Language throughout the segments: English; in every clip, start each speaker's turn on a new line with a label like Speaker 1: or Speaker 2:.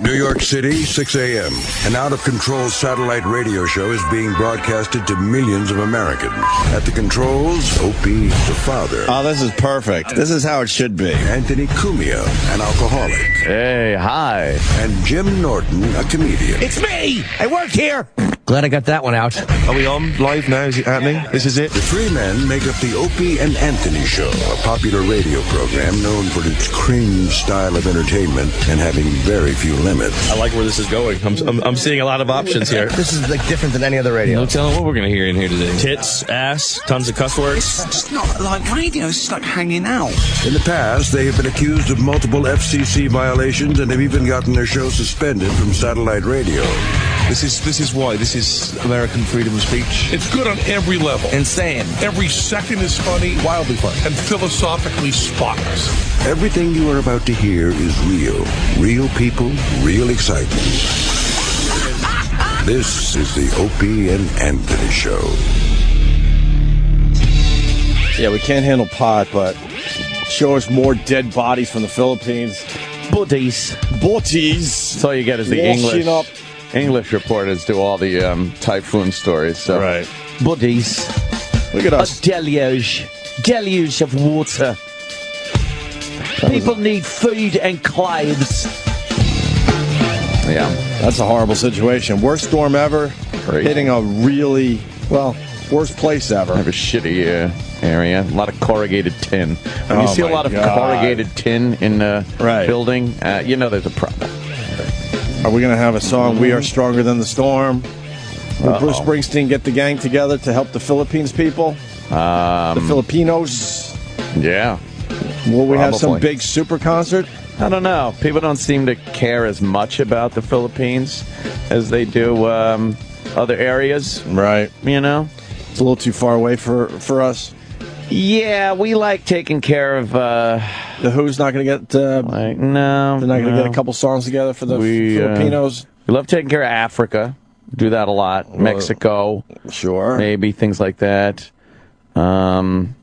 Speaker 1: New York City, 6 a.m. An out-of-control satellite radio show is being broadcasted to millions of Americans. At the controls, Opie, the father.
Speaker 2: Oh, this is perfect. This is how it should be.
Speaker 1: Anthony Cumia, an alcoholic.
Speaker 3: Hey, hi.
Speaker 1: And Jim Norton, a comedian.
Speaker 4: It's me! I work here!
Speaker 5: Glad I got that one out.
Speaker 4: Are we on live now? Is it happening? This is it?
Speaker 1: The three men make up the Opie and Anthony Show, a popular radio program known for its cringe style of entertainment and having very few limits.
Speaker 6: I like where this is going. I'm seeing a lot of options here.
Speaker 5: This is like different than any other radio.
Speaker 6: No telling what we're going to hear in here today. Tits, ass, tons of cuss words.
Speaker 7: It's just not like radio. It's just like hanging out.
Speaker 1: In the past, they have been accused of multiple FCC violations and have even gotten their show suspended from satellite radio.
Speaker 4: This is why. This is American freedom of speech.
Speaker 8: It's good on every level.
Speaker 5: Insane.
Speaker 8: Every second is funny, wildly funny, and philosophically spotless.
Speaker 1: Everything you are about to hear is real. Real people, real excitement. This is the Opie and Anthony Show.
Speaker 2: Yeah, we can't handle pot, but show us more dead bodies from the Philippines.
Speaker 3: Buddies.
Speaker 2: Bodies.
Speaker 3: That's all you get is the English reporters do all the typhoon stories. So.
Speaker 2: Right.
Speaker 3: Buddies.
Speaker 2: Look at us.
Speaker 3: A deluge of water. People need food and clothes. Yeah.
Speaker 2: That's a horrible situation. Worst storm ever.
Speaker 3: Great.
Speaker 2: Hitting a really, worst place ever.
Speaker 3: I have a shitty area. A lot of corrugated tin. When you see a lot of corrugated tin in the building, you know there's a problem.
Speaker 2: Are we going to have a song, We Are Stronger Than the Storm? Will Bruce Springsteen get the gang together to help the Philippines people? The Filipinos?
Speaker 3: Yeah.
Speaker 2: Will we have some big super concert?
Speaker 3: I don't know. People don't seem to care as much about the Philippines as they do other areas.
Speaker 2: Right.
Speaker 3: You know?
Speaker 2: It's a little too far away for us.
Speaker 3: Yeah, we like taking care of...
Speaker 2: The Who's not going to get...
Speaker 3: no.
Speaker 2: They're not going to get a couple songs together for the Filipinos?
Speaker 3: We love taking care of Africa. Do that a lot. Mexico.
Speaker 2: Sure.
Speaker 3: Maybe, things like that.
Speaker 2: Not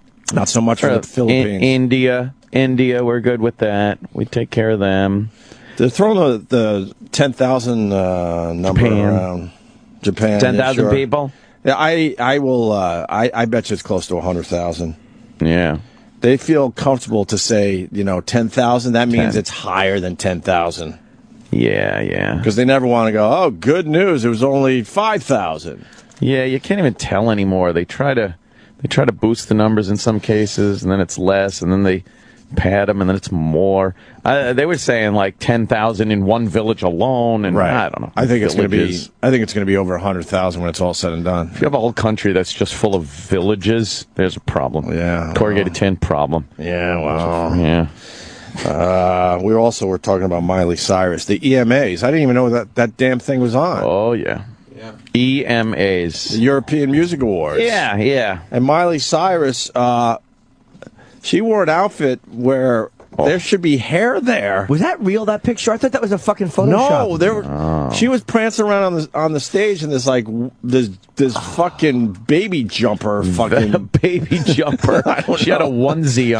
Speaker 2: so much for the Philippines.
Speaker 3: India, we're good with that. We take care of them.
Speaker 2: They're throwing the 10,000 number around. Japan.
Speaker 3: 10,000 people?
Speaker 2: Yeah, I will. I bet you it's close to 100,000.
Speaker 3: Yeah.
Speaker 2: They feel comfortable to say, 10,000. That means it's higher than 10,000.
Speaker 3: Yeah.
Speaker 2: Because they never want to go, oh, good news, it was only 5,000.
Speaker 3: Yeah, you can't even tell anymore. They try to boost the numbers in some cases, and then it's less, and then they pad them, and then it's more. They were saying like 10,000 in one village alone, and I don't know.
Speaker 2: I think it's going to be over 100,000 when it's all said and done.
Speaker 3: If you have a whole country that's just full of villages, there's a problem.
Speaker 2: Yeah,
Speaker 3: corrugated tin problem.
Speaker 2: Yeah, wow.
Speaker 3: Yeah.
Speaker 2: We were talking about Miley Cyrus, the EMAs. I didn't even know that damn thing was on.
Speaker 3: Oh yeah. EMAs,
Speaker 2: the European Music Awards.
Speaker 3: Yeah.
Speaker 2: And Miley Cyrus, she wore an outfit where there should be hair there.
Speaker 5: Was that real, that picture? I thought that was a fucking Photoshop.
Speaker 2: No, she was prancing around on the stage in this fucking baby jumper.
Speaker 3: Baby jumper. She had a onesie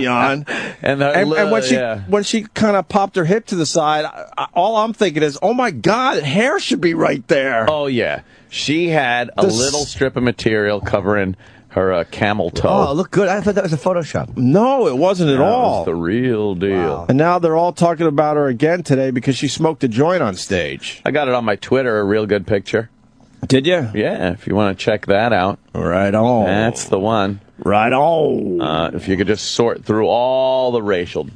Speaker 3: on.
Speaker 2: and when she kind of popped her hip to the side, all I'm thinking is, oh my God, hair should be right there.
Speaker 3: Oh yeah, she had a little strip of material covering her camel toe.
Speaker 5: Oh, look good. I thought that was a Photoshop.
Speaker 2: No, it wasn't at all.
Speaker 3: It was the real deal.
Speaker 5: Wow.
Speaker 2: And now they're all talking about her again today because she smoked a joint on stage.
Speaker 3: I got it on my Twitter, a real good picture.
Speaker 2: Did you?
Speaker 3: Yeah, if you want to check that out.
Speaker 2: Right on.
Speaker 3: That's the one.
Speaker 2: Right on.
Speaker 3: If you could just sort through all the racial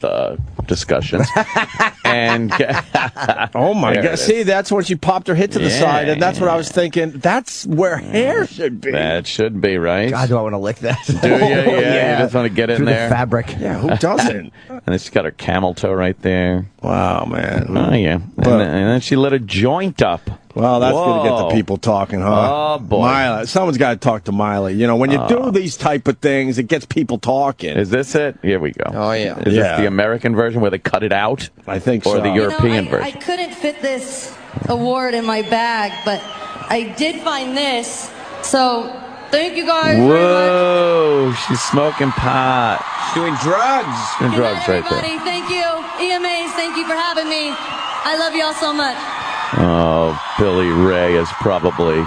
Speaker 3: discussions. And
Speaker 2: oh my God! See, that's when she popped her hit to the side, and that's what I was thinking. That's where hair should be.
Speaker 3: That should be, right?
Speaker 5: God, do I want to lick that?
Speaker 3: Do you? Yeah. You just want to get in
Speaker 5: through
Speaker 3: there.
Speaker 5: The fabric.
Speaker 2: Yeah, who doesn't?
Speaker 3: And then she's got her camel toe right there.
Speaker 2: Wow, man.
Speaker 3: Oh yeah. And then she lit a joint up.
Speaker 2: Well, that's going to get the people talking, huh?
Speaker 3: Oh, boy.
Speaker 2: Miley. Someone's got to talk to Miley. When you do these type of things, it gets people talking.
Speaker 3: Is this it? Here we go.
Speaker 5: Oh, yeah.
Speaker 3: Is this the American version where they cut it out?
Speaker 2: I think so.
Speaker 3: Or the European version?
Speaker 9: I couldn't fit this award in my bag, but I did find this. So, thank you guys very much.
Speaker 3: Whoa, she's smoking pot.
Speaker 2: She's doing drugs.
Speaker 3: Doing drugs right there.
Speaker 9: Thank you. EMAs, thank you for having me. I love y'all so much.
Speaker 3: Oh, Billy Ray is probably achy,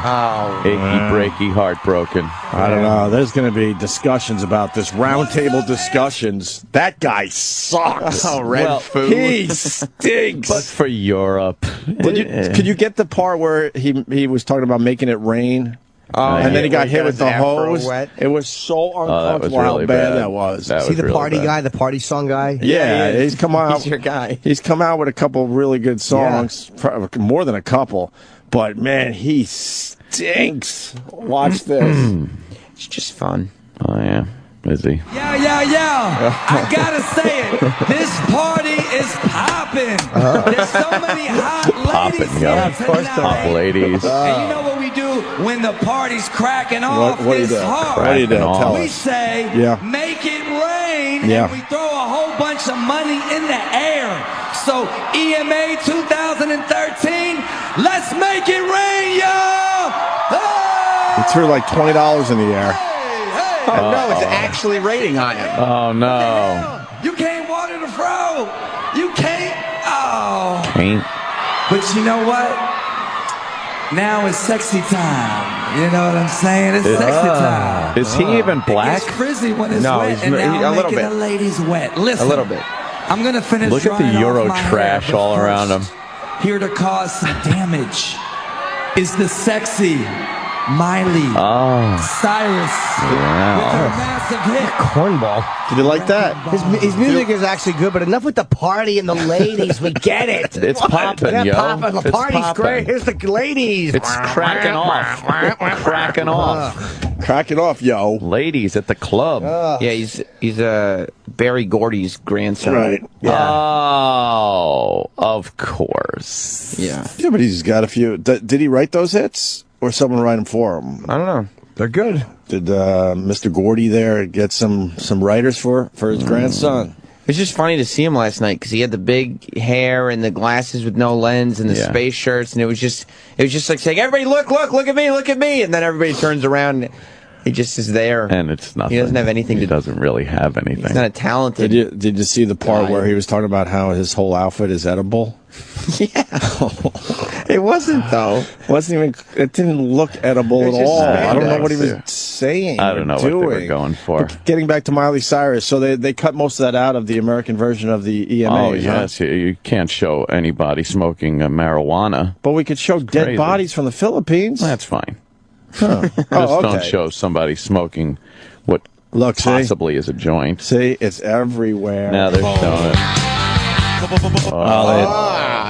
Speaker 3: breaky, heartbroken.
Speaker 2: I don't know. There's going to be discussions about this. Roundtable discussions. That guy sucks.
Speaker 5: Oh, red food.
Speaker 2: He stinks.
Speaker 3: But for Europe.
Speaker 2: Could you get the part where he was talking about making it rain? And then he got hit with the hose.
Speaker 5: Wet.
Speaker 2: It was so uncomfortable
Speaker 3: really
Speaker 2: how bad
Speaker 3: bad.
Speaker 2: that was.
Speaker 5: See the
Speaker 3: really
Speaker 5: party
Speaker 3: bad.
Speaker 5: guy, the party song guy?
Speaker 2: Yeah, he's come out.
Speaker 5: He's your guy.
Speaker 2: He's come out with a couple really good songs, more than a couple. But man, he stinks. Watch this.
Speaker 5: It's just fun.
Speaker 3: Oh, yeah. Is he?
Speaker 10: Yeah. I gotta say it. This party is popping. There's so many hot ladies here tonight.
Speaker 3: Hot ladies.
Speaker 10: And you know what we do when the party's cracking off?
Speaker 2: What do you
Speaker 10: It's
Speaker 2: do?
Speaker 10: hard.
Speaker 2: What do you do? Tell
Speaker 10: We
Speaker 2: us.
Speaker 10: say, make it rain,
Speaker 2: Yeah.
Speaker 10: and we throw a whole bunch of money in the air. So EMA 2013, let's make it rain, y'all! Hey!
Speaker 2: He threw like $20 in the air.
Speaker 5: Oh, no, it's actually raining on him.
Speaker 3: Oh, no.
Speaker 10: You can't water the fro. You can't. Oh.
Speaker 3: Ain't.
Speaker 10: But you know what? Now it's sexy time. You know what I'm saying? It's sexy time.
Speaker 3: Is he even black?
Speaker 10: It's frizzy when it's
Speaker 5: No,
Speaker 10: wet,
Speaker 5: he's
Speaker 10: and now
Speaker 5: a little
Speaker 10: making
Speaker 5: bit.
Speaker 10: the ladies wet. Listen.
Speaker 5: A little bit.
Speaker 10: I'm going to finish
Speaker 3: Look at the
Speaker 10: drying off
Speaker 3: Euro
Speaker 10: my hair,
Speaker 3: trash
Speaker 10: but
Speaker 3: all around
Speaker 10: first,
Speaker 3: him.
Speaker 10: Here to cause some damage is the sexy Miley Cyrus with her massive hit.
Speaker 5: Cornball.
Speaker 2: Did you like that?
Speaker 5: His music is actually good, but enough with the party and the ladies. We get it.
Speaker 3: It's popping,
Speaker 5: Yeah,
Speaker 3: yo.
Speaker 5: popping. The
Speaker 3: It's
Speaker 5: party's
Speaker 3: popping.
Speaker 5: great. Here's the ladies.
Speaker 3: It's cracking off. Cracking off.
Speaker 2: Crack it off, yo.
Speaker 3: Ladies at the club.
Speaker 5: Yeah, he's Barry Gordy's grandson.
Speaker 2: Right.
Speaker 3: Oh, of course.
Speaker 5: Yeah.
Speaker 2: Yeah, but he's got a few. Did he write those hits? Or someone write them for him?
Speaker 5: I don't know. They're good.
Speaker 2: Did Mr. Gordy there get some writers for his grandson?
Speaker 5: It was just funny to see him last night because he had the big hair and the glasses with no lens and the space shirts, and it was just like saying, "Everybody, look at me," and then everybody turns around. And he just is there,
Speaker 3: and it's nothing.
Speaker 5: He doesn't have anything.
Speaker 3: He doesn't really have anything.
Speaker 5: He's not a talented.
Speaker 2: Did you see the part
Speaker 5: guy.
Speaker 2: where he was talking about how his whole outfit is edible?
Speaker 5: Yeah, it wasn't though.
Speaker 2: It didn't look edible at all. I don't know what he was saying.
Speaker 3: I don't know what they were going for.
Speaker 2: But getting back to Miley Cyrus, so they cut most of that out of the American version of the EMA.
Speaker 3: Oh yes, you can't show anybody smoking marijuana.
Speaker 2: But we could show dead bodies from the Philippines.
Speaker 3: That's fine.
Speaker 2: Huh.
Speaker 3: Just don't show somebody smoking what possibly is a joint.
Speaker 2: See, it's everywhere.
Speaker 3: Now they're showing it.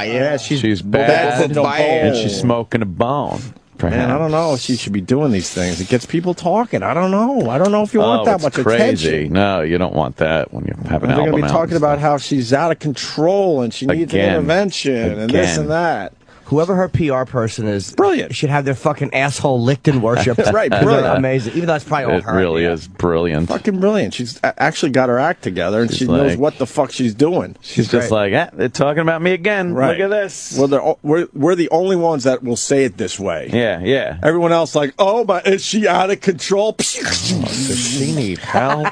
Speaker 5: Yeah, she's
Speaker 3: bad, and she's smoking a bone. Perhaps.
Speaker 2: Man, I don't know if she should be doing these things. It gets people talking. I don't know. I don't know if you want that much
Speaker 3: crazy.
Speaker 2: attention.
Speaker 3: No, you don't want that when you have an
Speaker 2: They're
Speaker 3: album
Speaker 2: going to be
Speaker 3: out
Speaker 2: talking
Speaker 3: and
Speaker 2: about
Speaker 3: stuff.
Speaker 2: how she's out of control and she needs an intervention and this and that.
Speaker 5: Whoever her PR person is,
Speaker 2: brilliant.
Speaker 5: Should have their fucking asshole licked and worshipped.
Speaker 2: Right, brilliant.
Speaker 5: They're amazing. Even though it's probably all
Speaker 3: It
Speaker 5: her.
Speaker 3: really is brilliant.
Speaker 2: Fucking brilliant. She's actually got her act together, and she knows what the fuck she's doing.
Speaker 3: She's just like, they're talking about me again.
Speaker 2: Right.
Speaker 3: Look at this.
Speaker 2: Well, we're the only ones that will say it this way.
Speaker 3: Yeah.
Speaker 2: Everyone else like, oh, but is she out of control?
Speaker 3: Does she need help?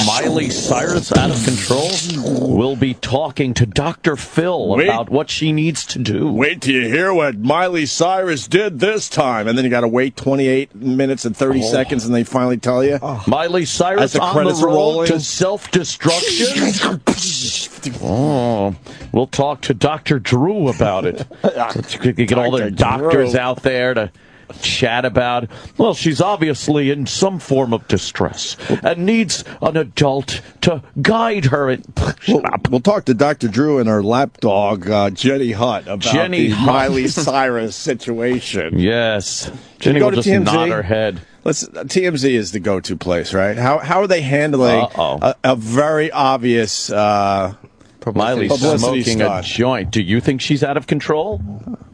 Speaker 3: Miley Cyrus out of control? We'll be talking to Dr. Phil about what she needs to do.
Speaker 2: Wait till you hear what Miley Cyrus did this time. And then you got to wait 28 minutes and 30 seconds, and they finally tell you.
Speaker 3: Miley Cyrus
Speaker 2: the
Speaker 3: on
Speaker 2: credits
Speaker 3: the road
Speaker 2: rolling.
Speaker 3: to self-destruction? We'll talk to Dr. Drew about it. Get all the doctors out there to chat about, well, she's obviously in some form of distress and needs an adult to guide her.
Speaker 2: We'll talk to Dr. Drew and her lapdog, Jenny Hutt, about the Miley Cyrus situation.
Speaker 3: Yes. Jenny will just nod her head.
Speaker 2: TMZ is the go-to place, right? How are they handling a very obvious
Speaker 3: Miley smoking a joint? Do you think she's out of control?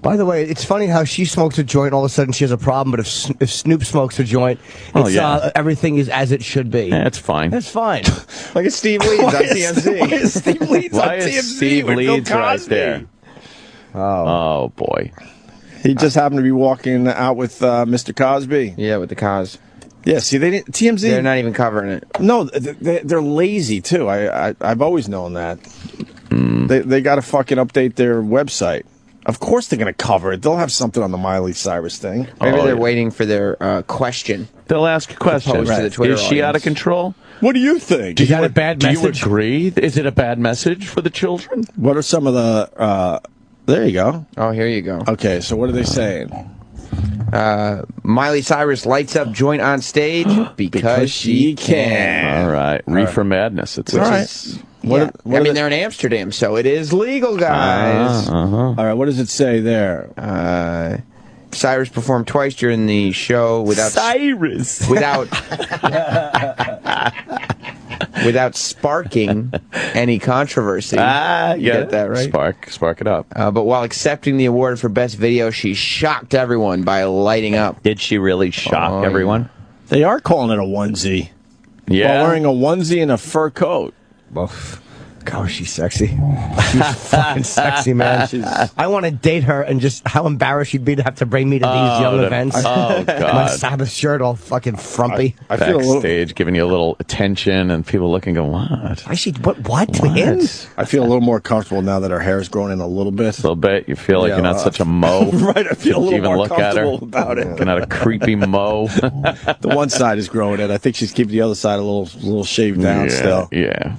Speaker 5: By the way, it's funny how she smokes a joint, all of a sudden she has a problem, but if Snoop smokes a joint, everything is as it should be.
Speaker 3: Yeah, it's fine.
Speaker 5: That's fine.
Speaker 2: Look at Steve Leeds on TMZ. Why is Steve Leeds on TMZ?
Speaker 3: Why is Steve Leeds right there? Oh, boy.
Speaker 2: He just happened to be walking out with Mr. Cosby.
Speaker 5: Yeah, with the Cos.
Speaker 2: Yeah, see, they didn't. TMZ.
Speaker 5: They're not even covering it.
Speaker 2: No, they're lazy too. I've always known that. They got to fucking update their website. Of course they're going to cover it. They'll have something on the Miley Cyrus thing.
Speaker 5: Maybe they're waiting for their question.
Speaker 3: They'll ask a question.
Speaker 5: To the Twitter
Speaker 3: Is she out of control?
Speaker 2: What do you think?
Speaker 11: Is that a bad message?
Speaker 3: Do you agree? Is it a bad message for the children?
Speaker 2: What are some of the... there you go.
Speaker 5: Oh, here you go.
Speaker 2: Okay, so what are they saying?
Speaker 5: Miley Cyrus lights up joint on stage because she can.
Speaker 3: All right. Reefer Madness. It's
Speaker 2: all right.
Speaker 5: What they're in Amsterdam, so it is legal, guys.
Speaker 2: All right, what does it say there?
Speaker 5: Cyrus performed twice during the show without without sparking any controversy.
Speaker 3: You
Speaker 5: get that right?
Speaker 3: Spark it up.
Speaker 5: But while accepting the award for best video, she shocked everyone by lighting up.
Speaker 3: Did she really shock everyone?
Speaker 2: They are calling it a onesie.
Speaker 3: Yeah.
Speaker 2: While wearing a onesie and a fur coat.
Speaker 11: God, she's sexy. She's fucking sexy, man. I want to date her and just how embarrassed she'd be to have to bring me to these young events.
Speaker 3: Oh, God.
Speaker 11: My Sabbath shirt all fucking frumpy.
Speaker 2: I feel
Speaker 3: Backstage, giving you a little attention, and people looking, go, what?
Speaker 11: What? Him?
Speaker 2: I feel a little more comfortable now that her hair's grown in a little bit.
Speaker 3: A little bit. You feel like you're not such a mo.
Speaker 2: Right, I feel a little
Speaker 3: even
Speaker 2: more
Speaker 3: look at her.
Speaker 2: comfortable about it.
Speaker 3: Looking at a creepy mo.
Speaker 2: The one side is growing in. I think she's keeping the other side a little shaved down still.
Speaker 3: Yeah.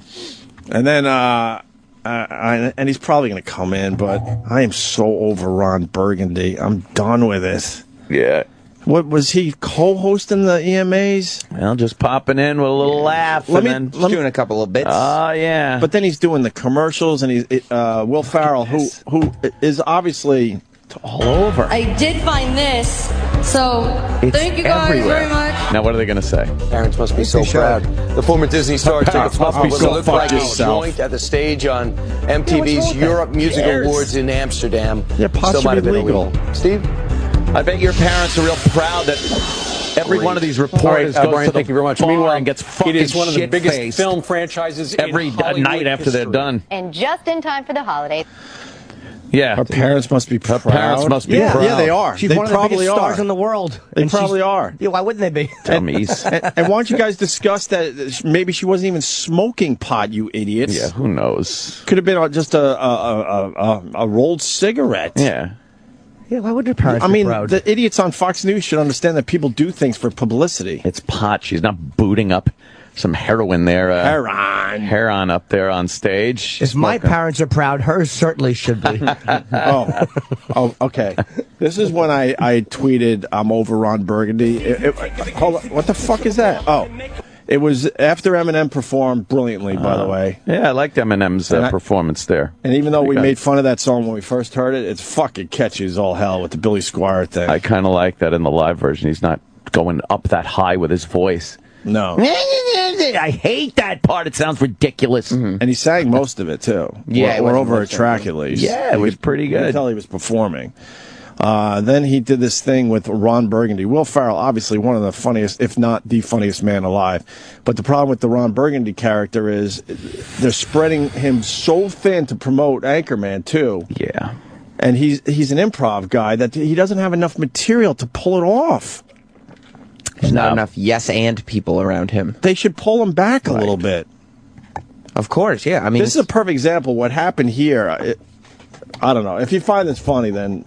Speaker 2: And then, and he's probably going to come in, but I am so over Ron Burgundy. I'm done with it.
Speaker 3: Yeah.
Speaker 2: What was he co-hosting the EMAs?
Speaker 3: Well, just popping in with a little laugh, and then
Speaker 5: doing a couple of bits.
Speaker 3: Oh yeah.
Speaker 2: But then he's doing the commercials, and he's Will Ferrell, who is obviously all over.
Speaker 9: I did find this, so thank you guys very much.
Speaker 3: Now, what are they going to say?
Speaker 12: Parents must be so proud. The former Disney star took a photo of what looked like a joint at the stage on MTV's Europe Music Awards in Amsterdam.
Speaker 2: Yeah,
Speaker 12: Still might have been
Speaker 2: illegal.
Speaker 12: Steve?
Speaker 3: I bet your parents are real proud that every one of these reporters goes
Speaker 12: Brian,
Speaker 3: to the
Speaker 12: thank you very much.
Speaker 3: bar
Speaker 12: Meanwhile,
Speaker 3: and gets fucking
Speaker 12: it is one of the biggest
Speaker 3: shit-faced
Speaker 12: film franchises
Speaker 3: every
Speaker 12: in Hollywood
Speaker 3: night after they're done.
Speaker 13: And just in time for the holidays.
Speaker 3: Yeah.
Speaker 2: Her parents must be proud.
Speaker 3: Her parents must be proud.
Speaker 2: Yeah, they are.
Speaker 11: She's
Speaker 2: they
Speaker 11: one of the
Speaker 2: probably
Speaker 11: biggest stars
Speaker 2: are.
Speaker 11: in the world.
Speaker 2: They probably are.
Speaker 11: Yeah, why wouldn't they be?
Speaker 3: Dummies.
Speaker 2: And why don't you guys discuss that maybe she wasn't even smoking pot, you idiots?
Speaker 3: Yeah, who knows?
Speaker 2: Could have been just a rolled cigarette.
Speaker 3: Yeah.
Speaker 11: Yeah, why would her parents be proud?
Speaker 2: The idiots on Fox News should understand that people do things for publicity.
Speaker 3: It's pot. She's not booting up some heroin there. Heroin up there on stage.
Speaker 11: If my parents are proud, hers certainly should be.
Speaker 2: Oh, okay. This is when I tweeted, I'm over Ron Burgundy. Hold on. What the fuck is that? Oh. It was after Eminem performed brilliantly, by the way.
Speaker 3: Yeah, I liked Eminem's performance there.
Speaker 2: And even though we made fun of that song when we first heard it, it's fucking catchy as all hell with the Billy Squier thing.
Speaker 3: I kind of like that in the live version. He's not going up that high with his voice.
Speaker 2: No.
Speaker 3: I hate that part. It sounds ridiculous.
Speaker 2: Mm-hmm. And he sang most of it, too.
Speaker 5: Yeah,
Speaker 2: or over a track, at least.
Speaker 3: Yeah, it was pretty
Speaker 2: You could
Speaker 3: good.
Speaker 2: tell he was performing. Then he did this thing with Ron Burgundy. Will Ferrell, obviously one of the funniest, if not the funniest man alive. But the problem with the Ron Burgundy character is they're spreading him so thin to promote Anchorman, too.
Speaker 3: Yeah.
Speaker 2: And he's an improv guy that he doesn't have enough material to pull it off.
Speaker 5: There's not enough yes and people around him.
Speaker 2: They should pull him back a little bit.
Speaker 5: Of course, yeah. I mean,
Speaker 2: this is a perfect example. What happened here, I don't know. If you find this funny, then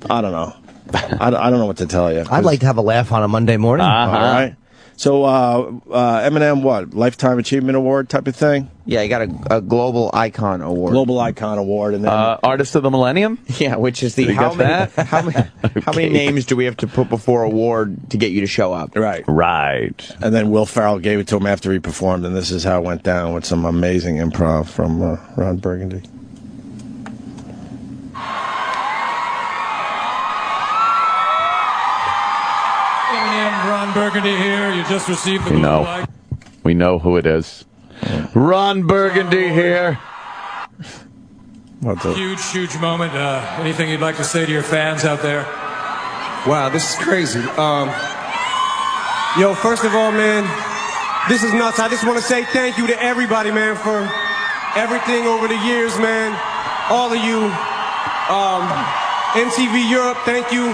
Speaker 2: I don't know. I don't know what to tell you.
Speaker 11: I'd like to have a laugh on a Monday morning.
Speaker 2: All right. So, Eminem, what? Lifetime Achievement Award type of thing?
Speaker 5: Yeah, he got a Global Icon Award.
Speaker 2: Global Icon Award. And then
Speaker 3: Artist of the Millennium?
Speaker 5: Yeah, which is the
Speaker 3: Did he
Speaker 5: how
Speaker 3: get
Speaker 5: many, how many how many names do we have to put before award to get you to show up?
Speaker 2: Right.
Speaker 3: Right.
Speaker 2: And then Will Ferrell gave it to him after he performed, and this is how it went down with some amazing improv from Ron Burgundy.
Speaker 14: Ron Burgundy here. You just received the Global Icon.
Speaker 3: We know who it is. Ron Burgundy here.
Speaker 14: Huge moment. Anything you'd like to say to your fans out there?
Speaker 15: Wow, this is crazy. Yo, first of all, man, this is nuts. I just want to say thank you to everybody, man, for everything over the years, man. All of you. MTV Europe, thank you.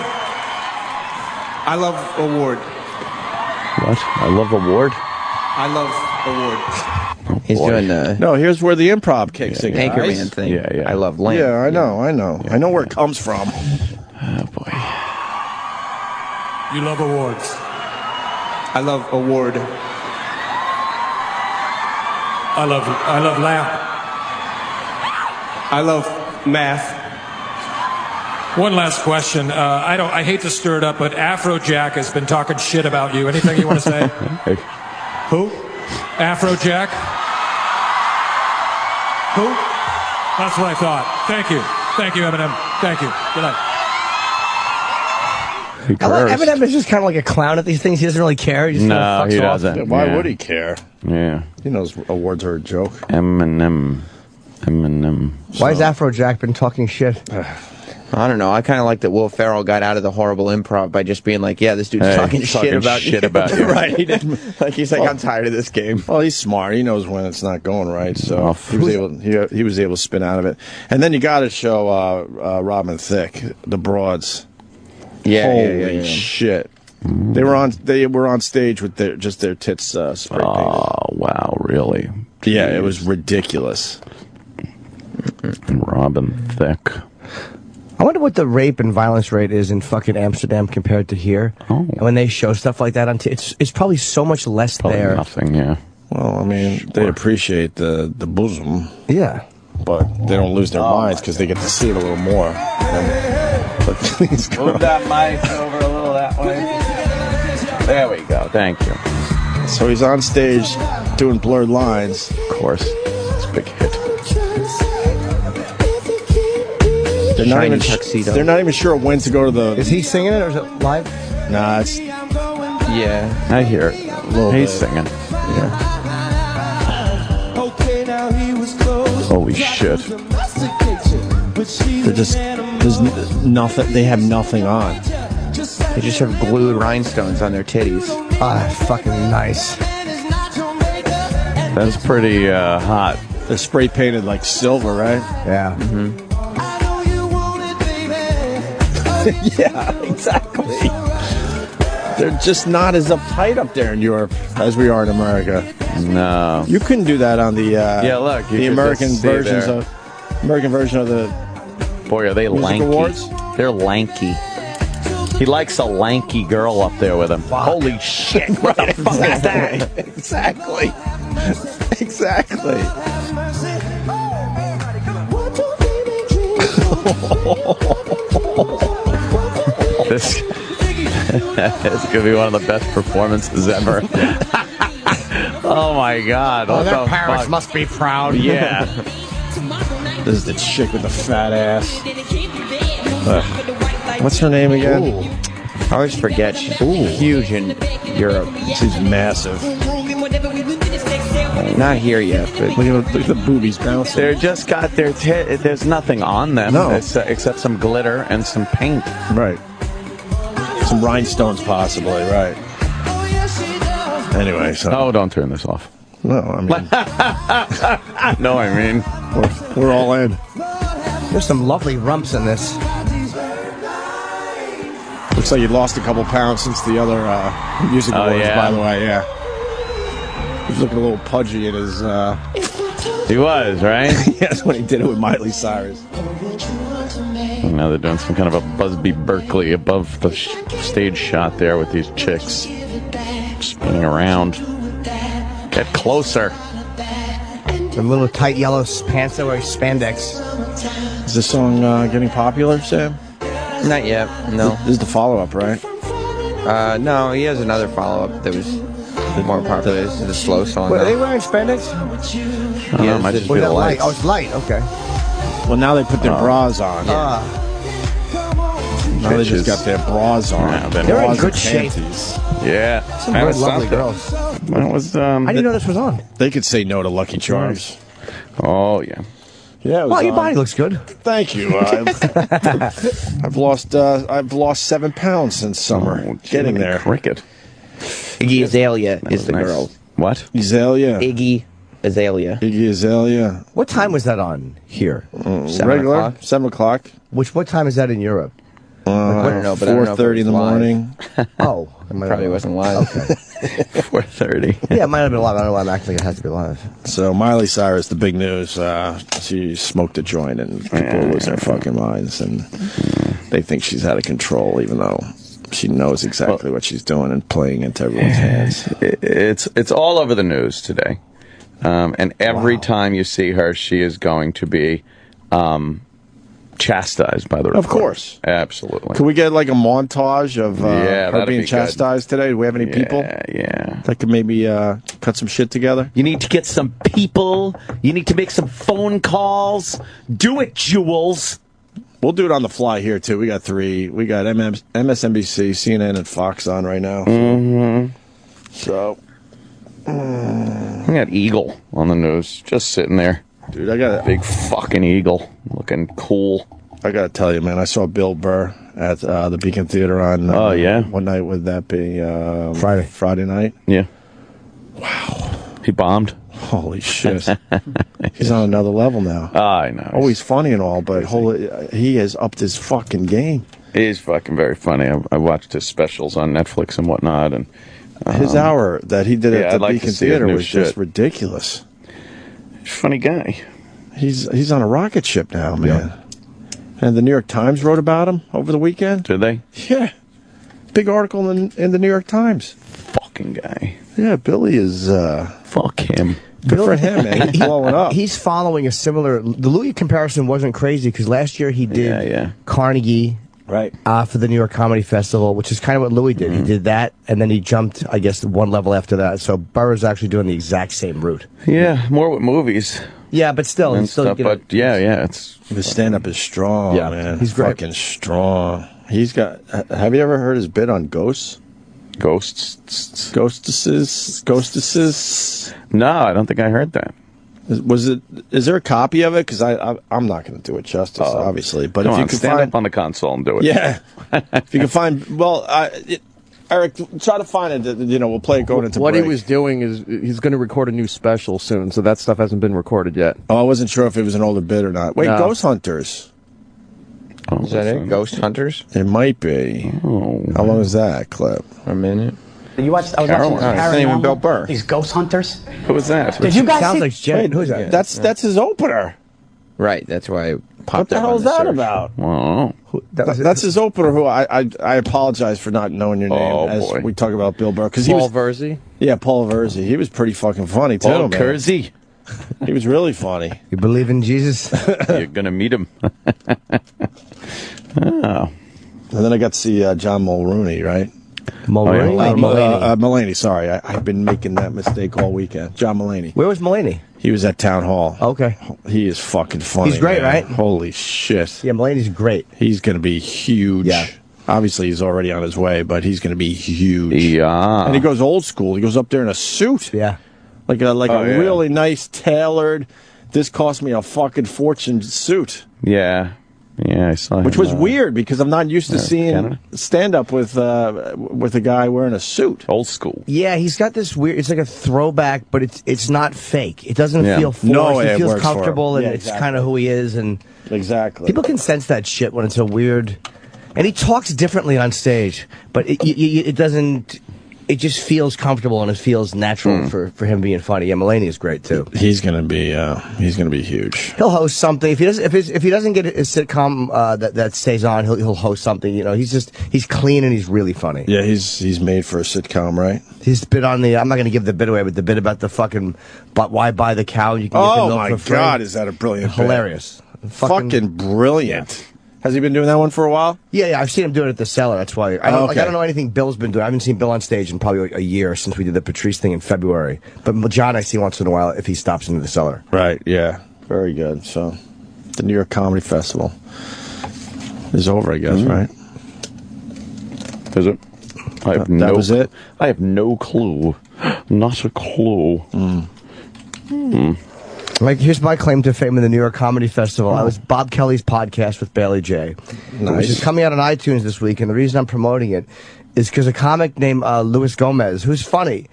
Speaker 15: I love award.
Speaker 3: What? I love award?
Speaker 15: I love award.
Speaker 5: He's doing the
Speaker 2: No, here's where the improv kicks in.
Speaker 5: Anchorman thing.
Speaker 3: Yeah.
Speaker 5: I love Lamb.
Speaker 2: Yeah, I know. I know where it comes from.
Speaker 3: Oh boy.
Speaker 14: You love awards.
Speaker 15: I love award.
Speaker 14: I love lamp.
Speaker 15: I love math.
Speaker 14: One last question. I hate to stir it up, but Afrojack has been talking shit about you. Anything you want to say?
Speaker 15: Who?
Speaker 14: Afrojack.
Speaker 15: Who?
Speaker 14: That's what I thought. Thank you. Thank you, Eminem. Thank you. Good night.
Speaker 11: Eminem is just kind of like a clown at these things. He doesn't really care. He just
Speaker 3: No, he
Speaker 11: off.
Speaker 3: doesn't.
Speaker 2: Why would he care?
Speaker 3: Yeah.
Speaker 2: He knows awards are a joke.
Speaker 3: Eminem.
Speaker 11: Why has Afrojack been talking shit?
Speaker 5: I don't know. I kind of like that Will Ferrell got out of the horrible improv by just being like, yeah, this dude's talking shit about you.
Speaker 2: Right. He didn't.
Speaker 5: Like, he's like, I'm tired of this game.
Speaker 2: Well, he's smart. He knows when it's not going right, so he was able to spin out of it. And then you got to show Robin Thicke, the broads. Holy shit! They were on stage with their tits spray painted.
Speaker 3: Oh wow, really?
Speaker 2: Yeah, it was ridiculous.
Speaker 3: Robin Thicke.
Speaker 11: I wonder what the rape and violence rate is in fucking Amsterdam compared to here.
Speaker 3: Oh.
Speaker 11: And when they show stuff like that on it's probably so much less
Speaker 3: Probably
Speaker 11: there.
Speaker 3: nothing. Yeah.
Speaker 2: Well, I mean, they appreciate the bosom.
Speaker 11: Yeah.
Speaker 2: But they don't lose their minds because they get to see it a little more.
Speaker 3: Move that mic over a little that way. There we go. Thank you.
Speaker 2: So he's on stage doing Blurred Lines.
Speaker 3: Of course. It's a big hit.
Speaker 2: They're not even sure when to go to the...
Speaker 11: Is he singing it or is it live?
Speaker 2: Nah, it's...
Speaker 5: Yeah.
Speaker 3: I hear it. He's singing.
Speaker 2: Yeah.
Speaker 3: Holy shit.
Speaker 2: They're just... There's nothing... They have nothing on.
Speaker 5: They just have glued rhinestones on their titties.
Speaker 11: Ah, fucking nice.
Speaker 3: That's pretty hot.
Speaker 2: They're spray painted like silver, right?
Speaker 11: Yeah.
Speaker 5: Mm-hmm.
Speaker 2: Yeah, exactly. They're just not as uptight up there in Europe as we are in America.
Speaker 3: No.
Speaker 2: You couldn't do that on the
Speaker 3: look,
Speaker 2: the American version of the
Speaker 3: Boy, are they lanky.
Speaker 2: Awards?
Speaker 3: They're lanky. He likes a lanky girl up there with him. Fuck. Holy shit, what the fuck is that?
Speaker 2: Exactly. Exactly.
Speaker 3: This is going to be one of the best performances ever. Oh my god.
Speaker 11: Oh, their parents must be proud.
Speaker 3: Yeah.
Speaker 2: This is the chick with the fat ass. What's her name again?
Speaker 5: Ooh. I always forget. She's huge in Europe.
Speaker 2: She's massive.
Speaker 5: Not here yet, but
Speaker 2: look at the boobies bouncing.
Speaker 3: They're just got their there's nothing on them except some glitter and some paint.
Speaker 2: Right. Some rhinestones possibly, right. Anyway, so...
Speaker 3: Oh, don't turn this off.
Speaker 2: No, I mean...
Speaker 3: No, I mean...
Speaker 2: We're all in.
Speaker 11: There's some lovely rumps in this.
Speaker 2: Looks like he lost a couple pounds since the other music awards, by the way, yeah. He's looking a little pudgy in his...
Speaker 3: He was, right?
Speaker 2: Yes, when he did it with Miley Cyrus.
Speaker 3: Now they're doing some kind of a Busby Berkeley above the stage shot there with these chicks spinning around. Get closer.
Speaker 11: The little tight yellow pants that wear spandex.
Speaker 2: Is this song getting popular, Sam?
Speaker 5: not yet. No.
Speaker 2: This is the follow-up, right?
Speaker 5: No, he has another follow-up that was more popular. This is a slow song.
Speaker 11: Wait, are they wearing spandex?
Speaker 5: Yeah,
Speaker 3: might just
Speaker 11: Or
Speaker 3: be
Speaker 11: is
Speaker 3: the
Speaker 11: that light?
Speaker 3: lights.
Speaker 11: Oh, it's light. Okay.
Speaker 2: Well, now they put their bras on. Now they just got their bras on.
Speaker 3: Yeah,
Speaker 11: They're in
Speaker 2: bras
Speaker 11: good
Speaker 2: and
Speaker 11: shape.
Speaker 2: panties.
Speaker 3: Yeah.
Speaker 11: Some very lovely girls.
Speaker 3: That was,
Speaker 11: I didn't know this was on.
Speaker 2: They could say no to Lucky Charms.
Speaker 3: Oh, yeah.
Speaker 2: Yeah.
Speaker 11: Well, your body looks good.
Speaker 2: Thank you. I've lost 7 pounds since summer. Getting there.
Speaker 3: Cricket.
Speaker 5: Iggy Azalea is the
Speaker 3: nice.
Speaker 5: girl.
Speaker 3: What?
Speaker 2: Azalea.
Speaker 5: Iggy Azalea.
Speaker 2: Iggy Azalea.
Speaker 11: What time was that on here?
Speaker 5: 7
Speaker 2: Regular.
Speaker 5: o'clock.
Speaker 2: 7 o'clock.
Speaker 11: What time is that in Europe?
Speaker 5: I don't know, but
Speaker 2: 4:30 in the morning.
Speaker 11: Oh,
Speaker 5: probably wasn't live.
Speaker 11: Okay.
Speaker 3: 4:30.
Speaker 11: Yeah, it might have been live. I don't know why I'm acting like it has to be live.
Speaker 2: So Miley Cyrus, the big news, she smoked a joint and people lose their fucking minds and they think she's out of control even though she knows exactly what she's doing and playing into everyone's hands.
Speaker 3: It's all over the news today. And every time you see her, she is going to be chastised by the reporter.
Speaker 2: Of course.
Speaker 3: Absolutely.
Speaker 2: Can we get like a montage of her being chastised today? Do we have any people?
Speaker 3: Yeah.
Speaker 2: That could maybe cut some shit together?
Speaker 3: You need to get some people. You need to make some phone calls. Do it, Jules.
Speaker 2: We'll do it on the fly here, too. We got 3. We got MSNBC, CNN, and Fox on right now. So.
Speaker 3: We got Eagle on the news, just sitting there.
Speaker 2: Dude, I got
Speaker 3: a big fucking eagle, looking cool.
Speaker 2: I got to tell you, man, I saw Bill Burr at the Beacon Theater on. What night would that be? Friday night.
Speaker 3: Yeah.
Speaker 2: Wow.
Speaker 3: He bombed.
Speaker 2: Holy shit. He's on another level now.
Speaker 3: I know.
Speaker 2: Oh, he's funny and all, but he has upped his fucking game.
Speaker 3: He's fucking very funny. I watched his specials on Netflix and whatnot, and
Speaker 2: his hour that he did at the Beacon Theater was just ridiculous.
Speaker 3: He's a funny guy.
Speaker 2: He's on a rocket ship now, man. Yeah. And the New York Times wrote about him over the weekend.
Speaker 3: Did they?
Speaker 2: Yeah. Big article in the New York Times.
Speaker 3: Fucking guy.
Speaker 2: Yeah, Billy is...
Speaker 3: Fuck him.
Speaker 2: Good for him, man. He's blowing up.
Speaker 11: He's following a similar... The Louis comparison wasn't crazy because last year he did Carnegie...
Speaker 2: Right.
Speaker 11: For the New York Comedy Festival, which is kind of what Louis did. He did that, and then he jumped, I guess, one level after that. So Burr's actually doing the exact same route.
Speaker 3: Yeah, more with movies.
Speaker 11: Yeah, but still.
Speaker 3: And stuff, but it's...
Speaker 2: His stand-up is strong, man. He's great. Fucking strong. He's got... Have you ever heard his bit on ghosts?
Speaker 3: Ghosts?
Speaker 2: Ghostesses?
Speaker 3: No, I don't think I heard that.
Speaker 2: Is there a copy of it? Because I'm not going to do it justice, obviously. But if you can
Speaker 3: stand up on the console and do it.
Speaker 2: Yeah. If you can find, Eric, try to find it. We'll play it going into
Speaker 16: what
Speaker 2: break.
Speaker 16: He was doing is he's going to record a new special soon, so that stuff hasn't been recorded yet.
Speaker 2: Oh, I wasn't sure if it was an older bit or not. Wait, no. Ghost Hunters.
Speaker 5: Oh, is that it? Ghost Hunters?
Speaker 2: It might be.
Speaker 3: Oh,
Speaker 2: how long is that clip?
Speaker 5: A minute.
Speaker 17: You watched? I was watching
Speaker 5: Paranormal. Bill Burr.
Speaker 17: These Ghost Hunters.
Speaker 3: Who was that?
Speaker 17: Did you guys
Speaker 11: Sounds
Speaker 17: see?
Speaker 11: like Jen. Who's that?
Speaker 2: That's his opener.
Speaker 5: Right. That's why I popped
Speaker 2: What the hell is that about?
Speaker 3: Wow.
Speaker 2: That's his opener. Who I apologize for not knowing your name as we talk about Bill Burr because
Speaker 16: Paul Verzi.
Speaker 2: Yeah, Paul Verzi. He was pretty fucking funny too.
Speaker 3: Paul
Speaker 2: man.
Speaker 3: Verzi.
Speaker 2: He was really funny.
Speaker 11: You believe in Jesus?
Speaker 3: You're gonna meet him. Oh.
Speaker 2: And then I got to see John Mulroney, right?
Speaker 11: Mulaney.
Speaker 2: Sorry, I've been making that mistake all weekend. John Mulaney.
Speaker 11: Where was Mulaney?
Speaker 2: He was at Town Hall.
Speaker 11: Okay.
Speaker 2: He is fucking funny.
Speaker 11: He's great,
Speaker 2: man.
Speaker 11: right?
Speaker 2: Holy shit.
Speaker 11: Yeah, Mulaney's great.
Speaker 2: He's going to be huge.
Speaker 11: Yeah.
Speaker 2: Obviously, he's already on his way, but he's going to be huge.
Speaker 3: Yeah.
Speaker 2: And he goes old school. He goes up there in a suit.
Speaker 11: Yeah.
Speaker 2: Like a really nice, tailored, this cost me a fucking fortune suit.
Speaker 3: Yeah. Yeah, I saw him.
Speaker 2: Which was weird because I'm not used to seeing stand-up with a guy wearing a suit.
Speaker 3: Old school.
Speaker 11: Yeah, he's got this weird. It's like a throwback, but it's not fake. It doesn't feel forced.
Speaker 2: No,
Speaker 11: it feels
Speaker 2: works
Speaker 11: comfortable, and
Speaker 2: exactly.
Speaker 11: it's kind of who he is. And
Speaker 2: exactly,
Speaker 11: people can sense that shit when it's a weird. And he talks differently on stage, but it doesn't. It just feels comfortable and it feels natural for him being funny. Yeah, Mulaney is great too.
Speaker 2: He's gonna be huge.
Speaker 11: He'll host something if he doesn't get a sitcom that stays on. He'll host something. He's clean and he's really funny.
Speaker 2: Yeah, he's made for a sitcom, right?
Speaker 11: His bit on the I'm not gonna give the bit away, but the bit about the fucking why buy the cow? You can get the milk for free.
Speaker 2: Oh my God, is that a brilliant?
Speaker 11: Hilarious,
Speaker 2: fucking brilliant. Yeah. Has he been doing that one for a while?
Speaker 11: Yeah, I've seen him do it at the Cellar. That's why I don't know anything Bill's been doing. I haven't seen Bill on stage in probably a year since we did the Patrice thing in February. But John I see once in a while if he stops into the Cellar.
Speaker 2: Right. Yeah. Very good. So, the New York Comedy Festival is over, I guess. Right?
Speaker 3: Is it?
Speaker 2: That was it.
Speaker 3: I have no clue. Not a clue.
Speaker 11: Like, here's my claim to fame in the New York Comedy Festival. I was Bob Kelly's podcast with Bailey J.
Speaker 2: Nice.
Speaker 11: Which is coming out on iTunes this week, and the reason I'm promoting it is because a comic named Luis Gomez, who's funny,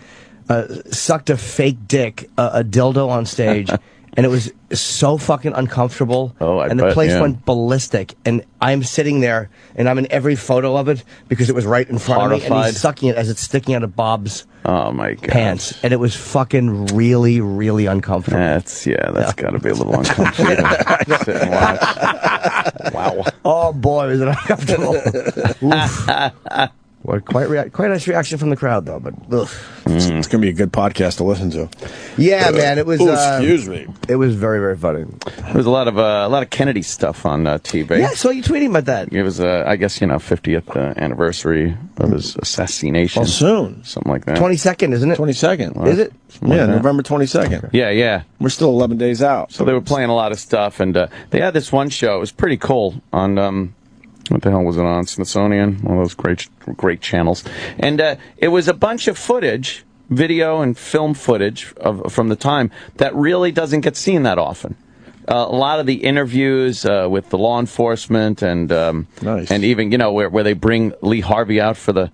Speaker 11: sucked a fake dick, a dildo on stage, and it was so fucking uncomfortable.
Speaker 3: Oh,
Speaker 11: and the place went ballistic. And I'm sitting there, and I'm in every photo of it because it was right in front of me, and he's sucking it as it's sticking out of Bob's pants. And it was fucking really, really uncomfortable.
Speaker 3: That's got to be a little uncomfortable. Sit and watch. Wow.
Speaker 11: Oh boy, was it uncomfortable. Well, quite a nice reaction from the crowd, though. But
Speaker 2: it's going to be a good podcast to listen to.
Speaker 11: Yeah, man, it was.
Speaker 2: Excuse me.
Speaker 11: It was very, very funny.
Speaker 3: There was a lot of Kennedy stuff on TV.
Speaker 11: Yeah, I saw you tweeting about that.
Speaker 3: It was, I guess, 50th anniversary of his assassination.
Speaker 2: Well, soon,
Speaker 3: something like that.
Speaker 11: 22nd, isn't it?
Speaker 2: 22nd.
Speaker 11: Is it?
Speaker 2: Yeah, November 22nd.
Speaker 3: Yeah.
Speaker 2: We're still 11 days out.
Speaker 3: So they were playing a lot of stuff, and they had this one show. It was pretty cool on. What the hell was it on? Smithsonian? One of those great channels. And it was a bunch of footage, video and film footage from the time that really doesn't get seen that often. A lot of the interviews with the law enforcement and even where they bring Lee Harvey out for the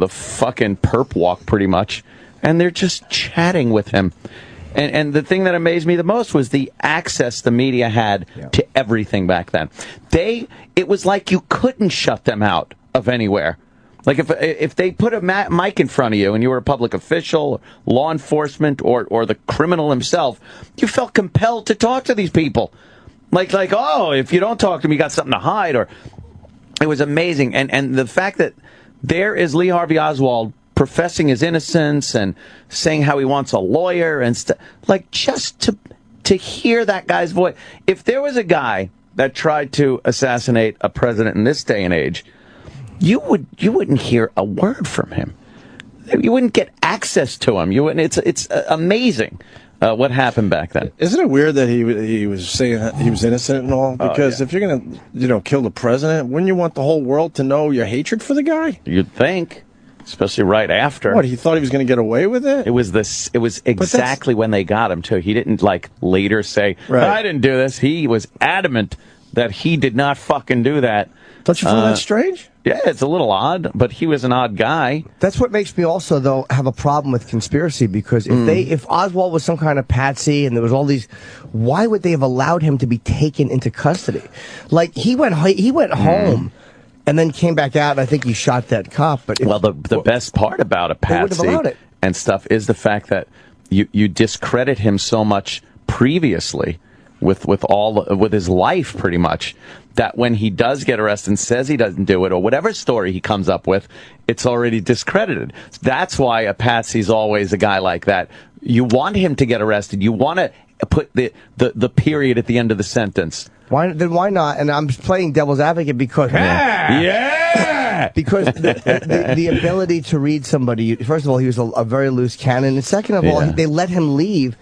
Speaker 3: fucking perp walk pretty much, and they're just chatting with him. And the thing that amazed me the most was the access the media had to everything back then. It was like you couldn't shut them out of anywhere. Like if they put a mic in front of you and you were a public official, law enforcement, or the criminal himself, you felt compelled to talk to these people. Like if you don't talk to them, you got something to hide. Or it was amazing. And the fact that there is Lee Harvey Oswald professing his innocence and saying how he wants a lawyer and stuff. Like, just to hear that guy's voice. If there was a guy that tried to assassinate a president in this day and age, you wouldn't hear a word from him. You wouldn't get access to him. You wouldn't. It's amazing what happened back then.
Speaker 2: Isn't it weird that he was saying that he was innocent and all? Because if you're gonna kill the president, wouldn't you want the whole world to know your hatred for the guy?
Speaker 3: You'd think. Especially right after.
Speaker 2: What, he thought he was going to get away with it?
Speaker 3: It was exactly when they got him, too. He didn't, later say, I didn't do this. He was adamant that he did not fucking do that.
Speaker 2: Don't you find that strange?
Speaker 3: Yeah, it's a little odd, but he was an odd guy.
Speaker 11: That's what makes me also, though, have a problem with conspiracy, because if Oswald was some kind of patsy and there was all these, why would they have allowed him to be taken into custody? Like, he went home. And then came back out, and I think he shot that cop. But
Speaker 3: the best part about a patsy and stuff is the fact that you discredit him so much previously with his life, pretty much, that when he does get arrested and says he doesn't do it, or whatever story he comes up with, it's already discredited. That's why a patsy's always a guy like that. You want him to get arrested. You want to put the period at the end of the sentence.
Speaker 11: Why not? And I'm playing devil's advocate because because the ability to read somebody. First of all, he was a very loose cannon, and second of all, they let him leave.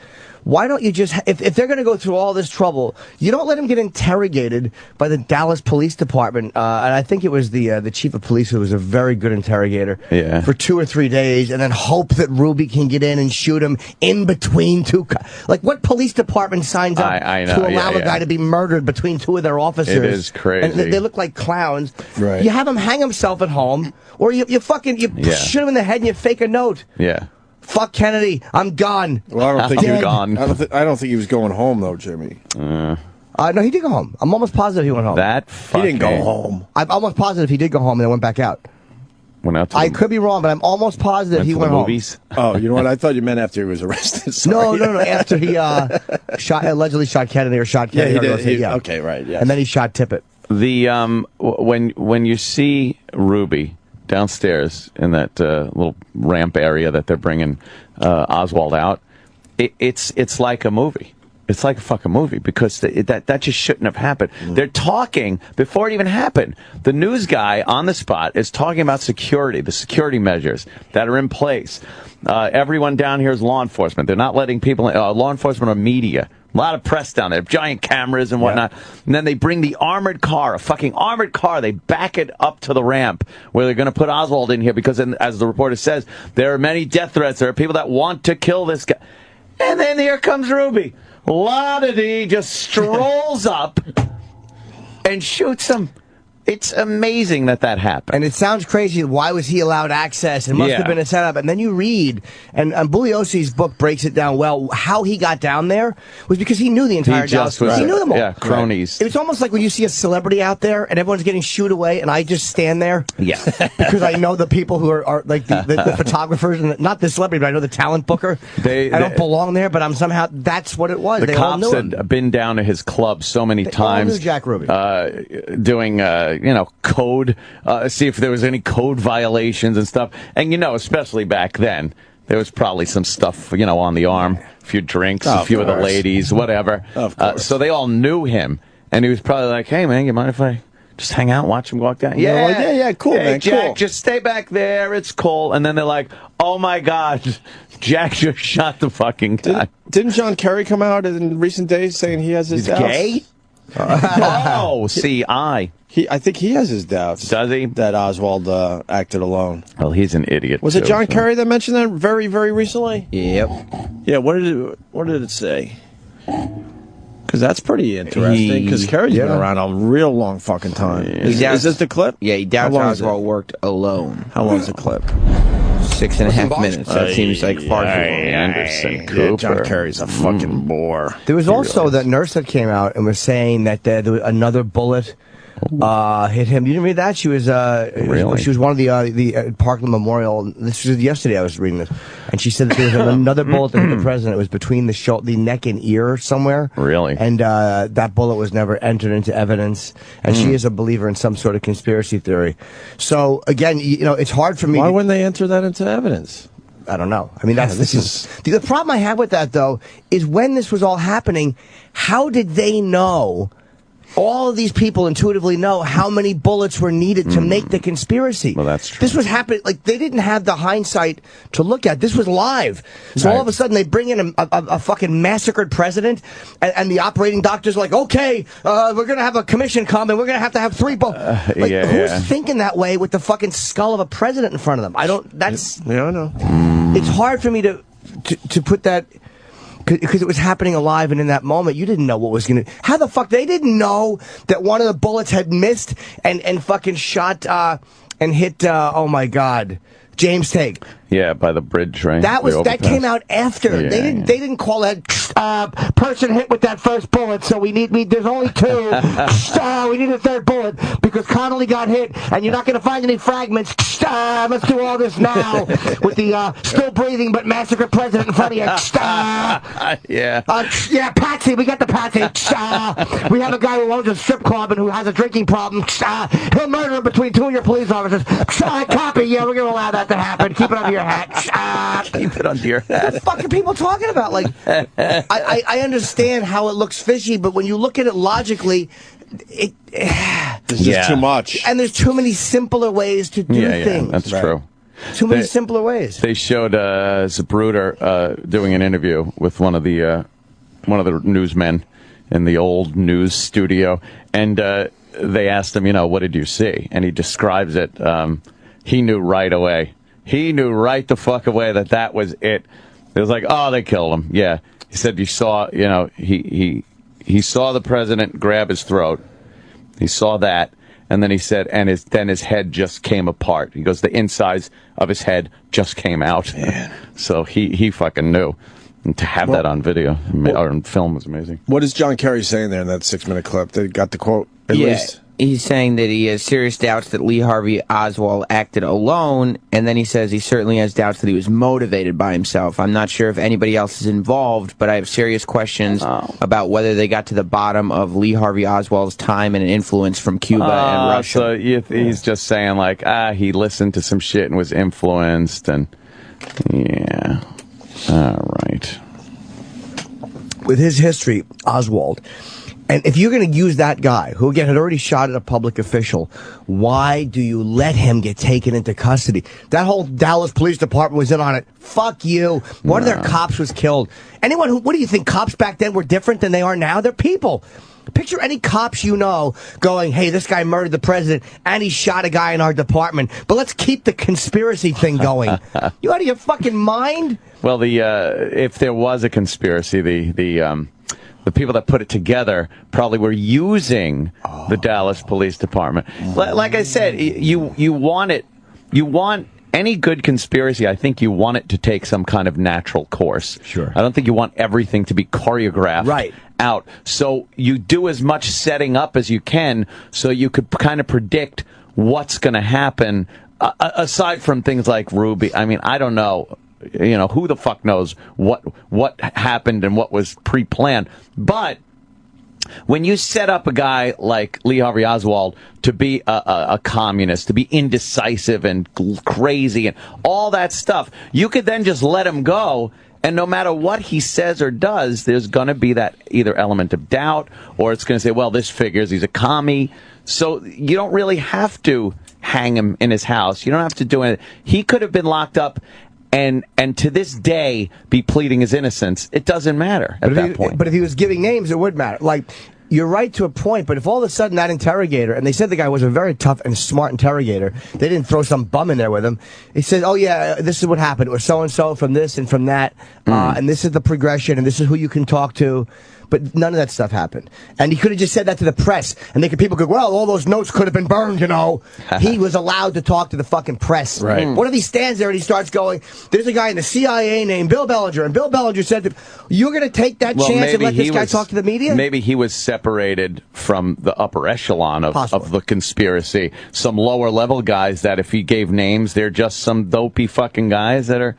Speaker 11: Why don't you just, if they're going to go through all this trouble, you don't let him get interrogated by the Dallas Police Department. And I think it was the chief of police who was a very good interrogator for 2 or 3 days, and then hope that Ruby can get in and shoot him in between two. Like, what police department signs up to allow a guy to be murdered between two of their officers?
Speaker 3: It is crazy.
Speaker 11: And they look like clowns.
Speaker 2: Right.
Speaker 11: You have him hang himself at home, or you shoot him in the head and you fake a note.
Speaker 3: Yeah.
Speaker 11: Fuck Kennedy, I'm gone.
Speaker 2: Well, I don't think
Speaker 3: you're gone.
Speaker 2: I don't think he was going home though, Jimmy.
Speaker 11: No, he did go home. I'm almost positive he went home.
Speaker 2: He didn't go home.
Speaker 11: I'm almost positive he did go home and then went back out.
Speaker 3: Went out.
Speaker 11: I could be wrong, but I'm almost positive he went home.
Speaker 2: Oh, you know what? I thought you meant after he was arrested. Sorry.
Speaker 11: No. After he allegedly shot Kennedy or shot Kennedy.
Speaker 2: Yeah, he did. Okay, right. Yes.
Speaker 11: And then he shot Tippit.
Speaker 3: The when you see Ruby downstairs in that little ramp area that they're bringing Oswald out, it's like a movie. It's like a fucking movie, because that just shouldn't have happened. They're talking before it even happened. The news guy on the spot is talking about security, the security measures that are in place. Everyone down here is law enforcement. They're not letting people in, law enforcement or media. A lot of press down there, giant cameras and whatnot. Yeah. And then they bring the armored car, a fucking armored car. They back it up to the ramp where they're going to put Oswald in here because, as the reporter says, there are many death threats. There are people that want to kill this guy. And then here comes Ruby. La-da-dee just strolls up and shoots him. It's amazing that happened.
Speaker 11: And it sounds crazy. Why was he allowed access? It must have been a setup. And then you read, and Bugliosi's book breaks it down well, how he got down there was because he knew the entire Dallas. He knew them all.
Speaker 3: Yeah, cronies.
Speaker 11: It was almost like when you see a celebrity out there and everyone's getting shooed away, and I just stand there.
Speaker 3: Yeah.
Speaker 11: Because I know the people who are like the photographers, and not the celebrity, but I know the talent booker. I don't belong there, but I'm somehow, that's what it was.
Speaker 3: The
Speaker 11: they all
Speaker 3: cops
Speaker 11: knew him.
Speaker 3: had been down to his club so many times.
Speaker 11: All knew Jack Ruby.
Speaker 3: Doing, code, see if there was any code violations and stuff. And, especially back then, there was probably some stuff, on the arm, a few drinks, a few of the ladies, whatever.
Speaker 2: Of course.
Speaker 3: So they all knew him. And he was probably like, hey, man, you mind if I just hang out and watch him walk down?
Speaker 2: Yeah, cool,
Speaker 3: hey,
Speaker 2: man,
Speaker 3: Jack,
Speaker 2: cool.
Speaker 3: just stay back there. It's cool. And then they're like, oh, my God, Jack just shot the fucking guy.
Speaker 2: Didn't John Kerry come out in recent days saying he has his doubts?
Speaker 3: Gay?
Speaker 2: I think he has his doubts.
Speaker 3: Does he?
Speaker 2: That Oswald acted alone.
Speaker 3: Well, he's an idiot.
Speaker 2: Was it John Kerry that mentioned that very, very recently?
Speaker 5: Yep.
Speaker 2: Yeah. What did it say? Because that's pretty interesting. Because Kerry's been around a real long fucking time. Is this the clip?
Speaker 5: Yeah, he doubts Oswald worked alone.
Speaker 2: How long is the clip?
Speaker 5: 6.5 minutes. That seems like far too long.
Speaker 3: Anderson Cooper.
Speaker 2: Yeah, John Kerry's a fucking bore.
Speaker 11: There was also that nurse that came out and was saying that there was another bullet hit him. You didn't read that? She was
Speaker 3: really?
Speaker 11: She was one of the Parkland Memorial. This was yesterday. I was reading this, and she said that there was another bullet that hit the president. It was between the neck and ear somewhere.
Speaker 3: Really?
Speaker 11: And that bullet was never entered into evidence. And she is a believer in some sort of conspiracy theory. So again, it's hard for me.
Speaker 2: Why wouldn't they enter that into evidence?
Speaker 11: I don't know. I mean, the problem I have with that, though, is when this was all happening, how did they know? All of these people intuitively know how many bullets were needed to make the conspiracy.
Speaker 3: Well, that's true.
Speaker 11: This was happening, like, they didn't have the hindsight to look at. This was live. So all of a sudden, they bring in a fucking massacred president, and the operating doctor's like, okay, we're going to have a commission come, and we're going to have 3 bullets. Who's thinking that way with the fucking skull of a president in front of them? I know. It's hard for me to put that... Because it was happening alive, and in that moment, you didn't know what was going to... How the fuck... They didn't know that one of the bullets had missed and fucking shot and hit, oh my God, James Tate.
Speaker 3: Yeah, by the bridge, right?
Speaker 11: That came out after.
Speaker 3: Yeah,
Speaker 11: they didn't call that person hit with that first bullet, so there's only 2. We need a 3rd bullet because Connolly got hit, and you're not going to find any fragments. Let's do all this now with the still breathing but massacred president in front of you.
Speaker 3: Yeah,
Speaker 11: Patsy, we got the Patsy. We have a guy who owns a strip club and who has a drinking problem. He'll murder him between 2 of your police officers. Copy, yeah, we're going to allow that to happen. Keep it under your hat.
Speaker 3: Keep it under your hat.
Speaker 11: What the fuck are people talking about? Like, I understand how it looks fishy, but when you look at it logically,
Speaker 2: there's just too much.
Speaker 11: And there's too many simpler ways to do things.
Speaker 3: That's true.
Speaker 11: Too many simpler ways.
Speaker 3: They showed Zapruder doing an interview with one of the newsmen in the old news studio, and they asked him, what did you see? And he describes it. He knew right away. He knew right the fuck away that was it. It was like, oh, they killed him. Yeah. He said he saw, he saw the president grab his throat. He saw that. And then he said, then his head just came apart. He goes, the insides of his head just came out.
Speaker 2: Man.
Speaker 3: So he fucking knew. And to have that on video or on film was amazing.
Speaker 2: What is John Kerry saying there in that 6-minute clip? They got the quote at least.
Speaker 5: He's saying that he has serious doubts that Lee Harvey Oswald acted alone, and then he says he certainly has doubts that he was motivated by himself. I'm not sure if anybody else is involved, but I have serious questions about whether they got to the bottom of Lee Harvey Oswald's time and influence from Cuba and Russia.
Speaker 3: So he's just saying, like, he listened to some shit and was influenced, and yeah. All right.
Speaker 11: With his history, Oswald... And if you're going to use that guy, who again had already shot at a public official, why do you let him get taken into custody? That whole Dallas Police Department was in on it. Fuck you. One of their cops was killed. What do you think, cops back then were different than they are now? They're people. Picture any cops you know going, hey, this guy murdered the president and he shot a guy in our department, but let's keep the conspiracy thing going. You out of your fucking mind?
Speaker 3: Well, if there was a conspiracy, the people that put it together probably were using the Dallas Police Department. Like I said, you want it. You want any good conspiracy. I think you want it to take some kind of natural course.
Speaker 2: Sure.
Speaker 3: I don't think you want everything to be choreographed out. So you do as much setting up as you can, so you could kind of predict what's going to happen. Aside from things like Ruby, I mean, I don't know. You know, who the fuck knows what happened and what was pre-planned. But when you set up a guy like Lee Harvey Oswald to be a communist, to be indecisive and crazy and all that stuff, you could then just let him go, and no matter what he says or does, there's going to be that either element of doubt, or it's going to say, well, this figures, he's a commie. So you don't really have to hang him in his house. You don't have to do it. He could have been locked up and to this day be pleading his innocence. It doesn't matter at that point.
Speaker 11: But if he was giving names, it would matter. Like, you're right to a point, but if all of a sudden that interrogator, and they said the guy was a very tough and smart interrogator, they didn't throw some bum in there with him. He said, oh yeah, this is what happened. It was so-and-so from this and from that, and this is the progression, and this is who you can talk to. But none of that stuff happened. And he could have just said that to the press. And people could, well, all those notes could have been burned, you know. He was allowed to talk to the fucking press.
Speaker 2: Right.
Speaker 11: What if he stands there and he starts going, there's a guy in the CIA named Bill Bellinger, and Bill Bellinger said, you're going to take that chance and let this guy talk to the media?
Speaker 3: Maybe he was separated from the upper echelon of the conspiracy. Some lower level guys that if he gave names, they're just some dopey fucking guys that are,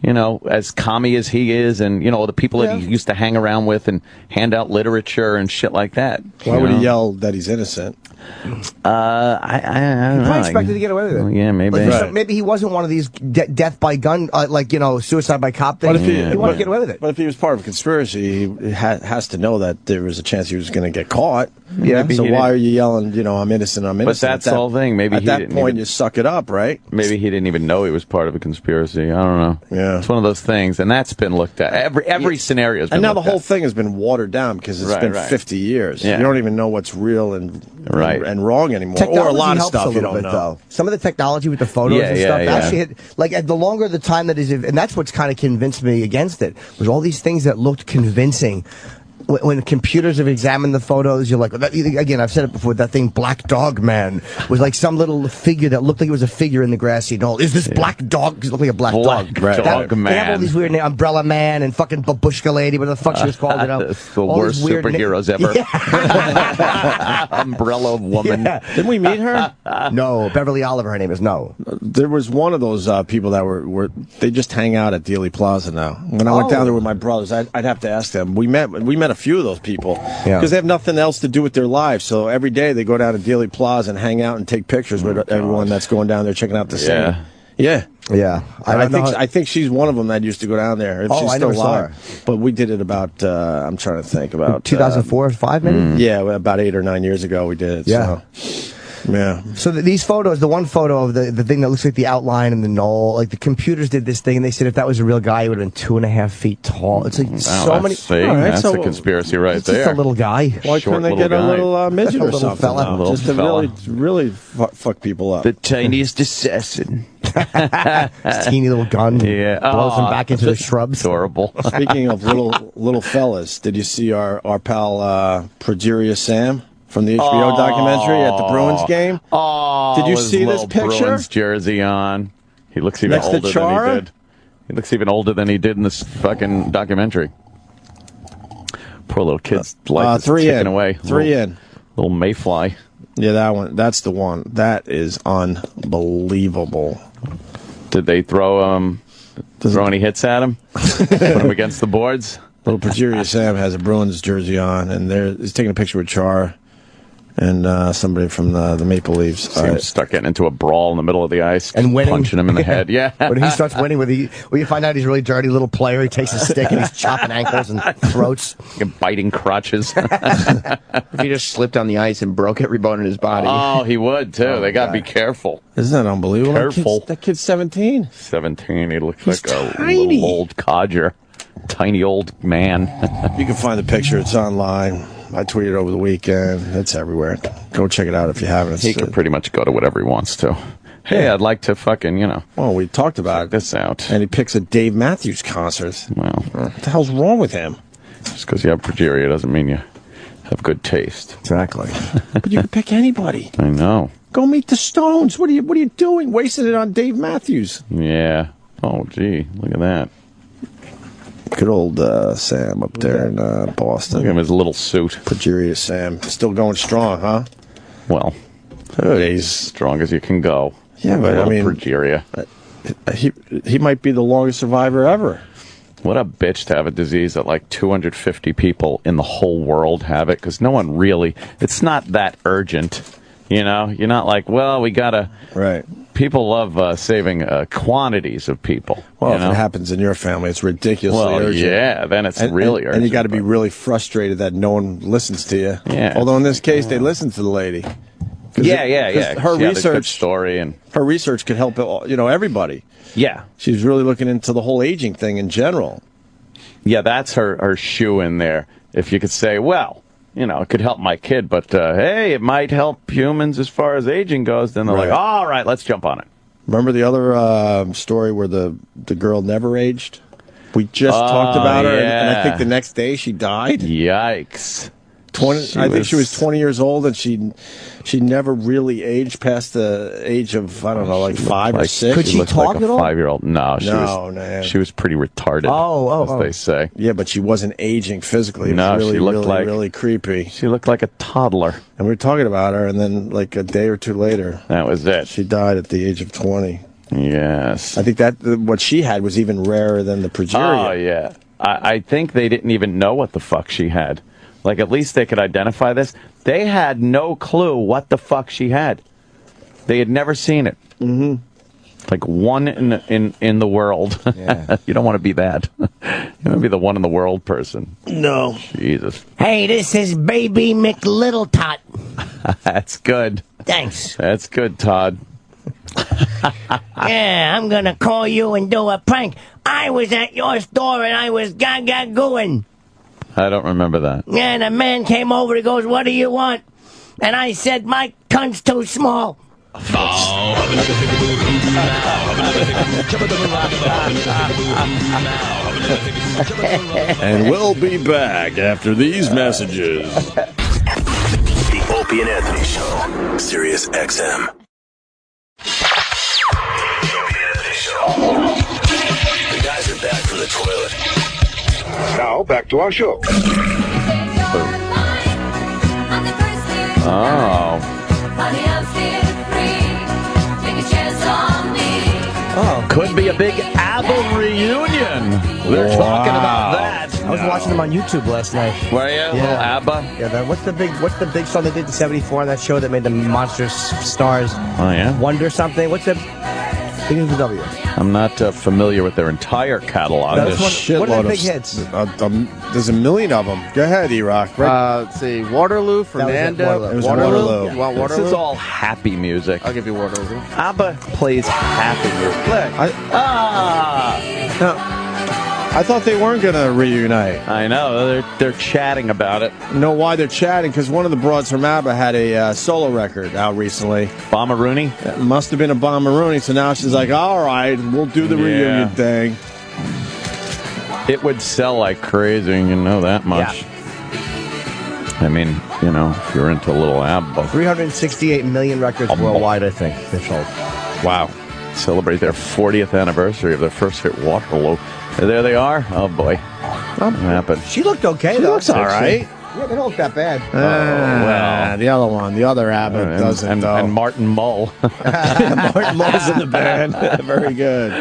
Speaker 3: you know, as commie as he is, and, you know, the people that he used to hang around with and hand out literature and shit like that.
Speaker 2: Why would he yell that he's innocent?
Speaker 3: I don't know.
Speaker 11: He probably expected to get away with it.
Speaker 3: Yeah, maybe.
Speaker 11: Like, maybe he wasn't one of these death by gun, like, you know, suicide by cop things. He wanted to get away with it.
Speaker 2: But if he was part of a conspiracy, he has to know that there was a chance he was going to get caught.
Speaker 11: Yeah.
Speaker 2: So why are you yelling, you know, I'm innocent, I'm innocent?
Speaker 3: But that's the whole thing. Maybe
Speaker 2: at that point, you suck it up, right?
Speaker 3: Maybe he didn't even know he was part of a conspiracy. I don't know.
Speaker 2: Yeah.
Speaker 3: It's one of those things, and that's been looked at. Every scenario has been
Speaker 2: looked at. And now the whole
Speaker 3: thing
Speaker 2: thing has been watered down because it's been 50 years.
Speaker 3: Yeah.
Speaker 2: You don't even know what's real and wrong anymore.
Speaker 11: Technology
Speaker 2: or a lot of
Speaker 11: helps
Speaker 2: stuff
Speaker 11: a little
Speaker 2: you don't
Speaker 11: bit,
Speaker 2: know.
Speaker 11: though. Some of the technology with the photos and stuff actually hit, like, the longer the time that is, and that's what's kind of convinced me against it, was all these things that looked convincing. When computers have examined the photos, you're like, again, I've said it before, that thing Black Dog Man was like some little figure that looked like it was a figure in the grassy knoll. Is this Black Dog? Because it looked like a black dog.
Speaker 3: Dog Man.
Speaker 11: They have all these weird names, Umbrella Man and fucking Babushka Lady, whatever the fuck she was called. You know?
Speaker 3: The worst superheroes ever. Umbrella Woman.
Speaker 11: Yeah.
Speaker 2: Didn't we meet her?
Speaker 11: No, Beverly Oliver, her name is. No.
Speaker 2: There was one of those people that were they just hang out at Dealey Plaza now. When I went down there with my brothers, I'd have to ask them. We met a few of those people because they have nothing else to do with their lives. So every day they go down to Dealey Plaza and hang out and take pictures with everyone that's going down there checking out the scene. Yeah. I think she's one of them that used to go down there. If she's still alive. But we did it about I'm trying to think about
Speaker 11: 2004 or 5 maybe.
Speaker 2: Yeah, about 8 or 9 years ago we did it.
Speaker 11: Yeah. So these photos, the one photo of the thing that looks like the outline and the knoll, like the computers did this thing, and they said if that was a real guy, he would have been 2.5 feet tall. It's like many.
Speaker 3: That's a conspiracy right there.
Speaker 11: Just a little guy.
Speaker 2: Why couldn't they get a little midget or something? Fella. Just to really fuck people up.
Speaker 3: The tiniest assassin.
Speaker 11: His teeny little gun.
Speaker 3: Yeah.
Speaker 11: Blows him back into the shrubs.
Speaker 3: Adorable.
Speaker 2: Speaking of little fellas, did you see our pal Progeria Sam? From the HBO documentary at the Bruins game. Did you see this picture?
Speaker 3: Bruins jersey on. He looks even older than he did. He looks even older than he did in this fucking documentary. Poor little kid's life is ticking away. Little mayfly.
Speaker 2: Yeah, that one. That's the one. That is unbelievable.
Speaker 3: Did they throw any hits at him? Put him against the boards?
Speaker 2: Little Progeria Sam has a Bruins jersey on, and he's taking a picture with Char and somebody from the Maple Leafs.
Speaker 3: Seems stuck getting into a brawl in the middle of the ice
Speaker 11: and winning,
Speaker 3: punching him in the head. Yeah,
Speaker 11: when he starts winning, when you find out he's a really dirty little player, he takes a stick and he's chopping ankles and throats,
Speaker 3: and biting crotches.
Speaker 5: If he just slipped on the ice and broke every bone in his body.
Speaker 3: Oh, he would too. They got to be careful.
Speaker 2: Isn't that unbelievable?
Speaker 3: Careful.
Speaker 2: That kid's 17.
Speaker 3: 17. He looks like a little old codger. Tiny old man.
Speaker 2: You can find the picture. It's online. I tweeted over the weekend. It's everywhere. Go check it out if you haven't.
Speaker 3: He can pretty much go to whatever he wants to. Hey, I'd like to fucking,
Speaker 2: Well, we talked about
Speaker 3: this out.
Speaker 2: And he picks a Dave Matthews concert.
Speaker 3: Well,
Speaker 2: what the hell's wrong with him?
Speaker 3: Just because you have progeria doesn't mean you have good taste.
Speaker 2: Exactly. But you can pick anybody.
Speaker 3: I know.
Speaker 2: Go meet the Stones. What are you doing? Wasting it on Dave Matthews.
Speaker 3: Yeah. Oh, gee. Look at that.
Speaker 2: Good old Sam up there in Boston.
Speaker 3: Look at him in his little suit.
Speaker 2: Progeria Sam. Still going strong, huh?
Speaker 3: Well, he's strong as you can go.
Speaker 2: Yeah, but I mean,
Speaker 3: progeria.
Speaker 2: He might be the longest survivor ever.
Speaker 3: What a bitch to have a disease that like 250 people in the whole world have it, because no one really, it's not that urgent. You know, you're not like, well, we gotta.
Speaker 2: Right.
Speaker 3: People love saving quantities of people.
Speaker 2: Well, if it happens in your family, it's ridiculously urgent.
Speaker 3: Yeah, then it's really urgent.
Speaker 2: And you got to be really frustrated that no one listens to you.
Speaker 3: Yeah.
Speaker 2: Although in this case, they listened to the lady.
Speaker 3: Yeah.
Speaker 2: Her research
Speaker 3: story and
Speaker 2: her research could help everybody.
Speaker 3: Yeah,
Speaker 2: she's really looking into the whole aging thing in general.
Speaker 3: Yeah, that's her shoe in there. If you could say, well, it could help my kid, but hey, it might help humans as far as aging goes. Then they're like, all right, let's jump on it.
Speaker 2: Remember the other story where the girl never aged? We just talked about her, and I think the next day she died.
Speaker 3: Yikes.
Speaker 2: I think she was 20 years old, and she never really aged past the age of, I don't know, like 5 or 6.
Speaker 11: Could she talk
Speaker 2: like
Speaker 11: at all?
Speaker 3: 5-year-old. No, she was pretty retarded, as they say.
Speaker 2: Yeah, but she wasn't aging physically. It was really,
Speaker 3: she looked
Speaker 2: really creepy.
Speaker 3: She looked like a toddler.
Speaker 2: And we were talking about her, and then like a day or two later,
Speaker 3: that was it.
Speaker 2: She died at the age of 20.
Speaker 3: Yes.
Speaker 2: I think that what she had was even rarer than the progeria.
Speaker 3: Oh, yeah. I think they didn't even know what the fuck she had. Like, at least they could identify this. They had no clue what the fuck she had. They had never seen it.
Speaker 2: Mm-hmm.
Speaker 3: Like one in the world.
Speaker 11: Yeah.
Speaker 3: You don't want to be that. You want to be the one in the world person.
Speaker 2: No.
Speaker 3: Jesus.
Speaker 18: Hey, this is Baby McLittletot.
Speaker 3: That's good.
Speaker 18: Thanks.
Speaker 3: That's good, Todd.
Speaker 18: Yeah, I'm gonna call you and do a prank. I was at your store and I was gaga-gooing.
Speaker 3: I don't remember that.
Speaker 18: Yeah, and a man came over, he goes, what do you want? And I said, my cunt's too small.
Speaker 2: And we'll be back after these messages.
Speaker 19: The Opie and Anthony Show, Sirius XM. The Opie and Anthony Show. The guys are back from the toilet.
Speaker 1: Now, back to our show.
Speaker 3: Could be a big ABBA reunion. They're talking about that.
Speaker 11: I was watching them on YouTube last night.
Speaker 3: Were you?
Speaker 11: Yeah.
Speaker 3: ABBA?
Speaker 11: Yeah. What's the big song they did in '74 on that show that made them monster stars?
Speaker 3: Oh, yeah?
Speaker 11: Wonder something. What's the... Begins with W.
Speaker 3: I'm not familiar with their entire catalog.
Speaker 11: What are the big hits?
Speaker 2: There's a million of them. Go ahead, E-Rock.
Speaker 16: Let's see. Waterloo, Fernando.
Speaker 2: It was Waterloo.
Speaker 16: You want Waterloo?
Speaker 3: This is all happy music.
Speaker 16: I'll give you Waterloo.
Speaker 3: ABBA plays happy music.
Speaker 2: I thought they weren't going to reunite.
Speaker 3: I know. They're chatting about it.
Speaker 2: You know why they're chatting? Because one of the broads from ABBA had a solo record out recently.
Speaker 3: Bommarooney?
Speaker 2: It must have been a Bommarooney. So now she's like, all right, we'll do the reunion thing.
Speaker 3: It would sell like crazy, you know that much.
Speaker 11: Yeah.
Speaker 3: I mean, if you're into a little ABBA.
Speaker 11: 368 million records worldwide, I think, they sold.
Speaker 3: Wow. Celebrate their 40th anniversary of their first hit, Waterloo. There they are. Oh, boy. What happened?
Speaker 11: She looked okay,
Speaker 2: She
Speaker 11: though.
Speaker 2: looks all right.
Speaker 11: Yeah, they don't look that bad.
Speaker 3: Well.
Speaker 2: The other one, the other ABBA doesn't, though.
Speaker 3: And Martin Mull.
Speaker 2: Martin Mull's in the band. Very good.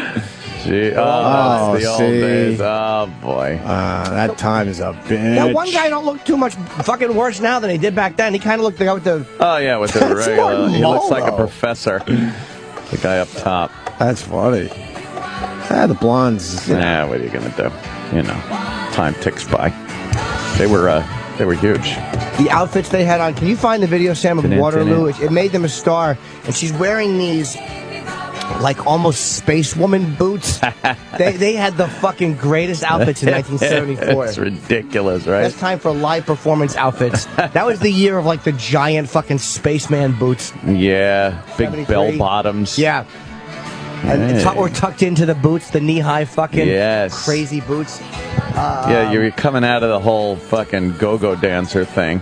Speaker 3: Gee, that's the old days. Oh, boy.
Speaker 2: That time is a bitch.
Speaker 11: That one guy don't look too much fucking worse now than he did back then. He kind of looked like with the...
Speaker 3: Oh, yeah, with the regular... He looks like a professor. The guy up top.
Speaker 2: That's funny. The blondes.
Speaker 3: Yeah, what are you going to do? Time ticks by. They were huge.
Speaker 11: The outfits they had on. Can you find the video, Sam, of Waterloo? It made them a star. And she's wearing these, like, almost space woman boots. they had the fucking greatest outfits in 1974.
Speaker 3: It's ridiculous, right?
Speaker 11: Best time for live performance outfits. That was the year of, like, the giant fucking spaceman boots.
Speaker 3: Yeah, big bell bottoms.
Speaker 11: Yeah. And we're tucked into the boots, the knee-high fucking crazy boots.
Speaker 3: Yeah, you're coming out of the whole fucking go-go dancer thing.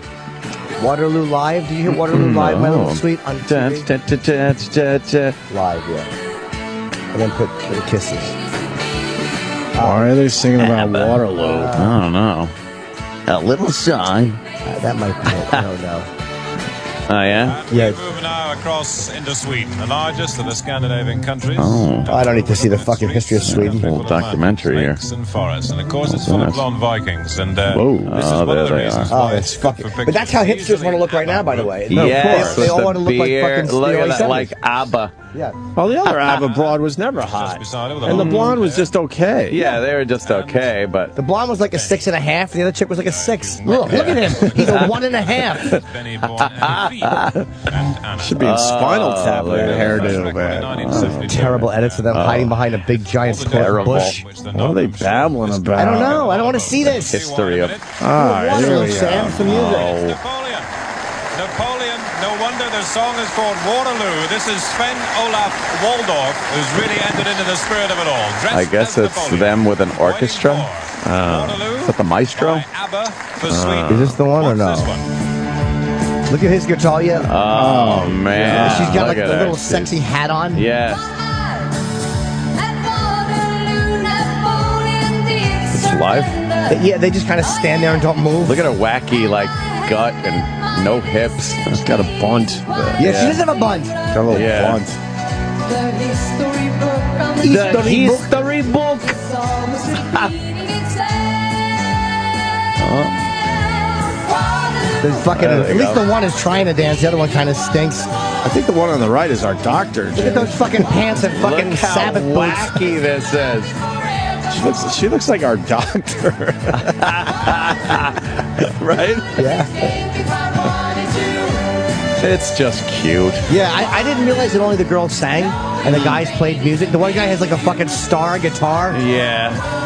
Speaker 11: Waterloo Live? Do you hear Waterloo Live, my little sweet? On TV? Live, yeah. And then put the kisses.
Speaker 2: Why are they singing about Waterloo?
Speaker 3: I don't know. A little song.
Speaker 11: That might be it. I don't know.
Speaker 3: Oh, yeah?
Speaker 11: Yeah.
Speaker 20: Move now across into Sweden, the largest of the Scandinavian countries.
Speaker 3: Oh.
Speaker 11: I don't need to see the fucking history of Sweden.
Speaker 3: Little documentary here.
Speaker 20: And forests, and of course it's full of blonde Vikings. And
Speaker 3: whoa!
Speaker 20: This is one of the reasons why
Speaker 11: it's fucking. But that's how hipsters want to look right now, by the way.
Speaker 3: Yes,
Speaker 11: they all want to look like fucking.
Speaker 3: Look at that, like ABBA.
Speaker 11: Yeah.
Speaker 2: Well, the other ABBA broad was never hot, and the blonde was just okay.
Speaker 3: Yeah, they were just okay, but
Speaker 11: the blonde was like a 6.5. The other chick was like a 6. Look at him. He's a 1.5.
Speaker 2: Should be in Spinal Tap with that hairdo, man.
Speaker 11: Terrible edits of them hiding behind a big giant bush.
Speaker 2: What are they babbling about?
Speaker 11: I don't know. I don't want to see this.
Speaker 3: History of.
Speaker 2: All right, here we go.
Speaker 11: Sam, some music.
Speaker 20: Napoleon, no wonder the song is called Waterloo. This is Sven Olaf Waldorf, who's really entered into the spirit of it all.
Speaker 3: I guess it's them with an orchestra. Is that the maestro?
Speaker 11: Is this the one or no? Look at his guitar, yeah.
Speaker 3: Oh, man.
Speaker 11: She's got like
Speaker 3: Look
Speaker 11: a
Speaker 3: at
Speaker 11: little
Speaker 3: her.
Speaker 11: sexy hat on.
Speaker 3: Yes. It's live?
Speaker 11: Yeah, they just kind of stand there and don't move.
Speaker 3: Look at her wacky, like, gut and no hips.
Speaker 2: She's got a bunt.
Speaker 11: Yeah, she doesn't have a bunt.
Speaker 2: Got a little bunt.
Speaker 3: The history book.
Speaker 11: There's fucking, at least the one is trying to dance. The other one kind of stinks.
Speaker 2: I think the one on the right is our doctor.
Speaker 11: Look at those fucking pants and fucking
Speaker 3: Look how
Speaker 11: Sabbath boots.
Speaker 3: wacky this is.
Speaker 2: She looks like our doctor. Right?
Speaker 11: Yeah.
Speaker 3: It's just cute.
Speaker 11: Yeah, I didn't realize that only the girls sang and the guys played music. The one guy has like a fucking star guitar.
Speaker 3: Yeah.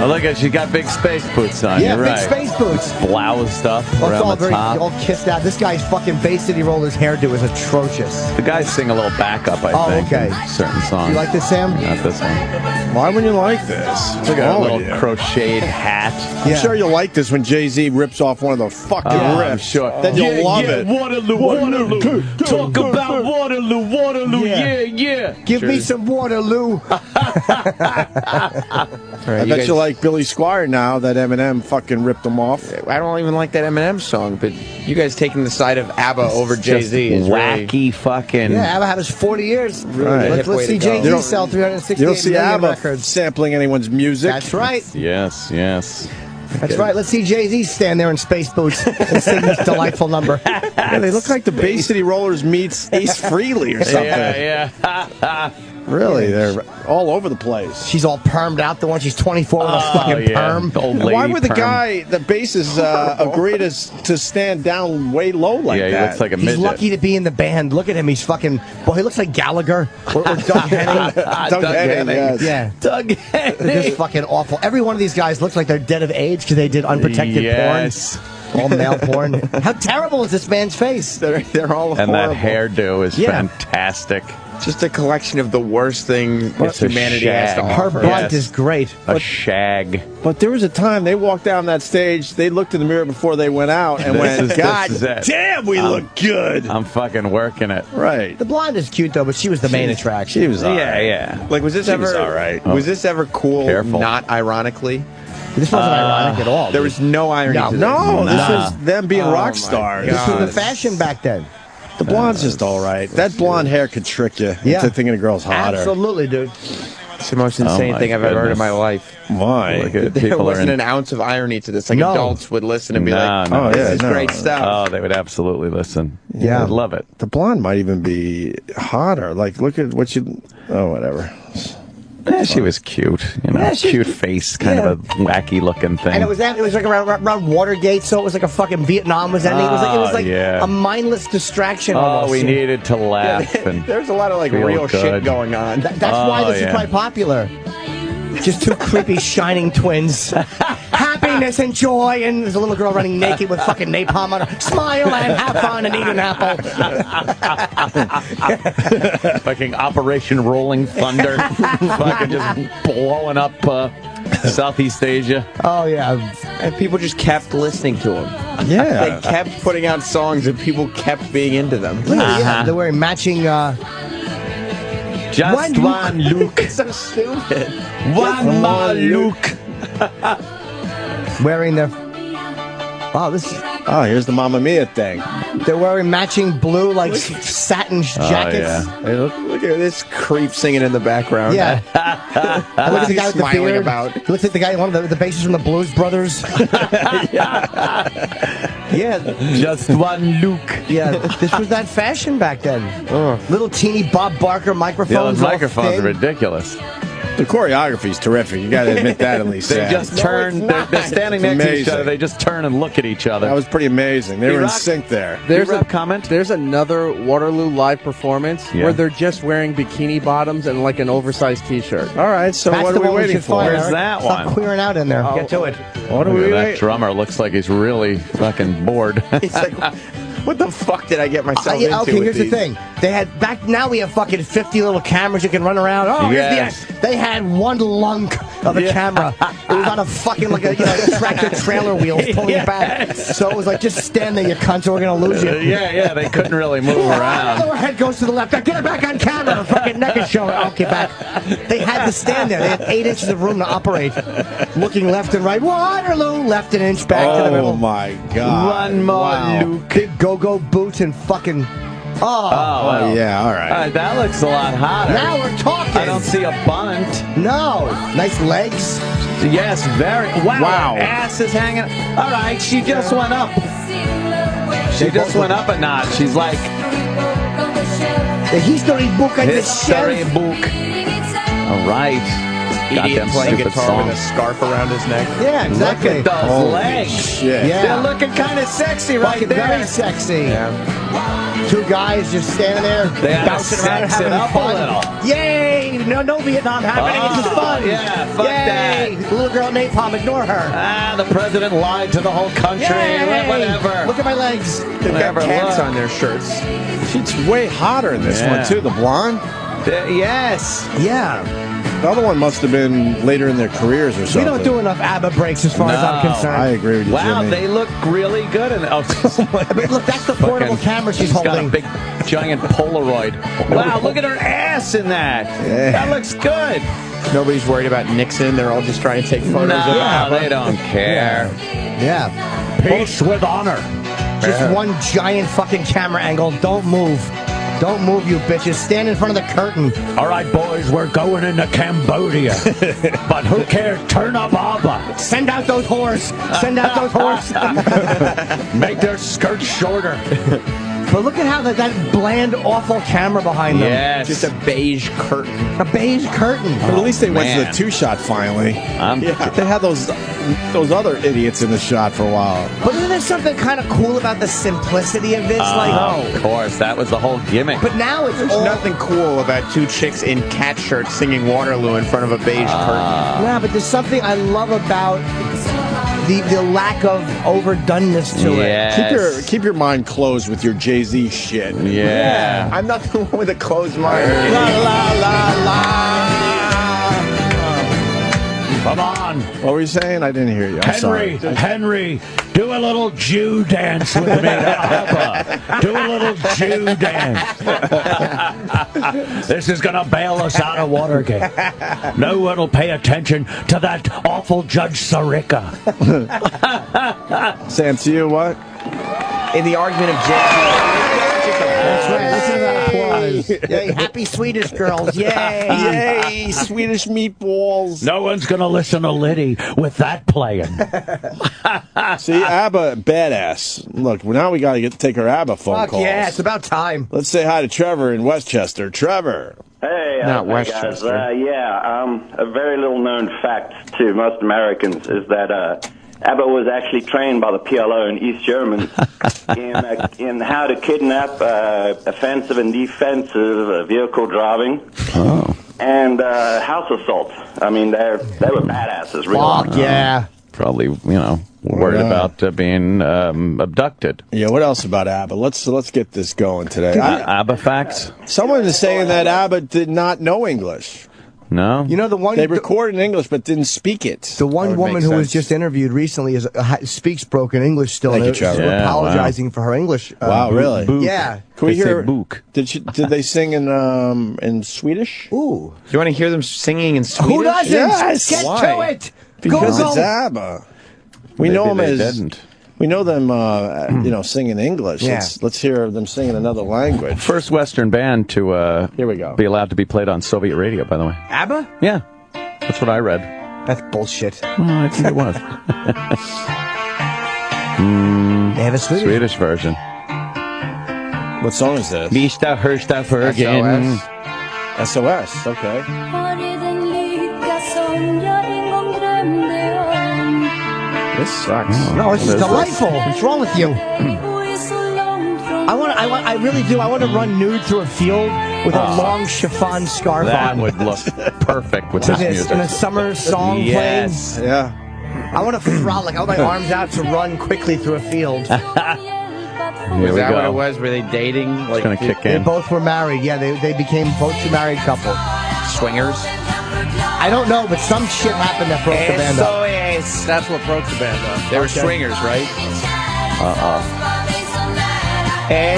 Speaker 3: Oh, look at she got big space boots on.
Speaker 11: Yeah,
Speaker 3: You're
Speaker 11: big
Speaker 3: right.
Speaker 11: space boots.
Speaker 3: Blouse stuff
Speaker 11: Well, it's all
Speaker 3: around the
Speaker 11: very
Speaker 3: top.
Speaker 11: all kissed out. This guy's fucking Bay City Rollers hairdo is atrocious.
Speaker 3: The guys sing a little backup, I think.
Speaker 11: okay.
Speaker 3: In certain songs.
Speaker 11: You like this, Sam?
Speaker 3: Not this one.
Speaker 2: Why wouldn't you like this?
Speaker 3: Look at a little crocheted hat.
Speaker 2: I'm sure you'll like this when Jay-Z rips off one of the fucking riffs.
Speaker 3: I'm sure.
Speaker 2: Then you'll love it.
Speaker 3: Waterloo. Talk about Waterloo. Yeah.
Speaker 11: Give me some Waterloo.
Speaker 2: I bet you like Billy Squire now that Eminem fucking ripped him off.
Speaker 5: I don't even like that Eminem song, but you guys taking the side of ABBA over Jay-Z is
Speaker 3: wacky fucking.
Speaker 11: Yeah, ABBA had us 40 years.
Speaker 2: Right.
Speaker 11: Let's see Jay-Z sell 368
Speaker 2: You don't see
Speaker 11: million
Speaker 2: ABBA
Speaker 11: records.
Speaker 2: sampling anyone's music.
Speaker 11: That's right.
Speaker 3: Yes.
Speaker 11: That's right. Let's see Jay-Z stand there in space boots and sing this delightful number.
Speaker 2: Yeah, they look like the Bay City Rollers meets Ace Frehley or something.
Speaker 3: Yeah.
Speaker 2: Really, they're all over the place.
Speaker 11: She's all permed out. The one she's 24 with a fucking perm.
Speaker 3: Old lady
Speaker 2: Why would the
Speaker 3: perm.
Speaker 2: guy, the bassist, agree to stand down way low like
Speaker 3: Yeah,
Speaker 2: that?
Speaker 3: he looks like a
Speaker 11: He's
Speaker 3: midget.
Speaker 11: lucky to be in the band. Look at him. He's fucking. Boy, he looks like Gallagher or Doug Henning.
Speaker 2: Doug Henning, yes.
Speaker 11: Yeah.
Speaker 3: Doug Henning.
Speaker 11: They're just fucking awful. Every one of these guys looks like they're dead of age because they did unprotected porn. All male porn. How terrible is this man's face?
Speaker 2: They're all
Speaker 3: And
Speaker 2: horrible.
Speaker 3: that hairdo is fantastic.
Speaker 5: Just a collection of the worst thing
Speaker 3: It's a
Speaker 5: humanity has to
Speaker 3: shag.
Speaker 11: Her
Speaker 5: offer.
Speaker 11: butt is great.
Speaker 3: A shag.
Speaker 2: But there was a time they walked down that stage, they looked in the mirror before they went out and went, God
Speaker 3: this is it.
Speaker 2: damn, we look good.
Speaker 3: I'm fucking working it.
Speaker 2: Right.
Speaker 11: The blonde is cute though, but she was the main attraction.
Speaker 2: She was all
Speaker 5: Yeah,
Speaker 2: right.
Speaker 5: yeah. Like, was this
Speaker 2: She
Speaker 5: ever
Speaker 2: was all right.
Speaker 5: Was this ever cool?
Speaker 3: Careful.
Speaker 5: Not ironically.
Speaker 11: This wasn't ironic at all.
Speaker 5: There was no irony to this.
Speaker 2: No, this was them being rock stars.
Speaker 11: This was the fashion back then.
Speaker 2: The blonde's just all right. That blonde hair could trick you
Speaker 11: Yeah.
Speaker 2: into thinking a girl's hotter.
Speaker 11: Absolutely, dude.
Speaker 5: It's the most insane
Speaker 3: my
Speaker 5: thing I've ever heard in
Speaker 3: goodness.
Speaker 5: my life.
Speaker 2: Why?
Speaker 3: Look at
Speaker 5: There
Speaker 3: people
Speaker 5: wasn't
Speaker 3: are in.
Speaker 5: an ounce of irony to this. Like
Speaker 11: No.
Speaker 5: adults would listen and be like,
Speaker 3: No,
Speaker 5: "This
Speaker 2: yeah,
Speaker 5: is
Speaker 2: no.
Speaker 5: great stuff."
Speaker 3: Oh, they would absolutely listen.
Speaker 11: Yeah.
Speaker 3: They'd love it.
Speaker 2: The blonde might even be hotter. Like, look at what you... Oh, whatever.
Speaker 3: Yeah, she was cute. You know,
Speaker 11: Yeah, she-
Speaker 3: cute face, kind of a wacky looking thing.
Speaker 11: And it was like around Watergate, so it was like a fucking Vietnam was ending. It was like
Speaker 3: yeah.
Speaker 11: a mindless distraction.
Speaker 3: Oh,
Speaker 11: almost.
Speaker 3: we needed to laugh. And
Speaker 5: There's a lot of like
Speaker 3: feel
Speaker 5: real shit
Speaker 3: good.
Speaker 5: going on.
Speaker 11: That's why this is quite popular. Just two creepy shining twins. Happy happiness and joy, and there's a little girl running naked with fucking napalm on her. Smile and have fun and eat an apple.
Speaker 3: Fucking Operation Rolling Thunder. Fucking just blowing up Southeast Asia.
Speaker 5: Oh, yeah. And people just kept listening to him.
Speaker 2: Yeah.
Speaker 5: They kept putting out songs and people kept being into them.
Speaker 11: Yeah, they're wearing matching...
Speaker 3: Just one look.
Speaker 5: It's so stupid.
Speaker 3: One more look.
Speaker 11: Wearing their... Oh, this...
Speaker 2: Oh, here's the Mamma Mia thing.
Speaker 11: They're wearing matching blue, like, satin jackets.
Speaker 3: Yeah.
Speaker 5: Hey, look at this creep singing in the background.
Speaker 11: Yeah. I look at the guy with the
Speaker 5: smiling
Speaker 11: beard.
Speaker 5: about.
Speaker 11: He looks like the guy, one of the bassists from the Blues Brothers. Yeah.
Speaker 3: Just one look.
Speaker 11: Yeah, this was that fashion back then. Little teeny Bob Barker microphones.
Speaker 3: Yeah, those microphones are ridiculous.
Speaker 2: The choreography's terrific. You got to admit that at least.
Speaker 3: They just turn. They're standing next to each other. They just turn and look at each other.
Speaker 2: That was pretty amazing. They were in sync there.
Speaker 16: There's a
Speaker 3: comment.
Speaker 16: There's another Waterloo live performance where they're just wearing bikini bottoms and like an oversized T-shirt.
Speaker 2: All right, so
Speaker 11: That's
Speaker 2: what
Speaker 11: the
Speaker 2: are we
Speaker 11: one we
Speaker 2: waiting
Speaker 11: should
Speaker 2: for?
Speaker 11: find,
Speaker 3: Where's
Speaker 11: Eric.
Speaker 3: that
Speaker 11: Stop
Speaker 3: one?
Speaker 11: queering out in there. Get to it.
Speaker 2: What are we
Speaker 3: That
Speaker 2: waiting?
Speaker 3: drummer looks like he's really fucking bored.
Speaker 5: It's like, what the fuck did I get myself into?
Speaker 11: Okay,
Speaker 5: with
Speaker 11: here's
Speaker 5: these?
Speaker 11: the thing. They had back now we have fucking 50 little cameras you can run around. Oh,
Speaker 3: Yes.
Speaker 11: here's the they had one lunk of a camera. It was on a fucking like a tractor trailer wheels pulling it back. So it was like, just stand there, you cunts, or we're gonna lose you.
Speaker 3: Yeah, they couldn't really move around.
Speaker 11: Lower head goes to the left. Get it back on camera. Fucking neck is showing. Okay, back. They had to stand there. They had 8 inches of room to operate, looking left and right. Waterloo, left an inch back to the middle.
Speaker 2: Oh my God!
Speaker 3: One more look.
Speaker 11: Big go-go boots and fucking.
Speaker 3: Well,
Speaker 2: yeah, all right.
Speaker 3: That looks a lot hotter.
Speaker 11: Now we're talking.
Speaker 3: I don't see a bunt.
Speaker 11: No. Nice legs.
Speaker 3: Yes, very. Wow. Her ass is hanging. All right, she just went up. She just went up a notch. She's like
Speaker 11: the history book at the
Speaker 3: history
Speaker 11: shelf.
Speaker 3: book. All right.
Speaker 5: Idiot playing guitar
Speaker 3: song.
Speaker 5: with a scarf around his neck.
Speaker 11: Yeah, exactly.
Speaker 3: Look at those legs.
Speaker 2: Shit.
Speaker 11: Yeah.
Speaker 3: They're looking kind of sexy right
Speaker 11: Fucking
Speaker 3: there.
Speaker 11: very sexy.
Speaker 5: Yeah.
Speaker 11: 2 guys just standing there,
Speaker 3: They had to
Speaker 11: bouncing around,
Speaker 3: sex it
Speaker 11: having
Speaker 3: up a
Speaker 11: fun.
Speaker 3: little.
Speaker 11: Yay! No Vietnam happening. This is fun.
Speaker 3: Yeah, fuck
Speaker 11: Yay!
Speaker 3: that.
Speaker 11: Little girl napalm, ignore her.
Speaker 3: The president lied to the whole country.
Speaker 11: Yay!
Speaker 3: Whatever.
Speaker 11: Look at my legs.
Speaker 5: They've got
Speaker 3: Whatever,
Speaker 5: cats
Speaker 3: look.
Speaker 5: on their shirts.
Speaker 2: She's way hotter in this
Speaker 3: Yeah.
Speaker 2: one too. The blonde.
Speaker 3: Yes.
Speaker 11: Yeah.
Speaker 2: The other one must have been later in their careers or something.
Speaker 11: We don't do enough ABBA breaks as far as I'm concerned.
Speaker 2: I agree with you,
Speaker 3: Wow,
Speaker 2: Jimmy.
Speaker 3: they look really good. And
Speaker 11: I mean, look, that's the portable camera she's
Speaker 3: got
Speaker 11: holding.
Speaker 3: a big, giant Polaroid. Wow, look at her ass in that.
Speaker 2: Yeah.
Speaker 3: That looks good.
Speaker 5: Nobody's worried about Nixon. They're all just trying to take photos of ABBA.
Speaker 3: They don't care.
Speaker 11: Yeah.
Speaker 3: Peace with honor.
Speaker 11: Just one giant fucking camera angle. Don't move. Don't move, you bitches. Stand in front of the curtain.
Speaker 21: All right, boys, we're going into Cambodia. But who cares? Turn up ABBA.
Speaker 11: Send out those whores. Send out those whores.
Speaker 21: Make their skirts shorter.
Speaker 11: But look at how that bland, awful camera behind them.
Speaker 3: Yes.
Speaker 5: Just a beige curtain.
Speaker 11: A beige curtain.
Speaker 2: But at least they went to the
Speaker 3: man.
Speaker 2: 2-shot finally. They had those other idiots in the shot for a while.
Speaker 11: But isn't there something kind of cool about the simplicity of this?
Speaker 3: Of course, that was the whole gimmick.
Speaker 11: But now it's
Speaker 5: There's
Speaker 11: all...
Speaker 5: nothing cool about 2 chicks in cat shirts singing Waterloo in front of a beige curtain.
Speaker 11: Yeah, but there's something I love about the lack of overdoneness to
Speaker 3: Yes.
Speaker 2: Keep your mind closed with your Jay-Z shit.
Speaker 3: Yeah.
Speaker 5: I'm not the one with a closed mind.
Speaker 21: Come on.
Speaker 2: What were you saying? I didn't hear you. I'm sorry.
Speaker 21: Henry, do a little Jew dance with me to ABBA. Do a little Jew dance. This is going to bail us out of Watergate. No one will pay attention to that awful Judge Sirica.
Speaker 2: Sam, to you, what?
Speaker 5: In the argument of Jay-Z.
Speaker 11: That's right. Listen to that applause. Yay, happy Swedish girls. Yay.
Speaker 2: Yay, Swedish meatballs.
Speaker 21: No one's going to listen to Liddy with that playing.
Speaker 2: See, ABBA, badass. Look, now we got to take our ABBA phone
Speaker 11: Fuck
Speaker 2: calls.
Speaker 11: yeah, it's about time.
Speaker 2: Let's say hi to Trevor in Westchester. Trevor.
Speaker 22: Hey,
Speaker 5: Not
Speaker 22: hey
Speaker 5: Westchester.
Speaker 22: guys. A very little known fact to most Americans is that ABBA was actually trained by the PLO in East Germany in how to kidnap, offensive and defensive vehicle driving, and house assault. I mean, they were badasses, really.
Speaker 11: Fuck yeah.
Speaker 3: Probably, worried about being abducted.
Speaker 2: Yeah, what else about ABBA? Let's get this going today.
Speaker 3: ABBA facts?
Speaker 2: Someone is saying that ABBA did not know English.
Speaker 3: No?
Speaker 11: You know, the one...
Speaker 2: They recorded in English but didn't speak it.
Speaker 11: The one woman who was just interviewed recently speaks broken English still.
Speaker 2: Thank you, Trevor.
Speaker 11: She's apologizing for her English.
Speaker 2: Wow, really?
Speaker 3: Book.
Speaker 11: Yeah.
Speaker 2: Can we hear...
Speaker 3: Book.
Speaker 2: Did they sing in Swedish?
Speaker 11: Ooh.
Speaker 5: Do you want to hear them singing in Swedish?
Speaker 11: Who doesn't?
Speaker 2: Yes.
Speaker 11: Get to it!
Speaker 2: Because
Speaker 11: go.
Speaker 2: it's ABBA. We know them as...
Speaker 3: Didn't.
Speaker 2: We know them, singing English.
Speaker 11: Yeah.
Speaker 2: Let's hear them sing in another language.
Speaker 3: First Western band to
Speaker 2: here we go.
Speaker 3: be allowed to be played on Soviet radio, by the way.
Speaker 11: ABBA?
Speaker 3: Yeah. That's what I read.
Speaker 11: That's bullshit.
Speaker 3: Well, I think it was.
Speaker 11: They have a
Speaker 3: Swedish version.
Speaker 2: What song is this?
Speaker 3: Mista Hörsta Fergen.
Speaker 2: SOS, okay.
Speaker 3: This sucks.
Speaker 11: No, this is delightful. What's wrong with you? I really do. I want to run nude through a field with a long chiffon scarf
Speaker 3: That
Speaker 11: on.
Speaker 3: would look perfect with this music.
Speaker 11: In a summer song
Speaker 3: Yes.
Speaker 11: playing.
Speaker 2: Yeah.
Speaker 11: I want to frolic. I want my arms out to run quickly through a field.
Speaker 3: Here
Speaker 5: Was
Speaker 3: we
Speaker 5: that
Speaker 3: go.
Speaker 5: what it was? Were they dating?
Speaker 3: It's going to kick
Speaker 11: They
Speaker 3: in.
Speaker 11: both were married. Yeah, they became both a married couple.
Speaker 5: Swingers?
Speaker 11: I don't know, but some shit happened that broke the band up.
Speaker 5: SOS.
Speaker 16: That's what broke the band up.
Speaker 5: They were swingers, right?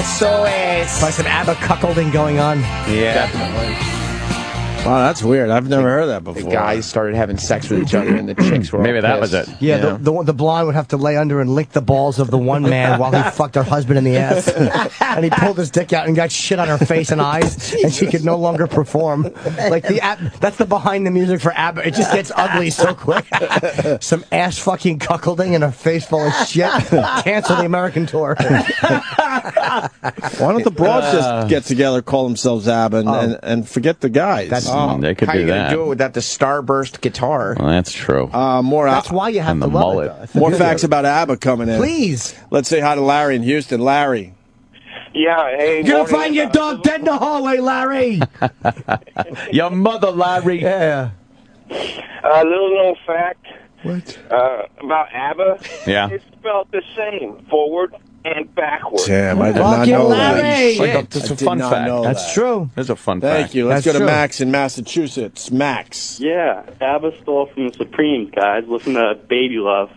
Speaker 5: SOS.
Speaker 11: Probably some ABBA cuckolding going on.
Speaker 5: Yeah.
Speaker 16: Definitely.
Speaker 2: Wow, that's weird. I've never heard that before.
Speaker 5: The guys started having sex with each other, and the chicks were all
Speaker 3: Maybe that was
Speaker 5: pissed.
Speaker 3: it.
Speaker 11: Yeah, the blonde would have to lay under and lick the balls of the one man while he fucked her husband in the ass. And he pulled his dick out and got shit on her face and eyes, and she could no longer perform. Like that's the behind the music for ABBA. It just gets ugly so quick. Some ass fucking cuckolding and a face full of shit. Cancel the American tour.
Speaker 2: Why don't the broads just get together, call themselves ABBA, and forget the guys?
Speaker 3: They could
Speaker 5: How
Speaker 3: do
Speaker 5: you gonna
Speaker 3: that.
Speaker 5: do it without the starburst guitar?
Speaker 3: Well, that's true.
Speaker 11: That's why you have
Speaker 3: And
Speaker 11: to
Speaker 3: the
Speaker 11: love
Speaker 3: mullet.
Speaker 11: it. Though.
Speaker 2: More facts about ABBA coming in.
Speaker 11: Please.
Speaker 2: Let's say hi to Larry in Houston. Larry.
Speaker 22: Yeah, hey.
Speaker 11: You're gonna find your dog dead in the hallway, Larry.
Speaker 3: Your mother, Larry.
Speaker 11: Yeah.
Speaker 22: A little known fact.
Speaker 11: What?
Speaker 22: About ABBA.
Speaker 3: Yeah.
Speaker 22: It's spelled the same, forward and backward.
Speaker 2: Damn, I did
Speaker 11: Fuck
Speaker 2: not
Speaker 11: you,
Speaker 2: know
Speaker 11: Larry.
Speaker 2: that.
Speaker 3: That's a
Speaker 2: I did
Speaker 3: fun
Speaker 2: not
Speaker 3: fact.
Speaker 2: know
Speaker 11: That's
Speaker 2: that.
Speaker 11: true.
Speaker 3: There's a fun
Speaker 2: Thank
Speaker 3: fact.
Speaker 2: you. Let's
Speaker 11: That's
Speaker 2: go to
Speaker 11: true.
Speaker 2: Max in Massachusetts. Max.
Speaker 6: Yeah, ABBA stole from the Supremes, guys. Listen to Baby Love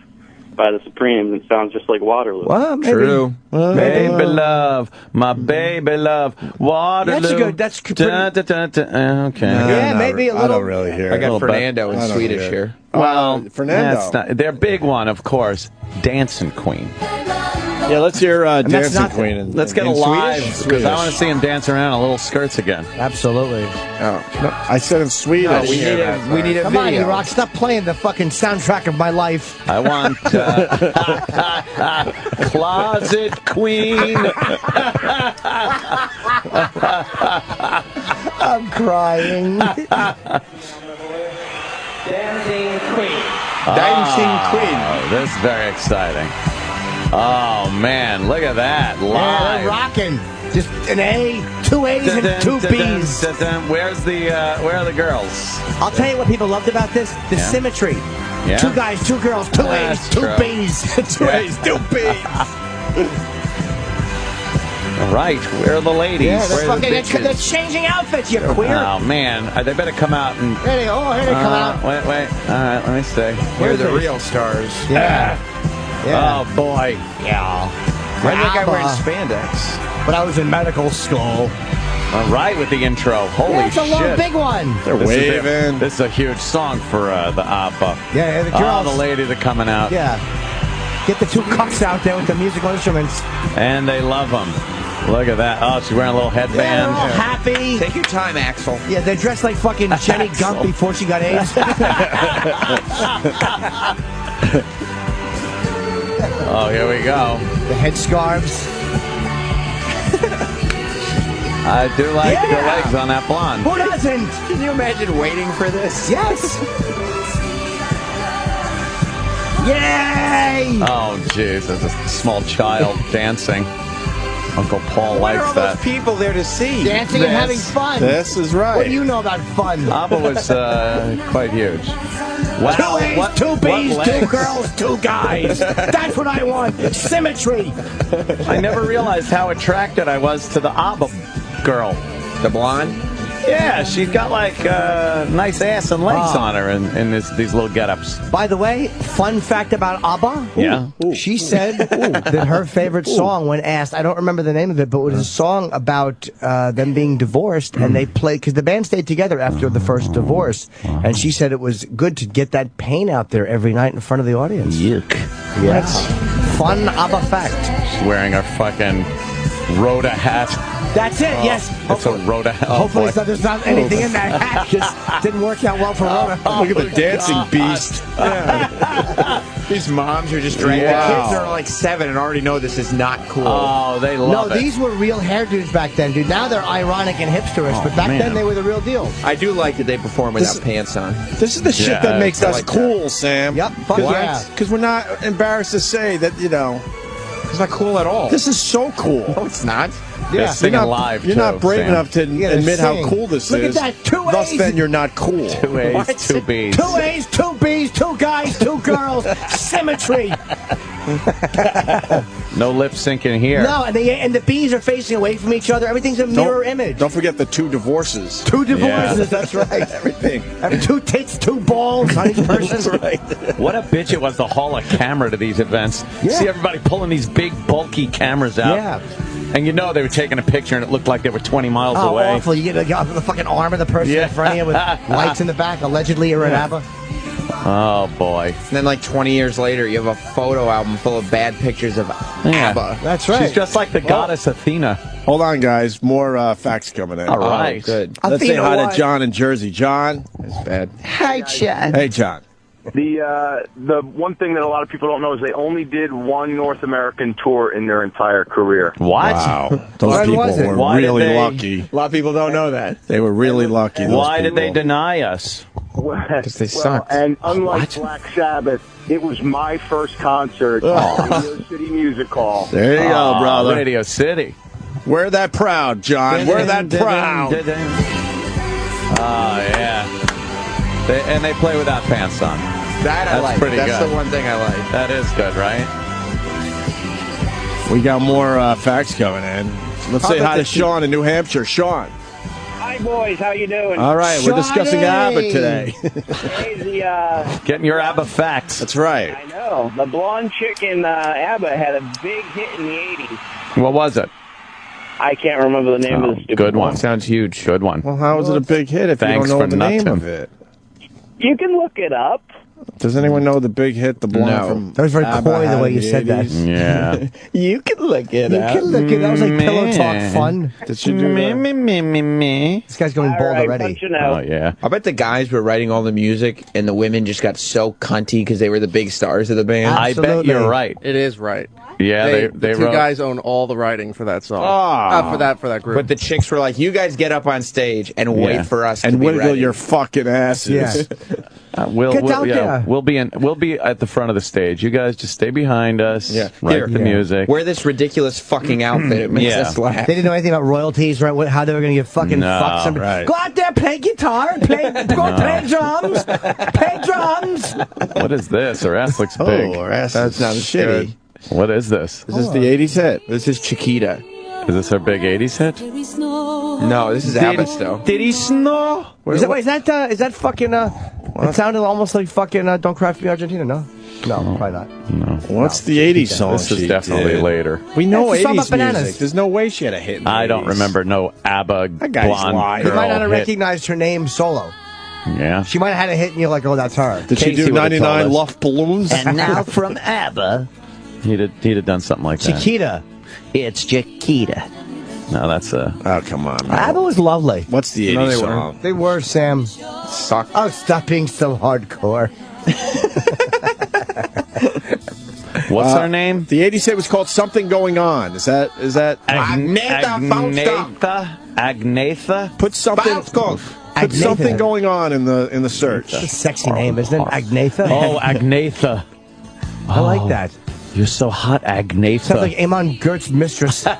Speaker 6: by the Supremes. It sounds just like Waterloo.
Speaker 11: Well, maybe.
Speaker 3: True. Baby love, my baby love, Waterloo.
Speaker 11: That's good. That's pretty-
Speaker 3: Okay.
Speaker 11: Yeah, maybe a
Speaker 2: I
Speaker 11: little.
Speaker 2: don't really hear
Speaker 5: I
Speaker 2: it.
Speaker 5: got Fernando in
Speaker 2: I don't
Speaker 5: Swedish
Speaker 2: hear it.
Speaker 5: here.
Speaker 3: Well,
Speaker 2: Fernando.
Speaker 3: that's not, their big one, of course, Dancing Queen.
Speaker 2: Yeah, let's hear
Speaker 11: that's
Speaker 2: Dancing
Speaker 11: not-
Speaker 2: Queen. In,
Speaker 3: Let's get
Speaker 2: in
Speaker 3: a live,
Speaker 2: Swedish?
Speaker 3: because I want to see him dance around in little skirts again.
Speaker 11: Absolutely.
Speaker 2: No, I said in Swedish.
Speaker 5: No, we need a
Speaker 11: Come on,
Speaker 5: video.
Speaker 11: you rock. Stop playing the fucking soundtrack of my life.
Speaker 3: I want Closet Queen.
Speaker 11: I'm crying.
Speaker 5: Dancing Queen.
Speaker 3: Dancing Queen. This is very exciting. Oh, man, look at that.
Speaker 11: Yeah,
Speaker 3: Live.
Speaker 11: they're rocking. Just an A, two A's, and two B's.
Speaker 3: Where's the, where are the girls?
Speaker 11: I'll tell you what people loved about this: the symmetry.
Speaker 3: Yeah.
Speaker 11: 2 guys, 2 girls, 2 A's,
Speaker 3: That's
Speaker 11: 2
Speaker 3: true.
Speaker 11: B's. 2 A's, 2 B's.
Speaker 3: All right, where are the ladies?
Speaker 11: Yeah,
Speaker 3: Where are the
Speaker 11: they're
Speaker 3: bitches?
Speaker 11: changing outfits, you queer.
Speaker 3: Oh, man. They better come out and...
Speaker 11: Here they come out.
Speaker 3: Wait. All right, let me see.
Speaker 5: We're the real stars.
Speaker 11: Yeah.
Speaker 3: Oh, boy.
Speaker 11: Yeah.
Speaker 5: Why did that guy
Speaker 11: ABBA.
Speaker 5: wearing spandex?
Speaker 11: When I was in medical school.
Speaker 3: All right, with the intro. Holy
Speaker 11: Yeah, it's a long,
Speaker 3: shit.
Speaker 11: big one.
Speaker 2: They're waving.
Speaker 3: This is a huge song for the ABBA.
Speaker 11: Yeah, the
Speaker 3: Oh,
Speaker 11: girls.
Speaker 3: the ladies are coming out.
Speaker 11: Yeah. Get the 2 cucks out there with the musical instruments.
Speaker 3: And they love them. Look at that. Oh, she's wearing a little
Speaker 11: Yeah, they're
Speaker 3: headband.
Speaker 11: all happy.
Speaker 5: Take your time, Axel.
Speaker 11: Yeah, they're dressed like fucking Jenny Gump before she got AIDS.
Speaker 3: Oh, here we go.
Speaker 11: The headscarves.
Speaker 3: I do like the
Speaker 11: Yeah.
Speaker 3: legs on that blonde.
Speaker 11: Who doesn't?
Speaker 5: Can you imagine waiting for this?
Speaker 11: Yes. Yay!
Speaker 3: Oh, jeez. There's a small child dancing. Uncle Paul
Speaker 5: What are
Speaker 3: likes
Speaker 5: all
Speaker 3: that.
Speaker 5: those people there to see?
Speaker 11: Dancing and having fun.
Speaker 2: This is right.
Speaker 11: What do you know about fun?
Speaker 3: ABBA was quite huge. Wow.
Speaker 18: 2 A's, 2 B's, 2 girls, 2 guys. That's what I want. Symmetry.
Speaker 3: I never realized how attracted I was to the ABBA girl.
Speaker 5: The blonde?
Speaker 3: Yeah, she's got like nice ass and legs on her in these little get-ups.
Speaker 11: By the way, fun fact about ABBA.
Speaker 3: Yeah.
Speaker 11: She said that her favorite song, when asked, I don't remember the name of it, but it was a song about them being divorced, and they played, because the band stayed together after the first divorce, and she said it was good to get that pain out there every night in front of the audience.
Speaker 3: Yuck.
Speaker 11: Yeah. That's fun ABBA fact.
Speaker 3: She's wearing a fucking Rhoda hat.
Speaker 11: That's it, yes.
Speaker 3: It's a Rhoda hat.
Speaker 11: Hopefully there's not anything in that hat, because it didn't work out well for Rhoda.
Speaker 2: Look at the dancing beast.
Speaker 5: These moms are just dragging.
Speaker 2: Wow.
Speaker 5: The kids are like 7 and already know this is not cool.
Speaker 3: Oh, they love
Speaker 11: No, these were real hairdos back then, dude. Now they're ironic and hipsterish, but back then they were the real deal.
Speaker 5: I do like that they perform without pants on.
Speaker 2: This is the shit that makes us cool, Sam.
Speaker 11: Yep, fuck yeah.
Speaker 2: Because we're not embarrassed to say that, you know.
Speaker 5: It's not cool at all.
Speaker 2: This is so cool.
Speaker 5: No, it's not.
Speaker 3: They're singing live,
Speaker 2: You're not brave enough to admit how cool this
Speaker 11: Look
Speaker 2: is.
Speaker 11: at that, 2 A's.
Speaker 2: Thus, then you're not cool.
Speaker 3: 2 A's, 2 B's.
Speaker 11: 2 A's, 2 B's, 2 guys, 2 girls. Symmetry.
Speaker 3: No lip syncing here.
Speaker 11: No, and the B's are facing away from each other. Everything's a mirror image.
Speaker 2: Don't forget the 2 divorces.
Speaker 11: 2 divorces, that's right.
Speaker 2: Everything.
Speaker 11: 2 tits, 2 balls on each person.
Speaker 2: That's right.
Speaker 3: What a bitch it was to haul a camera to these events.
Speaker 11: Yeah.
Speaker 3: See everybody pulling these big, bulky cameras out.
Speaker 11: Yeah.
Speaker 3: And you know they were taking a picture and it looked like they were 20 miles away.
Speaker 11: Oh, awful. You get the fucking arm of the person in front of you with lights in the back. Allegedly, you're at ABBA.
Speaker 3: Oh, boy.
Speaker 5: And then like 20 years later, you have a photo album full of bad pictures of ABBA.
Speaker 11: That's right.
Speaker 3: She's just like the goddess Athena.
Speaker 2: Hold on, guys. More facts coming in.
Speaker 3: All right.
Speaker 5: Good.
Speaker 2: Let's say
Speaker 11: Athena
Speaker 2: hi
Speaker 11: what?
Speaker 2: to John in Jersey. John.
Speaker 5: That's bad.
Speaker 11: Hi, John.
Speaker 2: Hey, John.
Speaker 4: The one thing that a lot of people don't know is they only did one North American tour in their entire career.
Speaker 3: What?
Speaker 2: Wow. Those
Speaker 11: When
Speaker 2: people
Speaker 11: was it?
Speaker 2: were
Speaker 3: Why did
Speaker 2: really
Speaker 3: they-
Speaker 2: lucky.
Speaker 5: A lot of people don't know that.
Speaker 2: They were really lucky. those
Speaker 3: Why did they
Speaker 2: people.
Speaker 3: deny us?
Speaker 5: Because they sucked.
Speaker 4: And unlike Black Sabbath, it was my first concert at Radio City Music Hall.
Speaker 2: There you go, brother.
Speaker 3: Radio City.
Speaker 2: Wear that proud, John. Wear that proud.
Speaker 3: Oh, yeah. And they play without pants on.
Speaker 5: That I
Speaker 3: That's
Speaker 5: like.
Speaker 3: pretty
Speaker 5: That's
Speaker 3: good.
Speaker 5: the one thing I like.
Speaker 3: That is good, right?
Speaker 2: We got more facts coming in. Let's say hi to Sean in New Hampshire. Sean.
Speaker 7: Hi, boys. How you doing?
Speaker 2: All right, we're discussing ABBA today.
Speaker 7: Hey,
Speaker 3: Getting your ABBA facts.
Speaker 2: That's right.
Speaker 7: I know. The blonde chick in ABBA had a big hit in the 80s.
Speaker 3: What was it?
Speaker 7: I can't remember the name of the stupid
Speaker 3: Good one.
Speaker 5: Sounds huge.
Speaker 3: Good one.
Speaker 2: Well, how is it a big hit if
Speaker 3: Thanks
Speaker 2: you don't know
Speaker 3: for
Speaker 2: the name
Speaker 3: nothing.
Speaker 2: of it?
Speaker 7: You can look it up.
Speaker 2: Does anyone know the big hit, the blonde
Speaker 5: No.
Speaker 2: from
Speaker 11: That was very
Speaker 2: ABBA
Speaker 11: coy the
Speaker 2: had
Speaker 11: way
Speaker 2: in
Speaker 11: you
Speaker 2: the
Speaker 11: said that.
Speaker 2: 80s?
Speaker 3: Yeah.
Speaker 5: You can look it
Speaker 11: You can look at that. Was like pillow talk fun.
Speaker 2: Did she do that?
Speaker 3: Me.
Speaker 11: This guy's going
Speaker 7: All
Speaker 11: bald
Speaker 7: right,
Speaker 11: already.
Speaker 7: bunch of notes.
Speaker 3: Oh, yeah.
Speaker 5: I bet the guys were writing all the music and the women just got so cunty because they were the big stars of the band.
Speaker 3: I bet
Speaker 11: Absolutely.
Speaker 3: you're right.
Speaker 16: It is right.
Speaker 3: Yeah,
Speaker 16: They
Speaker 3: they
Speaker 16: two
Speaker 3: wrote.
Speaker 16: guys own all the writing for that song. For that group.
Speaker 5: But the chicks were like, you guys get up on stage and
Speaker 3: Yeah.
Speaker 5: wait for us
Speaker 2: And
Speaker 5: to be
Speaker 2: wiggle
Speaker 5: ready.
Speaker 2: your fucking asses.
Speaker 11: Yeah.
Speaker 3: We'll
Speaker 11: Get out there.
Speaker 3: We'll be at the front of the stage. You guys just stay behind us.
Speaker 5: Yeah.
Speaker 3: Write
Speaker 5: Here.
Speaker 3: the music.
Speaker 5: Wear this ridiculous fucking outfit. It makes
Speaker 3: Yeah.
Speaker 5: us laugh.
Speaker 11: They didn't know anything about royalties, right? How they were going to get fucking
Speaker 3: No,
Speaker 11: fuck somebody.
Speaker 2: right.
Speaker 11: Go out there, play guitar, play drums, play drums.
Speaker 3: What is this? Her ass looks big.
Speaker 2: Oh, her ass
Speaker 5: That
Speaker 2: is
Speaker 5: sounds
Speaker 2: shitty.
Speaker 5: good.
Speaker 3: What is this?
Speaker 2: Is this the 80s hit?
Speaker 5: This is Chiquita.
Speaker 3: Is this her big 80s hit?
Speaker 5: No, this is ABBA still.
Speaker 3: Did he snow?
Speaker 11: Is that fucking, it sounded almost like fucking Don't Cry for Me, Argentina, no? No, probably not.
Speaker 3: No.
Speaker 2: What's the 80s song?
Speaker 3: This is
Speaker 2: she
Speaker 3: definitely
Speaker 2: did?
Speaker 3: later.
Speaker 2: We know
Speaker 11: That's the song
Speaker 2: 80s
Speaker 11: about bananas.
Speaker 2: music. There's no way she had a hit in the
Speaker 3: I don't
Speaker 2: 80s.
Speaker 3: remember no ABBA
Speaker 2: That guy's
Speaker 3: blonde
Speaker 2: lying.
Speaker 11: You
Speaker 3: girl
Speaker 11: might not have
Speaker 3: hit.
Speaker 11: recognized her name solo.
Speaker 3: Yeah.
Speaker 11: She might have had a hit and you're like, oh, that's her.
Speaker 2: Did she
Speaker 3: Casey
Speaker 2: do
Speaker 3: would've
Speaker 2: 99
Speaker 3: told us.
Speaker 2: Luft Balloons?
Speaker 18: And now from ABBA,
Speaker 3: He'd have done something like that.
Speaker 11: Chiquita.
Speaker 18: it's Chiquita.
Speaker 3: No, that's a.
Speaker 2: Oh, come on, man.
Speaker 11: ABBA was lovely.
Speaker 2: What's the 80s
Speaker 11: No, they
Speaker 2: song?
Speaker 11: weren't. They were, Sam.
Speaker 5: Suck.
Speaker 11: Oh, stop being so hardcore.
Speaker 3: What's her name?
Speaker 2: The 80s hit was called Something Going On. Is that
Speaker 3: Agnetha?
Speaker 2: Put something
Speaker 11: Agnetha.
Speaker 2: going on in the search.
Speaker 11: That's a sexy name, isn't it? Agnetha?
Speaker 3: Oh, Agnetha.
Speaker 11: I like that.
Speaker 3: You're so hot, Agnetha.
Speaker 11: Sounds like Amon Gert's mistress.
Speaker 2: All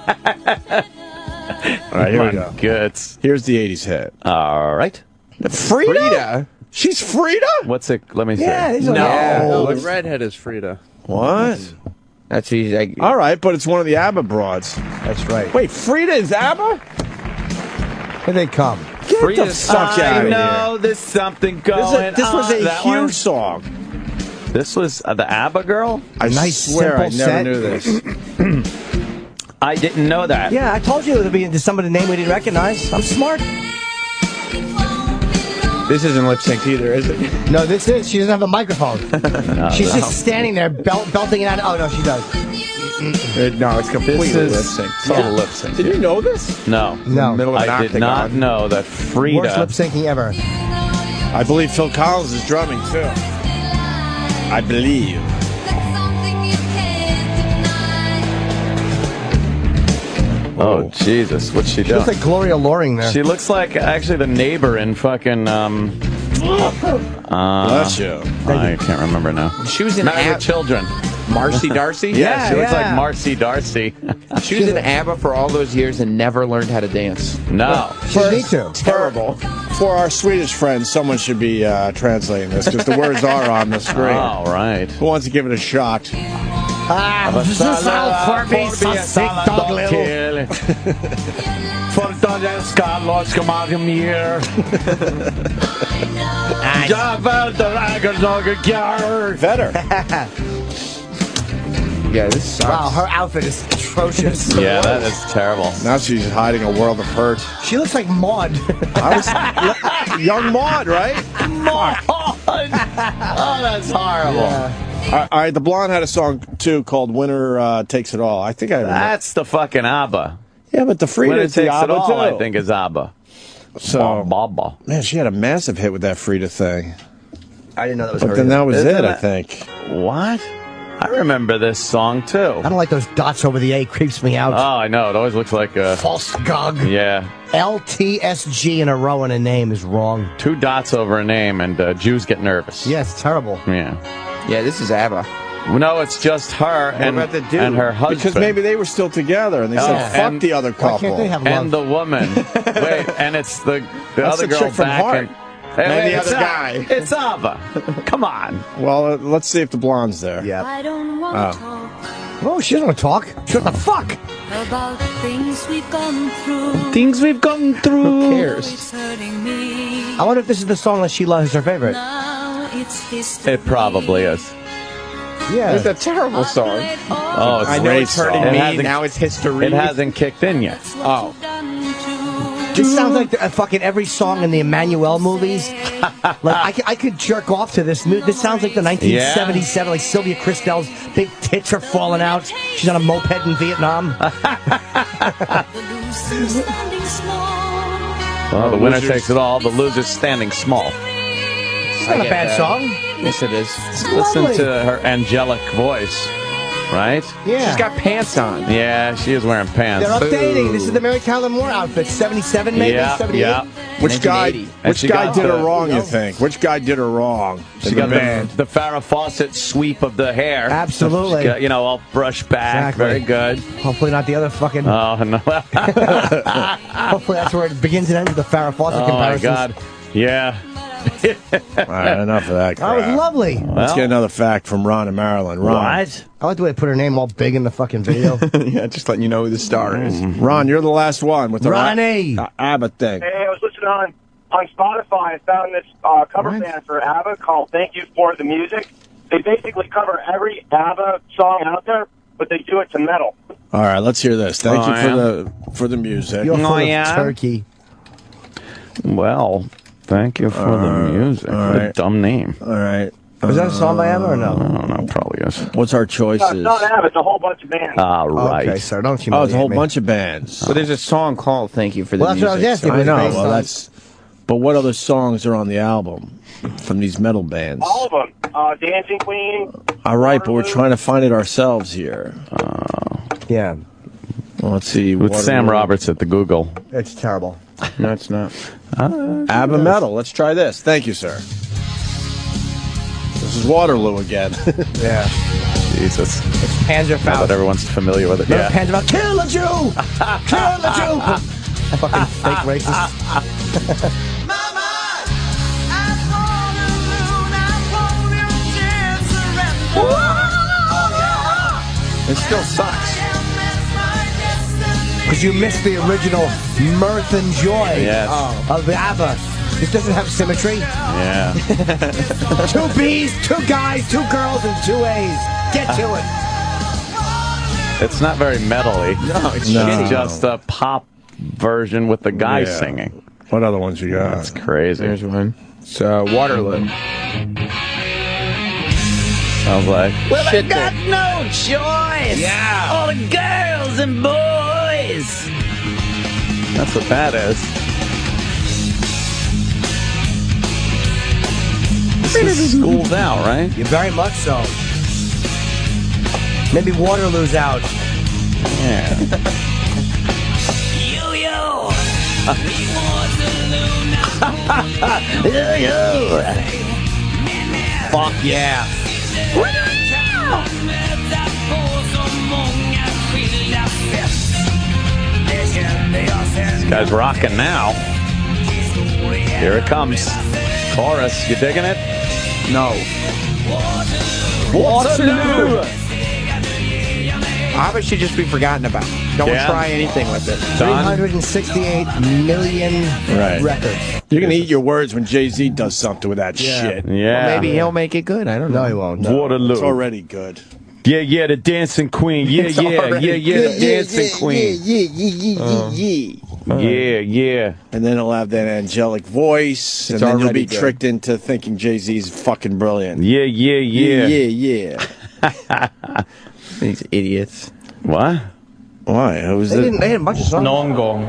Speaker 2: right, here we go.
Speaker 3: Good.
Speaker 2: Here's the 80s hit.
Speaker 3: All right.
Speaker 2: Frida? She's Frida?
Speaker 3: What's it? Let me see.
Speaker 16: No, the redhead is Frida.
Speaker 2: What?
Speaker 5: That's easy.
Speaker 2: All right, but it's one of the ABBA broads.
Speaker 11: That's right.
Speaker 2: Wait, Frida is ABBA?
Speaker 11: Here they come.
Speaker 2: Get the fuck out of here.
Speaker 3: I know there's something going
Speaker 2: This was a
Speaker 3: that
Speaker 2: huge
Speaker 3: one?
Speaker 2: song.
Speaker 3: This was the ABBA girl?
Speaker 2: I swear I
Speaker 11: simple
Speaker 2: never
Speaker 11: set.
Speaker 2: knew this.
Speaker 3: I didn't know that.
Speaker 11: Yeah, I told you it would be somebody name we didn't recognize. I'm smart.
Speaker 5: This isn't lip sync either, is it?
Speaker 11: No, this is. She doesn't have a microphone. She's just standing there belting it out. Oh, no, she does.
Speaker 2: No, it's completely lip sync.
Speaker 3: Total lip sync.
Speaker 2: Did you know this?
Speaker 3: No.
Speaker 11: No.
Speaker 2: Middle of an
Speaker 3: I did not
Speaker 2: octagon.
Speaker 3: know that Frida.
Speaker 11: Worst lip syncing ever.
Speaker 2: I believe Phil Collins is drumming, too. I believe.
Speaker 3: Oh, Jesus. What's she
Speaker 11: She
Speaker 3: doing?
Speaker 11: looks like Gloria Loring there.
Speaker 3: She looks like actually the neighbor in fucking.
Speaker 2: Bless you.
Speaker 3: I can't remember now.
Speaker 5: She was in
Speaker 3: Married with Children.
Speaker 5: Marcy Darcy?
Speaker 3: Yeah, she looks like Marcy Darcy.
Speaker 5: She was in ABBA for all those years and never learned how to dance.
Speaker 3: No.
Speaker 11: She needs to.
Speaker 5: Terrible.
Speaker 2: For our Swedish friends, someone should be translating this because the words are on the screen.
Speaker 3: All right.
Speaker 2: Who wants to give it a shot?
Speaker 11: This is all for me, så sick dog little.
Speaker 21: For dagen ska loska magen mer. Jag välter äger några gör.
Speaker 2: Better.
Speaker 5: Yeah, this sucks.
Speaker 11: Wow, her outfit is atrocious.
Speaker 3: Yeah, that is terrible.
Speaker 2: Now she's hiding a world of hurt.
Speaker 11: She looks like Maud.
Speaker 2: Young Maud, right?
Speaker 3: Maud! Oh, that's horrible.
Speaker 2: Yeah. All right, the blonde had a song, too, called Winner Takes It All. I think I remember.
Speaker 3: That's the fucking ABBA.
Speaker 2: Yeah, but the Frida
Speaker 3: Winner
Speaker 2: is the
Speaker 3: Takes It
Speaker 2: ABBA,
Speaker 3: All,
Speaker 2: too.
Speaker 3: I think, is ABBA.
Speaker 2: So,
Speaker 3: Baba.
Speaker 2: Man, she had a massive hit with that Frida thing.
Speaker 11: I didn't know that was
Speaker 2: But
Speaker 11: her.
Speaker 2: then that was
Speaker 3: Isn't
Speaker 2: it, I
Speaker 3: it?
Speaker 2: think.
Speaker 3: What? I remember this song, too.
Speaker 11: I don't like those dots over the A. Creeps me out.
Speaker 3: Oh, I know. It always looks like a...
Speaker 11: False gog.
Speaker 3: Yeah.
Speaker 11: LTSG in a row in a name is wrong.
Speaker 3: 2 dots over a name, and Jews get nervous.
Speaker 11: Yeah, it's terrible.
Speaker 3: Yeah.
Speaker 5: Yeah, this is ABBA.
Speaker 3: No, it's just her and her husband.
Speaker 2: Because maybe they were still together, and they said, fuck
Speaker 3: and-
Speaker 2: the other couple.
Speaker 11: Why can't they have love?
Speaker 3: And the woman. Wait, and it's the
Speaker 2: That's
Speaker 3: other
Speaker 2: the
Speaker 3: girl
Speaker 2: chick from
Speaker 3: back.
Speaker 2: Heart.
Speaker 3: And
Speaker 2: And the
Speaker 3: it's
Speaker 2: other guy.
Speaker 3: It's ABBA. Come on.
Speaker 2: Well, let's see if the blonde's there.
Speaker 11: Yeah.
Speaker 9: I don't want to talk
Speaker 11: Oh, she doesn't want to talk. Shut the fuck.
Speaker 9: about things we've gone through.
Speaker 3: Things we've gone through.
Speaker 5: Who cares?
Speaker 9: It's hurting me.
Speaker 11: I wonder if this is the song that Sheila is her favorite.
Speaker 9: Now it's history.
Speaker 3: It probably is.
Speaker 11: Yeah.
Speaker 5: It's a terrible song.
Speaker 3: Oh, it's
Speaker 5: I
Speaker 3: a
Speaker 5: know
Speaker 3: great
Speaker 5: it's hurting
Speaker 3: song.
Speaker 5: me.
Speaker 3: It hasn't-
Speaker 5: Now it's history.
Speaker 3: It hasn't kicked in yet.
Speaker 5: Oh.
Speaker 11: This sounds like fucking every song in the Emmanuel movies. Like I could jerk off to this. This sounds like the 1977, like Sylvia Kristel's big tits are falling out. She's on a moped in Vietnam.
Speaker 3: Well, the winner takes it all. The loser's standing small.
Speaker 11: It's not a bad song.
Speaker 5: Yes, it is.
Speaker 3: Listen
Speaker 11: lovely.
Speaker 3: to her angelic voice, right?
Speaker 11: Yeah.
Speaker 5: She's got pants on.
Speaker 3: Yeah, she is wearing pants.
Speaker 11: They're updating. This is the Mary Tyler Moore outfit. 77, maybe?
Speaker 3: Yeah,
Speaker 11: 78?
Speaker 3: yeah.
Speaker 2: Which guy?
Speaker 5: 1980.
Speaker 3: And
Speaker 2: Which
Speaker 3: she
Speaker 2: guy
Speaker 3: got
Speaker 2: did her
Speaker 3: the-
Speaker 2: wrong? You think? Which guy did her wrong?
Speaker 3: She
Speaker 2: in
Speaker 3: got
Speaker 2: the band.
Speaker 3: the Farrah Fawcett sweep of the hair.
Speaker 11: Absolutely.
Speaker 3: She got, you know, all brushed back.
Speaker 11: Exactly.
Speaker 3: Very good.
Speaker 11: Hopefully not the other fucking...
Speaker 3: Oh, no.
Speaker 11: Hopefully that's where it begins and ends with the Farrah Fawcett
Speaker 3: Oh, my
Speaker 11: comparisons.
Speaker 3: God. Yeah.
Speaker 2: All right, enough of that crap.
Speaker 11: That was lovely.
Speaker 2: Let's get another fact from Ron and Marilyn. Ron.
Speaker 3: What?
Speaker 11: I like the way they put her name all big in the fucking video.
Speaker 5: Yeah, just letting you know who the star is.
Speaker 2: Ron, you're the last one with the
Speaker 11: Ronnie.
Speaker 2: ABBA thing.
Speaker 4: Hey, I was listening on Spotify. I found this cover band for ABBA called Thank You for the Music. They basically cover every ABBA song out there, but they do it to metal.
Speaker 2: All right, let's hear this. Thank you for the music.
Speaker 11: You're full of
Speaker 3: yeah?
Speaker 11: turkey.
Speaker 3: Well, thank you for the music.
Speaker 2: all
Speaker 3: What a
Speaker 2: right.
Speaker 3: dumb name.
Speaker 2: All right.
Speaker 11: Was that a song by ABBA or
Speaker 3: I
Speaker 11: no?
Speaker 3: don't know, probably is.
Speaker 2: What's our
Speaker 4: No,
Speaker 2: choices?
Speaker 4: it's not ABBA. It's a whole bunch of bands.
Speaker 3: Ah, right.
Speaker 11: Okay, sir, don't you
Speaker 2: Oh, it's a whole
Speaker 11: me.
Speaker 2: bunch of bands.
Speaker 5: But there's a song called Thank You for the
Speaker 11: Well, that's
Speaker 5: Music.
Speaker 11: what I was asking.
Speaker 5: so-
Speaker 2: I know.
Speaker 11: based
Speaker 2: Well,
Speaker 11: on-
Speaker 2: that's. But what other songs are on the album from these metal bands?
Speaker 4: All of them. Dancing Queen.
Speaker 2: All right, but we're trying to find it ourselves here.
Speaker 11: Yeah,
Speaker 2: Well, let's see.
Speaker 3: With Sam
Speaker 2: Waterloo.
Speaker 3: Roberts at the Google.
Speaker 11: it's terrible.
Speaker 5: No, it's not.
Speaker 2: ABBA metal. Let's try this. Thank you, sir. This is Waterloo again.
Speaker 11: Yeah.
Speaker 3: Jesus.
Speaker 11: Panzerfaust.
Speaker 3: Now that everyone's familiar with it.
Speaker 11: Remember
Speaker 3: Yeah.
Speaker 11: Panzerfaust? Kill a Jew! Kill a Jew! Fucking fake racist.
Speaker 3: It still sucks.
Speaker 11: Because you missed the original mirth and joy of ABBA. This doesn't have symmetry.
Speaker 3: Yeah.
Speaker 11: 2 B's, 2 guys, 2 girls, and 2 A's. Get to it.
Speaker 3: It's not very metal-y.
Speaker 11: No, it's
Speaker 3: shitty. Just a pop version with the guy singing.
Speaker 2: What other ones you got?
Speaker 3: That's crazy.
Speaker 5: There's one.
Speaker 16: It's Waterloo.
Speaker 3: Sounds like.
Speaker 18: Well, I got no choice.
Speaker 3: Yeah.
Speaker 18: All the girls and boys.
Speaker 3: That's what that is. This is school's out, right?
Speaker 11: Yeah, very much so. Maybe Waterloo's out.
Speaker 3: Yeah.
Speaker 18: Yo-yo. Yo-yo.
Speaker 11: Fuck yeah.
Speaker 3: This guy's rocking now. Here it comes. Chorus. You digging it?
Speaker 16: No.
Speaker 3: Waterloo.
Speaker 5: ABBA should just be forgotten about. Don't try anything with it.
Speaker 11: 368 million records.
Speaker 2: You're going to eat your words when Jay-Z does something with that shit.
Speaker 3: Yeah.
Speaker 5: Well, maybe he'll make it good. I don't know.
Speaker 11: No, he won't.
Speaker 2: No.
Speaker 3: Waterloo.
Speaker 2: It's already good.
Speaker 3: Yeah, yeah, the dancing queen. Yeah, the dancing queen. Yeah.
Speaker 2: And then he'll have that angelic voice, and then you'll be tricked into thinking Jay-Z's fucking brilliant.
Speaker 3: Yeah.
Speaker 2: Yeah.
Speaker 5: These idiots.
Speaker 3: What?
Speaker 2: Why? Who's
Speaker 11: They didn't much of songs.
Speaker 17: Någon gång.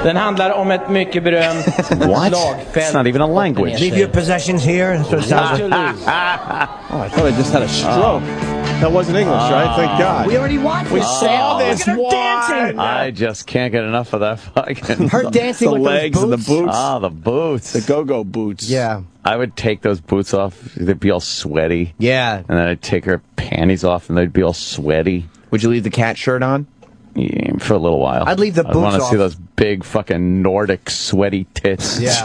Speaker 17: Den handlar om ett mycket berömt
Speaker 3: What?
Speaker 17: slagfält.
Speaker 3: It's not even a language.
Speaker 11: Leave your possessions here. That's what it sounds like.
Speaker 2: Oh, I thought I just had a stroke. That wasn't English, right? Thank God.
Speaker 11: We already watched
Speaker 2: We
Speaker 11: it.
Speaker 2: saw this.
Speaker 11: Look at her dancing.
Speaker 3: I just can't get enough of that fucking.
Speaker 11: Her dancing
Speaker 2: the
Speaker 11: with
Speaker 2: legs
Speaker 11: those
Speaker 2: and the
Speaker 11: boots.
Speaker 2: boots.
Speaker 3: Ah, the boots.
Speaker 2: The go-go boots.
Speaker 11: Yeah.
Speaker 3: I would take those boots off. They'd be all sweaty.
Speaker 11: Yeah.
Speaker 3: And then I'd take her panties off, and they'd be all sweaty.
Speaker 5: Would you leave the cat shirt on?
Speaker 3: Yeah, for a little while.
Speaker 11: I'd leave the boots
Speaker 3: I want to
Speaker 11: off.
Speaker 3: see those big fucking Nordic sweaty tits.
Speaker 11: Yeah.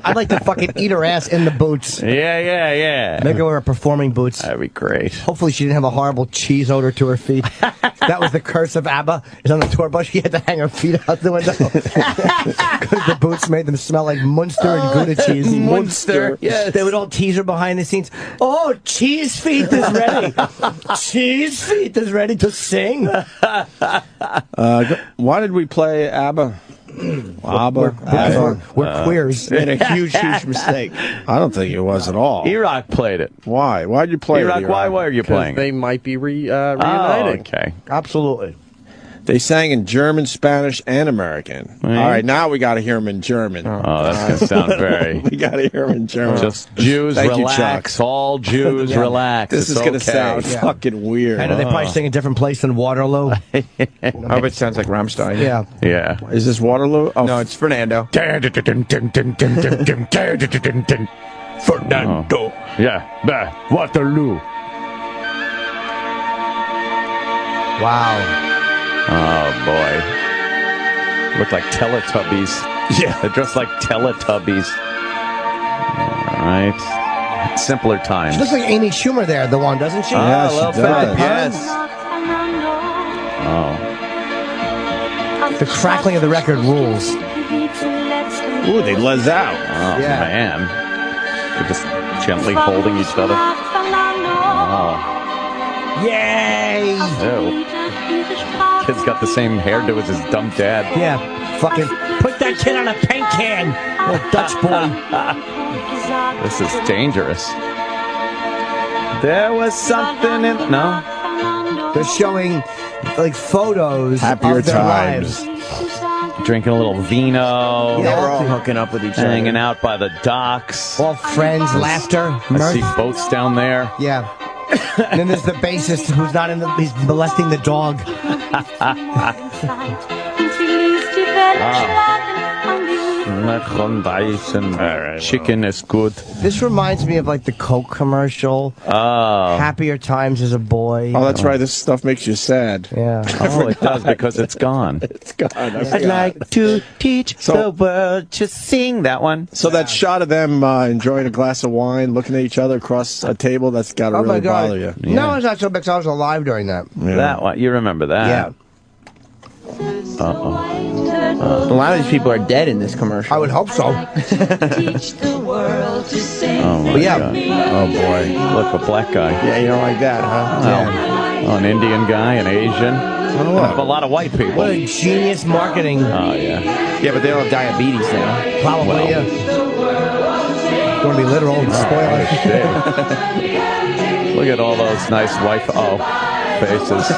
Speaker 11: I'd like to fucking eat her ass in the boots.
Speaker 3: Yeah.
Speaker 11: Make her wear performing boots.
Speaker 3: That'd be great.
Speaker 11: Hopefully she didn't have a horrible cheese odor to her feet. That was the curse of ABBA. Is on the tour bus, she had to hang her feet out the window. Because the boots made them smell like Munster and Gouda cheese.
Speaker 5: Munster, yes.
Speaker 11: They would all tease her behind the scenes. Oh, Cheese Feet is ready. Cheese Feet is ready to sing.
Speaker 2: Why did we play ABBA? ABBA.
Speaker 11: We're queers.
Speaker 2: Made a huge mistake. I don't think it was at all.
Speaker 3: E-Rock played it.
Speaker 2: Why? Why'd you play
Speaker 3: E-Rock,
Speaker 2: it?
Speaker 3: why are you playing?
Speaker 16: They might be reuniting.
Speaker 3: Oh, okay.
Speaker 11: Absolutely.
Speaker 2: They sang in German, Spanish, and American.
Speaker 3: Right.
Speaker 2: All right, now we got to hear them in German.
Speaker 3: Oh, that's going to sound very...
Speaker 2: We got to hear them in German.
Speaker 3: Just Jews,
Speaker 2: Thank you,
Speaker 3: relax.
Speaker 2: Chuck.
Speaker 3: All Jews, relax.
Speaker 2: This is going to sound fucking weird.
Speaker 11: I know they probably sing a different place than Waterloo.
Speaker 5: Oh, but it sounds like Rammstein.
Speaker 11: Yeah.
Speaker 3: Yeah.
Speaker 2: Is this Waterloo? Oh,
Speaker 5: No, it's Fernando.
Speaker 3: Fernando. Yeah. Waterloo.
Speaker 11: Wow.
Speaker 3: Oh, boy. Look like Teletubbies.
Speaker 2: Yeah.
Speaker 3: They're dressed like Teletubbies. All right. Simpler times.
Speaker 11: She looks like Amy Schumer there, the one, doesn't she?
Speaker 2: Yeah, she
Speaker 3: little
Speaker 2: does.
Speaker 3: fat. Yes. Oh.
Speaker 11: The crackling of the record rules.
Speaker 2: Ooh, they les out.
Speaker 3: Oh,
Speaker 11: Yeah.
Speaker 3: man. They're just gently holding each other. Oh.
Speaker 11: Yay!
Speaker 3: Ew. Kid's got the same hairdo as his dumb dad.
Speaker 11: Yeah, fucking put that kid on a paint can, little Dutch boy.
Speaker 3: This is dangerous. There was something in... No?
Speaker 11: They're showing like photos
Speaker 2: Happier
Speaker 11: of their
Speaker 2: times.
Speaker 11: lives.
Speaker 3: Drinking a little vino.
Speaker 11: Yeah,
Speaker 5: We're all hooking up with each other.
Speaker 3: Hanging out by the docks.
Speaker 11: All friends, laughter,
Speaker 3: I
Speaker 11: mirth.
Speaker 3: see boats down there.
Speaker 11: Yeah. And then there's the bassist who's not in the. He's molesting the dog.
Speaker 3: merchandise and chicken is good.
Speaker 11: This reminds me of like the Coke commercial.
Speaker 3: Oh.
Speaker 11: Happier times as a boy.
Speaker 2: Oh, that's right. This stuff makes you sad.
Speaker 11: Yeah.
Speaker 3: Oh, it does because it's gone.
Speaker 2: It's gone.
Speaker 3: I'd like to teach the world to sing that one.
Speaker 2: So that shot of them enjoying a glass of wine, looking at each other across a table, that's got to really bother you.
Speaker 11: Yeah. No, it's not so because I was alive during that.
Speaker 2: Yeah.
Speaker 3: That one, you remember that?
Speaker 11: Yeah.
Speaker 5: A lot of these people are dead in this commercial.
Speaker 11: I would hope so.
Speaker 3: Oh my God.
Speaker 2: Oh boy.
Speaker 3: Look, a black guy.
Speaker 11: Yeah, you don't like that, huh?
Speaker 3: Yeah. Oh, an Indian guy, an Asian. A lot of white people.
Speaker 11: What a genius marketing.
Speaker 3: Oh, yeah.
Speaker 5: Yeah, but they don't have diabetes now.
Speaker 11: Probably, yeah. You want to be literal and spoil it.
Speaker 3: Look at all those nice white faces.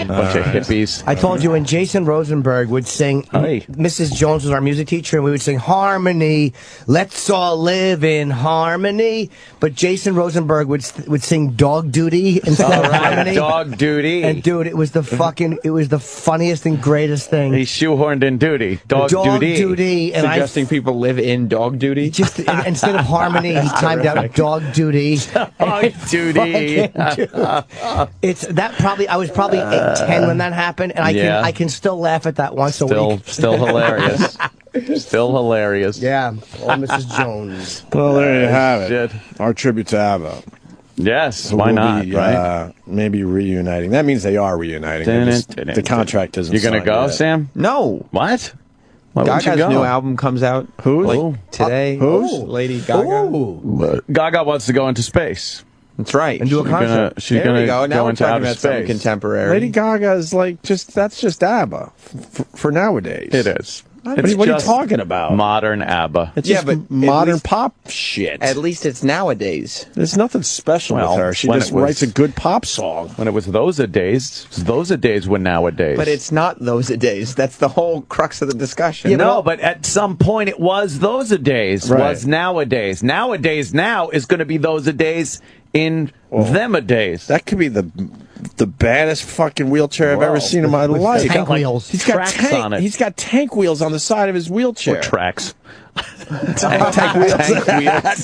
Speaker 3: Bunch of hippies.
Speaker 11: I told you when Jason Rosenberg would sing, Mrs. Jones was our music teacher, and we would sing Harmony, let's all live in harmony. But Jason Rosenberg would sing Dog Duty instead of Harmony.
Speaker 3: Dog Duty.
Speaker 11: And dude, it was the funniest and greatest thing.
Speaker 3: He shoehorned in duty. Dog Duty.
Speaker 11: And
Speaker 5: suggesting people live in dog duty?
Speaker 11: Just instead of Harmony, he timed out Dog Duty.
Speaker 3: Dog Duty.
Speaker 11: I was probably 10 when that happened, and I can still laugh at that once a week.
Speaker 3: Still hilarious. Still hilarious.
Speaker 11: Yeah. Oh, Mrs. Jones.
Speaker 2: Well, there you have it. Our tribute to ABBA.
Speaker 3: Yes,
Speaker 2: So
Speaker 3: why
Speaker 2: we'll
Speaker 3: not,
Speaker 2: be,
Speaker 3: right?
Speaker 2: Maybe reuniting. That means they are reuniting. The contract isn't
Speaker 3: You're going to
Speaker 2: signed
Speaker 3: go,
Speaker 2: yet.
Speaker 3: Sam?
Speaker 5: No.
Speaker 3: What? Why wouldn't you
Speaker 5: Gaga's
Speaker 3: go?
Speaker 5: new album comes out today.
Speaker 2: Who's?
Speaker 5: Lady Gaga.
Speaker 3: Gaga wants to go into space.
Speaker 5: That's right.
Speaker 11: And do a concert.
Speaker 3: She's going to
Speaker 5: Now
Speaker 3: go
Speaker 5: we're
Speaker 3: into
Speaker 5: talking
Speaker 3: outer
Speaker 5: about something
Speaker 3: space.
Speaker 5: contemporary.
Speaker 2: Lady Gaga is like that's just ABBA for nowadays.
Speaker 3: It is.
Speaker 2: What are you talking about?
Speaker 3: Modern ABBA.
Speaker 2: It's just modern pop shit.
Speaker 5: At least it's nowadays.
Speaker 2: There's nothing special with her. She just writes a good pop song.
Speaker 3: When it was those days were nowadays.
Speaker 5: But it's not those days. That's the whole crux of the discussion.
Speaker 3: Yeah, but at some point it was those days, was nowadays. Nowadays now is going to be those days in them a days.
Speaker 2: That could be the baddest fucking wheelchair I've ever seen in my life.
Speaker 11: Tank wheels.
Speaker 2: He's got tank, he's got tank wheels on the side of his wheelchair.
Speaker 3: Or tracks.
Speaker 2: tank wheels.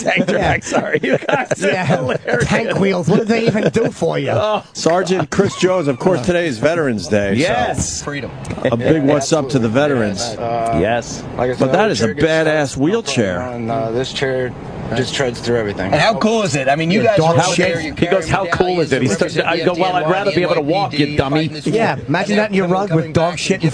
Speaker 3: Tank tracks. Sorry, you guys are hilarious.
Speaker 11: Tank wheels. What did they even do for you?
Speaker 2: Sergeant Chris Jones. Of course, today is Veterans Day.
Speaker 3: Yes,
Speaker 2: so
Speaker 8: freedom.
Speaker 2: A big what's up to the veterans.
Speaker 3: Yes,
Speaker 8: like I said,
Speaker 2: but that is a badass wheelchair.
Speaker 8: And this chair just treads through everything.
Speaker 12: And how cool is it? I mean, you guys are out there.
Speaker 3: He goes, how cool is it? I go, well, I'd rather be able to walk, you dummy.
Speaker 11: Yeah, imagine that in your rug with dog shit and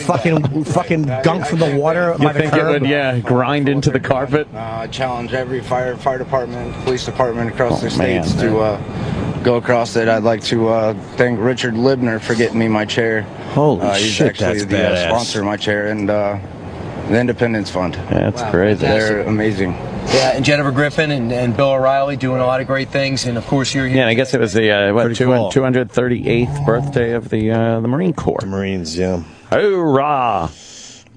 Speaker 11: fucking gunk from the water by the curb.
Speaker 3: It would, grind into the carpet.
Speaker 8: I challenge every fire department, police department across the states to go across it. I'd like to thank Richard Libner for getting me my chair.
Speaker 2: Holy
Speaker 8: he's
Speaker 2: shit,
Speaker 8: actually
Speaker 2: that's
Speaker 8: the
Speaker 2: badass.
Speaker 8: sponsor of my chair, and the Independence Fund.
Speaker 3: Yeah, that's crazy.
Speaker 8: They're amazing.
Speaker 12: Yeah, and Jennifer Griffin and Bill O'Reilly doing a lot of great things, and of course you're here.
Speaker 3: Yeah, and I guess it was the 238th birthday of the Marine Corps.
Speaker 2: The Marines, yeah.
Speaker 3: Hoorah!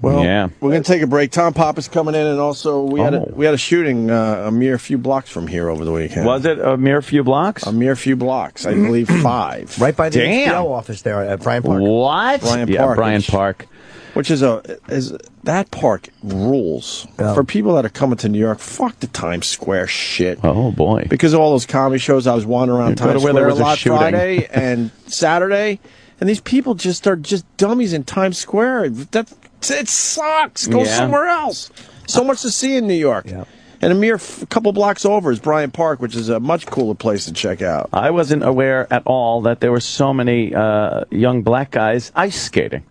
Speaker 2: Well, we're going to take a break. Tom Papa's coming in, and also we had a shooting a mere few blocks from here over the weekend.
Speaker 3: Was it a mere few blocks?
Speaker 2: A mere few blocks, I believe 5.
Speaker 11: Right by the HBO office there at Bryant Park.
Speaker 3: What?
Speaker 2: Bryant Park. Which is that park rules.
Speaker 11: Yeah.
Speaker 2: For people that are coming to New York, fuck the Times Square shit.
Speaker 3: Oh boy!
Speaker 2: Because of all those comedy shows, I was wandering around Times Square a lot Friday and Saturday, and these people are just dummies in Times Square. It sucks. Go somewhere else. So much to see in New York. Yeah. And a mere couple blocks over is Bryant Park, which is a much cooler place to check out.
Speaker 3: I wasn't aware at all that there were so many young black guys ice skating.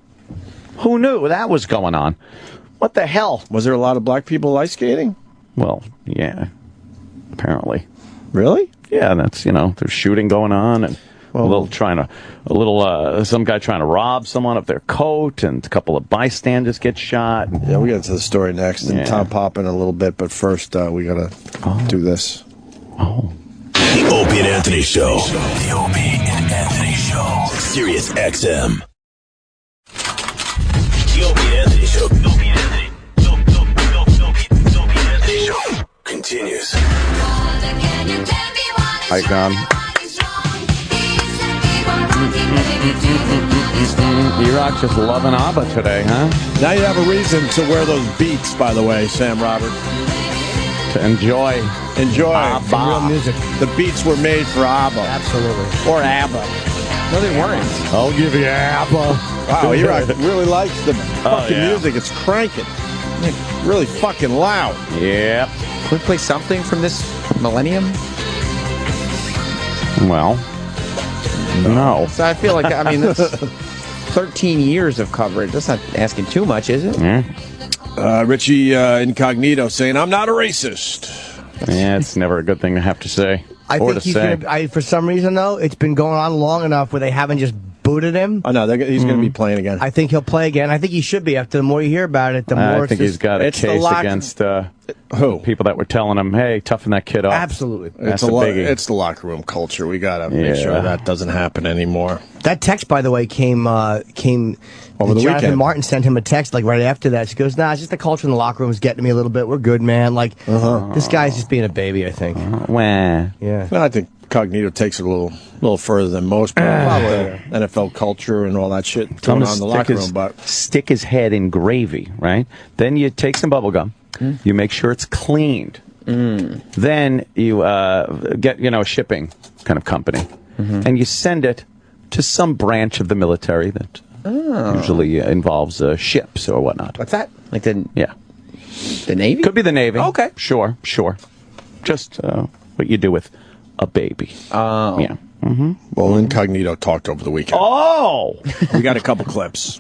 Speaker 3: Who knew that was going on? What the hell?
Speaker 2: Was there a lot of black people ice skating?
Speaker 3: Well, yeah, apparently.
Speaker 2: Really?
Speaker 3: Yeah, that's there's shooting going on, and some guy trying to rob someone of their coat, and a couple of bystanders get shot.
Speaker 2: Yeah, we get into the story next, and Tom Papa in a little bit, but first we gotta do this.
Speaker 19: Oh. The Opie and Anthony Show. The Opie and Anthony Show. Sirius XM. The Opie and Anthony Show. The Opie and Anthony. The Opie and Anthony Show continues.
Speaker 3: Icon. E-Rock just loving ABBA today, huh?
Speaker 2: Now you have a reason to wear those Beats, by the way, Sam Robert.
Speaker 3: To enjoy
Speaker 2: ABBA.
Speaker 11: Real music.
Speaker 2: The Beats were made for ABBA.
Speaker 11: Absolutely.
Speaker 2: Or ABBA.
Speaker 5: No, they weren't.
Speaker 21: I'll give you ABBA.
Speaker 2: Wow, E-Rock really likes the fucking music. It's cranking. Really fucking loud.
Speaker 3: Yep.
Speaker 5: Can we play something from this millennium?
Speaker 3: Well, no.
Speaker 5: So I feel like, I mean, that's 13 years of coverage. That's not asking too much, is it?
Speaker 3: Yeah.
Speaker 2: Richie Incognito saying, I'm not a racist.
Speaker 3: Yeah, it's never a good thing to have to say.
Speaker 11: I think he's going to, for some reason, though, it's been going on long enough where they haven't just booted him.
Speaker 2: Oh, no, he's going to be playing again.
Speaker 11: I think he'll play again. I think he should be. After the more you hear about it, the more
Speaker 3: I think he's got a case against people that were telling him, hey, toughen that kid up.
Speaker 11: Absolutely.
Speaker 2: It's the locker room culture. We got to make sure that doesn't happen anymore.
Speaker 11: That text, by the way, came over the
Speaker 2: weekend.
Speaker 11: Jonathan Martin sent him a text like right after that. She goes, nah, it's just the culture in the locker room is getting to me a little bit. We're good, man. Like, this guy's just being a baby, I think.
Speaker 3: Yeah.
Speaker 2: Well, I think Cognito takes it a little further than most, probably NFL culture and all that shit going on in the locker room. But
Speaker 3: stick his head in gravy, right? Then you take some bubble gum. You make sure it's cleaned. Then you get a shipping kind of company, and you send it to some branch of the military that usually involves ships or whatnot.
Speaker 5: What's that? Like the Navy?
Speaker 3: Could be the Navy.
Speaker 5: Okay.
Speaker 3: Sure. Just what you do with a baby. Yeah.
Speaker 2: Well, Incognito talked over the weekend.
Speaker 3: Oh!
Speaker 2: We got a couple clips.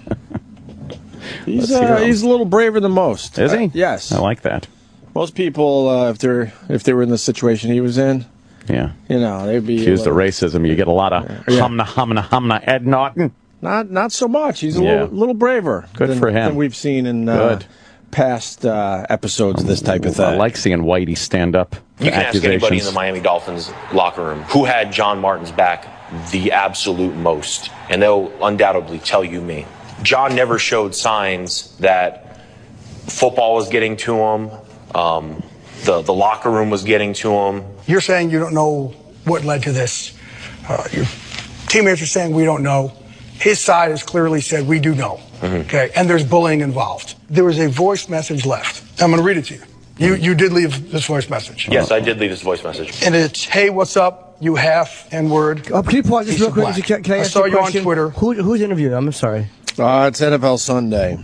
Speaker 2: He's a little braver than most.
Speaker 3: Is he?
Speaker 2: Yes.
Speaker 3: I like that.
Speaker 2: Most people, if they were in the situation he was in, they'd be
Speaker 3: accused of racism. You get a lot of humna, Ed Norton.
Speaker 2: Not so much. He's a little braver.
Speaker 3: Good for him.
Speaker 2: Than we've seen in past episodes of this type of thing.
Speaker 3: I like seeing Whitey stand up.
Speaker 10: You can ask anybody in the Miami Dolphins locker room who had John Martin's back the absolute most, and they'll undoubtedly tell you me. John never showed signs that football was getting to him, the locker room was getting to him.
Speaker 13: You're saying you don't know what led to this. Your teammates are saying we don't know. His side has clearly said we do know. Okay, and there's bullying involved. There was a voice message left. I'm going to read it to you. You did leave this voice message.
Speaker 10: Yes, I did leave this voice message.
Speaker 13: And it's, hey, what's up, you half N-word.
Speaker 11: Can you pause this real quick? Can I ask
Speaker 13: saw
Speaker 11: you a question?
Speaker 13: on Twitter.
Speaker 11: Who's interviewing? I'm sorry.
Speaker 2: It's NFL Sunday.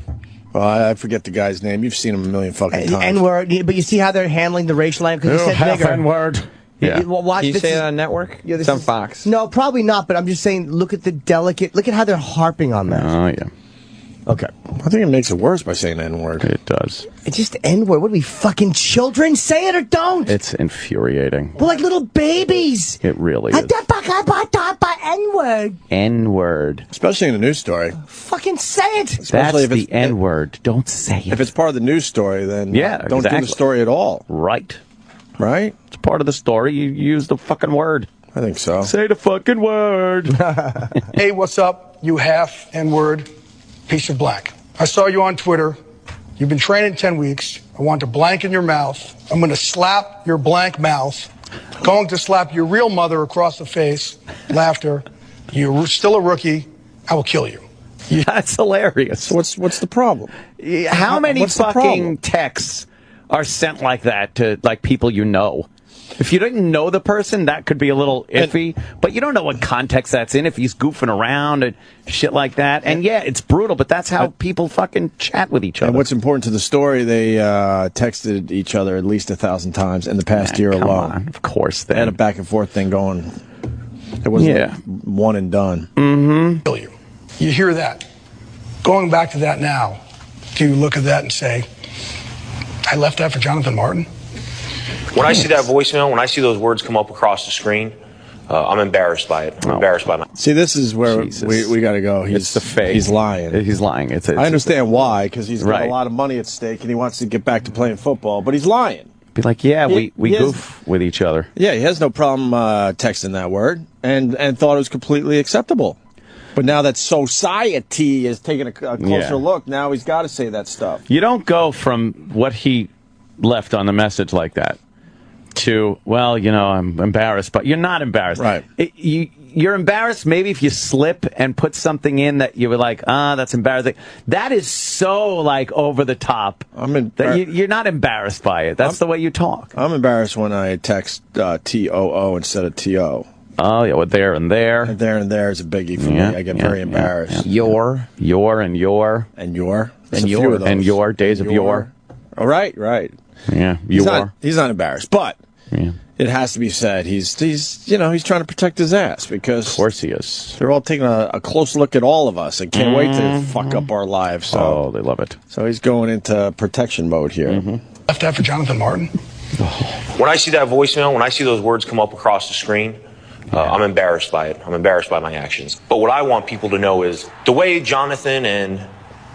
Speaker 2: I forget the guy's name. You've seen him a million fucking times.
Speaker 11: N-word, but you see how they're handling the racial line? Because he said nigger.
Speaker 2: N-word.
Speaker 3: Yeah.
Speaker 5: Can you say that on network?
Speaker 11: Yeah,
Speaker 5: it's on Fox.
Speaker 11: No, probably not, but I'm just saying, look at how they're harping on that.
Speaker 3: Oh, yeah.
Speaker 2: Okay. I think it makes it worse by saying N-word.
Speaker 3: It does.
Speaker 11: It's just N-word. What are we, fucking children? Say it or don't.
Speaker 3: It's infuriating.
Speaker 11: We're like little babies.
Speaker 3: It really is.
Speaker 11: N-word.
Speaker 3: N-word.
Speaker 2: Especially in a news story.
Speaker 11: Fucking say it.
Speaker 3: That's the N-word. Don't say it.
Speaker 2: If it's part of the news story, then don't do the story at all.
Speaker 3: Right.
Speaker 2: Right?
Speaker 3: It's part of the story. You use the fucking word.
Speaker 2: I think so.
Speaker 3: Say the fucking word.
Speaker 13: Hey, what's up, you half N-word piece of black. I saw you on Twitter. You've been training 10 weeks. I want to blank in your mouth. I'm going to slap your blank mouth. Going to slap your real mother across the face. Laughter. You're still a rookie. I will kill you.
Speaker 3: That's hilarious.
Speaker 2: So what's the problem?
Speaker 3: How many fucking texts are sent like that to people you know? If you didn't know the person, that could be a little iffy, but you don't know what context that's in, if he's goofing around and shit like that. And yeah, it's brutal, but that's how people fucking chat with each other.
Speaker 2: And what's important to the story, they texted each other at least 1,000 times in the past year alone.
Speaker 3: On. Of course.
Speaker 2: They had a back and forth thing going. It wasn't like one and done.
Speaker 13: Mm-hmm. You hear that. Going back to that now, do you look at that and say, I left that for Jonathan Martin?
Speaker 10: When I see that voicemail, when I see those words come up across the screen, I'm embarrassed by it. I'm embarrassed by my...
Speaker 2: See, this is where we got to go.
Speaker 3: It's the fake.
Speaker 2: He's lying.
Speaker 3: He's lying.
Speaker 2: I understand why, because he's got a lot of money at stake and he wants to get back to playing football, but he's lying.
Speaker 3: Be like, we goof with each other.
Speaker 2: Yeah, he has no problem texting that word and thought it was completely acceptable. But now that society is taking a closer look, now he's got to say that stuff.
Speaker 3: You don't go from what he left on the message like that to, I'm embarrassed, but you're not embarrassed.
Speaker 2: Right.
Speaker 3: you're embarrassed maybe if you slip and put something in that you were like, that's embarrassing. That is so, like, over the top. You're not embarrassed by it. That's the way you talk.
Speaker 2: I'm embarrassed when I text T-O-O instead of T-O.
Speaker 3: Oh, yeah, with there and there.
Speaker 2: There and there is a biggie for me. I get very embarrassed.
Speaker 3: Your and your.
Speaker 2: And your.
Speaker 3: And your. And your. Days of your.
Speaker 2: Oh, right.
Speaker 3: Yeah,
Speaker 2: he's not embarrassed, but it has to be said. He's trying to protect his ass because
Speaker 3: of course he is.
Speaker 2: They're all taking a close look at all of us and can't wait to fuck up our lives. So
Speaker 3: they love it.
Speaker 2: So he's going into protection mode here.
Speaker 13: Left that for Jonathan Martin.
Speaker 10: When I see that voicemail, when I see those words come up across the screen, I'm embarrassed by it. I'm embarrassed by my actions. But what I want people to know is the way Jonathan and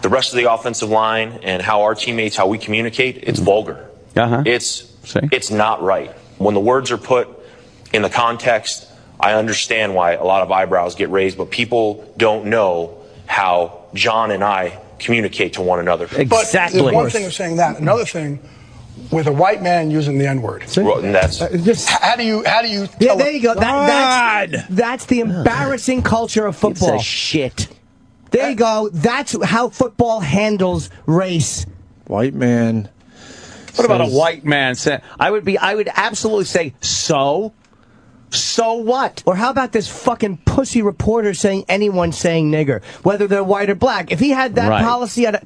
Speaker 10: the rest of the offensive line and how our teammates, how we communicate, it's vulgar. It's not right. When the words are put in the context, I understand why a lot of eyebrows get raised, but people don't know how John and I communicate to one another.
Speaker 13: But there's one thing of saying that. Another thing, with a white man using the N-word.
Speaker 10: Well, and that's
Speaker 13: how do you
Speaker 11: Yeah, there you go. That's the embarrassing culture of football.
Speaker 3: It's a shit.
Speaker 11: There you go. That's how football handles race.
Speaker 2: White man.
Speaker 3: What about a white man saying? I would absolutely say, so what?
Speaker 11: Or how about this fucking pussy reporter saying anyone saying nigger, whether they're white or black? If he had that policy, the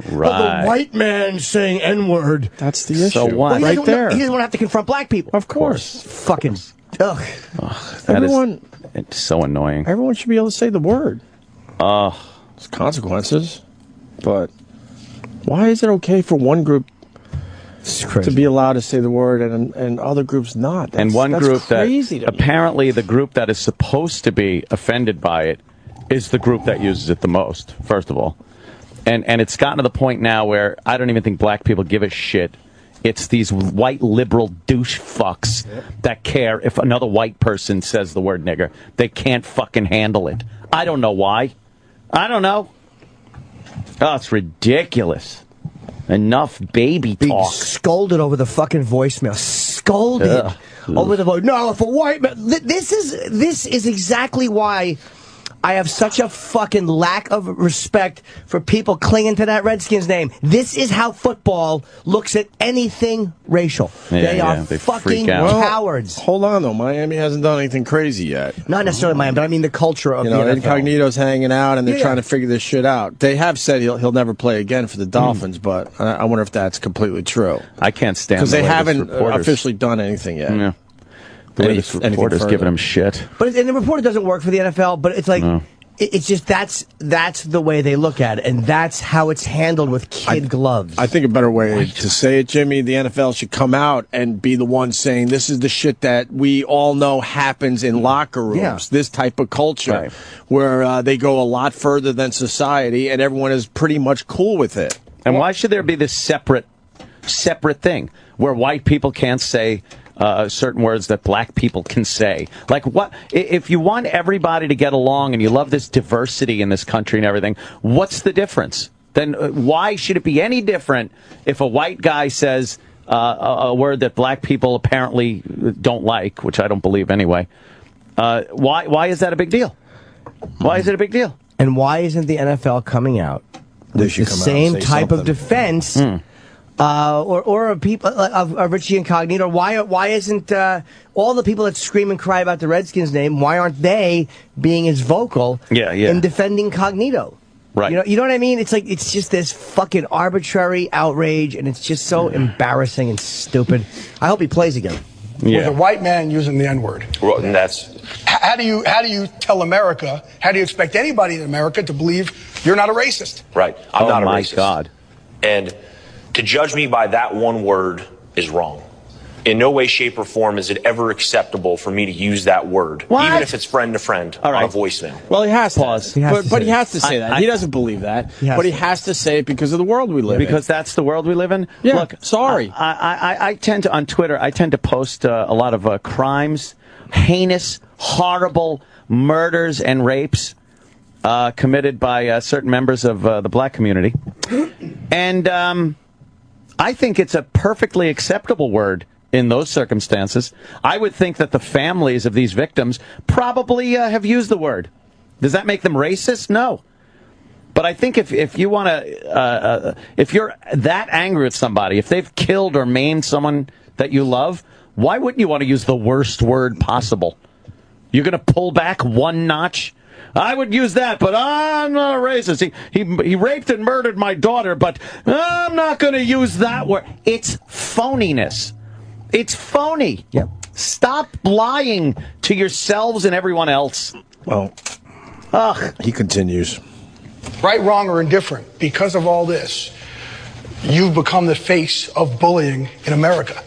Speaker 11: white man saying N-word.
Speaker 2: That's the issue.
Speaker 3: So what?
Speaker 11: Well, he doesn't want to have to confront black people.
Speaker 2: Of course.
Speaker 11: Fucking, ugh.
Speaker 3: It's so annoying.
Speaker 2: Everyone should be able to say the word. There's consequences. But why is it okay for one group to be allowed to say the word and other groups not?
Speaker 3: And one group
Speaker 2: crazy
Speaker 3: that apparently the group that is supposed to be offended by it is the group that uses it the most, first of all. And it's gotten to the point now where I don't even think black people give a shit. It's these white liberal douche fucks that care if another white person says the word nigger. They can't fucking handle it. I don't know why. I don't know. Oh, it's ridiculous. Enough baby talk.
Speaker 11: Being scolded over the fucking voicemail. Scolded over the voice. No, if a white man. This is exactly why I have such a fucking lack of respect for people clinging to that Redskins name. This is how football looks at anything racial. They are fucking cowards.
Speaker 2: Hold on, though. Miami hasn't done anything crazy yet.
Speaker 11: Not necessarily Miami, but I mean the culture of the NFL.
Speaker 2: Incognito's hanging out, and they're trying to figure this shit out. They have said he'll never play again for the Dolphins, but I wonder if that's completely true.
Speaker 3: I can't stand
Speaker 2: because they haven't officially done anything yet.
Speaker 3: Yeah. The latest reporter's giving him shit.
Speaker 11: And the reporter doesn't work for the NFL, but it's like... It's just that's the way they look at it, and that's how it's handled with kid gloves.
Speaker 2: I think a better way to say it, Jimmy, the NFL should come out and be the one saying this is the shit that we all know happens in locker rooms, this type of culture, where they go a lot further than society, and everyone is pretty much cool with it.
Speaker 3: And why should there be this separate thing where white people can't say certain words that black people can say? Like, what if you want everybody to get along and you love this diversity in this country and everything? What's the difference? Then why should it be any different if a white guy says a word that black people apparently don't like, which I don't believe anyway? Why is that a big deal? Why is it a big deal?
Speaker 11: And why isn't the NFL coming out with the same type of defense? Or people of Richie Incognito. Why isn't all the people that scream and cry about the Redskins name? Why aren't they being as vocal in defending Cognito?
Speaker 3: Right.
Speaker 11: You know what I mean? It's like it's just this fucking arbitrary outrage, and it's just so embarrassing and stupid. I hope he plays again.
Speaker 13: With a white man using the N-word.
Speaker 10: Well, and that's
Speaker 13: how do you tell America? How do you expect anybody in America to believe you're not a racist?
Speaker 10: Right. I'm not a racist.
Speaker 3: Oh my God.
Speaker 10: And to judge me by that one word is wrong. In no way, shape, or form is it ever acceptable for me to use that word, even if it's friend to friend on a voicemail.
Speaker 2: Well, he has to. But he has to say that. He doesn't believe that. But he has to say it because of the world we live in.
Speaker 3: Because that's the world we live in?
Speaker 2: Yeah,
Speaker 3: look,
Speaker 2: sorry.
Speaker 3: I tend to, on Twitter, I tend to post a lot of crimes, heinous, horrible murders and rapes committed by certain members of the black community. And I think it's a perfectly acceptable word in those circumstances. I would think that the families of these victims probably have used the word. Does that make them racist? No. But I think if you want to, if you're that angry at somebody, if they've killed or maimed someone that you love, why wouldn't you want to use the worst word possible? You're going to pull back one notch? I would use that, but I'm not a racist. He raped and murdered my daughter, but I'm not going to use that word. It's phoniness. It's phony.
Speaker 11: Yep.
Speaker 3: Stop lying to yourselves and everyone else.
Speaker 2: Well, he continues.
Speaker 13: Right, wrong, or indifferent, because of all this, you've become the face of bullying in America.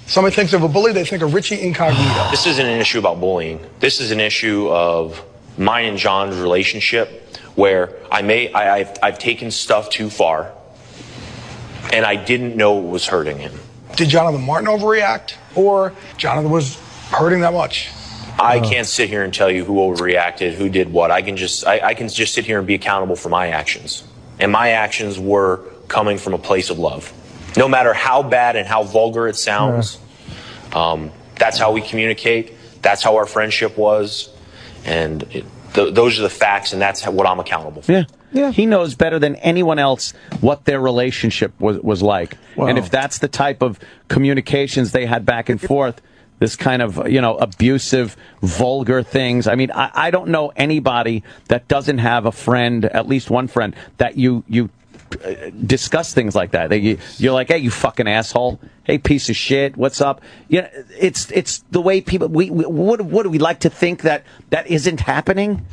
Speaker 13: Somebody thinks of a bully, they think of Richie Incognito.
Speaker 10: This isn't an issue about bullying. This is an issue of mine and John's relationship, where I've taken stuff too far, and I didn't know it was hurting him.
Speaker 13: Did Jonathan Martin overreact, or Jonathan was hurting that much?
Speaker 10: I can't sit here and tell you who overreacted, who did what. I can just sit here and be accountable for my actions, and my actions were coming from a place of love. No matter how bad and how vulgar it sounds, that's how we communicate. That's how our friendship was. And those are the facts, and that's what I'm accountable for.
Speaker 3: Yeah. He knows better than anyone else what their relationship was like. Wow. And if that's the type of communications they had back and forth, this kind of, abusive, vulgar things. I mean, I don't know anybody that doesn't have a friend, at least one friend, that you discuss things like that. You're like, hey, you fucking asshole. Hey, piece of shit. What's up? It's the way people. What do we like to think that isn't happening,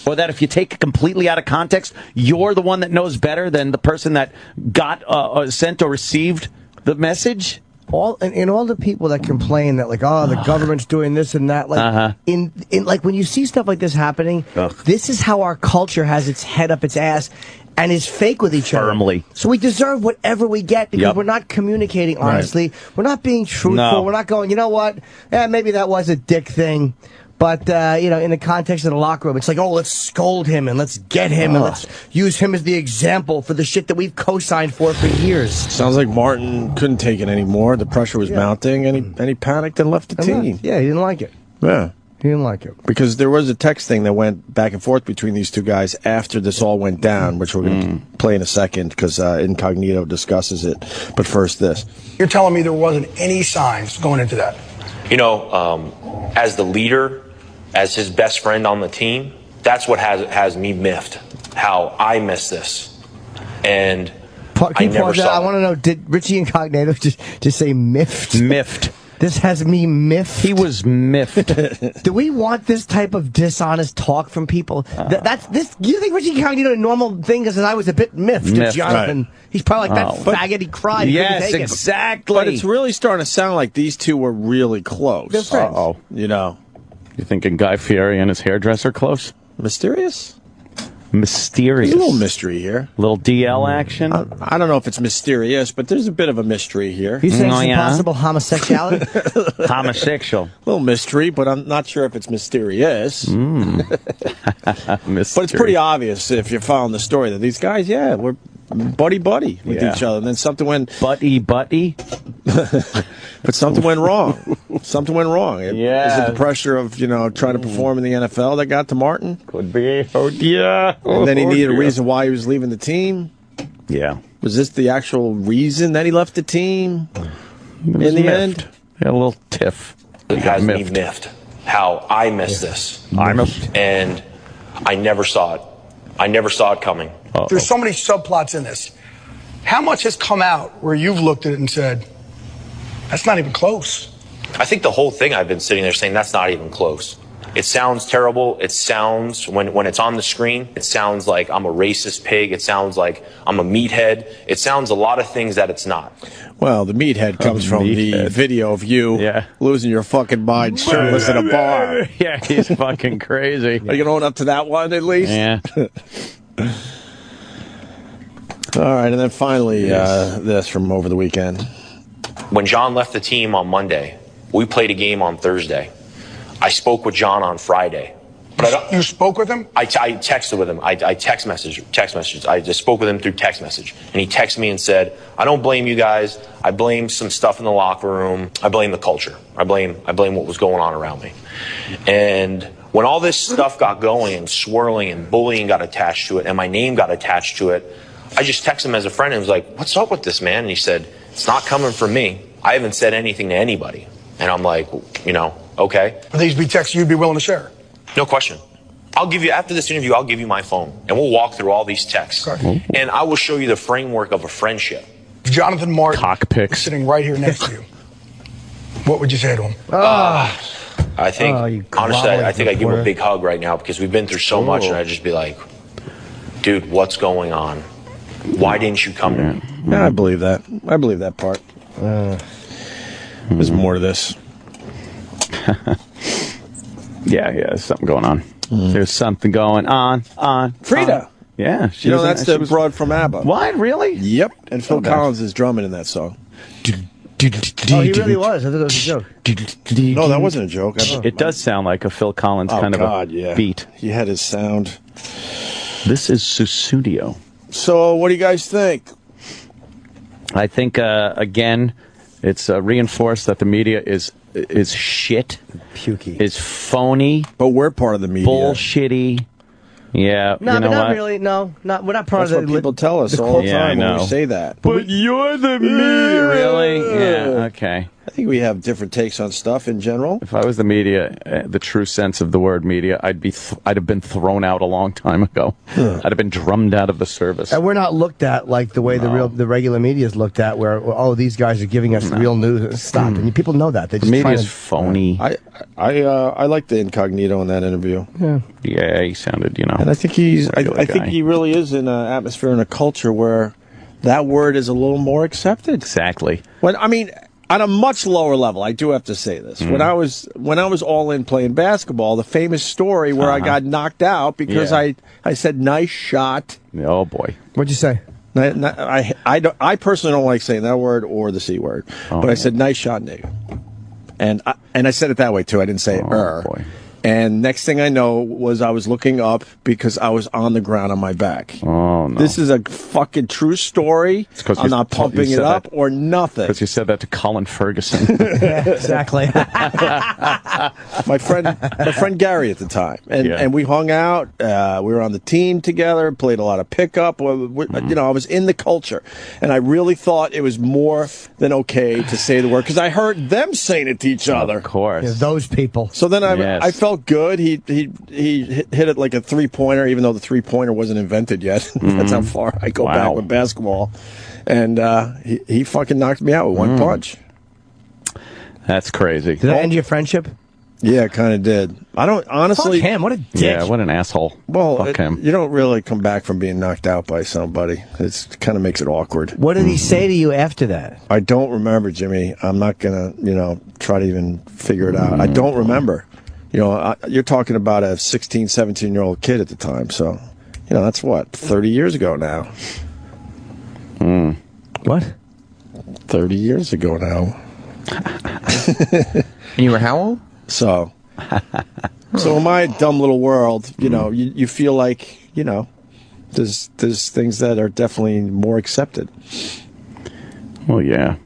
Speaker 3: or that if you take it completely out of context, you're the one that knows better than the person that got sent or received the message.
Speaker 11: All the people that complain that the government's doing this and that, like when you see stuff like this happening, this is how our culture has its head up its ass and is fake with each other. So we deserve whatever we get because we're not communicating honestly. Right. We're not being truthful. No. We're not going, you know what? Maybe that was a dick thing. But, in the context of the locker room, it's like, let's scold him and let's get him and let's use him as the example for the shit that we've co-signed for years.
Speaker 2: Sounds like Martin couldn't take it anymore. The pressure was mounting, and he panicked and left the team.
Speaker 11: Yeah, he didn't like it.
Speaker 2: Yeah.
Speaker 11: He didn't like it.
Speaker 2: Because there was a text thing that went back and forth between these two guys after this all went down, which we're going to play in a second because Incognito discusses it. But first, this.
Speaker 13: You're telling me there wasn't any signs going into that?
Speaker 10: As the leader, as his best friend on the team, that's what has me miffed. How I miss this, and I never saw.
Speaker 11: I want to know: did Richie Incognito just say miffed?
Speaker 3: Miffed.
Speaker 11: This has me miffed.
Speaker 3: He was miffed.
Speaker 11: Do we want this type of dishonest talk from people? That's this. Do you think Richie Incognito a normal thing? Because I was a bit miffed to Jonathan. Right. He's probably like that faggot. He cried.
Speaker 3: Yes, exactly.
Speaker 2: But it's really starting to sound like these two were really close.
Speaker 11: They're friends.
Speaker 3: You thinking Guy Fieri and his hairdresser close?
Speaker 2: Mysterious?
Speaker 3: Mysterious.
Speaker 2: There's a little mystery here.
Speaker 3: Little DL action?
Speaker 2: I don't know if it's mysterious, but there's a bit of a mystery here.
Speaker 11: You saying it's possible homosexuality?
Speaker 3: Homosexual.
Speaker 2: A little mystery, but I'm not sure if it's mysterious. But it's pretty obvious if you're following the story that these guys, were buddy-buddy with each other. And then something went...
Speaker 3: Buddy-buddy?
Speaker 2: But something went wrong. Something went wrong. Is it the pressure of, trying to perform in the NFL that got to Martin?
Speaker 3: Could be. And
Speaker 2: then he needed a reason why he was leaving the team?
Speaker 3: Yeah.
Speaker 2: Was this the actual reason that he left the team in the end?
Speaker 3: Yeah, a little tiff.
Speaker 10: It has me miffed. How I missed this. And I never saw it. I never saw it coming.
Speaker 13: There's so many subplots in this. How much has come out where you've looked at it and said, that's not even close?
Speaker 10: I think the whole thing I've been sitting there saying that's not even close. It sounds terrible. It sounds, when it's on the screen, it sounds like I'm a racist pig. It sounds like I'm a meathead. It sounds a lot of things that it's not.
Speaker 2: Well, the meathead comes from the video of you losing your fucking mind shirtless in a bar.
Speaker 3: Yeah, he's fucking crazy.
Speaker 2: Are you going to own up to that one at least?
Speaker 3: Yeah.
Speaker 2: All right, and then finally, this from over the weekend.
Speaker 10: When John left the team on Monday, we played a game on Thursday. I spoke with John on Friday. But
Speaker 13: you spoke with him?
Speaker 10: I texted with him. I text message. I just spoke with him through text message. And he texted me and said, I don't blame you guys. I blame some stuff in the locker room. I blame the culture. I blame what was going on around me. And when all this stuff got going and swirling and bullying got attached to it and my name got attached to it, I just texted him as a friend and was like, what's up with this, man? And he said, it's not coming from me. I haven't said anything to anybody. And I'm like, okay.
Speaker 13: Would these be texts you'd be willing to share?
Speaker 10: No question. After this interview, I'll give you my phone, and we'll walk through all these texts.
Speaker 13: Okay.
Speaker 10: And I will show you the framework of a friendship.
Speaker 13: If Jonathan Martin was sitting right here next to you, what would you say to him?
Speaker 10: I think, honestly, I think I'd give him a big hug right now because we've been through so much, and I'd just be like, dude, what's going on? Why didn't you come to me?
Speaker 2: Yeah, I believe that. I believe that part. There's more to this.
Speaker 3: Yeah, there's something going on. There's something going on.
Speaker 2: Frida.
Speaker 3: Yeah.
Speaker 2: That's the broad from ABBA.
Speaker 3: What? Really?
Speaker 2: Yep. And Phil Collins is drumming in that song.
Speaker 11: Oh, he really was. I thought it was a joke.
Speaker 2: No, that wasn't a joke.
Speaker 3: It does sound like a Phil Collins kind of a beat.
Speaker 2: He had his sound.
Speaker 3: This is Susudio.
Speaker 2: So, what do you guys think?
Speaker 3: I think, again, it's reinforced that the media is shit.
Speaker 11: Pukey.
Speaker 3: Is phony.
Speaker 2: But we're part of the media.
Speaker 3: Bullshitty. Yeah.
Speaker 11: No,
Speaker 3: you know
Speaker 11: but not
Speaker 3: what?
Speaker 11: really. No, we're not part
Speaker 2: That's
Speaker 11: of the.
Speaker 2: what people tell us all the time when we say that.
Speaker 3: But you're the media. Really? Yeah. Okay.
Speaker 2: I think we have different takes on stuff in general.
Speaker 3: If I was the media, the true sense of the word media, I'd have been thrown out a long time ago. I'd have been drummed out of the service.
Speaker 11: And we're not looked at like the way the regular media is looked at, where these guys are giving us real news. Stop, and people know that. They just
Speaker 3: media's phony.
Speaker 2: I like the Incognito in that interview.
Speaker 3: Yeah, he sounded,
Speaker 2: And I think I think he really is in an atmosphere and a culture where that word is a little more accepted.
Speaker 3: Exactly.
Speaker 2: On a much lower level, I do have to say this. When I was all in playing basketball, the famous story where I got knocked out because I said nice shot.
Speaker 3: Oh boy.
Speaker 11: What'd you say?
Speaker 2: I personally don't like saying that word or the C word. But I said nice shot, nigga. And I said it that way too. I didn't say
Speaker 3: boy.
Speaker 2: And next thing I know was I was looking up because I was on the ground on my back.
Speaker 3: Oh, no.
Speaker 2: This is a fucking true story. I'm not pumping it up or nothing.
Speaker 3: Because you said that to Colin Ferguson.
Speaker 11: Exactly.
Speaker 2: my friend Gary at the time. And we hung out. We were on the team together, played a lot of pickup. I was in the culture. And I really thought it was more than okay to say the word because I heard them saying it to each other.
Speaker 3: Of course.
Speaker 11: Yeah, those people.
Speaker 2: So then I felt good. He hit it like a three-pointer, even though the three-pointer wasn't invented yet. That's how far I go back with basketball. And he fucking knocked me out with one punch.
Speaker 3: That's crazy.
Speaker 11: Did that end your friendship?
Speaker 2: Yeah, it kind of did. I don't honestly.
Speaker 11: Fuck him. What a dick.
Speaker 3: Yeah, what an asshole.
Speaker 2: Well,
Speaker 3: fuck him.
Speaker 2: You don't really come back from being knocked out by somebody. It kind of makes it awkward.
Speaker 11: What did he say to you after that?
Speaker 2: I don't remember, Jimmy. I'm not gonna, try to even figure it out. I don't remember. You're talking about a 16, 17-year-old kid at the time, so, that's what, 30 years ago now.
Speaker 11: What?
Speaker 2: 30 years ago now.
Speaker 5: And you were how old?
Speaker 2: So in my dumb little world, you feel like, there's things that are definitely more accepted.
Speaker 3: Well, yeah.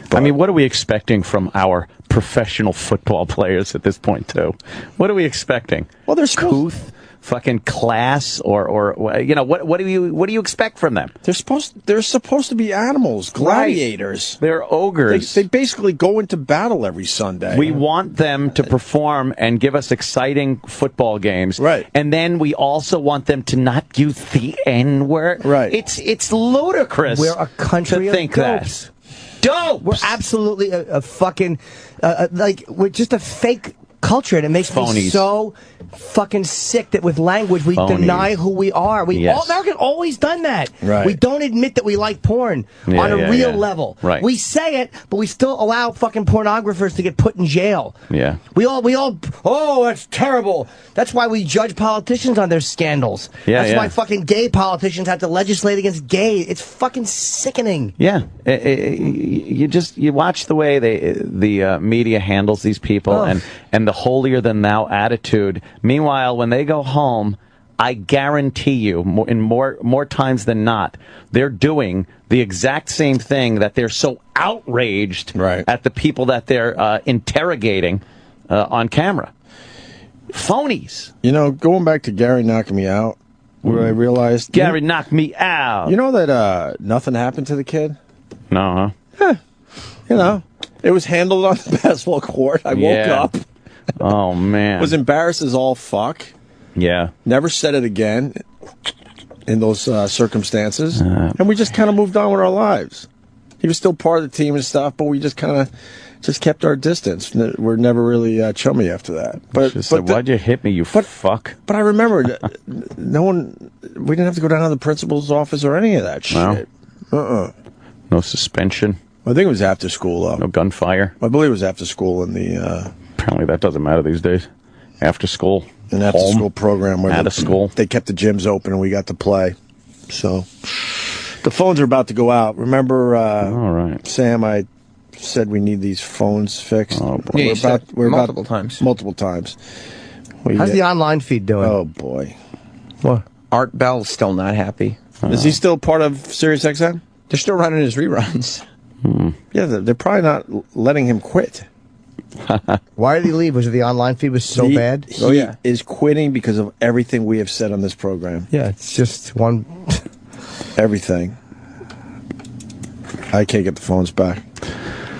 Speaker 3: But, what are we expecting from our professional football players at this point, too? What are we expecting?
Speaker 2: Well, there's
Speaker 3: couth, fucking class, or what do you expect from them?
Speaker 2: They're supposed to be animals, gladiators.
Speaker 3: Right. They're ogres.
Speaker 2: They basically go into battle every Sunday.
Speaker 3: We want them to perform and give us exciting football games,
Speaker 2: right?
Speaker 3: And then we also want them to not use the N-word.
Speaker 2: Right.
Speaker 3: It's ludicrous.
Speaker 11: We're a country
Speaker 3: to think
Speaker 11: of dopes.
Speaker 3: that. Dope.
Speaker 11: We're absolutely a fucking we're just a fake culture, and it makes me so fucking sick that with language we deny who we are. Americans always done that.
Speaker 2: Right.
Speaker 11: We don't admit that we like porn on a real level.
Speaker 3: Right.
Speaker 11: We say it, but we still allow fucking pornographers to get put in jail.
Speaker 3: Yeah.
Speaker 11: We all oh, that's terrible. That's why we judge politicians on their scandals.
Speaker 3: Yeah,
Speaker 11: that's why fucking gay politicians have to legislate against gay. It's fucking sickening.
Speaker 3: Yeah. You watch the way the media handles these people and the holier-than-thou attitude. Meanwhile, when they go home, I guarantee you, more times than not, they're doing the exact same thing that they're so outraged at the people that they're interrogating on camera. Phonies.
Speaker 2: You know, going back to Gary knocking me out, where I realized...
Speaker 3: Gary knocked me out.
Speaker 2: You know that nothing happened to the kid?
Speaker 3: No, huh?
Speaker 2: You know, it was handled on the basketball court. I woke up.
Speaker 3: Oh, man.
Speaker 2: Was embarrassed as all fuck.
Speaker 3: Yeah.
Speaker 2: Never said it again in those circumstances. And we just kind of moved on with our lives. He was still part of the team and stuff, but we just kind of just kept our distance. We're never really chummy after that. But
Speaker 3: why'd you hit me, you fuck?
Speaker 2: But I remember, we didn't have to go down to the principal's office or any of that shit.
Speaker 3: No suspension.
Speaker 2: I think it was after school, though.
Speaker 3: No gunfire.
Speaker 2: I believe it was after school in the...
Speaker 3: Apparently that doesn't matter these days. After school.
Speaker 2: An after-school program where
Speaker 3: school.
Speaker 2: They kept the gyms open and we got to play. So, the phones are about to go out. Remember,
Speaker 3: all right.
Speaker 2: Sam, I said we need these phones fixed.
Speaker 5: Oh, boy. Yeah, multiple times.
Speaker 2: Multiple times.
Speaker 11: How's the online feed doing?
Speaker 2: Oh, boy.
Speaker 11: What?
Speaker 5: Art Bell's still not happy.
Speaker 2: Is he still part of SiriusXM?
Speaker 5: They're still running his reruns.
Speaker 2: Yeah, they're probably not letting him quit.
Speaker 11: Why did he leave? Was it the online feed was so bad?
Speaker 2: He is quitting because of everything we have said on this program.
Speaker 11: Yeah, it's just one...
Speaker 2: Everything. I can't get the phones back.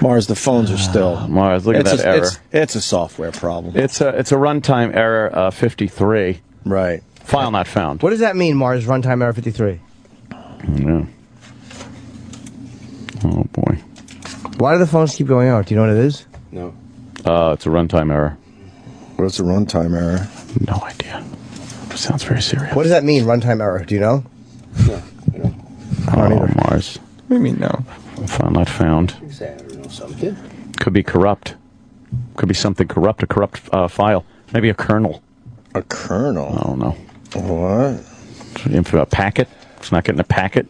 Speaker 2: Mars, the phones are still...
Speaker 3: Mars, look at that error.
Speaker 2: It's a software problem.
Speaker 3: It's a runtime error 53.
Speaker 2: Right.
Speaker 3: File not found.
Speaker 11: What does that mean, Mars? Runtime error 53?
Speaker 3: Yeah. Oh, boy.
Speaker 11: Why do the phones keep going out? Do you know what it is?
Speaker 2: No.
Speaker 3: It's a runtime error.
Speaker 2: What's a runtime error?
Speaker 3: No idea. It sounds very serious.
Speaker 11: What does that mean, runtime error? Do you know?
Speaker 2: No.
Speaker 3: Mars.
Speaker 5: What do you mean, no?
Speaker 3: File not found.
Speaker 2: You say I don't know something.
Speaker 3: Could be corrupt. Could be something corrupt, a corrupt file. Maybe a kernel.
Speaker 2: A kernel?
Speaker 3: I don't know.
Speaker 2: What?
Speaker 3: A packet? It's not getting a packet?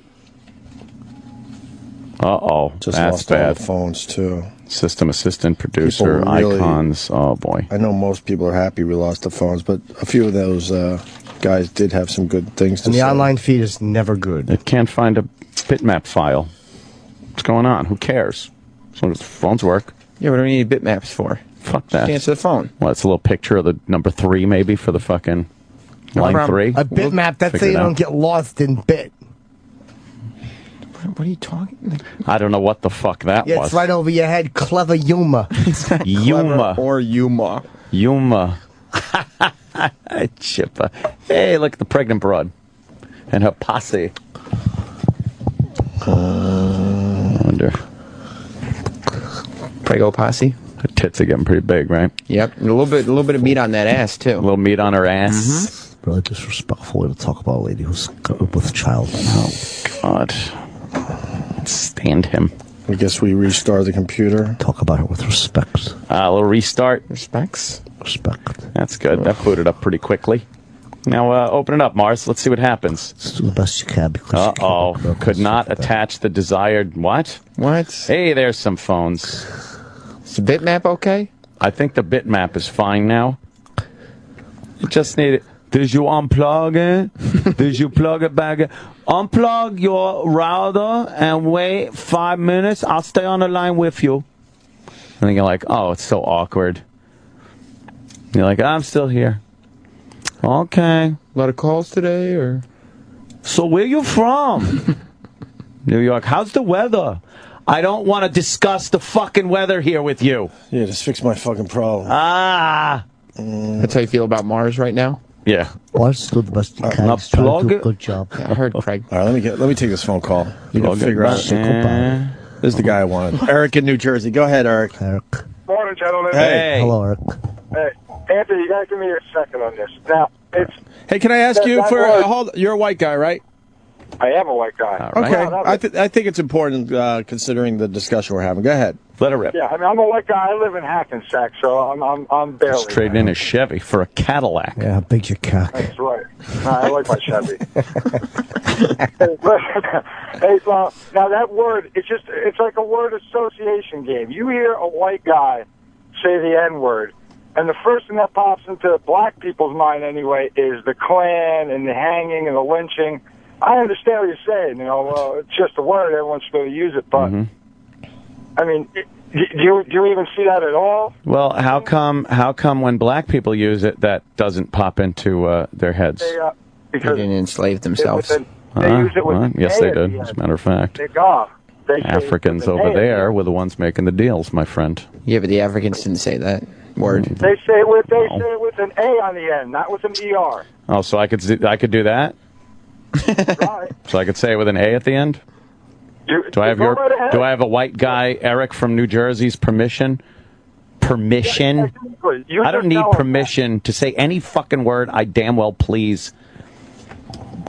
Speaker 3: Uh-oh.
Speaker 2: Just
Speaker 3: That's
Speaker 2: lost
Speaker 3: bad.
Speaker 2: all the phones, too.
Speaker 3: System assistant, producer, icons. Oh, boy.
Speaker 2: I know most people are happy we lost the phones, but a few of those guys did have some good things to say.
Speaker 11: And the online feed is never good.
Speaker 3: It can't find a bitmap file. What's going on? Who cares? As long as the phones work.
Speaker 5: Yeah, what do we need bitmaps for?
Speaker 3: Fuck that.
Speaker 5: Just answer the phone.
Speaker 3: Well, it's a little picture of the number 3, maybe, for the fucking line 3.
Speaker 11: A bitmap, that's so you don't get lost in bit.
Speaker 5: What are you talking?
Speaker 3: I don't know what the fuck that was.
Speaker 11: It's right over your head. Clever Yuma.
Speaker 3: Yuma.
Speaker 5: Or Yuma.
Speaker 3: Yuma. Chippa. Hey, look at the pregnant broad. And her posse. I wonder.
Speaker 5: Prego posse.
Speaker 3: Her tits are getting pretty big, right?
Speaker 5: Yep. A little bit of meat on that ass, too.
Speaker 3: A little meat on her ass.
Speaker 11: Mm-hmm. Really disrespectful to talk about a lady who's with a child.
Speaker 3: Oh, God. Stand him.
Speaker 2: I guess we restart the computer.
Speaker 11: Talk about her with respect.
Speaker 3: A little restart.
Speaker 5: Respects?
Speaker 11: Respect.
Speaker 3: That's good. That booted up pretty quickly. Now, open it up, Mars. Let's see what happens.
Speaker 11: Let's do the best you can.
Speaker 3: Uh-oh. Could not attach the desired... What?
Speaker 5: What?
Speaker 3: Hey, there's some phones.
Speaker 5: Is the bitmap okay?
Speaker 3: I think the bitmap is fine now. You just need it. Did you unplug it? Did you plug it back in? Unplug your router and wait 5 minutes. I'll stay on the line with you. And then you're like, oh, it's so awkward. You're like, I'm still here. Okay.
Speaker 5: A lot of calls today, or?
Speaker 3: So where you from? New York. How's the weather? I don't want to discuss the fucking weather here with you.
Speaker 2: Yeah, just fix my fucking problem.
Speaker 5: That's how you feel about Mars right now?
Speaker 3: Yeah.
Speaker 11: Well, just do the best you can.
Speaker 3: Plug it.
Speaker 11: Good job.
Speaker 5: Yeah, I heard Craig.
Speaker 2: All right, let me take this phone call. You gotta figure out. This is the guy I wanted. Eric in New Jersey. Go ahead, Eric.
Speaker 14: Morning, gentlemen.
Speaker 2: Hey.
Speaker 11: Hello, Eric.
Speaker 14: Hey, Anthony, you gotta give me a second on this. Now, it's...
Speaker 2: Hey, can I ask you for... hold, you're a white guy, right?
Speaker 14: I am a white guy.
Speaker 2: Okay. I think it's important considering the discussion we're having. Go ahead.
Speaker 3: Let her rip.
Speaker 14: Yeah, I mean, I'm a white guy. I live in Hackensack, so I'm barely...
Speaker 3: Just trading in a Chevy for a Cadillac.
Speaker 11: Yeah, how big's your cock?
Speaker 14: That's right. I like my Chevy. Hey, so, now that word, it's like a word association game. You hear a white guy say the N-word, And the first thing that pops into black people's mind anyway is the Klan and the hanging and the lynching. I understand what you're saying. You know, well, it's just a word. Everyone's supposed to use it. But, I mean, do you even see that at all?
Speaker 3: Well, how come when black people use it, that doesn't pop into their heads?
Speaker 5: They didn't enslave themselves.
Speaker 14: They use it with
Speaker 3: yes, they did, as a matter of fact. Africans over there were the ones making the deals, my friend.
Speaker 5: Yeah, but the Africans didn't say that word.
Speaker 14: They say it with an A on the end, not with an ER.
Speaker 3: Oh, so I could do that?
Speaker 14: Right.
Speaker 3: So I could say it with an A at the end? Do I have a white guy, Eric from New Jersey's permission? Permission?
Speaker 14: Yeah,
Speaker 3: I don't need permission to say any fucking word I damn well please.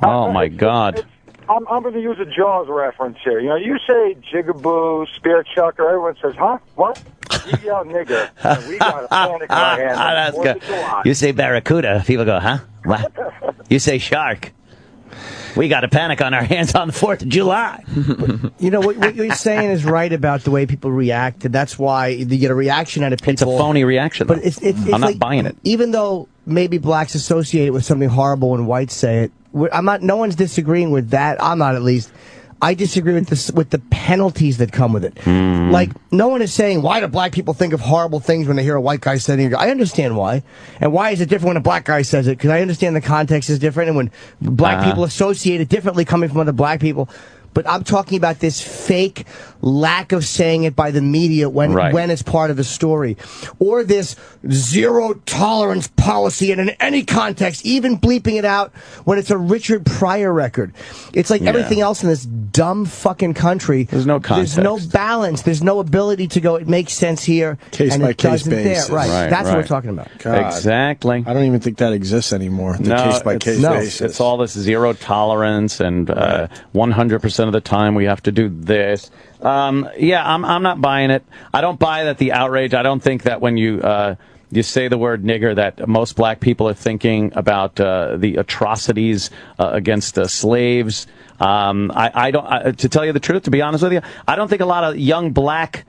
Speaker 3: Oh my God.
Speaker 14: I'm going to use a Jaws reference here. You know, you say jigaboo, spear chucker, everyone says, huh? What? You yell nigger. And we got a panic in our hands.
Speaker 21: That's good. You say barracuda, people go, huh? What? You say shark. We got a panic on our hands on the 4th of July.
Speaker 11: You know, what you're saying is right about the way people react, and that's why you get a reaction out of people.
Speaker 3: It's a phony reaction,
Speaker 11: but it's
Speaker 3: I'm not buying it.
Speaker 11: Even though maybe blacks associate it with something horrible when whites say it, no one's disagreeing with that. I'm not, at least. I disagree with the penalties that come with it. Like, no one is saying, why do black people think of horrible things when they hear a white guy say it? I understand why. And why is it different when a black guy says it? Because I understand the context is different, and when black people associate it differently coming from other black people. But I'm talking about this fake lack of saying it by the media when it's part of the story. Or this zero tolerance policy in any context, even bleeping it out when it's a Richard Pryor record. It's like everything else in this dumb fucking country.
Speaker 3: There's no context.
Speaker 11: There's no balance. There's no ability to go, it makes sense here.
Speaker 2: Case
Speaker 11: and
Speaker 2: by
Speaker 11: it
Speaker 2: case
Speaker 11: doesn't
Speaker 2: basis.
Speaker 11: there. Right. That's what we're talking about.
Speaker 2: God.
Speaker 3: Exactly.
Speaker 2: I don't even think that exists anymore. The case by case basis.
Speaker 3: It's all this zero tolerance and 100% of the time we have to do this. I'm not buying it. I don't buy that the outrage. I don't think that when you say the word nigger that most black people are thinking about the atrocities against slaves. I don't. To tell you the truth, to be honest with you, I don't think a lot of young black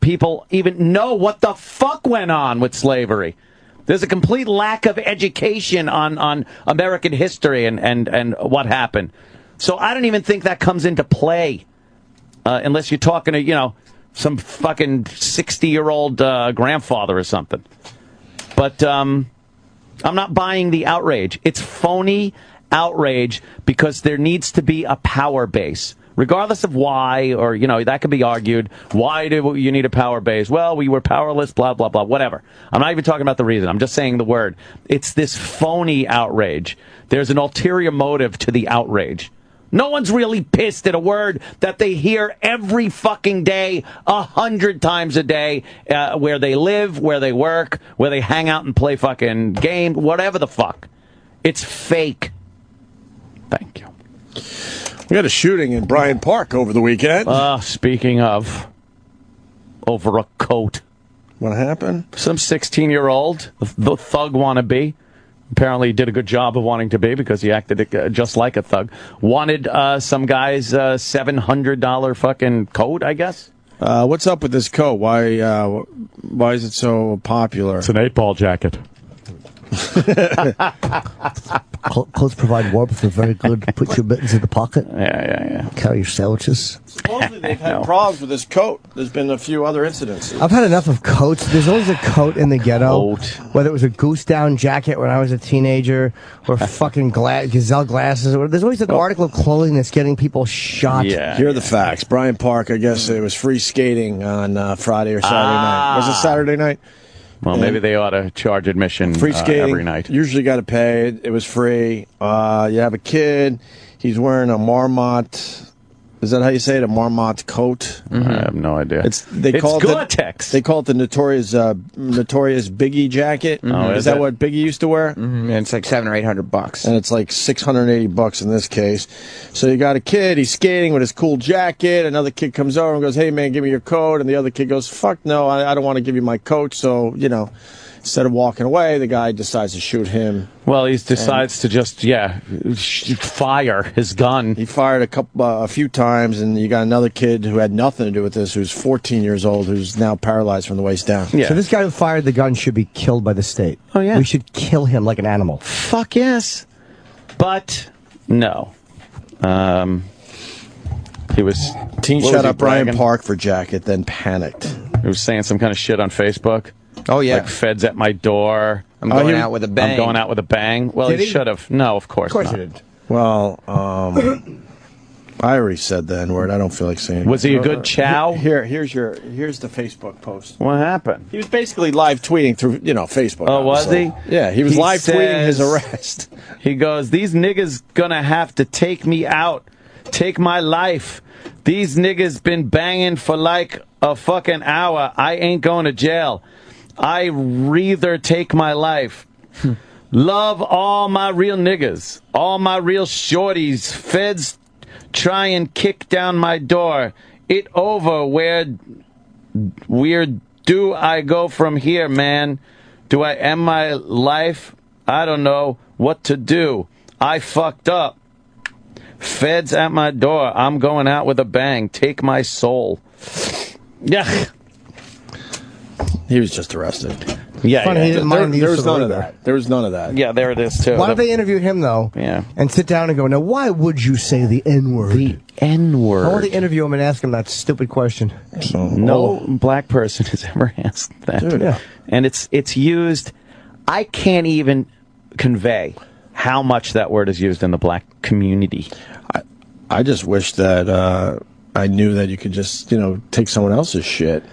Speaker 3: people even know what the fuck went on with slavery. There's a complete lack of education on American history and what happened. So I don't even think that comes into play unless you're talking to, some fucking 60-year-old grandfather or something. But I'm not buying the outrage. It's phony outrage because there needs to be a power base. Regardless of why, or, that could be argued. Why do you need a power base? Well, we were powerless, blah, blah, blah, whatever. I'm not even talking about the reason. I'm just saying the word. It's this phony outrage. There's an ulterior motive to the outrage. No one's really pissed at a word that they hear every fucking day, 100 times a day, where they live, where they work, where they hang out and play fucking games, whatever the fuck. It's fake. Thank you.
Speaker 2: We had a shooting in Bryant Park over the weekend.
Speaker 3: Speaking of, over a coat.
Speaker 2: What happened?
Speaker 3: Some 16-year-old, the thug wannabe. Apparently he did a good job of wanting to be because he acted just like a thug. Wanted some guy's $700 fucking coat, I guess.
Speaker 2: What's up with this coat? Why is it so popular?
Speaker 21: It's an 8-ball jacket.
Speaker 11: Clothes provide warmth. They're very good. Put your mittens in the pocket.
Speaker 3: Yeah.
Speaker 11: Carry your sandwiches.
Speaker 2: Supposedly they've had problems with this coat. There's been a few other incidents.
Speaker 11: I've had enough of coats. There's always a coat in the ghetto. Whether it was a goose down jacket when I was a teenager, or fucking gazelle glasses. Or there's always an article of clothing that's getting people shot.
Speaker 2: Yeah. Here are the facts. Bryant Park, I guess it was free skating on Friday or Saturday night. Was it Saturday night?
Speaker 3: Well, maybe they ought to charge admission
Speaker 2: free skating,
Speaker 3: every night.
Speaker 2: Usually got to pay. It was free. You have a kid. He's wearing a Marmot. Is that how you say it? A Marmot coat?
Speaker 3: Mm-hmm. I have no idea.
Speaker 2: It's
Speaker 3: Gore-Tex.
Speaker 2: They call it the notorious Biggie jacket.
Speaker 3: Mm-hmm. Oh,
Speaker 2: is that what Biggie used to wear?
Speaker 5: Mm-hmm. And it's like $700 or $800.
Speaker 2: And it's like $680 in this case. So you got a kid. He's skating with his cool jacket. Another kid comes over and goes, "Hey man, give me your coat." And the other kid goes, "Fuck no, I don't want to give you my coat." So Instead of walking away, the guy decides to shoot him.
Speaker 3: Well, he decides to just, fire his gun.
Speaker 2: He fired a few times, and you got another kid who had nothing to do with this, who's 14 years old, who's now paralyzed from the waist down.
Speaker 11: Yeah. So this guy who fired the gun should be killed by the state.
Speaker 3: Oh, yeah.
Speaker 11: We should kill him like an animal.
Speaker 3: Fuck yes. But, no. He was...
Speaker 2: Teen shot up Bryant Park for jacket, then panicked.
Speaker 3: He was saying some kind of shit on Facebook.
Speaker 5: Oh, yeah.
Speaker 3: Like, feds at my door.
Speaker 5: I'm going out with a bang.
Speaker 3: I'm going out with a bang. Well, he should have. No, of course not.
Speaker 11: Of course he did.
Speaker 2: Well, I already said the N-word. I don't feel like saying it.
Speaker 3: Was he a good chow?
Speaker 2: Here's the Facebook post.
Speaker 3: What happened?
Speaker 2: He was basically live tweeting through, Facebook.
Speaker 3: Oh, was he?
Speaker 2: Yeah, he was live tweeting his arrest.
Speaker 3: He goes, these niggas gonna have to take me out. Take my life. These niggas been banging for like a fucking hour. I ain't going to jail. I rather take my life. Love all my real niggas. All my real shorties. Feds try and kick down my door. It over. Where do I go from here, man? Do I end my life? I don't know what to do. I fucked up. Feds at my door. I'm going out with a bang. Take my soul. Yeah.
Speaker 2: He was just arrested.
Speaker 3: Yeah,
Speaker 11: Funny, he didn't mind the
Speaker 2: there
Speaker 11: use
Speaker 2: was
Speaker 11: of the
Speaker 2: none
Speaker 11: word
Speaker 2: of
Speaker 11: there.
Speaker 2: that. There was none of that.
Speaker 3: Yeah, there it is, too.
Speaker 11: Why don't they interview him, though?
Speaker 3: Yeah.
Speaker 11: And sit down and go, now, why would you say the N-word?
Speaker 3: The N-word.
Speaker 11: I want to interview him and ask him that stupid question.
Speaker 3: No black person has ever asked that.
Speaker 11: Dude, yeah.
Speaker 3: And it's used... I can't even convey how much that word is used in the black community.
Speaker 2: I just wish that I knew that you could just, take someone else's shit.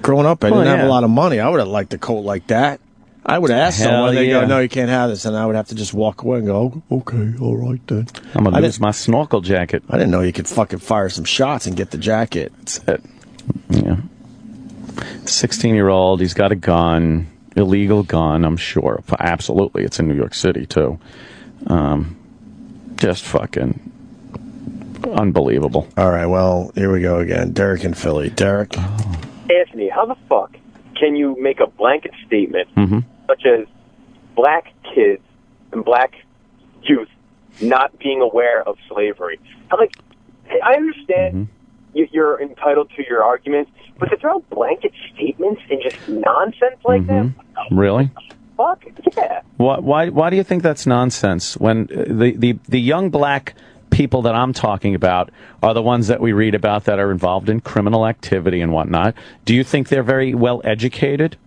Speaker 2: Growing up, I didn't have a lot of money. I would have liked a coat like that. I would have asked someone, they go, no, you can't have this, and I would have to just walk away and go, okay, all right then.
Speaker 3: I'm going to lose my snorkel jacket.
Speaker 2: I didn't know you could fucking fire some shots and get the jacket.
Speaker 3: That's it. Yeah. 16-year-old, he's got a gun, illegal gun, I'm sure. Absolutely, it's in New York City, too. Just fucking unbelievable.
Speaker 2: All right, well, here we go again. Derek in Philly. Derek?
Speaker 4: Anthony, how the fuck can you make a blanket statement such as black kids and black youth not being aware of slavery? I understand you're entitled to your arguments, but to throw blanket statements and just nonsense like that?
Speaker 3: Really?
Speaker 4: Fuck, yeah.
Speaker 3: Why do you think that's nonsense when the young black people that I'm talking about are the ones that we read about that are involved in criminal activity and whatnot? Do you think they're very well educated?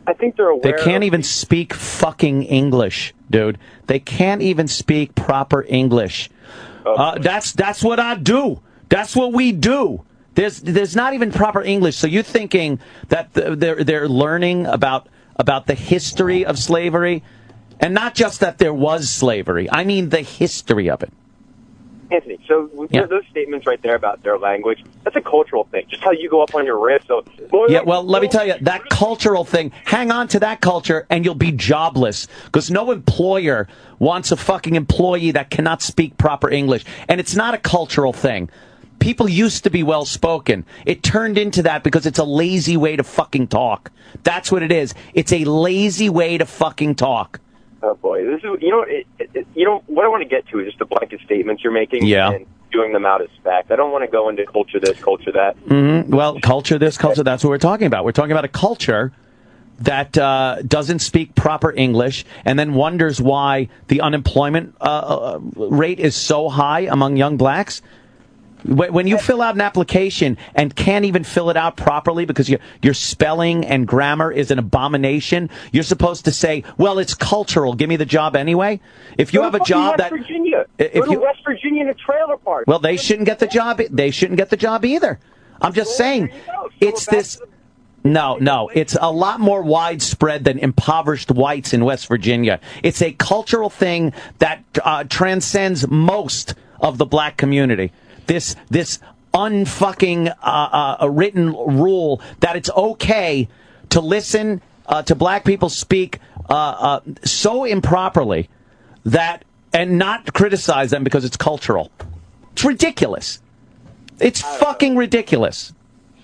Speaker 4: I think they're aware.
Speaker 3: They can't even speak fucking English, dude. They can't even speak proper English. That's what I do. That's what we do. There's not even proper English. So you're thinking that they're learning about the history of slavery, and not just that there was slavery. I mean the history of it.
Speaker 4: Anthony, so those statements right there about their language, that's a cultural thing. Just how you go up on your wrist. So,
Speaker 3: well, let me tell you, that cultural thing, hang on to that culture and you'll be jobless. Because no employer wants a fucking employee that cannot speak proper English. And it's not a cultural thing. People used to be well-spoken. It turned into that because it's a lazy way to fucking talk. That's what it is. It's a lazy way to fucking talk.
Speaker 4: Oh boy, this is what I want to get to is just the blanket statements you're making and doing them out as fact. I don't want to go into culture this, culture that.
Speaker 3: Well, culture this, culture that's what we're talking about. We're talking about a culture that doesn't speak proper English and then wonders why the unemployment rate is so high among young blacks. When you fill out an application and can't even fill it out properly because your spelling and grammar is an abomination, you're supposed to say, well, it's cultural. Give me the job anyway. If you have a job that...
Speaker 4: Virginia. Go to West Virginia in a trailer park.
Speaker 3: Well, they shouldn't get the job. They shouldn't get the job either. I'm just saying, it's this... No, it's a lot more widespread than impoverished whites in West Virginia. It's a cultural thing that transcends most of the black community. This unfucking written rule that it's okay to listen to black people speak so improperly and not criticize them because it's cultural. It's ridiculous. It's fucking ridiculous.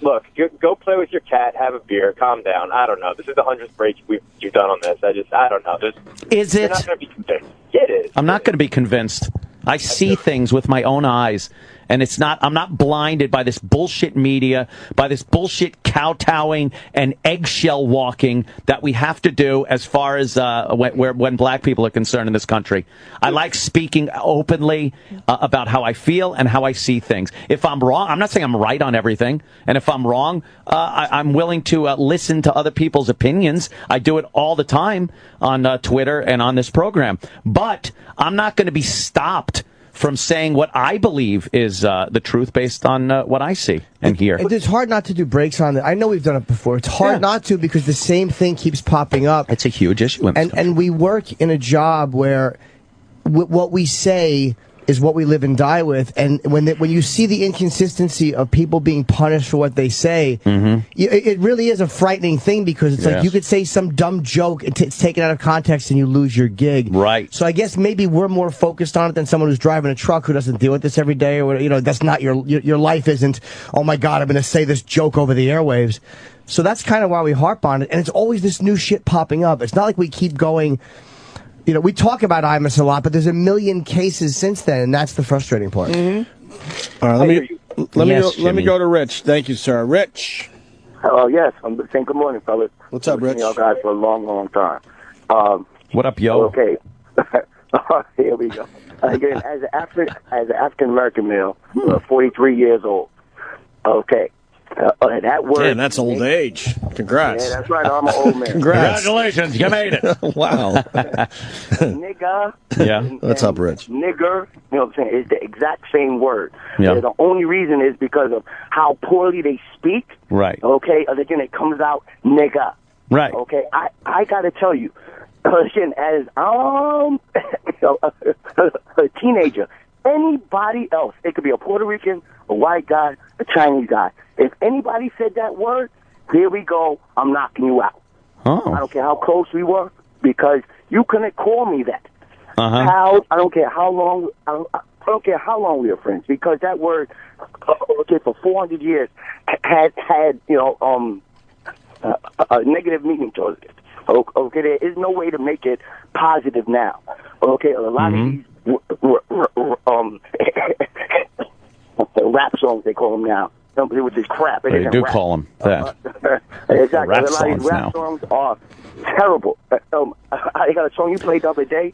Speaker 4: look, go play with your cat, have a beer, calm down. I don't know. This is the 100th break you've done on this. I don't know.
Speaker 21: Is it?
Speaker 4: You're not going to be convinced. Yeah, it is.
Speaker 3: I'm not going to be convinced. I see things with my own eyes, and I'm not blinded by this bullshit media, by this bullshit kowtowing and eggshell walking that we have to do as far as when black people are concerned in this country. I like speaking openly about how I feel and how I see things. If I'm wrong, I'm not saying I'm right on everything, and if I'm wrong, I'm willing to listen to other people's opinions. I do it all the time on Twitter and on this program, but I'm not going to be stopped from saying what I believe is the truth based on what I see and hear.
Speaker 11: It's hard not to do breaks on it. I know we've done it before. It's hard not to because the same thing keeps popping up.
Speaker 3: It's a huge issue.
Speaker 11: And we work in a job where what we say is what we live and die with. And when you see the inconsistency of people being punished for what they say, it really is a frightening thing because it's like you could say some dumb joke, it's taken out of context, and you lose your gig.
Speaker 3: Right.
Speaker 11: So I guess maybe we're more focused on it than someone who's driving a truck who doesn't deal with this every day, or that's not your life isn't, oh my God, I'm going to say this joke over the airwaves. So that's kind of why we harp on it. And it's always this new shit popping up. It's not like we keep going. We talk about Imus a lot, but there's a million cases since then, and that's the frustrating part.
Speaker 2: All right, let me go to Rich. Thank you, sir. Rich.
Speaker 1: Oh, yes. I'm saying good morning, fellas.
Speaker 2: What's up, Rich?
Speaker 1: Y'all guys for a long, long time.
Speaker 3: What up, yo?
Speaker 1: Okay. Here we go. Again, as an African American male, 43 years old. Okay. That word.
Speaker 2: Damn, that's old age. Congrats.
Speaker 1: Yeah, that's right. I'm an old man.
Speaker 3: Congratulations, you made it.
Speaker 2: Wow.
Speaker 1: Nigga.
Speaker 3: Yeah.
Speaker 2: What's up, Rich?
Speaker 1: Nigger. You know what I'm saying? It's the exact same word.
Speaker 3: Yeah.
Speaker 1: The only reason is because of how poorly they speak.
Speaker 3: Right.
Speaker 1: Okay. Again, it comes out nigga.
Speaker 3: Right.
Speaker 1: Okay. I got to tell you, again, as a teenager, anybody else, it could be a Puerto Rican, a white guy, a Chinese guy. If anybody said that word, here we go, I'm knocking you out.
Speaker 3: Oh.
Speaker 1: I don't care how close we were, because you couldn't call me that.
Speaker 3: Uh-huh.
Speaker 1: I don't care how long. I don't care how long we were friends, because that word, for 400 years, had a negative meaning towards it. Okay, there is no way to make it positive now. Okay, a lot of these rap songs, they call them now. With this crap.
Speaker 3: They do call them that.
Speaker 1: Exactly.
Speaker 3: Rap
Speaker 1: a lot of these rap songs are terrible. I got a song you played the other day.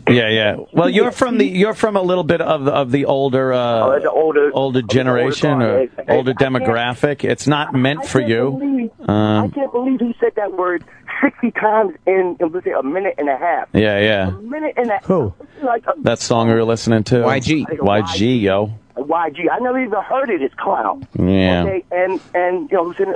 Speaker 3: Yeah. Well, you're from a little bit of the older older generation or older demographic. It's not meant for you.
Speaker 1: I can't believe he said that word 60 times in let's say a minute and a half.
Speaker 3: Yeah.
Speaker 1: A minute and a half.
Speaker 11: Who?
Speaker 3: That song we were listening to. YG, yo.
Speaker 1: YG. I never even heard of this clown.
Speaker 3: Yeah.
Speaker 1: Okay, and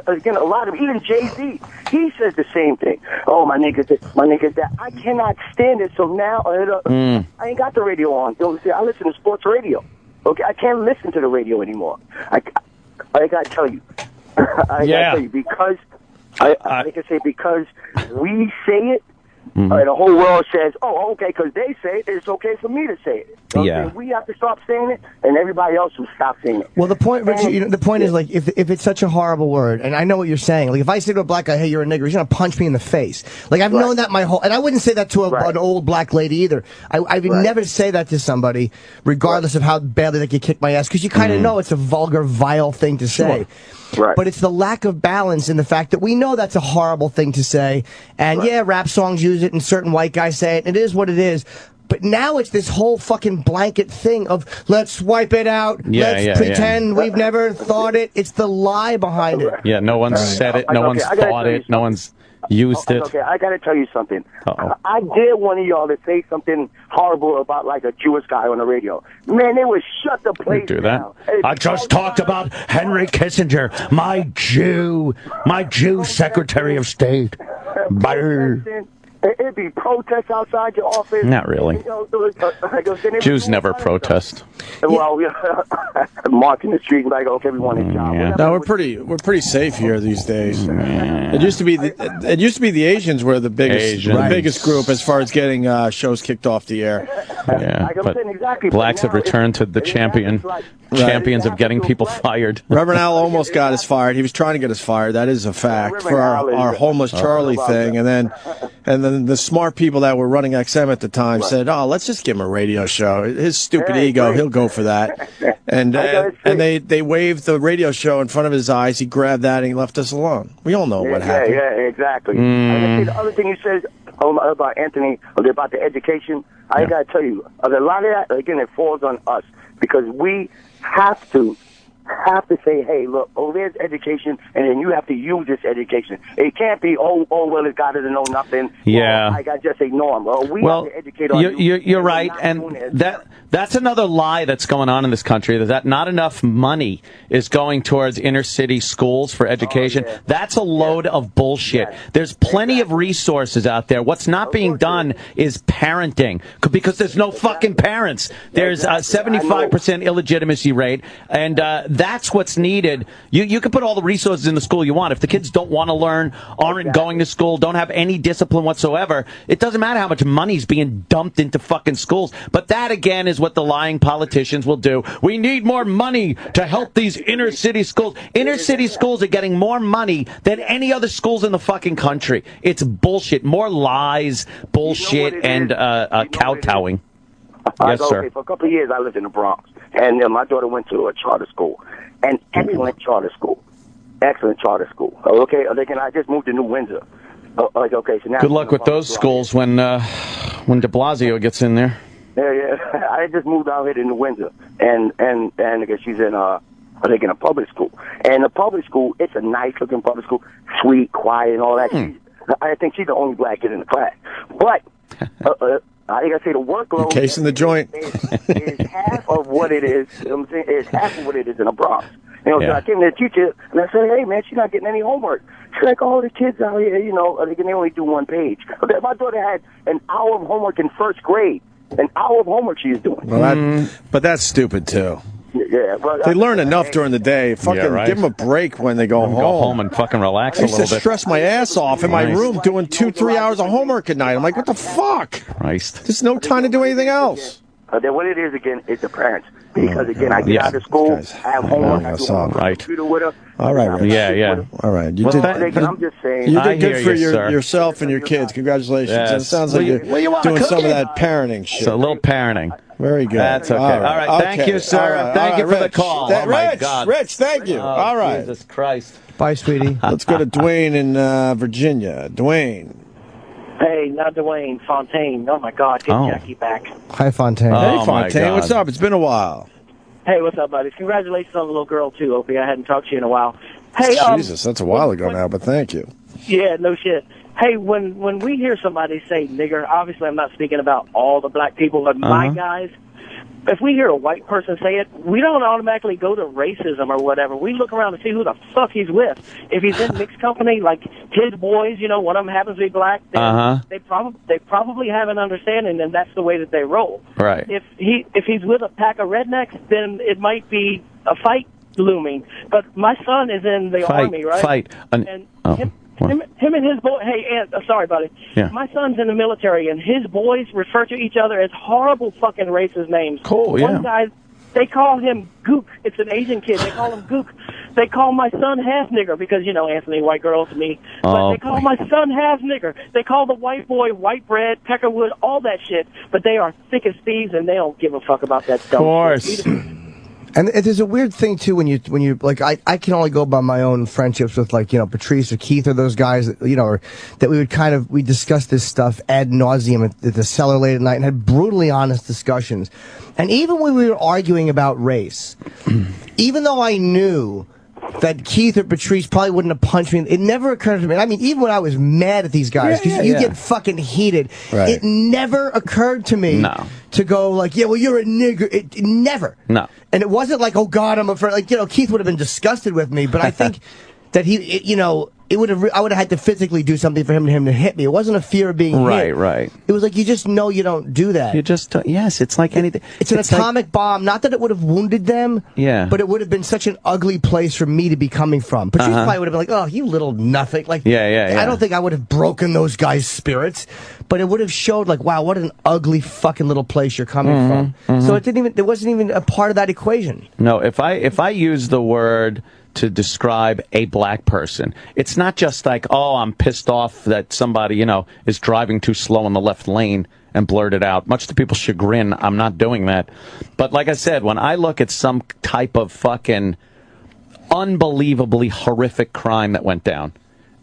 Speaker 1: again, a lot of even Jay-Z, he says the same thing. Oh, my niggas this, my niggas that. I cannot stand it. So now I ain't got the radio on. I listen to sports radio. Okay, I can't listen to the radio anymore. I gotta tell you. I gotta tell you because because we say it. The whole world says, "Oh, okay," because they say it. It's okay for me to say it. Okay?
Speaker 3: Yeah.
Speaker 1: We have to stop saying it, and everybody else will stop saying it.
Speaker 11: Well, the point, Richard, the point is, like, if it's such a horrible word, and I know what you're saying. Like, if I say to a black guy, "Hey, you're a nigger," he's gonna punch me in the face. Like, I've known that my whole, and I wouldn't say that to an old black lady either. I would never say that to somebody, regardless of how badly they could kick my ass, because you kind of know it's a vulgar, vile thing to say.
Speaker 1: Right.
Speaker 11: But it's the lack of balance in the fact that we know that's a horrible thing to say. And yeah, rap songs use it and certain white guys say it. And it is what it is. But now it's this whole fucking blanket thing of let's wipe it out. Let's pretend we've never thought it. It's the lie behind it.
Speaker 3: Yeah, no one's said it. No one's thought it. No one's used it.
Speaker 1: Okay, I got to tell you something.
Speaker 3: Uh-oh.
Speaker 1: I dare one of y'all to say something horrible about like a Jewish guy on the radio. Man, they would shut the place down.
Speaker 21: I just talked about Henry Kissinger, my Jew Secretary of State.
Speaker 1: It'd be protests outside your office.
Speaker 3: Not really. Jews never protest.
Speaker 1: Well, marking the street like, okay, we want a job.
Speaker 2: No, we're pretty safe here these days. It used to be the Asians were the biggest group as far as getting shows kicked off the air.
Speaker 3: Yeah,
Speaker 1: Like I'm
Speaker 3: but
Speaker 1: saying exactly.
Speaker 3: blacks have returned to the champions of getting people fired.
Speaker 2: Reverend Al almost got us fired. He was trying to get us fired. That is a fact for our homeless Charlie thing. And then the smart people that were running XM at the time said, "Oh, let's just give him a radio show. His stupid ego, he'll go for that." And they waved the radio show in front of his eyes. He grabbed that and he left us alone. We all know what happened.
Speaker 1: Yeah, exactly. And the other thing you said about Anthony, about the education, I got to tell you, a lot of that, again, it falls on us because we have to say, hey, look, there's education, and then you have to use this education. It can't be, well, it's got to know nothing.
Speaker 3: Yeah.
Speaker 1: I got to just ignore them. We have to educate on
Speaker 3: you're right, and that's another lie that's going on in this country, is that not enough money is going towards inner city schools for education. That's a load of bullshit. There's plenty of resources out there. What's not being done is parenting, because there's no fucking parents. There's a 75% illegitimacy rate, and that's what's needed. You can put all the resources in the school you want. If the kids don't want to learn, aren't going to school, don't have any discipline whatsoever, it doesn't matter how much money's being dumped into fucking schools. But that, again, is what the lying politicians will do. We need more money to help these inner city schools. Inner city schools are getting more money than any other schools in the fucking country. It's bullshit. More lies, bullshit, and kowtowing. Yes, sir.
Speaker 1: Okay, for a couple of years, I lived in the Bronx, and my daughter went to a charter school, an excellent charter school. Okay, I just moved to New Windsor. Okay, so now
Speaker 3: good luck with those schools when De Blasio gets in there.
Speaker 1: Yeah. I just moved out here to New Windsor, and again, she's in a public school. And the public school, it's a nice looking public school, sweet, quiet, and all that. I think she's the only black kid in the class. But I think I say the workload.
Speaker 2: Case in the joint
Speaker 1: is half of what it is. You know what I'm saying? It's half of what it is in the Bronx. So I came to the teacher and I said, "Hey, man, she's not getting any homework." She's like, "Oh, the kids out here, they only do one page." Okay, my daughter had an hour of homework in first grade. An hour of homework she was doing.
Speaker 2: Well, but that's stupid too.
Speaker 1: Yeah, but
Speaker 2: they learn enough during the day. Fucking give them a break when they go home.
Speaker 3: Go home and fucking relax a little bit.
Speaker 2: I used to stress my ass off in my room doing 2-3 hours of homework at night. I'm like, what the fuck?
Speaker 3: Christ.
Speaker 2: There's no time to do anything else.
Speaker 1: Then what it is, again, is the parents. Because, again, I get out of school, I have homework, I do on the computer with her.
Speaker 2: All right, Rich.
Speaker 3: Yeah.
Speaker 2: All right.
Speaker 1: I'm just saying.
Speaker 2: You did good for yourself and your kids. Congratulations.
Speaker 3: Yes.
Speaker 2: It sounds like you're doing some of that parenting shit.
Speaker 3: So a little parenting.
Speaker 2: Very good.
Speaker 3: That's okay. All right. Thank you, sir. Thank you for the call.
Speaker 2: Oh, my God. Rich, thank you. All right.
Speaker 3: Jesus Christ.
Speaker 11: Bye, sweetie.
Speaker 2: Let's go to Dwayne in Virginia. Dwayne.
Speaker 15: Hey, not Dwayne, Fontaine. Oh, my God. Get Jackie back.
Speaker 11: Hi, Fontaine.
Speaker 2: Hey, Fontaine. What's up? It's been a while.
Speaker 15: Hey, what's up, buddies? Congratulations on the little girl, too, Opie. I hadn't talked to you in a while. Hey,
Speaker 2: Jesus, that's a while ago now, but thank you.
Speaker 15: Yeah, no shit. Hey, when we hear somebody say nigger, obviously I'm not speaking about all the black people, but my guys, if we hear a white person say it, we don't automatically go to racism or whatever. We look around and see who the fuck he's with. If he's in mixed company, like his boys, one of them happens to be black, they probably have an understanding, and that's the way that they roll.
Speaker 3: Right.
Speaker 15: If he's with a pack of rednecks, then it might be a fight looming. But my son is in the army, right? Him and his boy. Hey, Aunt, sorry, buddy.
Speaker 3: Yeah.
Speaker 15: My son's in the military, and his boys refer to each other as horrible fucking racist names.
Speaker 3: Cool.
Speaker 15: One guy, they call him Gook. It's an Asian kid. They call him Gook. They call my son half nigger because Anthony, white girl to me. But they call my son half nigger. They call the white boy white bread, peckerwood, all that shit. But they are thick as thieves, and they don't give a fuck about that stuff.
Speaker 3: Of course.
Speaker 11: And there's a weird thing too when you like I can only go by my own friendships with Patrice or Keith or those guys that we would we discussed this stuff ad nauseum at the cellar late at night and had brutally honest discussions. And even when we were arguing about race, even though I knew that Keith or Patrice probably wouldn't have punched me, it never occurred to me. I mean, even when I was mad at these guys, because you get fucking heated, it never occurred to me to go like, well, you're a nigger. It never.
Speaker 3: No.
Speaker 11: And it wasn't like, oh, God, I'm afraid. Keith would have been disgusted with me, but I think that I would have had to physically do something for him to hit me. It wasn't a fear of being hit.
Speaker 3: Right.
Speaker 11: It was like, you just know you don't do that.
Speaker 3: You just, yes, it's like anything.
Speaker 11: It's an atomic bomb. Not that it would have wounded them, but it would have been such an ugly place for me to be coming from. But she probably would have been like, oh, you little nothing. Like, I don't think I would have broken those guys' spirits, but it would have showed like, wow, what an ugly fucking little place you're coming from. So it wasn't even a part of that equation.
Speaker 3: No, if I use the word to describe a black person, it's not just like, oh, I'm pissed off that somebody, is driving too slow in the left lane and blurt it out. Much to people's chagrin, I'm not doing that. But like I said, when I look at some type of fucking unbelievably horrific crime that went down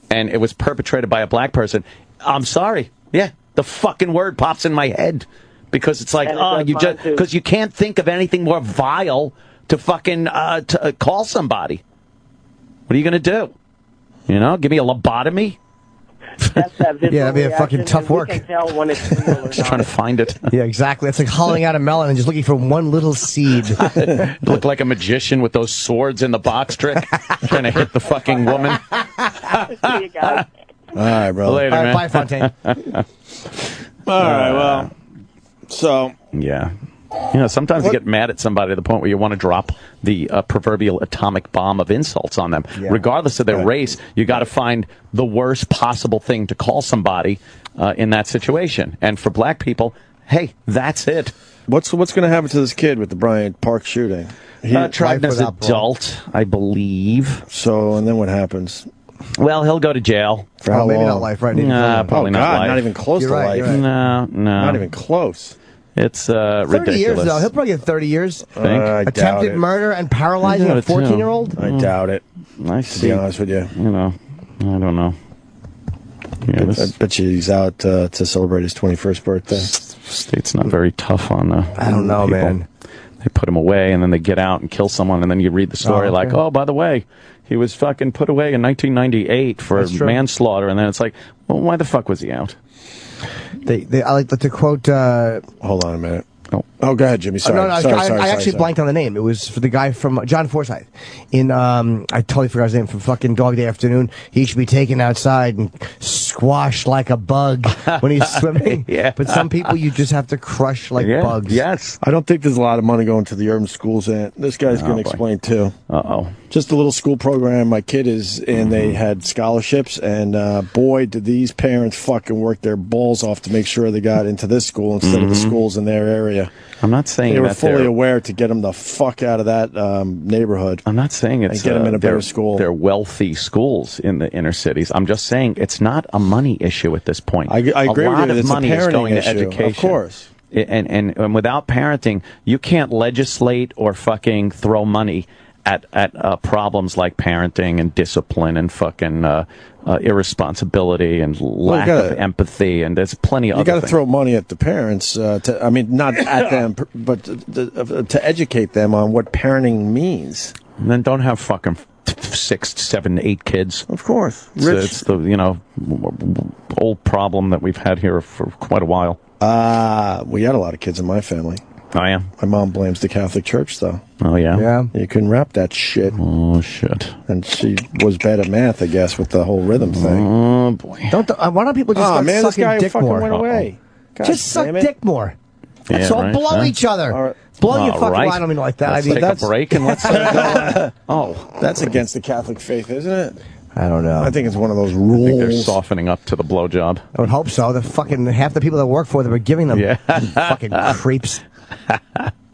Speaker 3: and it was perpetrated by a black person, I'm sorry. Yeah, the fucking word pops in my head because it's like, because you can't think of anything more vile to fucking to call somebody. What are you going to do? Give me a lobotomy?
Speaker 15: That's that
Speaker 11: that'd be a fucking tough work.
Speaker 15: You can tell when it's real or
Speaker 3: Just trying to find it.
Speaker 11: Yeah, exactly. It's like hollowing out a melon and just looking for one little seed.
Speaker 3: Look like a magician with those swords in the box trick, trying to hit the fucking woman.
Speaker 15: See you guys.
Speaker 2: All right, bro.
Speaker 3: Later, man.
Speaker 11: Bye, Fontaine.
Speaker 2: All right, well, so
Speaker 3: yeah. Sometimes you get mad at somebody to the point where you want to drop the proverbial atomic bomb of insults on them. Yeah. Regardless of their race, you got to find the worst possible thing to call somebody in that situation. And for black people, hey, that's it.
Speaker 2: What's going to happen to this kid with the Bryant Park shooting?
Speaker 3: He tried as an adult, I believe.
Speaker 2: So, and then what happens?
Speaker 3: Well, he'll go to jail.
Speaker 2: For how long?
Speaker 11: Maybe not life, right?
Speaker 3: Probably not life.
Speaker 2: Not even close to life.
Speaker 11: Right.
Speaker 3: No.
Speaker 2: Not even close.
Speaker 3: It's
Speaker 11: 30
Speaker 3: ridiculous.
Speaker 11: years, though. He'll probably get 30 years.
Speaker 2: I doubt
Speaker 11: Attempted
Speaker 2: it.
Speaker 11: murder and paralyzing a 14-year-old?
Speaker 2: I doubt it.
Speaker 3: To
Speaker 2: be honest with you.
Speaker 3: I don't know. Yeah,
Speaker 2: I bet you he's out to celebrate his 21st birthday.
Speaker 3: State's not very tough on
Speaker 11: I don't know,
Speaker 3: people.
Speaker 11: man.
Speaker 3: They put him away, and then they get out and kill someone, and then you read the story like, oh, by the way, he was fucking put away in 1998 for manslaughter, and then it's like, well, why the fuck was he out?
Speaker 11: I like to quote.
Speaker 2: Hold on a minute. Oh, go ahead, Jimmy. Sorry.
Speaker 11: I actually blanked on the name. It was for the guy from John Forsythe. I totally forgot his name, from fucking Dog Day Afternoon. He should be taken outside and squashed like a bug when he's swimming. But some people you just have to crush like bugs.
Speaker 3: Yes.
Speaker 2: I don't think there's a lot of money going to the urban schools, and this guy's going to explain too. Just a little school program my kid is in. They had scholarships, and boy, did these parents fucking work their balls off to make sure they got into this school instead of the schools in their area.
Speaker 3: I'm not saying
Speaker 2: they were fully aware to get them the fuck out of that neighborhood.
Speaker 3: I'm not saying it's
Speaker 2: get them in a better school.
Speaker 3: They're wealthy schools in the inner cities. I'm just saying it's not a money issue at this point.
Speaker 2: I agree with you.
Speaker 3: It's money
Speaker 2: a parenting
Speaker 3: is going
Speaker 2: issue.
Speaker 3: to education,
Speaker 2: of course.
Speaker 3: And without parenting, you can't legislate or fucking throw money at problems like parenting and discipline and fucking irresponsibility and lack of empathy, and there's plenty of other things. You got to
Speaker 2: throw money at the parents, not at them, but to educate them on what parenting means.
Speaker 3: And then don't have fucking 6, 7, 8 kids.
Speaker 2: Of course.
Speaker 3: It's the old problem that we've had here for quite a while.
Speaker 2: We had a lot of kids in my family.
Speaker 3: Oh, yeah?
Speaker 2: My mom blames the Catholic Church, though.
Speaker 3: Oh, yeah?
Speaker 11: Yeah.
Speaker 2: You couldn't rap that shit.
Speaker 3: Oh, shit.
Speaker 2: And she was bad at math, I guess, with the whole rhythm thing.
Speaker 3: Oh, boy.
Speaker 11: Why don't people just start sucking dick more?
Speaker 2: Went away.
Speaker 11: Just suck dick more. That's all. Blow each other. Blow your fucking line. I don't mean like that.
Speaker 3: Let's take a break and let's go.
Speaker 2: Oh, that's against the Catholic faith, isn't it?
Speaker 11: I don't know.
Speaker 2: I think it's one of those rules.
Speaker 3: I think they're softening up to the blowjob.
Speaker 11: I would hope so. The fucking half the people that work for them are giving them. Fucking creeps.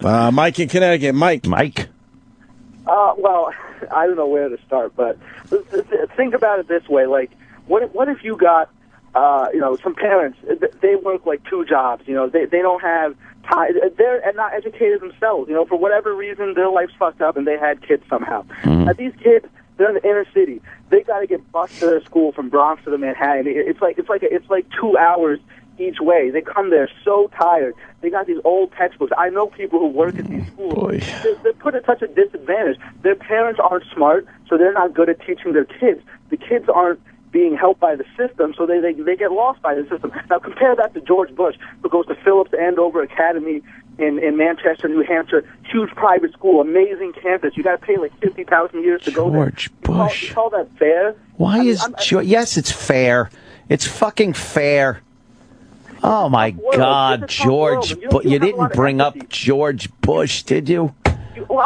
Speaker 2: Mike in Connecticut. Mike.
Speaker 20: Well, I don't know where to start, but think about it this way: like, what if you got, some parents, they work like 2 jobs. They don't have time. They're not educated themselves. For whatever reason, their life's fucked up, and they had kids somehow. Now, these kids, they're in the inner city. They got to get bused to their school from Bronx to the Manhattan. It's like 2 hours each way. They come there so tired. They got these old textbooks. I know people who work at these schools. They're put at such a disadvantage. Their parents aren't smart, so they're not good at teaching their kids. The kids aren't being helped by the system, so they get lost by the system. Now compare that to George Bush, who goes to Phillips Andover Academy, in Manchester, New Hampshire, huge private school, amazing campus. You got to pay like 50,000 years to go there.
Speaker 3: George Bush.
Speaker 20: You call that fair?
Speaker 3: Why yes, it's fair. It's fucking fair. Oh my God, George! You didn't bring up George Bush, did you?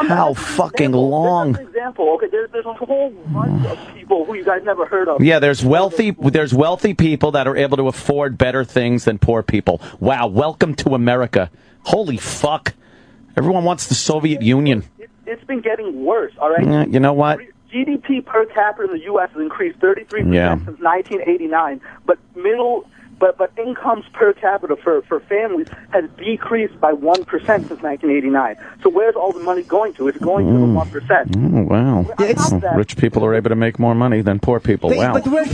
Speaker 3: How fucking long?
Speaker 20: That's an example. Okay, there's a whole bunch of people who you guys never heard of.
Speaker 3: Yeah, there's wealthy people that are able to afford better things than poor people. Wow, welcome to America. Holy fuck! Everyone wants the Soviet Union.
Speaker 20: It's been getting worse. All right.
Speaker 3: You know what?
Speaker 20: GDP per capita in the U.S. has increased 33% since 1989, but incomes per capita for families has decreased by 1% since 1989. So where's all the money going to? It's going to the 1%.
Speaker 3: Oh, wow. Rich people are able to make more money than poor people. Wow.
Speaker 11: But the rich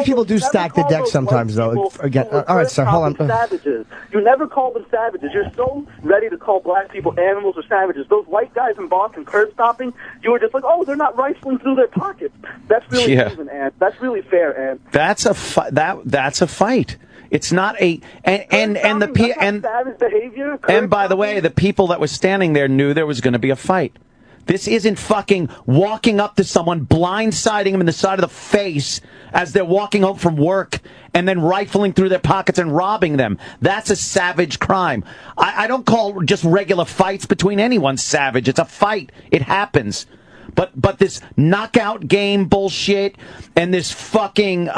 Speaker 11: people do stack the deck sometimes, though. Again, all right, sir, hold on.
Speaker 20: Savages. You never call them savages. You're so ready to call black people animals or savages. Those white guys in Boston curb stopping, you were just like, oh, they're not rifling through their pockets. That's really even, Ant. That's really fair, Ant.
Speaker 3: That's a fight. It's not a and by the way, the people that were standing there knew there was going to be a fight. This isn't fucking walking up to someone, blindsiding them in the side of the face as they're walking home from work and then rifling through their pockets and robbing them. That's a savage crime. I don't call just regular fights between anyone savage. It's a fight. It happens. But this knockout game bullshit and this fucking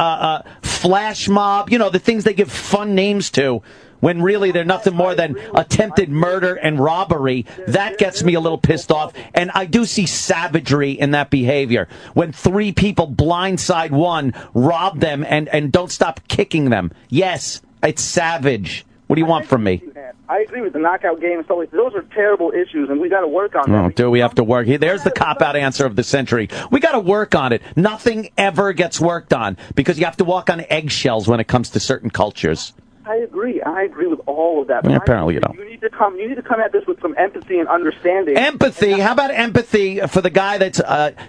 Speaker 3: flash mob, you know, the things they give fun names to, when really they're nothing more than attempted murder and robbery, that gets me a little pissed off. And I do see savagery in that behavior. When 3 people blindside one, rob them, and don't stop kicking them. Yes, it's savage. What do you want from me?
Speaker 20: I agree with the knockout game and stuff like that. Those are terrible issues, and we got to work on them.
Speaker 3: Oh, do we have to work? There's the cop-out answer of the century. We got to work on it. Nothing ever gets worked on because you have to walk on eggshells when it comes to certain cultures.
Speaker 20: I agree. I agree with all of that.
Speaker 3: Yeah, apparently you don't.
Speaker 20: You need to come at this with some empathy and understanding.
Speaker 3: Empathy? How about empathy for the guy that's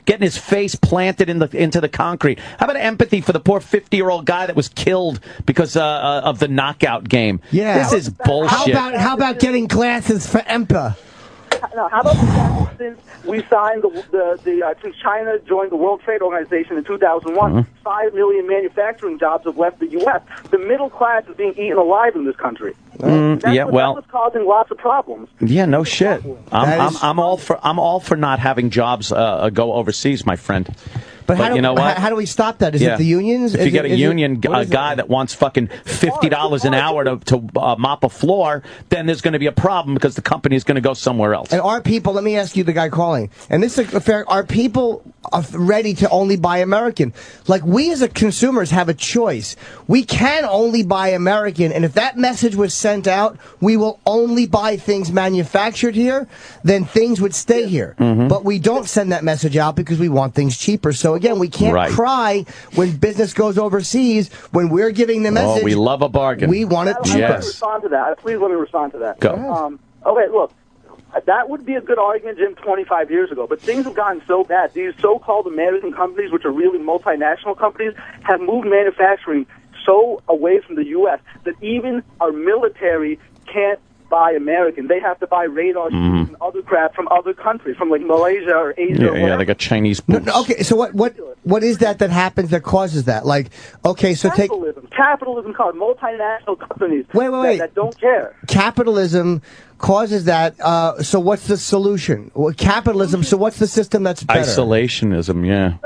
Speaker 3: getting his face planted into the concrete? How about empathy for the poor 50-year-old guy that was killed because of the knockout game?
Speaker 11: Yeah.
Speaker 3: This is bullshit.
Speaker 11: How about getting glasses for EMPA?
Speaker 20: No, how about the fact that since we signed since China joined the World Trade Organization in 2001, 5 million manufacturing jobs have left the U.S. The middle class is being eaten alive in this country. That's what's causing lots of problems.
Speaker 3: Yeah, no shit. I'm all for not having jobs go overseas, my friend. But you know what?
Speaker 11: How do we stop that? Is it the unions?
Speaker 3: If you get a union guy that wants fucking $50 an hour to mop a floor, then there's going to be a problem because the company is going to go somewhere else.
Speaker 11: And are people, let me ask you, the guy calling, and this is fair, are people ready to only buy American? Like, we as consumers have a choice. We can only buy American, and if that message was sent out, we will only buy things manufactured here, then things would stay here. But we don't send that message out because we want things cheaper. So again, we can't cry when business goes overseas when we're giving the message.
Speaker 3: Oh, we love a bargain.
Speaker 11: We want it cheaper.
Speaker 20: Please let me respond to that.
Speaker 3: Go.
Speaker 20: Okay, look. That would be a good argument, Jim, 25 years ago. But things have gotten so bad. These so-called American companies, which are really multinational companies, have moved manufacturing so away from the U.S. that even our military can't buy American. They have to buy radar shoes and other crap from other countries, from like Malaysia or Asia.
Speaker 3: Yeah, they got Chinese boots.
Speaker 11: Okay, so what is that happens that causes that? Like, okay, so
Speaker 20: capitalism called multinational companies
Speaker 11: wait.
Speaker 20: That don't care.
Speaker 11: Capitalism causes that. So what's the solution? Capitalism. So what's the system that's better?
Speaker 3: Isolationism. Yeah.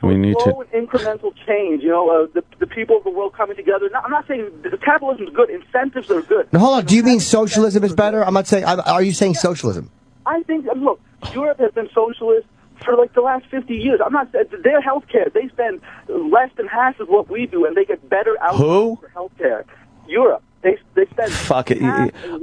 Speaker 20: We need slow and incremental change. You know, the people of the world coming together. Now, I'm not saying capitalism is good. Incentives are good.
Speaker 11: Now, hold on. Do you mean socialism is better? I'm not saying. Are you saying socialism?
Speaker 20: I think. Look, Europe has been socialist for like the last 50 years. I'm not. Their healthcare. They spend less than half of what we do, and they get better outcomes for healthcare. Europe. They spend.
Speaker 3: Fuck it.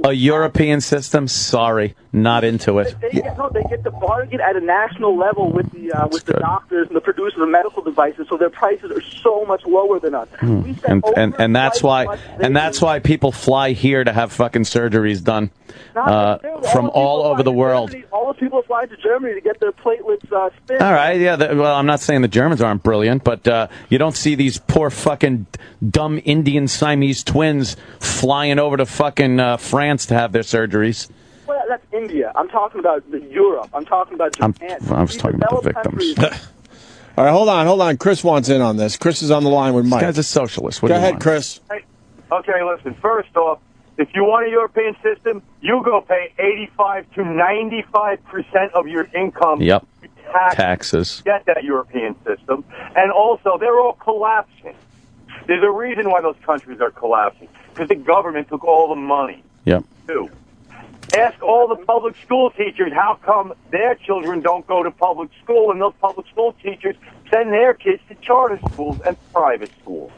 Speaker 3: A European system? Sorry, not into it.
Speaker 20: They get the bargain at a national level with the doctors and the producers of medical devices, so their prices are so much lower than us.
Speaker 3: And that's why people fly here to have fucking surgeries done from all over the world.
Speaker 20: those people fly to Germany to get their platelets spin.
Speaker 3: All right, yeah. Well, I'm not saying the Germans aren't brilliant, but you don't see these poor fucking dumb Indian Siamese twins flying over to fucking France to have their surgeries.
Speaker 20: Well, that's India. I'm talking about Europe. I'm talking about Japan.
Speaker 3: I was talking about the victims.
Speaker 2: All right, hold on. Chris wants in on this. Chris is on the line with Mike.
Speaker 3: This guy's a socialist. What
Speaker 2: Go
Speaker 3: do you
Speaker 2: ahead,
Speaker 3: want?
Speaker 2: Chris.
Speaker 14: Hey, okay, listen. First off, if you want a European system, you go pay 85 to 95% of your income.
Speaker 3: Yep.
Speaker 14: Taxes. Get that European system. And also, they're all collapsing. There's a reason why those countries are collapsing. Because the government took all the money.
Speaker 3: Yep.
Speaker 14: Too. Ask all the public school teachers how come their children don't go to public school, and those public school teachers send their kids to charter schools and private schools.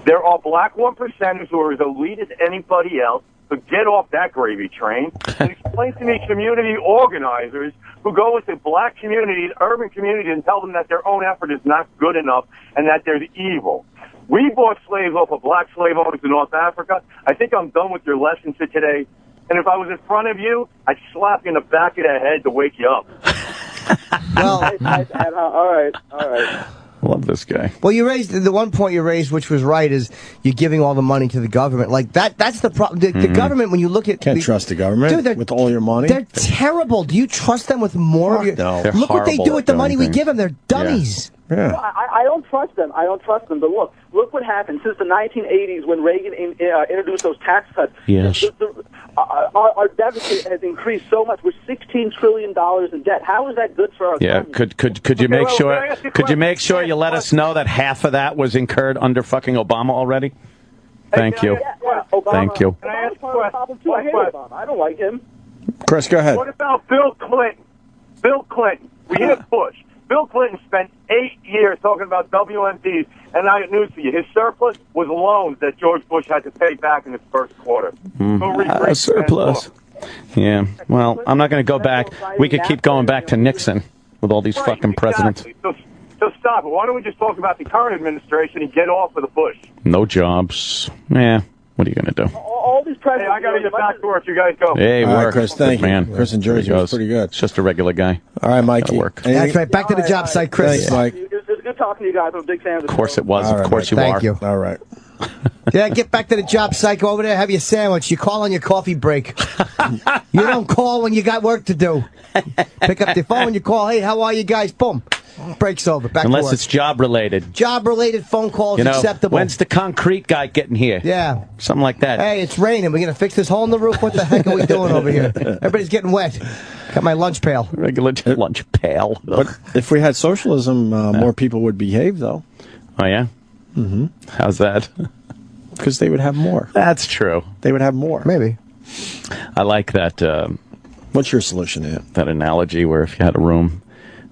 Speaker 14: There are black 1%ers who are as elite as anybody else, so get off that gravy train and explain to me community organizers who go into black communities, urban communities, and tell them that their own effort is not good enough and that they're evil. We bought slaves off of black slave owners in North Africa. I think I'm done with your lessons for today. And if I was in front of you, I'd slap you in the back of the head to wake you up.
Speaker 20: Well, all right.
Speaker 3: Love this guy.
Speaker 11: Well, you raised the one point you raised, which was right, is you're giving all the money to the government. Like that's the problem. The government, when you look at
Speaker 2: Can't trust the government with all your money.
Speaker 11: They're terrible. Do you trust them with more of your?
Speaker 2: No.
Speaker 11: Look what they do with the money we give them. They're dummies.
Speaker 2: Yeah.
Speaker 20: No, I don't trust them. But look what happened since the 1980s when Reagan introduced those tax cuts.
Speaker 3: Yes.
Speaker 20: Our deficit has increased so much. We're $16 trillion in debt. How is that good for our economy?
Speaker 3: Could you make sure? Could you make sure you let us know that half of that was incurred under fucking Obama already? Thank you.
Speaker 20: Obama,
Speaker 3: Thank you.
Speaker 20: Can I ask a question? I hate Obama. I don't like him.
Speaker 2: Chris, go ahead.
Speaker 14: What about Bill Clinton? We hit Bush. Bill Clinton spent 8 years talking about WMDs, and I got news for you. His surplus was loans that George Bush had to pay back in his first quarter.
Speaker 3: Surplus. Yeah. Well, I'm not going to go back. We could keep going back to Nixon with all these fucking presidents.
Speaker 14: So stop it. Why don't we just talk about the current administration and get off of the Bush?
Speaker 3: No jobs. Yeah. What are you going to do?
Speaker 20: All these presidents.
Speaker 14: Hey, I got to get back to work. You guys go.
Speaker 3: Hey,
Speaker 2: All right,
Speaker 3: work.
Speaker 2: Chris, thank you.
Speaker 3: Man.
Speaker 2: Chris in Jersey was pretty good.
Speaker 3: It's just a regular guy.
Speaker 2: All right, Mikey.
Speaker 3: Work.
Speaker 11: That's right. Back to the job site, Chris.
Speaker 2: Thanks, Mike.
Speaker 20: It was good talking to you guys. I'm a big fan of the
Speaker 3: Of course
Speaker 20: show.
Speaker 3: it was.
Speaker 2: All right,
Speaker 3: Of course
Speaker 2: Mike.
Speaker 3: you are.
Speaker 11: Thank you.
Speaker 2: All right.
Speaker 11: Yeah, get back to the job site. Go over there, have your sandwich. You call on your coffee break. You don't call when you got work to do. Pick up the phone, you call, hey, how are you guys? Boom. Break's over. Back
Speaker 3: Unless
Speaker 11: to work.
Speaker 3: it's job-related.
Speaker 11: Job-related phone calls acceptable.
Speaker 3: When's the concrete guy getting here?
Speaker 11: Yeah.
Speaker 3: Something like that.
Speaker 11: Hey, it's raining. We're going to fix this hole in the roof? What the heck are we doing over here? Everybody's getting wet. Got my lunch pail.
Speaker 3: Regular lunch pail.
Speaker 2: But if we had socialism, more people would behave, though.
Speaker 3: Oh, yeah?
Speaker 2: Mm-hmm.
Speaker 3: How's that?
Speaker 2: Because they would have more.
Speaker 3: That's true.
Speaker 2: They would have more.
Speaker 11: Maybe.
Speaker 3: I like that.
Speaker 2: What's your solution, Ian?
Speaker 3: That analogy where if you had a room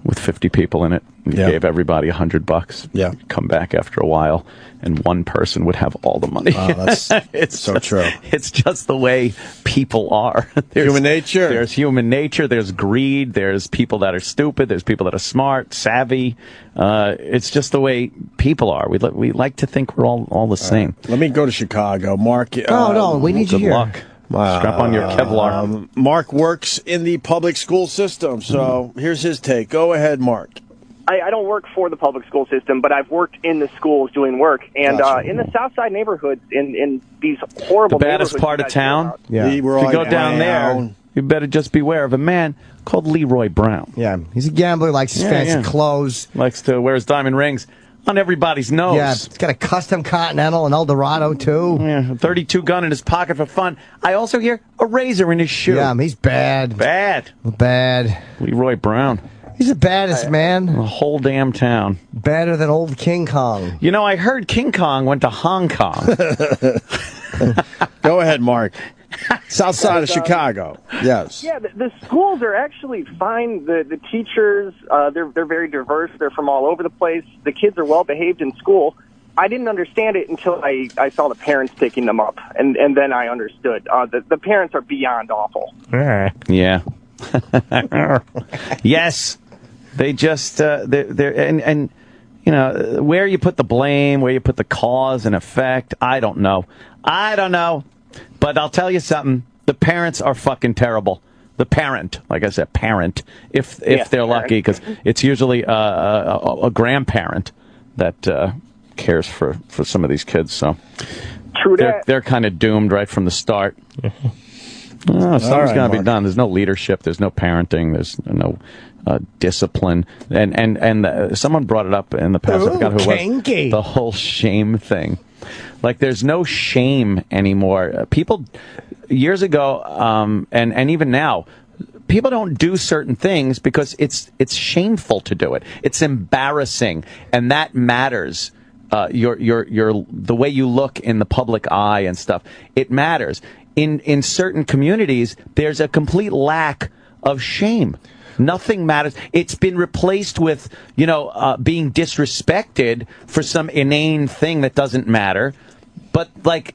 Speaker 3: with 50 people in it, and you gave everybody $100, you'd come back after a while, and one person would have all the money.
Speaker 2: Oh, that's
Speaker 3: it's
Speaker 2: so true.
Speaker 3: It's just the way people are.
Speaker 2: Human nature.
Speaker 3: There's human nature. There's greed. There's people that are stupid. There's people that are smart, savvy. It's just the way people are. We like to think we're all the same.
Speaker 2: Let me go to Chicago. Mark.
Speaker 11: No, we need you here.
Speaker 3: Good luck. Strap on your Kevlar.
Speaker 2: Mark works in the public school system, so here's his take. Go ahead, Mark.
Speaker 6: I don't work for the public school system, but I've worked in the schools doing work. And in the South Side neighborhoods, in these horrible
Speaker 3: The baddest
Speaker 6: neighborhoods
Speaker 3: part of town,
Speaker 2: Yeah.
Speaker 3: if you go down there, you better just beware of a man called Leroy Brown.
Speaker 11: Yeah, he's a gambler, likes his fancy clothes.
Speaker 3: Likes to wear his diamond rings on everybody's nose.
Speaker 11: Yeah, he's got a custom Continental and Eldorado, too.
Speaker 3: Yeah, a .32 gun in his pocket for fun. I also hear a razor in his shoe.
Speaker 11: Yeah, he's bad.
Speaker 3: Bad. Leroy Brown.
Speaker 11: He's the baddest, man.
Speaker 3: The whole damn town.
Speaker 11: Better than old King Kong.
Speaker 3: You know, I heard King Kong went to Hong Kong.
Speaker 2: Go ahead, Mark. South side of Chicago. Yes.
Speaker 6: Yeah, the schools are actually fine. The teachers, they're very diverse. They're from all over the place. The kids are well behaved in school. I didn't understand it until I saw the parents picking them up, and then I understood. The parents are beyond awful.
Speaker 3: Yeah. Yes. They just they're and you know, where you put the blame, where you put the cause and effect, I don't know. But I'll tell you something. The parents are fucking terrible. the parent, like I said, parent, if they're lucky, because it's usually a grandparent that cares for some of these kids. So they're kind of doomed right from the start. Something's going to be done. There's no leadership. There's no parenting. There's no discipline. And someone brought it up in the past. I forgot who it was. The whole shame thing. Like, there's no shame anymore. People, years ago, and even now, people don't do certain things because it's shameful to do it. It's embarrassing, and that matters. The way you look in the public eye and stuff, it matters. In certain communities, there's a complete lack of shame. Nothing matters. It's been replaced with, being disrespected for some inane thing that doesn't matter. But, like,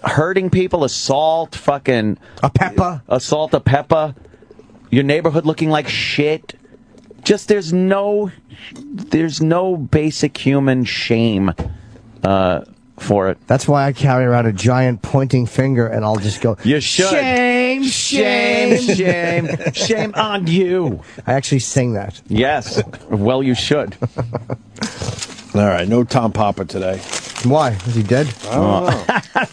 Speaker 3: hurting people, assault a pepper, your neighborhood looking like shit. Just there's no basic human shame for it.
Speaker 11: That's why I carry around a giant pointing finger, and I'll just go,
Speaker 3: you should.
Speaker 11: Shame, shame, shame,
Speaker 3: shame on you.
Speaker 11: I actually sing that.
Speaker 3: Yes. Well, you should.
Speaker 2: All right, no Tom Papa today.
Speaker 11: Why? Is he dead?
Speaker 2: I don't know.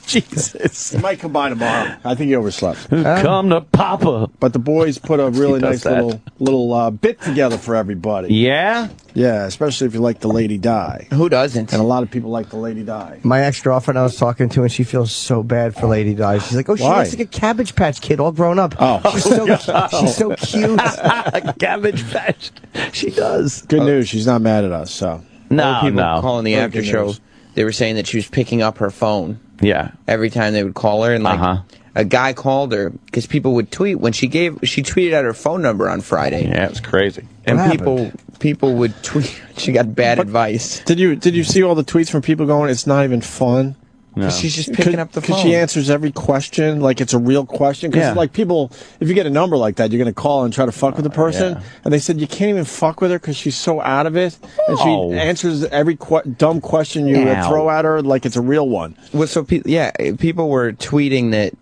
Speaker 3: Jesus.
Speaker 2: He might come by tomorrow. I think he overslept.
Speaker 3: Come to Papa.
Speaker 2: But the boys put a really nice little bit together for everybody.
Speaker 3: Yeah?
Speaker 2: Yeah, especially if you like the Lady Di.
Speaker 5: Who doesn't?
Speaker 2: And a lot of people like the Lady Di.
Speaker 11: My ex-girlfriend I was talking to, and she feels so bad for Lady Di. She's like, she looks like a Cabbage Patch Kid all grown up.
Speaker 2: Oh.
Speaker 11: She's so cute.
Speaker 3: Cabbage Patch. She does.
Speaker 2: Good news. She's not mad at us, so.
Speaker 5: No. Calling the after show. They were saying that she was picking up her phone.
Speaker 3: Yeah.
Speaker 5: Every time they would call her, and a guy called her because people would tweet when she tweeted out her phone number on Friday.
Speaker 3: Yeah, it was crazy.
Speaker 5: And people would tweet. She got bad advice.
Speaker 2: Did you see all the tweets from people going, it's not even fun?
Speaker 5: No. She's just picking up the phone.
Speaker 2: Because she answers every question like it's a real question. Because like people, if you get a number like that, you're going to call and try to fuck with the person. Yeah. And they said you can't even fuck with her because she's so out of it. And she answers every dumb question you throw at her like it's a real one.
Speaker 5: Well, so people were tweeting that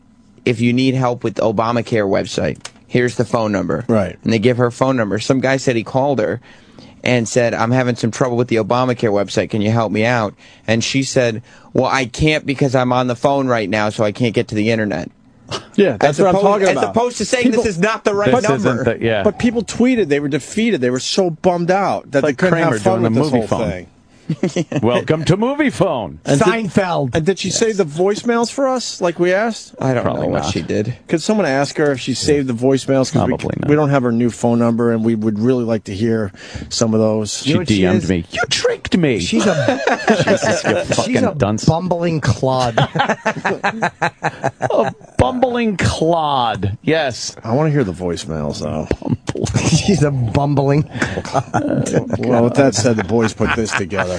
Speaker 5: if you need help with the Obamacare website, here's the phone number.
Speaker 2: Right.
Speaker 5: And they give her phone number. Some guy said he called her and said, I'm having some trouble with the Obamacare website. Can you help me out? And she said, well, I can't because I'm on the phone right now, so I can't get to the internet.
Speaker 2: Yeah, that's what I'm talking about.
Speaker 5: As opposed to saying this is not the right number.
Speaker 2: But people tweeted. They were defeated. They were so bummed out that they couldn't have fun with this whole thing.
Speaker 3: Welcome to Movie Phone.
Speaker 2: And
Speaker 11: Seinfeld.
Speaker 2: Did she save the voicemails for us like we asked?
Speaker 5: I don't know what she did.
Speaker 2: Could someone ask her if she saved the voicemails?
Speaker 3: Probably not.
Speaker 2: We don't have her new phone number, and we would really like to hear some of those.
Speaker 3: She DM'd me. You tricked me.
Speaker 11: She's a bumbling clod.
Speaker 3: A bumbling clod. Yes.
Speaker 2: I want to hear the voicemails, though.
Speaker 11: She's a bumbling clod.
Speaker 2: Well, with that said, the boys put this together.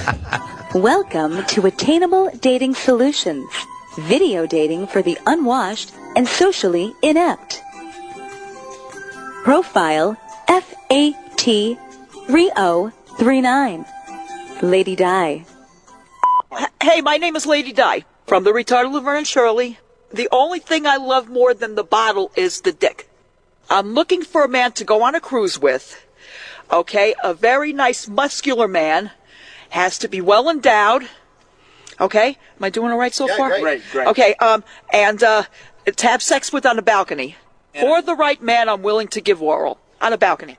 Speaker 7: Welcome to Attainable Dating Solutions. Video dating for the unwashed and socially inept. Profile FAT3039. Lady Di.
Speaker 22: Hey, my name is Lady Di from the retarded Laverne and Shirley. The only thing I love more than the bottle is the dick. I'm looking for a man to go on a cruise with. Okay, a very nice muscular man. Has to be well endowed. Okay, am I doing all right so far?
Speaker 23: Great.
Speaker 22: Okay, and to have sex with on a balcony. Yeah. For the right man, I'm willing to give oral on a balcony.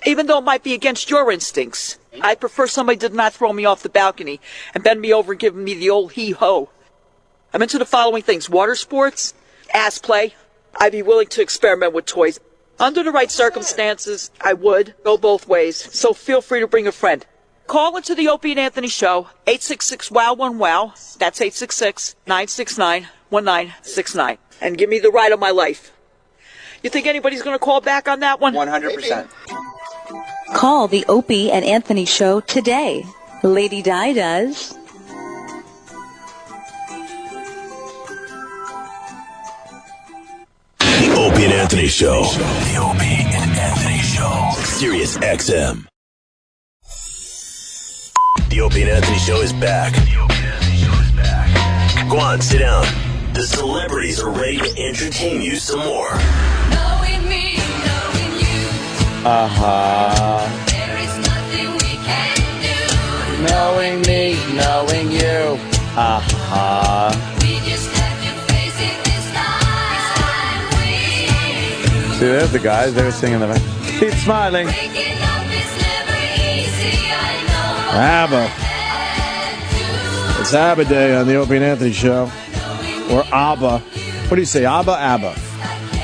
Speaker 22: Even though it might be against your instincts, I prefer somebody did not throw me off the balcony and bend me over and give me the old hee-ho. I'm into the following things: water sports, ass play. I'd be willing to experiment with toys. Under the right circumstances, I would go both ways. So feel free to bring a friend. Call into the Opie and Anthony Show, 866-WOW-1-WOW. That's 866-969-1969. And give me the ride of my life. You think anybody's going to call back on that one?
Speaker 5: 100%.
Speaker 7: Call the Opie and Anthony Show today. Lady Di does.
Speaker 19: The Opie and Anthony Show. The Opie and Anthony Show. Sirius XM. The Opie and Anthony Show is back. Go on, sit down. The celebrities are ready to entertain you some more.
Speaker 24: Knowing
Speaker 3: Knowing me, knowing you. See, there's the guys. They were singing the. Keep smiling.
Speaker 2: ABBA. It's ABBA Day on the Opie and Anthony Show. Or ABBA. What do you say, ABBA, ABBA?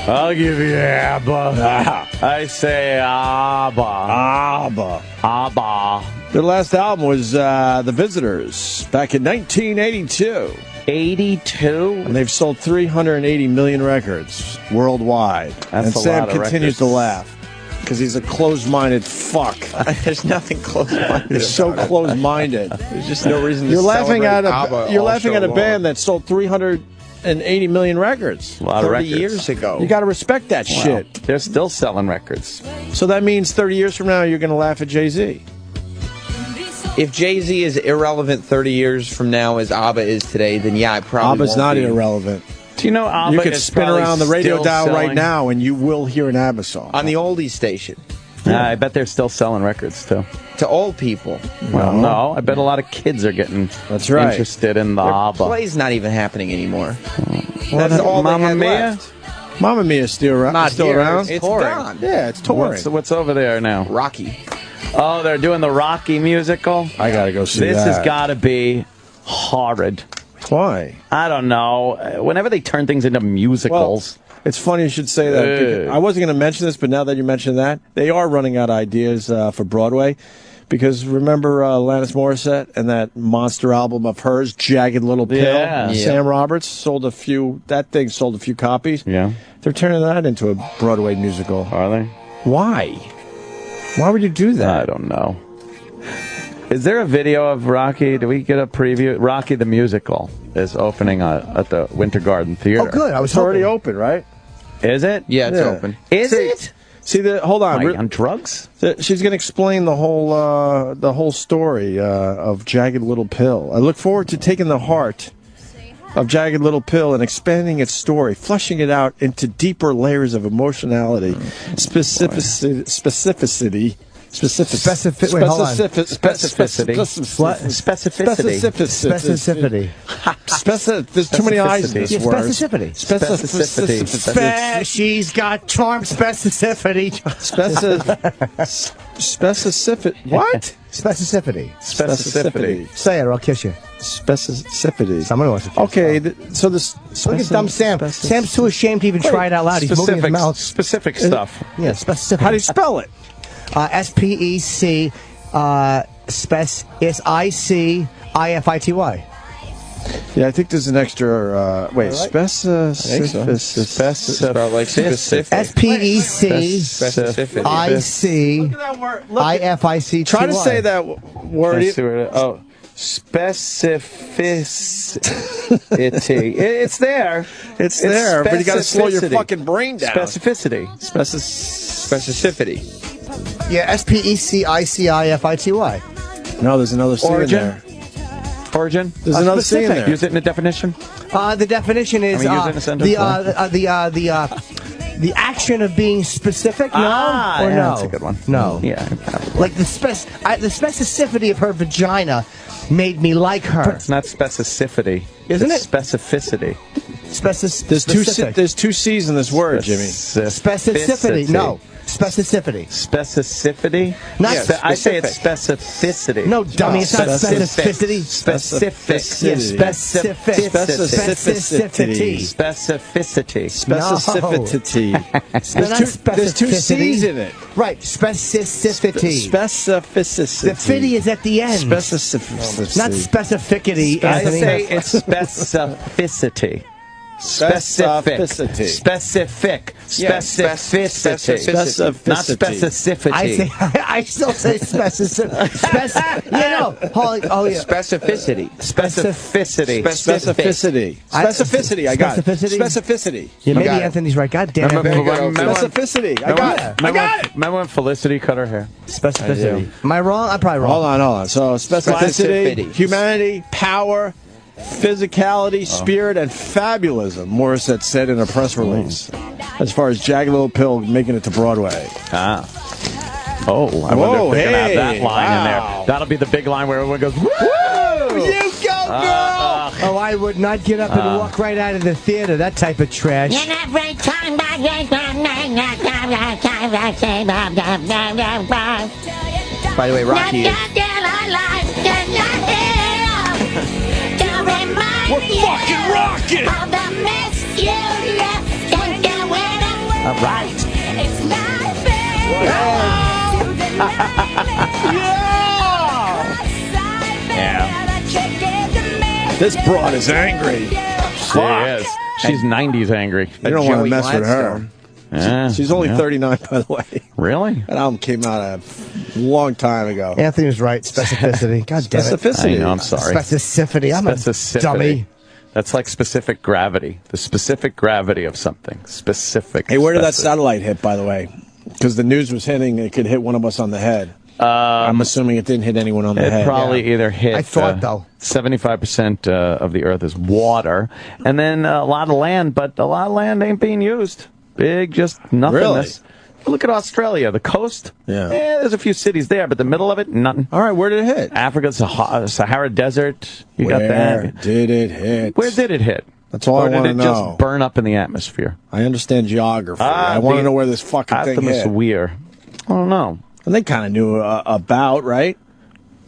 Speaker 3: I'll give you ABBA. I say ABBA.
Speaker 2: ABBA.
Speaker 3: ABBA.
Speaker 2: Their last album was The Visitors back in 1982.
Speaker 3: 82?
Speaker 2: And they've sold 380 million records worldwide.
Speaker 3: That's
Speaker 2: and
Speaker 3: a
Speaker 2: Sam
Speaker 3: lot of
Speaker 2: continues to laugh because he's a closed-minded fuck.
Speaker 5: There's nothing closed-minded.
Speaker 2: He's so closed-minded.
Speaker 5: There's just no reason to
Speaker 2: You're laughing at
Speaker 5: ABBA
Speaker 2: you're laughing at a
Speaker 5: long.
Speaker 2: band that sold 380 million records.
Speaker 3: A lot of
Speaker 5: 30
Speaker 3: records.
Speaker 5: years ago.
Speaker 2: You got to respect that shit.
Speaker 3: They're still selling records.
Speaker 2: So that means 30 years from now, you're going to laugh at Jay-Z.
Speaker 5: If Jay-Z is irrelevant 30 years from now as ABBA is today, then yeah, I probably
Speaker 2: ABBA's
Speaker 5: won't
Speaker 2: not
Speaker 5: be.
Speaker 2: irrelevant.
Speaker 3: Do you know ABBA
Speaker 2: You could
Speaker 3: is
Speaker 2: spin
Speaker 3: probably
Speaker 2: around the radio
Speaker 3: still
Speaker 2: dial
Speaker 3: selling-
Speaker 2: right now, and you will hear an ABBA song.
Speaker 5: On the oldies station.
Speaker 3: I bet they're still selling records, too.
Speaker 5: To old people.
Speaker 3: Well, no. I bet a lot of kids are getting interested in the ABBA.
Speaker 5: Play's not even happening anymore.
Speaker 2: Well,
Speaker 5: That's all they
Speaker 3: Mamma
Speaker 5: had
Speaker 3: Mia?
Speaker 5: left.
Speaker 2: Mamma Mia's still around.
Speaker 5: Not
Speaker 2: still
Speaker 5: here.
Speaker 2: around.
Speaker 5: It's
Speaker 2: touring.
Speaker 5: gone.
Speaker 2: Yeah, it's touring.
Speaker 3: What's over there now?
Speaker 5: Rocky.
Speaker 3: Oh, they're doing the Rocky musical?
Speaker 2: I gotta go see
Speaker 3: this
Speaker 2: that.
Speaker 3: has got to be horrid.
Speaker 2: Why?
Speaker 3: I don't know. Whenever they turn things into musicals.
Speaker 2: Well, it's funny you should say that. Because I wasn't going to mention this, but now that you mention that, they are running out of ideas for Broadway. Because remember Alanis Morissette and that monster album of hers, Jagged Little Pill?
Speaker 3: Yeah.
Speaker 2: Sam Roberts sold a few. That thing sold a few copies.
Speaker 3: Yeah.
Speaker 2: They're turning that into a Broadway musical.
Speaker 3: Are they?
Speaker 2: Why? Why would you do that?
Speaker 3: I don't know. Is there a video of Rocky? Do we get a preview? Rocky the Musical is opening at the Winter Garden Theater.
Speaker 11: Oh, good. I was
Speaker 2: It's already
Speaker 11: hoping.
Speaker 2: open, right?
Speaker 3: Is it?
Speaker 5: Yeah, it's open.
Speaker 3: Is it?
Speaker 2: See, hold on.
Speaker 3: On drugs?
Speaker 2: She's going to explain the whole story of Jagged Little Pill. I look forward to taking the heart of Jagged Little Pill and expanding its story, flushing it out into deeper layers of emotionality, specificity.
Speaker 3: Specificity.
Speaker 2: There's too many I's in this
Speaker 11: Yeah,
Speaker 2: word.
Speaker 11: specificity. She's got charm specificity.
Speaker 2: Specificity. What?
Speaker 11: Specificity. Say it or I'll kiss you.
Speaker 2: Specificity.
Speaker 11: Someone wants to kiss
Speaker 2: Okay, so this.
Speaker 11: Look at dumb Sam. Sam's too ashamed to even try it out loud. He's moving his mouth.
Speaker 3: Specific stuff.
Speaker 11: Yeah, specific.
Speaker 2: How do you spell it?
Speaker 11: SPEC. It's ICIFITY.
Speaker 2: Yeah, I think there's an extra. Wait,
Speaker 5: Specific.
Speaker 11: SPECICIFICTY.
Speaker 2: Try to say that word.
Speaker 3: Oh, specificity. It's there.
Speaker 2: It's there, but you got to slow your fucking brain down.
Speaker 3: Specificity.
Speaker 5: Specificity.
Speaker 11: Yeah, SPECICIFITY.
Speaker 2: No, there's another C in there.
Speaker 3: Origin?
Speaker 2: There's another C in there.
Speaker 3: Use it in a definition?
Speaker 11: The definition is
Speaker 3: use it in a sentence,
Speaker 11: the action of being specific. No,
Speaker 3: yeah,
Speaker 11: no.
Speaker 3: That's a good one.
Speaker 11: No.
Speaker 3: Yeah.
Speaker 11: Like the specificity of her vagina made me like her.
Speaker 3: It's not specificity.
Speaker 11: Isn't
Speaker 3: it's
Speaker 11: it?
Speaker 3: Specificity.
Speaker 2: There's two C's in this word, Jimmy.
Speaker 11: Specificity. No. Specificity.
Speaker 3: Specificity?
Speaker 11: Not
Speaker 3: I say it's specificity.
Speaker 11: No, dummy, it's not specificity.
Speaker 3: Specific.
Speaker 11: Specificity.
Speaker 3: Specificity.
Speaker 2: Specificity. There's two C's in it.
Speaker 11: Right. Specificity.
Speaker 2: Specificity.
Speaker 11: The fitty is at the end.
Speaker 2: Specificity.
Speaker 11: Not specificity, Anthony.
Speaker 3: I say it's specificity. Specific. Not specificity. Not specificity.
Speaker 11: I still say specificity.
Speaker 3: Specificity.
Speaker 2: Specificity. I got it. Specificity.
Speaker 11: Yeah, maybe Anthony's right. God damn it.
Speaker 2: Specificity. I got it. I got it.
Speaker 3: Remember when Felicity cut her hair?
Speaker 11: Specificity. Am I wrong? I'm probably wrong.
Speaker 2: Hold on. So specificity, humanity, power, physicality, spirit, and fabulism, Morissette said in a press release. As far as Jagged Little Pill making it to Broadway.
Speaker 3: Oh, I wonder if they're going to have that line in there. That'll be the big line where everyone goes, woo!
Speaker 11: You go, girl! Oh, I would not get up and walk right out of the theater. That type of trash.
Speaker 5: By the way, Rocky is...
Speaker 2: We're fucking rocking!
Speaker 21: All right.
Speaker 2: Yeah. This broad is angry.
Speaker 3: She is. She's 90s angry.
Speaker 2: I don't want to mess with her. She's only 39, by the way.
Speaker 3: Really?
Speaker 2: That album came out a long time ago.
Speaker 11: Anthony was right. Specificity. God damn it.
Speaker 2: Specificity.
Speaker 3: I know, I'm sorry.
Speaker 11: Specificity. I'm a dummy.
Speaker 3: That's like specific gravity. The specific gravity of something. Specific.
Speaker 2: Hey, where did that satellite hit, by the way? Because the news was hitting it could hit one of us on the head. I'm assuming it didn't hit anyone on the head.
Speaker 3: It probably either hit...
Speaker 11: I thought, though.
Speaker 3: 75% of the Earth is water. And then a lot of land, but a lot of land ain't being used. Big, just nothingness. Really? Look at Australia, the coast.
Speaker 2: Yeah,
Speaker 3: there's a few cities there, but the middle of it, nothing.
Speaker 2: All right, where did it hit?
Speaker 3: Africa, Sahara Desert. You got that.
Speaker 2: Where did it hit?
Speaker 3: Where did it hit?
Speaker 2: That's all I want to know.
Speaker 3: Or did it just burn up in the atmosphere?
Speaker 2: I understand geography. I want to know where this fucking thing hit.
Speaker 3: Weir. I don't know.
Speaker 2: And they kind of knew about, right?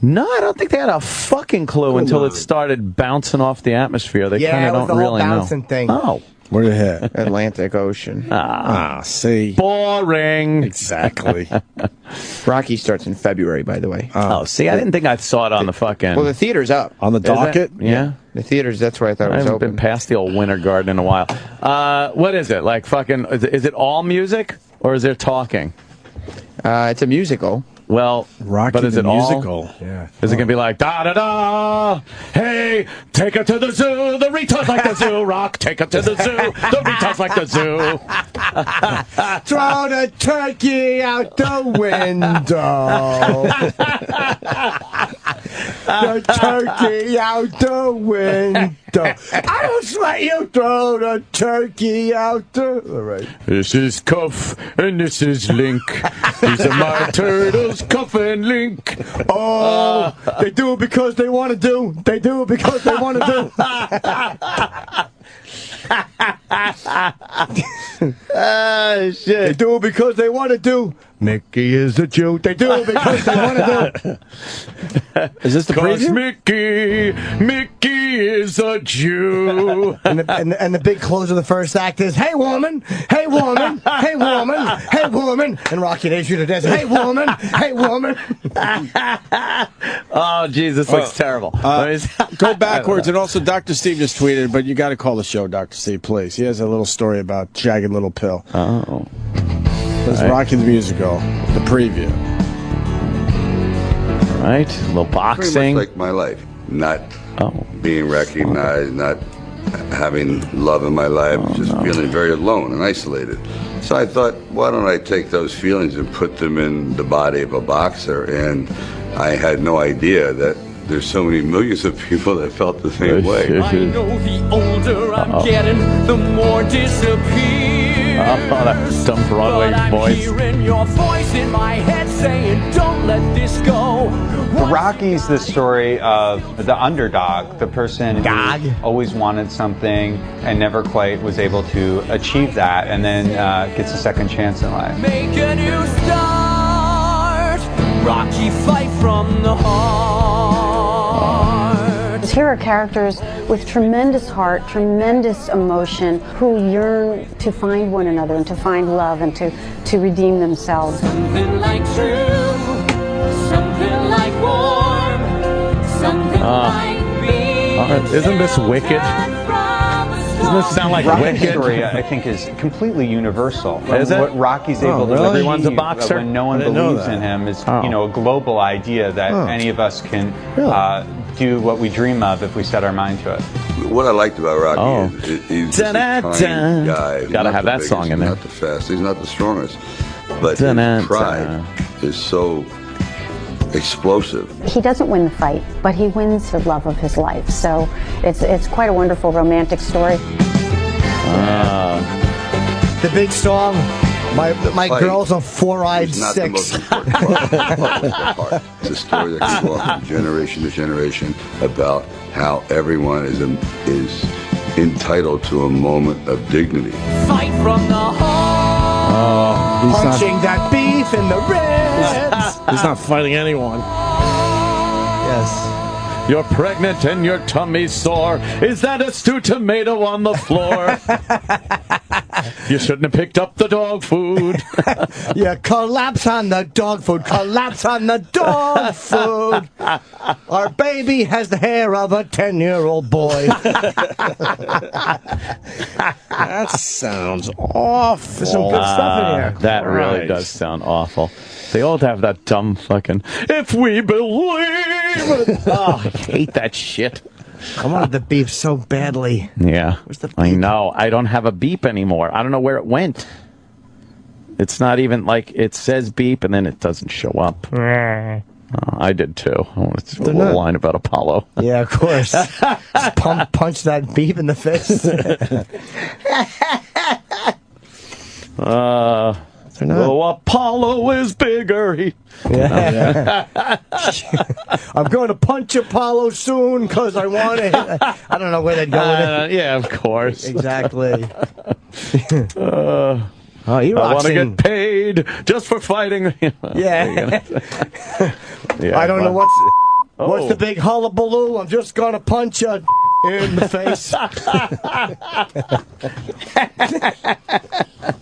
Speaker 3: No, I don't think they had a fucking clue until it started bouncing off the atmosphere. They kind of don't really know.
Speaker 11: Yeah, it was the whole bouncing thing.
Speaker 3: Oh.
Speaker 2: Where did it hit?
Speaker 5: Atlantic Ocean.
Speaker 2: See.
Speaker 3: Boring.
Speaker 2: Exactly.
Speaker 5: Rocky starts in February, by the way.
Speaker 3: See, I didn't think I saw it on the fucking...
Speaker 5: Well, the theater's up.
Speaker 2: On the docket?
Speaker 3: Yeah.
Speaker 5: The theater's, that's where I thought it was
Speaker 3: I haven't
Speaker 5: open.
Speaker 3: been past the old Winter Garden in a while. What is it? Like fucking... Is it all music? Or is there talking?
Speaker 5: It's a musical.
Speaker 3: Well,
Speaker 2: Rocky
Speaker 3: but is it
Speaker 2: musical?
Speaker 3: All? Yeah. Is it going to be like, da-da-da, hey, take her to the zoo, the retards like the zoo, rock, take her to the zoo, the retards like the zoo.
Speaker 11: Throw the turkey out the window. The turkey out the window. I don't sweat you, throw the turkey out the... All right.
Speaker 3: This is Cuff, and this is Link. These are my turtles, Cuff and Link.
Speaker 11: Oh, they do it because they want to do. They do it because they want to do.
Speaker 3: Shit.
Speaker 11: They do it because they want to do. Mickey is a Jew. They do it because they want to do.
Speaker 2: Is this the preview?
Speaker 3: Mickey is a Jew.
Speaker 11: And the big close of the first act is, hey woman, hey woman, hey woman, hey woman. And Rocky and Adrian are dancing, hey woman, hey woman.
Speaker 3: Oh, Jesus, looks terrible.
Speaker 2: Go backwards. And also, Dr. Steve just tweeted, but you got to call the show, Dr. Steve, please. He has a little story about Jagged Little Pill.
Speaker 3: Oh.
Speaker 2: That's Rocky the Musical, the preview.
Speaker 3: All right, a little boxing.
Speaker 9: Pretty much like my life. Not being recognized, not having love in my life, just feeling very alone and isolated. So I thought, why don't I take those feelings and put them in the body of a boxer? And I had no idea that there's so many millions of people that felt the same way.
Speaker 18: I know the older I'm getting, the more disappears.
Speaker 3: That dumb Broadway voice.
Speaker 18: Hearing your voice in my head saying, don't let this go.
Speaker 23: Rocky's the story of the underdog, the person who always wanted something and never quite was able to achieve that, and then gets a second chance in life.
Speaker 18: Make a new start. Rocky, fight from the heart.
Speaker 24: Here are characters with tremendous heart, tremendous emotion, who yearn to find one another and to find love and to redeem themselves.
Speaker 18: Something like true, something like warm, something like being.
Speaker 3: Isn't this Wicked? Doesn't this sound like
Speaker 23: Rocky's
Speaker 3: Wicked?
Speaker 23: story, I think, is completely universal.
Speaker 3: Is it?
Speaker 23: What Rocky's able to
Speaker 3: Everyone's a
Speaker 23: achieve
Speaker 3: boxer?
Speaker 23: when no one believes in him is, you know, a global idea that any of us can do what we dream of if we set our mind to it.
Speaker 9: What I liked about Rocky is he's just a kind guy.
Speaker 3: Gotta have that song in there.
Speaker 9: He's not the fastest, he's not the strongest, but his pride is so explosive.
Speaker 24: He doesn't win the fight, but he wins the love of his life. So it's quite a wonderful romantic story.
Speaker 11: The big song, My girl's a 4-eyed
Speaker 9: It's not the
Speaker 11: 6.
Speaker 9: most important part. It's a story that can go on from generation to generation about how everyone is entitled to a moment of dignity.
Speaker 18: Fight from the heart.
Speaker 11: Punching that beef in the ribs.
Speaker 2: He's not fighting anyone.
Speaker 11: Yes.
Speaker 3: You're pregnant and your tummy's sore. Is that a stewed tomato on the floor? You shouldn't have picked up the dog food.
Speaker 11: Yeah, collapse on the dog food. Collapse on the dog food. Our baby has the hair of a 10-year-old boy.
Speaker 2: That sounds awful.
Speaker 11: There's some good stuff in here.
Speaker 3: That really does sound awful. They all have that dumb fucking, if we believe. Oh, I hate that shit.
Speaker 11: I wanted the beef so badly.
Speaker 3: Yeah.
Speaker 11: Where's the beep?
Speaker 3: I know. I don't have a beep anymore. I don't know where it went. It's not even like it says beep and then it doesn't show up. I did too. It's a little line about Apollo.
Speaker 11: Yeah, of course. Punch that beef in the face.
Speaker 3: Oh, Apollo is bigger.
Speaker 11: I'm going to punch Apollo soon because I want to hit. I don't know where they'd go with it.
Speaker 3: Yeah, of course.
Speaker 11: Exactly.
Speaker 3: I want to get paid just for fighting.
Speaker 11: Yeah. I don't know what's the big hullabaloo. I'm just going to punch you in the face.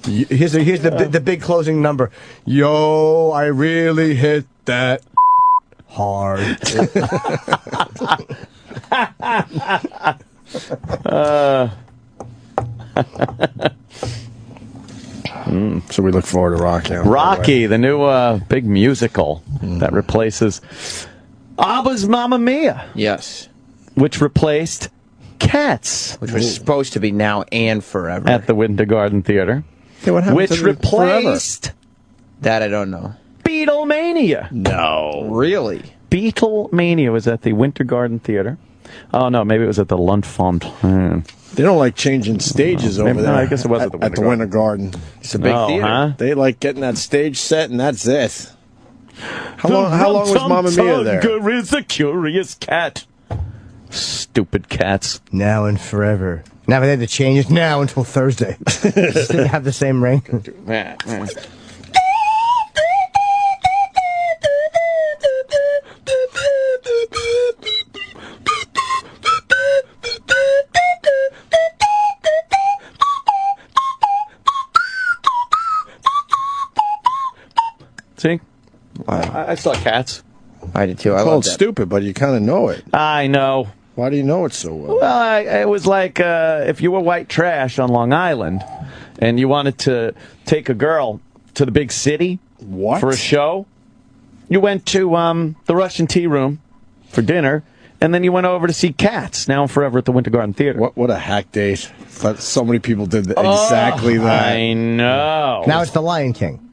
Speaker 11: Here's the big closing number. Yo, I really hit that hard.
Speaker 2: So we look forward to Rocky.
Speaker 3: Rocky, the new big musical that replaces ABBA's Mamma Mia.
Speaker 5: Yes.
Speaker 3: Which replaced Cats.
Speaker 5: Which was supposed to be Now and Forever.
Speaker 3: At the Winter Garden Theater.
Speaker 2: Hey, what happened
Speaker 3: which
Speaker 2: to
Speaker 3: replaced...
Speaker 5: Forever? That I don't know.
Speaker 3: Beatlemania.
Speaker 5: No. Really?
Speaker 3: Beatlemania was at the Winter Garden Theater. Oh, no, maybe it was at the Luntfontein.
Speaker 2: They don't like changing stages over there.
Speaker 3: I guess it was at the
Speaker 2: Winter Garden.
Speaker 5: It's a big theater.
Speaker 3: Huh?
Speaker 2: They like getting that stage set, and that's it. How long was Mamma Mia there?
Speaker 3: Tum-tum is a curious cat. Stupid cats.
Speaker 11: Now and Forever. Now they had to change it now until Thursday. Just didn't have the same ring.
Speaker 3: See? I saw Cats.
Speaker 5: I did too.
Speaker 2: It's
Speaker 5: I
Speaker 2: called
Speaker 5: love that.
Speaker 2: stupid, but you kind of know it.
Speaker 3: I know.
Speaker 2: Why do you know it so well?
Speaker 3: Well, it was like if you were white trash on Long Island and you wanted to take a girl to the big city for a show, you went to the Russian Tea Room for dinner, and then you went over to see Cats, Now and Forever at the Winter Garden Theater.
Speaker 2: What a hack date. So many people did exactly that.
Speaker 3: I know.
Speaker 11: Now it's The Lion King.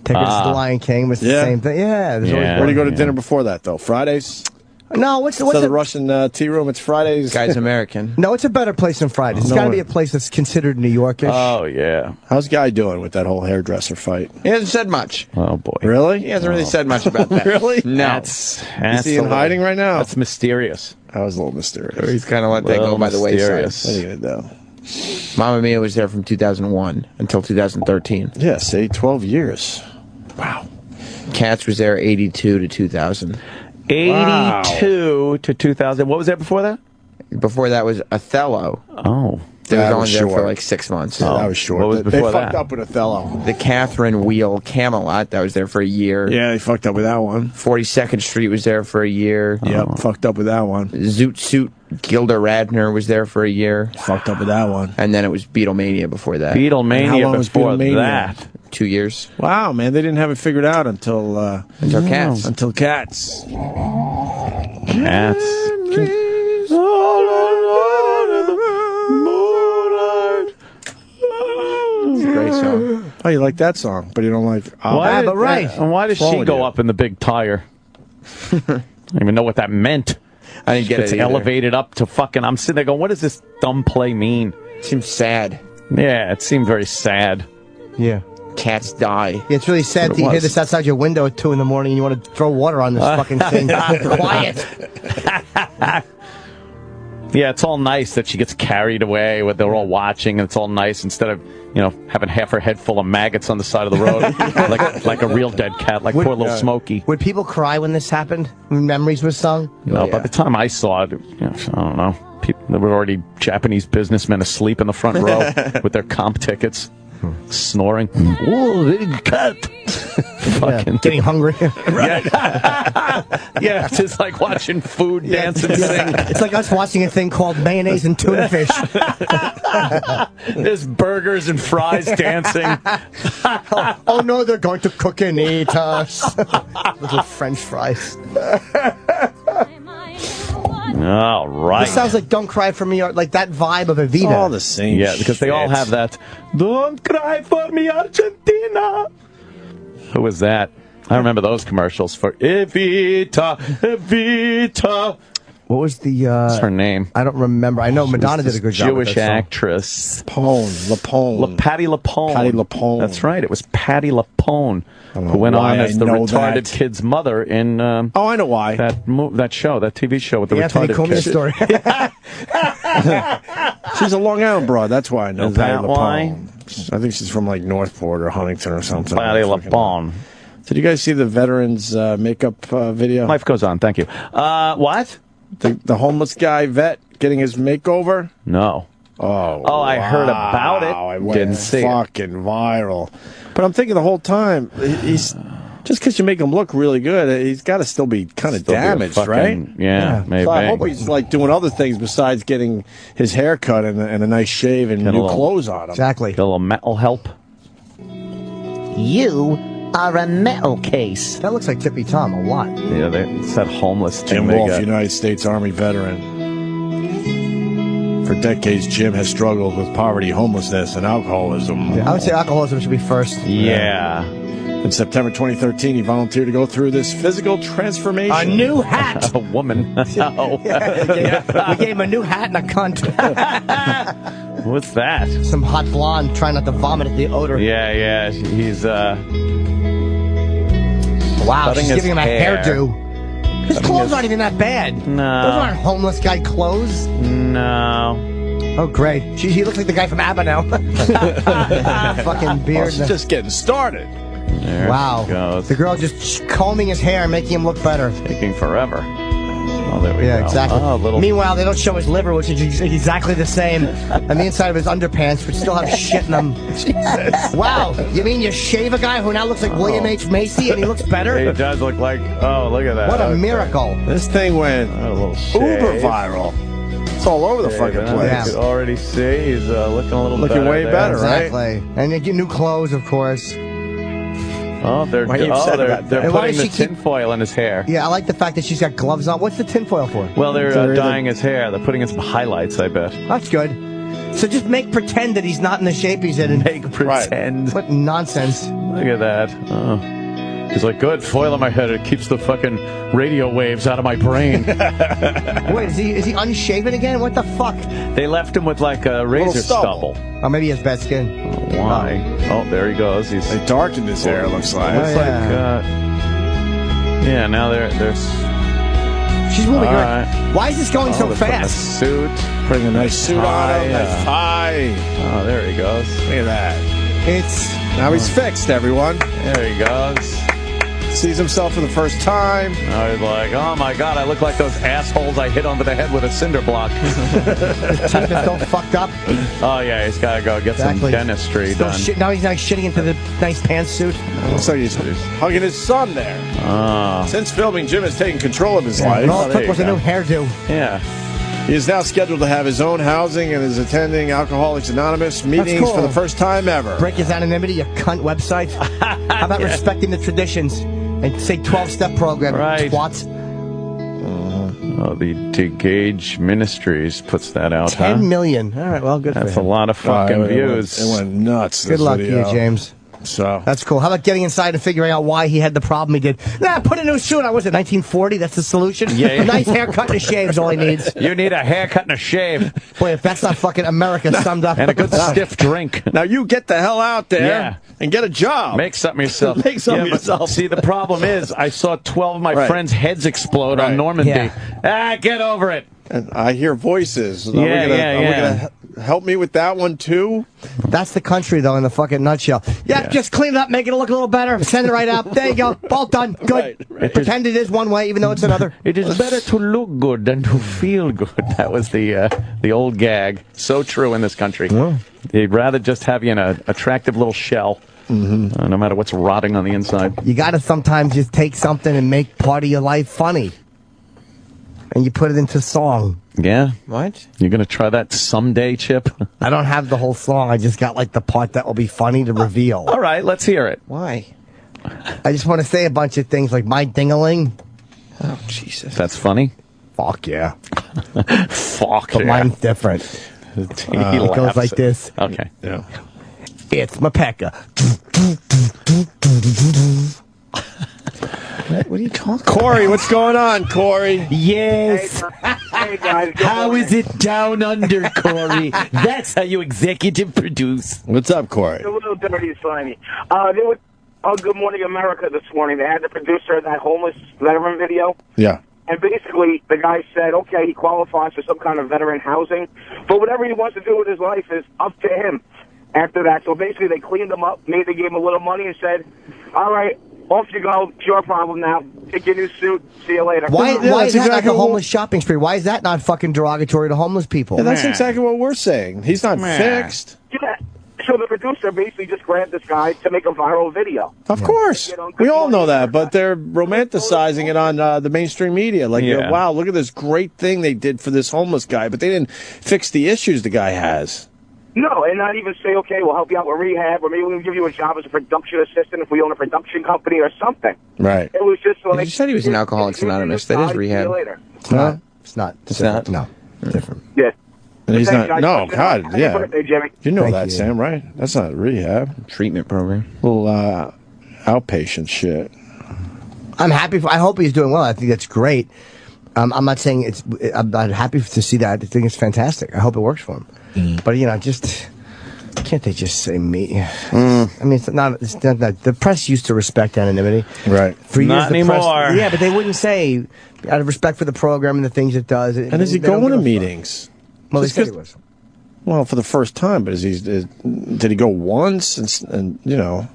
Speaker 11: Tickets to The Lion King was the same thing. Yeah.
Speaker 2: Where do you go to dinner before that, though? Fridays?
Speaker 11: No, what's
Speaker 2: the Russian tea room? It's Fridays.
Speaker 5: Guy's American.
Speaker 11: No, it's a better place than Fridays. It's got to be a place that's considered New Yorkish.
Speaker 3: Oh, yeah.
Speaker 2: How's Guy doing with that whole hairdresser fight?
Speaker 5: He hasn't said much.
Speaker 3: Oh, boy.
Speaker 2: Really?
Speaker 5: He hasn't really said much about that.
Speaker 2: Really?
Speaker 5: No.
Speaker 2: Is he in hiding right now?
Speaker 3: That's mysterious.
Speaker 2: That was a little mysterious.
Speaker 5: He's kind of let that go by the wayside.
Speaker 2: What are you going to do?
Speaker 5: Mamma Mia was there from 2001 until 2013.
Speaker 2: Yeah, see, 12 years. Wow.
Speaker 5: Cats was there 82 to 2000.
Speaker 3: 82 to 2000. What was that before that?
Speaker 5: Before that was Othello.
Speaker 3: Oh.
Speaker 5: That was only there for like 6 months.
Speaker 2: Yeah, that was short.
Speaker 3: What was
Speaker 2: they
Speaker 3: before
Speaker 2: fucked
Speaker 3: that?
Speaker 2: up with Othello.
Speaker 5: The Catherine Wheel Camelot, that was there for a year.
Speaker 2: Yeah, they fucked up with that one.
Speaker 5: 42nd Street was there for a year.
Speaker 2: Yep, fucked up with that one.
Speaker 5: Zoot Suit Gilda Radner was there for a year.
Speaker 2: Fucked up with that one.
Speaker 5: And then it was Beatlemania before that.
Speaker 3: Beatlemania
Speaker 2: How long was
Speaker 3: before
Speaker 2: Beatlemania?
Speaker 3: that.
Speaker 5: 2 years.
Speaker 2: Wow, man, they didn't have it figured out until
Speaker 5: Cats.
Speaker 2: Until Cats.
Speaker 3: Cats.
Speaker 5: It's a great song.
Speaker 2: Oh, you like that song, but you don't like
Speaker 3: Why
Speaker 2: ABBA.
Speaker 3: did, and why does she go up in the big tire? I don't even know what that meant.
Speaker 5: I didn't get
Speaker 3: it's
Speaker 5: it either.
Speaker 3: elevated up to fucking... I'm sitting there going, what does this dumb play mean?
Speaker 5: Seems sad.
Speaker 3: Yeah, it seemed very sad.
Speaker 11: Yeah.
Speaker 5: cats die.
Speaker 11: Yeah, it's really sad to hear this outside your window at 2 in the morning and you want to throw water on this fucking thing. Quiet.
Speaker 3: Yeah, it's all nice that she gets carried away with they're all watching, and it's all nice instead of, having half her head full of maggots on the side of the road, like a real dead cat, like poor little Smokey.
Speaker 11: Would people cry when this happened? When Memories was sung?
Speaker 3: By the time I saw it, I don't know. There were already Japanese businessmen asleep in the front row with their comp tickets, snoring. Oh, big cat. Fucking
Speaker 11: getting hungry.
Speaker 3: Yeah, it's just like watching food dance and sing.
Speaker 11: It's like us watching a thing called mayonnaise and tuna fish.
Speaker 3: There's burgers and fries dancing.
Speaker 11: Oh no, they're going to cook and eat us. Little French fries.
Speaker 3: All right.
Speaker 11: This sounds like Don't Cry For Me, like that vibe of Evita.
Speaker 2: All the same.
Speaker 3: Yeah, because they all have that. Don't cry for me, Argentina. Who was that? I remember those commercials for Evita, Evita.
Speaker 11: What was the...
Speaker 3: What's her name?
Speaker 11: I don't remember. I know Madonna did a good job with
Speaker 3: Jewish
Speaker 11: that song.
Speaker 3: actress.
Speaker 2: Lapone.
Speaker 3: Patty Lapone.
Speaker 2: Patty Lapone.
Speaker 3: That's right. It was Patty Lapone who went on as the retarded kid's mother in...
Speaker 2: I know why.
Speaker 3: That show, that TV show with the
Speaker 11: Anthony
Speaker 3: retarded kid.
Speaker 11: Story.
Speaker 2: She's a Long Island broad. That's why I know
Speaker 3: Is
Speaker 2: Patty
Speaker 3: that
Speaker 2: Lapone. I think she's from like Northport or Huntington or something.
Speaker 3: Patty Lapone.
Speaker 2: Did you guys see the veterans makeup video?
Speaker 3: Life goes on. Thank you. What?
Speaker 2: The homeless guy vet getting his makeover?
Speaker 3: No.
Speaker 2: Oh,
Speaker 3: I heard about it.
Speaker 2: I went
Speaker 3: Didn't see
Speaker 2: fucking viral. But I'm thinking the whole time, he's just because you make him look really good, he's got to still be kind of damaged, right?
Speaker 3: Yeah, maybe.
Speaker 2: So I hope he's like doing other things besides getting his hair cut and a nice shave and new clothes on him.
Speaker 11: Exactly.
Speaker 3: Get a little metal help.
Speaker 21: You are a metal case.
Speaker 11: That looks like Tippy Tom a lot.
Speaker 3: Yeah, it's that homeless
Speaker 2: Jim Wolf, United States Army veteran. For decades, Jim has struggled with poverty, homelessness, and alcoholism.
Speaker 11: Yeah, I would say alcoholism should be first.
Speaker 3: Yeah.
Speaker 2: In September 2013, he volunteered to go through this physical transformation.
Speaker 11: A new hat.
Speaker 3: A woman.
Speaker 11: We gave him a new hat and a cunt.
Speaker 3: What's that?
Speaker 11: Some hot blonde trying not to vomit at the odor.
Speaker 3: Yeah. He's
Speaker 11: wow, she's giving him a hairdo. His clothes aren't even that bad.
Speaker 3: No.
Speaker 11: Those aren't homeless guy clothes.
Speaker 3: No.
Speaker 11: Oh, great. He looks like the guy from ABBA now. Fucking beard.
Speaker 2: She's just getting started.
Speaker 3: There
Speaker 11: wow.
Speaker 3: she goes.
Speaker 11: The girl just combing his hair and making him look better.
Speaker 3: Taking forever. Oh, there we go.
Speaker 11: Yeah, exactly.
Speaker 3: Oh,
Speaker 11: Meanwhile, they don't show his liver, which is exactly the same. And the inside of his underpants, which still have shit in them.
Speaker 2: Jesus.
Speaker 11: Wow. You mean you shave a guy who now looks like William H. Macy and he looks better?
Speaker 3: He does look like, look at that.
Speaker 11: What a miracle.
Speaker 2: This thing went uber viral. It's all over the fucking place.
Speaker 3: You can already see he's looking a little
Speaker 2: looking
Speaker 3: better
Speaker 2: way
Speaker 3: there.
Speaker 2: better,
Speaker 11: exactly. Right? And you get new clothes, of course.
Speaker 3: Oh, they're putting the tinfoil in his hair.
Speaker 11: Yeah, I like the fact that she's got gloves on. What's the tinfoil for?
Speaker 3: Well, they're dyeing his hair. They're putting in some highlights, I bet.
Speaker 11: That's good. So just make pretend that he's not in the shape he's in.
Speaker 3: Make pretend.
Speaker 11: What nonsense.
Speaker 3: Look at that. Oh. He's like, good, foil on my head. It keeps the fucking radio waves out of my brain.
Speaker 11: Wait, is he unshaven again? What the fuck?
Speaker 3: They left him with like a razor stubble.
Speaker 11: Oh, maybe he has bad skin.
Speaker 3: Why? Oh, there he goes.
Speaker 2: They darkened his hair, looks like.
Speaker 3: Yeah, now they're
Speaker 11: she's moving
Speaker 3: right.
Speaker 11: Why is this going so fast?
Speaker 3: Suit.
Speaker 2: Putting a nice suit on him. Nice tie.
Speaker 3: Oh, there he goes.
Speaker 2: Look at that. Now he's fixed, everyone.
Speaker 3: There he goes.
Speaker 2: Sees himself for the first time.
Speaker 3: Now he's like, oh my God, I look like those assholes I hit onto the head with a cinder block.
Speaker 11: His teeth are still fucked up.
Speaker 3: Oh yeah, he's got to go get some dentistry done.
Speaker 11: Now he's like shitting into the nice pantsuit.
Speaker 2: So he's hugging his son there. Since filming, Jim has taken control of his life.
Speaker 11: All it took was a new hairdo.
Speaker 3: Yeah.
Speaker 2: He is now scheduled to have his own housing and is attending Alcoholics Anonymous meetings for the first time ever.
Speaker 11: Break his anonymity, you cunt website. How about respecting the traditions and say 12-step program, twats?
Speaker 3: The Degage Ministries puts that out.
Speaker 11: 10 million. All right, well, good for him.
Speaker 3: That's a lot of fucking views.
Speaker 2: It went nuts.
Speaker 11: Good luck to you, James.
Speaker 2: So
Speaker 11: that's cool. How about getting inside and figuring out why he had the problem he did? Put a new suit on. Was it 1940? That's the solution?
Speaker 3: Yeah.
Speaker 11: A nice haircut and a shave is all he needs.
Speaker 3: You need a haircut and a shave.
Speaker 11: Boy, if that's not fucking America summed up.
Speaker 3: And a good stiff drink.
Speaker 2: Now you get the hell out there.
Speaker 3: Yeah.
Speaker 2: and get a job.
Speaker 3: Make something yourself.
Speaker 2: Make something yourself.
Speaker 3: See, the problem is, I saw 12 of my friends' heads explode on Normandy.
Speaker 11: Yeah.
Speaker 3: Get over it.
Speaker 2: And I hear voices. Are we gonna help me with that one, too?
Speaker 11: That's the country, though, in the fucking nutshell. Yeah, just clean it up, make it look a little better, send it right out. There you go. All done. Good.
Speaker 2: Right.
Speaker 11: Pretend it is one way, even though it's another.
Speaker 3: It is better to look good than to feel good. That was the old gag. So true in this country.
Speaker 11: Yeah.
Speaker 3: They'd rather just have you in an attractive little shell, no matter what's rotting on the inside.
Speaker 11: You got to sometimes just take something and make part of your life funny. And you put it into song.
Speaker 3: Yeah.
Speaker 11: What?
Speaker 3: You're going to try that someday, Chip?
Speaker 11: I don't have the whole song. I just got, like, the part that will be funny to reveal.
Speaker 3: All right, let's hear it.
Speaker 11: Why? I just want to say a bunch of things like my ding-a-ling.
Speaker 5: Oh, Jesus.
Speaker 3: That's funny?
Speaker 11: Fuck yeah.
Speaker 3: Fuck
Speaker 11: but
Speaker 3: yeah.
Speaker 11: mine's different. It goes like this.
Speaker 3: Okay.
Speaker 2: Yeah.
Speaker 11: It's my pecker.
Speaker 5: What are you talking
Speaker 2: Corey, what's going on, Corey?
Speaker 21: Yes.
Speaker 14: Hey, guys.
Speaker 21: How is it down under, Corey? That's how you executive produce.
Speaker 2: What's up, Corey?
Speaker 14: A little dirty and slimy. They were on Good Morning America this morning. They had the producer of that homeless veteran video.
Speaker 2: Yeah.
Speaker 14: And basically, the guy said, okay, he qualifies for some kind of veteran housing, but whatever he wants to do with his life is up to him after that. So basically, they cleaned him up, maybe they gave him a little money and said, all right, off you go. It's your problem now. Take your new suit. See you later.
Speaker 11: Why is that like a homeless shopping spree? Why is that not fucking derogatory to homeless people?
Speaker 2: Yeah, that's exactly what we're saying. He's not fixed.
Speaker 14: Yeah. So the producer basically just grabbed this guy to make a viral video.
Speaker 2: Of course. We all know that, but they're romanticizing it on the mainstream media. Like, wow, look at this great thing they did for this homeless guy, but they didn't fix the issues the guy has.
Speaker 14: No, and not even say, okay, we'll help you out with rehab, or maybe we'll give you a job as a production assistant if we own a production company or something.
Speaker 2: Right.
Speaker 14: It was just like...
Speaker 5: You said he was an Alcoholics Anonymous. That is rehab.
Speaker 11: It's not. It's not.
Speaker 5: It's not?
Speaker 11: No. Different.
Speaker 14: Yeah.
Speaker 2: And he's
Speaker 14: Thanks,
Speaker 2: not...
Speaker 14: guys.
Speaker 2: No, God,
Speaker 14: Happy
Speaker 2: yeah.
Speaker 14: birthday, Jimmy.
Speaker 2: You know
Speaker 11: Thank
Speaker 2: that,
Speaker 11: you.
Speaker 2: Sam, right? That's not rehab.
Speaker 5: Treatment program.
Speaker 2: Little outpatient shit.
Speaker 11: I'm happy. I hope he's doing well. I think that's great. I'm not saying it's... I'm not happy to see that. I think it's fantastic. I hope it works for him. But, you know, just... Can't they just say me? I mean, it's not that. The press used to respect anonymity.
Speaker 2: Right.
Speaker 11: For years,
Speaker 3: Not
Speaker 11: the
Speaker 3: anymore.
Speaker 11: Press, yeah, but they wouldn't say, out of respect for the program and the things it does.
Speaker 2: And is he going to meetings?
Speaker 11: Well, they said he was.
Speaker 2: Well, for the first time, but did he go once? And you know,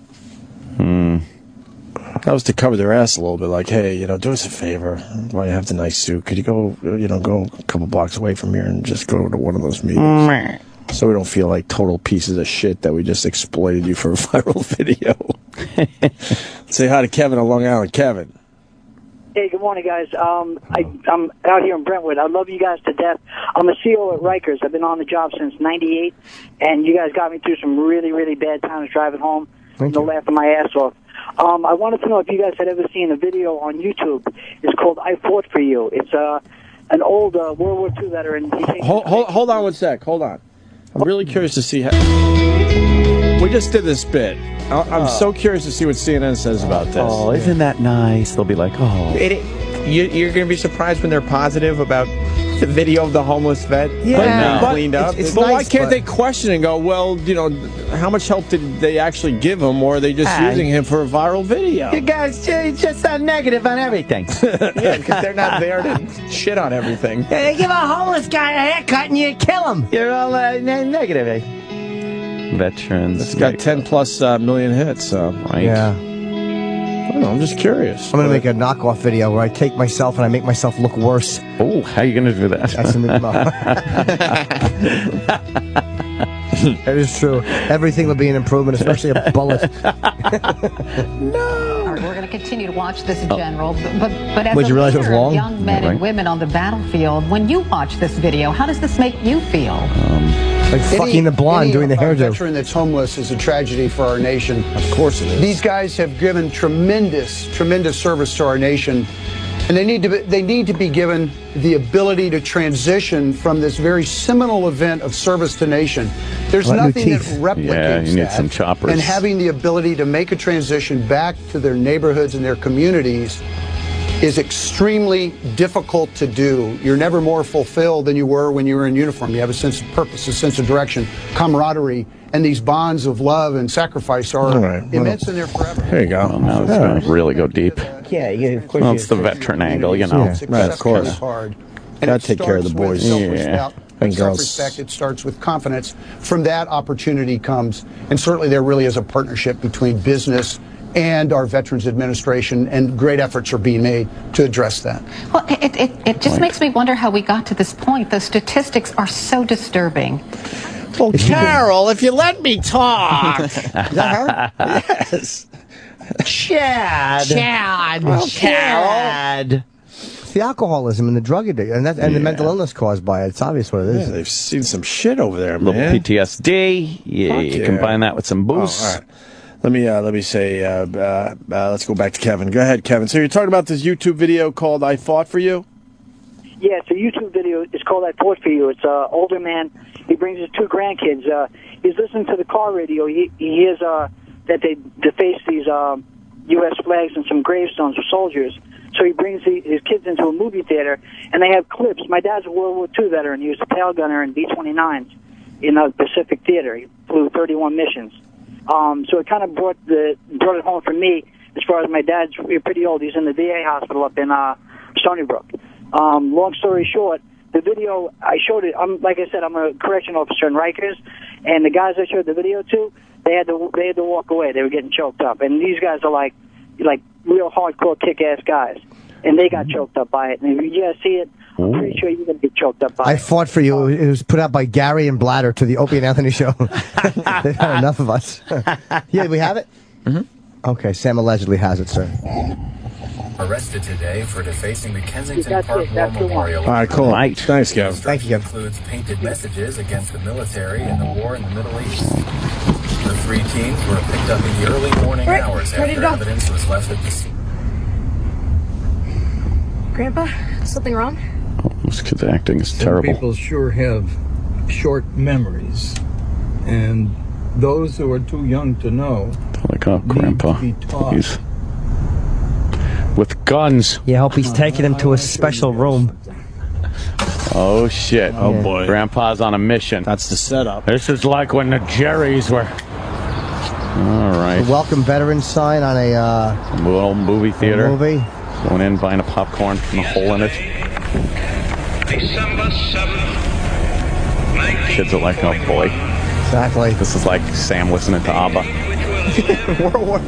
Speaker 2: that was to cover their ass a little bit. Like, hey, you know, do us a favor. While you have the nice suit, could you go a couple blocks away from here and just go to one of those meetings? So we don't feel like total pieces of shit that we just exploited you for a viral video. Say hi to Kevin on Long Island. Kevin.
Speaker 8: Hey, good morning, guys. I'm out here in Brentwood. I love you guys to death. I'm a CO at Rikers. I've been on the job since '98, and you guys got me through some really, really bad times driving home. Laughing my ass off. I wanted to know if you guys had ever seen a video on YouTube. It's called "I Fought for You." It's an old World War II veteran.
Speaker 2: Hold on one sec. Hold on. I'm really curious to see how... We just did this bit. I'm so curious to see what CNN says about this.
Speaker 3: Oh, isn't that nice? They'll be like, oh.
Speaker 5: You're going to be surprised when they're positive about the video of the homeless vet cleaned up.
Speaker 2: But why can't they question and go, well, you know, how much help did they actually give him, or are they just using him for a viral video?
Speaker 21: You guys just negative on everything.
Speaker 5: Yeah, because they're not there to shit on everything.
Speaker 11: They give a homeless guy a haircut and you kill him.
Speaker 21: You're all negative, eh?
Speaker 3: Veterans.
Speaker 2: It's got 10+ million hits, right?
Speaker 11: Yeah.
Speaker 2: I don't know, I'm just curious.
Speaker 11: I'm going to make a knockoff video where I take myself and I make myself look worse.
Speaker 3: Oh, how are you going to do that?
Speaker 11: That is true. Everything will be an improvement, especially a bullet.
Speaker 12: No. We're going to continue to watch this, General. But as
Speaker 11: Wait, you realize it was
Speaker 12: leader of
Speaker 11: long?
Speaker 12: young men and women on the battlefield, when you watch this video, how does this make you feel?
Speaker 11: Like fucking the blonde doing the hairdo.
Speaker 16: A veteran that's homeless is a tragedy for our nation.
Speaker 2: Of course it is.
Speaker 16: These guys have given tremendous service to our nation, and they need to be given the ability to transition from this very seminal event of service to nation. There's nothing that replicates
Speaker 3: you need some choppers.
Speaker 16: and having the ability to make a transition back to their neighborhoods and their communities is extremely difficult to do. You're never more fulfilled than you were when you were in uniform. You have a sense of purpose, a sense of direction, camaraderie, and these bonds of love and sacrifice are immense and they're forever.
Speaker 2: There you go.
Speaker 3: Well, now it's going to really go deep.
Speaker 11: Yeah, of course.
Speaker 3: Well, it's the veteran angle, you know.
Speaker 2: Right, of course.
Speaker 16: Hard.
Speaker 2: Gotta take care of the boys.
Speaker 16: Yeah.
Speaker 2: And girls.
Speaker 16: Self-respect, it starts with confidence. From that, opportunity comes. And certainly there really is a partnership between business and our Veterans Administration, and great efforts are being made to address that.
Speaker 12: Well, it just makes me wonder how we got to this point. The statistics are so disturbing.
Speaker 2: Well, Carol, if you let me talk.
Speaker 11: Is that her?
Speaker 2: Yes.
Speaker 11: Chad.
Speaker 2: Well,
Speaker 11: Chad. It's the alcoholism and the drug addiction, and the mental illness caused by it. It's obvious what it is.
Speaker 2: Yeah, they've seen some shit over there, man.
Speaker 3: A little PTSD. Yeah, you combine that with some booze.
Speaker 2: All right. Let me say, let's go back to Kevin. Go ahead, Kevin. So you're talking about this YouTube video called "I Fought for You."
Speaker 8: Yeah, it's a YouTube video. It's called "I Fought for You." It's an older man. He brings his 2 grandkids. He's listening to the car radio. He hears that they deface these U.S. flags and some gravestones of soldiers. So he brings his kids into a movie theater, and they have clips. My dad's a World War II veteran. He was a tail gunner in B-29s in the Pacific Theater. He flew 31 missions. So it kind of brought it home for me as far as my dad's pretty old. He's in the VA hospital up in Stony Brook. Long story short, the video, I showed it. Like I said, I'm a correction officer in Rikers, and the guys I showed the video to, they had to walk away. They were getting choked up. And these guys are like real hardcore kick-ass guys. And they got choked up by it. And if you guys see it, I'm pretty sure you're going to get choked up by it.
Speaker 11: I Fought for You. It was put out by Gary and Bladder to the Opie and Anthony show. They've had enough of us. Yeah, we have it? Mm-hmm. Okay, Sam allegedly has it, sir.
Speaker 4: Arrested today for defacing the Kensington Park War Memorial.
Speaker 2: All right, cool. Right. Thanks, Kevin.
Speaker 11: Thank you, Kevin.
Speaker 4: Includes painted messages against the military and the war in the Middle East. The 3 teens were picked up in the early morning hours after evidence was left at the scene.
Speaker 10: Grandpa, something wrong?
Speaker 3: This kid's acting is terrible.
Speaker 13: Some people sure have short memories, and those who are too young to know.
Speaker 3: Like, oh, Grandpa, he's with guns.
Speaker 11: Yeah, I hope he's taking him to a special room.
Speaker 3: Oh shit!
Speaker 2: Oh boy,
Speaker 3: Grandpa's on a mission.
Speaker 2: That's the setup.
Speaker 3: This is like when the Jerrys were. All right.
Speaker 11: The welcome veterans sign on a
Speaker 3: little movie theater.
Speaker 11: Movie.
Speaker 3: Going in, buying a popcorn from a hole in it.
Speaker 17: December 7th,
Speaker 3: Kids are like, oh boy.
Speaker 11: Exactly.
Speaker 3: This is like Sam listening to ABBA.
Speaker 11: World War.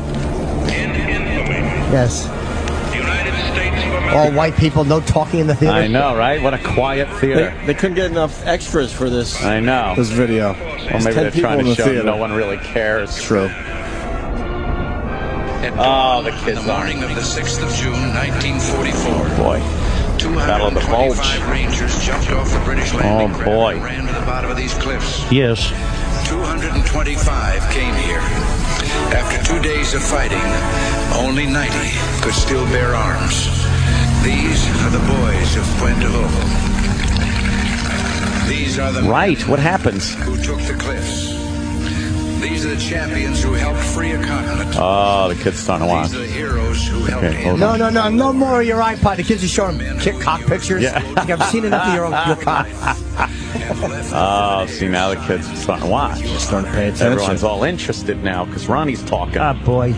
Speaker 11: Yes. All white people, no talking in the theater.
Speaker 3: I know, right? What a quiet theater.
Speaker 2: They couldn't get enough extras for this.
Speaker 3: I know.
Speaker 2: This video.
Speaker 3: Well, maybe they're trying to show no one really cares.
Speaker 2: True.
Speaker 3: Oh, the kids
Speaker 17: on the morning of the 6th of June, 1944.
Speaker 3: Boy.
Speaker 17: Battle of the Bulge. 225 Rangers jumped off the British landing craft and ran to the bottom of these cliffs.
Speaker 3: Yes.
Speaker 17: 225 came here. After 2 days of fighting, only 90 could still bear arms. These are the boys of Puente Hope. These are the
Speaker 3: right. What happens?
Speaker 17: Who took the cliffs. These are the champions who helped free a continent.
Speaker 3: Oh, the kid's starting to watch.
Speaker 17: These are the heroes who helped end.
Speaker 11: No more of your iPod. The kids are showing cock pictures.
Speaker 3: Yeah.
Speaker 11: Like, I've seen enough of your cock.
Speaker 3: Oh, see, now the kids are starting to watch.
Speaker 2: They're starting to pay attention.
Speaker 3: Everyone's all interested now because Ronnie's talking.
Speaker 11: Oh, boy.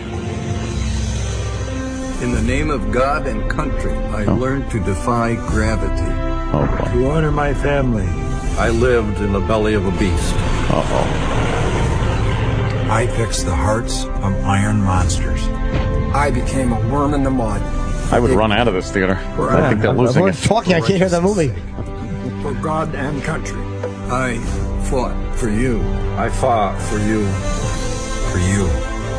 Speaker 13: In the name of God and country, I learned to defy gravity.
Speaker 3: Oh, boy.
Speaker 13: To honor my family, I lived in the belly of a beast.
Speaker 3: Uh-oh.
Speaker 13: I fixed the hearts of iron monsters. I became a worm in the mud.
Speaker 3: I would run out of this theater. I think they're losing it.
Speaker 11: Talking, I can't hear the movie.
Speaker 13: For God and country, I fought for you. I fought for you. For you.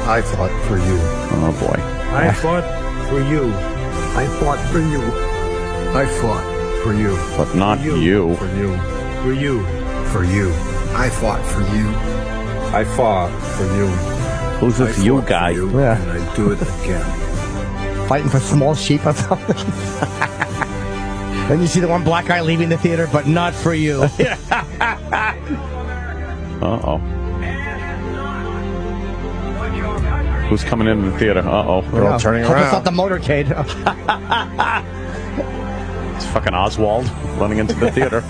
Speaker 13: I fought for you.
Speaker 3: Oh, boy.
Speaker 13: I fought for you. I fought for you. I fought for you.
Speaker 3: But not you.
Speaker 13: For you. For you. For you. I fought for you. I fought for you.
Speaker 3: Who's this you guy?
Speaker 13: Yeah. And I do it again.
Speaker 11: Fighting for small sheep or something. Then you see the one black guy leaving the theater, but not for you.
Speaker 3: Uh-oh. Who's coming into the theater? Uh-oh.
Speaker 2: They're all turning
Speaker 11: Hope it's
Speaker 2: around.
Speaker 11: not the motorcade.
Speaker 3: It's fucking Oswald running into the theater.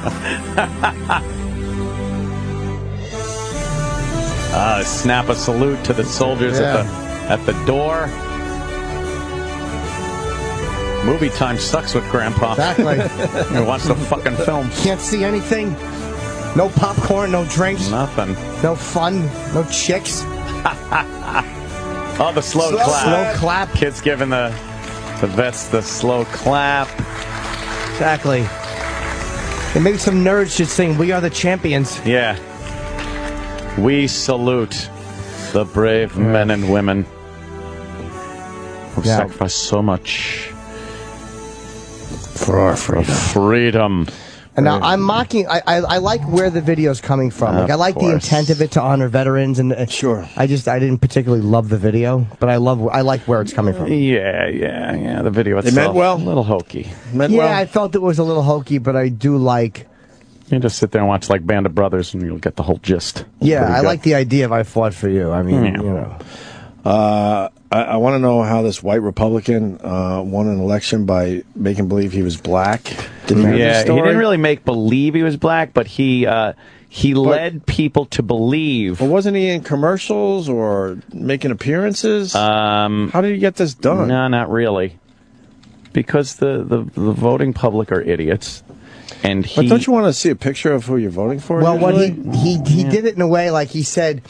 Speaker 3: Snap a salute to the soldiers at the door. Movie time sucks with Grandpa.
Speaker 11: Exactly.
Speaker 3: He wants the fucking film.
Speaker 11: Can't see anything. No popcorn, no drinks.
Speaker 3: Nothing.
Speaker 11: No fun, no chicks.
Speaker 3: Oh, the slow clap.
Speaker 11: Slow clap.
Speaker 3: Kids giving the vets the slow clap.
Speaker 11: Exactly. And maybe some nerds should sing, "We are the champions."
Speaker 3: Yeah. We salute the brave men and women who sacrifice so much
Speaker 2: for our freedom.
Speaker 11: And now I'm mocking. I like where the video's coming from. Like I like the intent of it to honor veterans, and
Speaker 2: sure.
Speaker 11: I didn't particularly love the video, but I like where it's coming from.
Speaker 3: Yeah. The video itself.
Speaker 2: It meant well.
Speaker 3: A little hokey.
Speaker 11: I felt it was a little hokey, but I do like.
Speaker 3: You just sit there and watch like Band of Brothers, and you'll get the whole gist.
Speaker 11: Yeah, I like the idea of "I fought for you." I mean, you know.
Speaker 2: I want to know how this white Republican won an election by making believe he was black. Did you hear this story?
Speaker 3: He didn't really make believe he was black, but he led people to believe.
Speaker 2: But wasn't he in commercials or making appearances? How did he get this done?
Speaker 3: No, not really. Because the voting public are idiots.
Speaker 2: But don't you want to see a picture of who you're voting for?
Speaker 11: Well,
Speaker 2: usually?
Speaker 11: what he did it in a way like he said,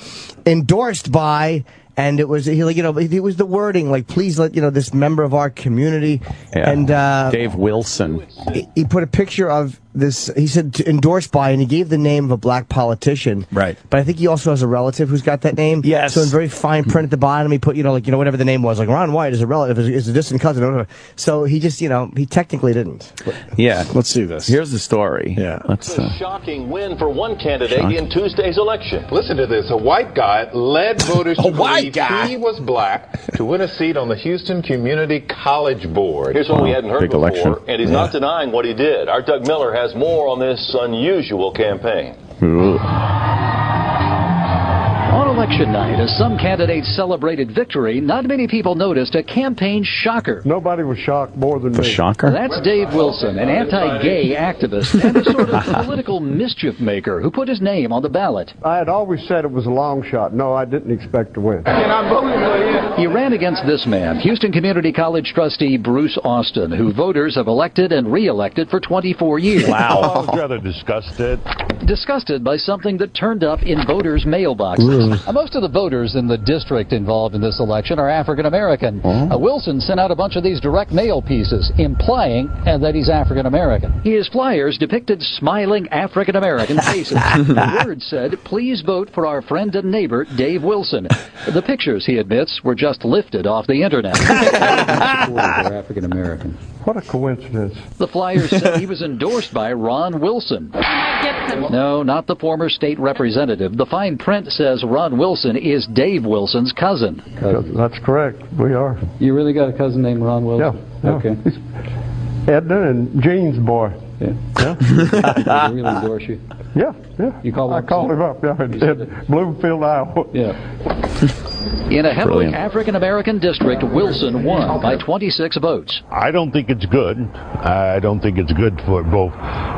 Speaker 11: endorsed by. And it was, it was the wording, like, please let, this member of our community.
Speaker 3: Yeah.
Speaker 11: And,
Speaker 3: Dave Wilson.
Speaker 11: He put a picture of this, he said, endorsed by, and he gave the name of a black politician.
Speaker 2: Right.
Speaker 11: But I think he also has a relative who's got that name.
Speaker 3: Yes.
Speaker 11: So in very fine print at the bottom, he put, whatever the name was, like Ron White is a relative, is a distant cousin. Whatever. So he just, he technically didn't.
Speaker 3: Yeah.
Speaker 2: Let's see this.
Speaker 3: Here's the story.
Speaker 2: Yeah.
Speaker 3: Let's.
Speaker 1: A shocking win for one candidate in Tuesday's election. Listen to this. A white guy led voters to believe he was black to win a seat on the Houston Community College Board. Here's what we hadn't heard before,
Speaker 3: election.
Speaker 1: And he's not denying what he did. Our Doug Miller has more on this unusual campaign.
Speaker 3: Ooh.
Speaker 6: On election night, as some candidates celebrated victory, not many people noticed a campaign shocker.
Speaker 15: Nobody was shocked more than me.
Speaker 3: The shocker?
Speaker 6: That's Dave Wilson, an anti-gay activist and a sort of political mischief maker who put his name on the ballot.
Speaker 15: I had always said it was a long shot. No, I didn't expect to win.
Speaker 1: And I'm voting for you.
Speaker 6: He ran against this man, Houston Community College trustee Bruce Austin, who voters have elected and re-elected for 24 years.
Speaker 3: Wow.
Speaker 1: I was rather disgusted.
Speaker 6: Disgusted by something that turned up in voters' mailboxes. Most of the voters in the district involved in this election are African American. Wilson sent out a bunch of these direct mail pieces implying that he's African American. His flyers depicted smiling African American faces. The words said, "Please vote for our friend and neighbor, Dave Wilson." The pictures, he admits, were just lifted off the internet. African American.
Speaker 15: What a coincidence.
Speaker 6: The flyers said he was endorsed by Ron Wilson. No, not the former state representative. The fine print says Ron Wilson is Dave Wilson's cousin.
Speaker 15: That's correct. We are.
Speaker 6: You really got a cousin named Ron Wilson?
Speaker 15: Yeah.
Speaker 6: Okay.
Speaker 15: Edna and Jean's boy.
Speaker 6: Yeah. Did he really endorse you?
Speaker 15: Yeah.
Speaker 6: You called him?
Speaker 15: I called him up. Yeah, in Bloomfield, Iowa.
Speaker 6: Yeah. In a heavily African-American district, Wilson won by 26 votes.
Speaker 20: I don't think it's good. I don't think it's good for both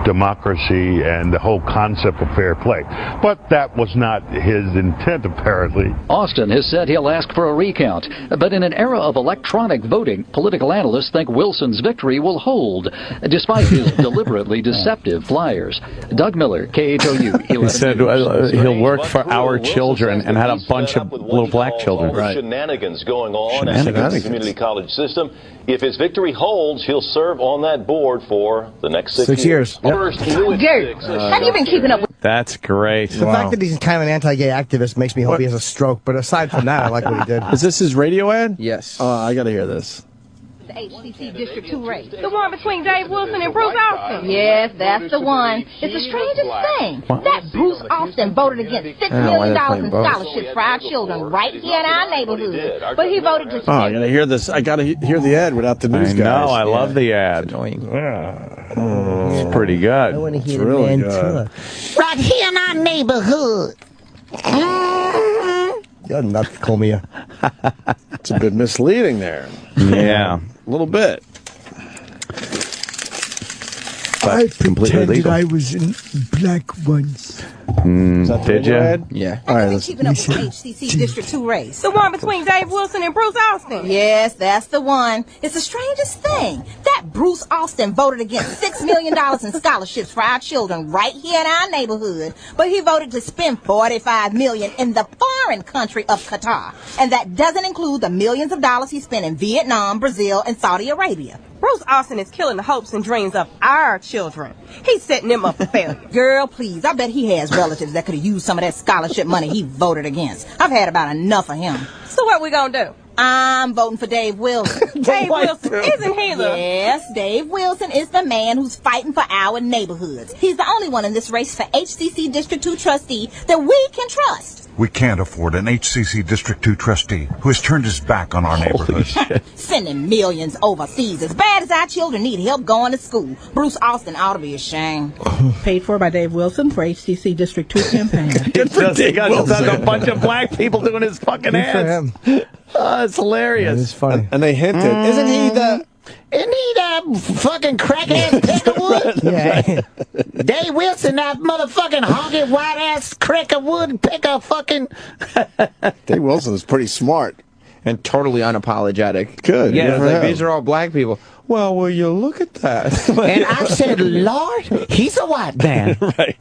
Speaker 20: democracy and the whole concept of fair play. But that was not his intent, apparently.
Speaker 6: Austin has said he'll ask for a recount. But in an era of electronic voting, political analysts think Wilson's victory will hold, despite his deliberately deceptive flyers. Doug Miller, KHOU.
Speaker 3: He said he'll work for our children and had a bunch of little black children.
Speaker 1: Right. Shenanigans going on at the community college system. If his victory holds, he'll serve on that board for the next 6 years.
Speaker 11: Yep.
Speaker 1: First,
Speaker 25: have you been keeping up with...
Speaker 3: That's great.
Speaker 11: The fact that he's kind of an anti-gay activist makes me hope he has a stroke, but aside from that, I like what he did.
Speaker 2: Is this his radio ad?
Speaker 5: Yes.
Speaker 2: I got to hear this.
Speaker 25: The HCC District 2 race. The one between Dave Wilson and Bruce Austin. Yes, that's the one. It's the strangest thing. That Bruce Austin voted against $6 million in scholarships for our children right here in our neighborhood. But he voted to...
Speaker 2: I got to hear this. I got to hear the ad without the news guys.
Speaker 3: No, I love the ad. It's pretty good.
Speaker 11: I want to hear the man too.
Speaker 25: Right here in our neighborhood.
Speaker 11: You're not to call me a...
Speaker 2: It's a bit misleading there.
Speaker 3: Yeah.
Speaker 2: A little bit.
Speaker 11: I pretended
Speaker 3: legal.
Speaker 11: I was in black once.
Speaker 3: Did you?
Speaker 11: Yeah.
Speaker 25: All right, keeping up with the HCC District 2 race. The one between Dave Wilson and Bruce Austin. Yes, that's the one. It's the strangest thing. That Bruce Austin voted against $6 million in scholarships for our children right here in our neighborhood. But he voted to spend $45 million in the foreign country of Qatar. And that doesn't include the millions of dollars he spent in Vietnam, Brazil, and Saudi Arabia.
Speaker 7: Bruce Austin is killing the hopes and dreams of our children. He's setting them up for failure.
Speaker 25: Girl, please. I bet he has relatives that could have used some of that scholarship money he voted against. I've had about enough of him.
Speaker 7: So what we gonna do?
Speaker 25: I'm voting for Dave Wilson.
Speaker 7: Dave Wilson, isn't he the...
Speaker 25: Yes, Dave Wilson is the man who's fighting for our neighborhoods. He's the only one in this race for HCC District 2 trustee that we can trust.
Speaker 19: We can't afford an HCC District 2 trustee who has turned his back on our neighborhood.
Speaker 25: Sending millions overseas as bad as our children need help going to school. Bruce Austin ought to be ashamed.
Speaker 22: Paid for by Dave Wilson for HCC District 2 campaign.
Speaker 3: Good for Dave Wilson. A bunch of black people doing his fucking ads. Oh, it's hilarious.
Speaker 11: It's funny.
Speaker 2: And they hinted, isn't he the
Speaker 21: fucking crackhead Peckerwood?
Speaker 11: Yeah.
Speaker 21: Dave Wilson, that motherfucking honky white ass Crackerwood picker fucking.
Speaker 2: Dave Wilson is pretty smart.
Speaker 5: And totally unapologetic.
Speaker 2: Good.
Speaker 5: Yeah, like, these are all black people. Well, will you look at that?
Speaker 21: And I said, Lord, he's a white man.
Speaker 2: Right.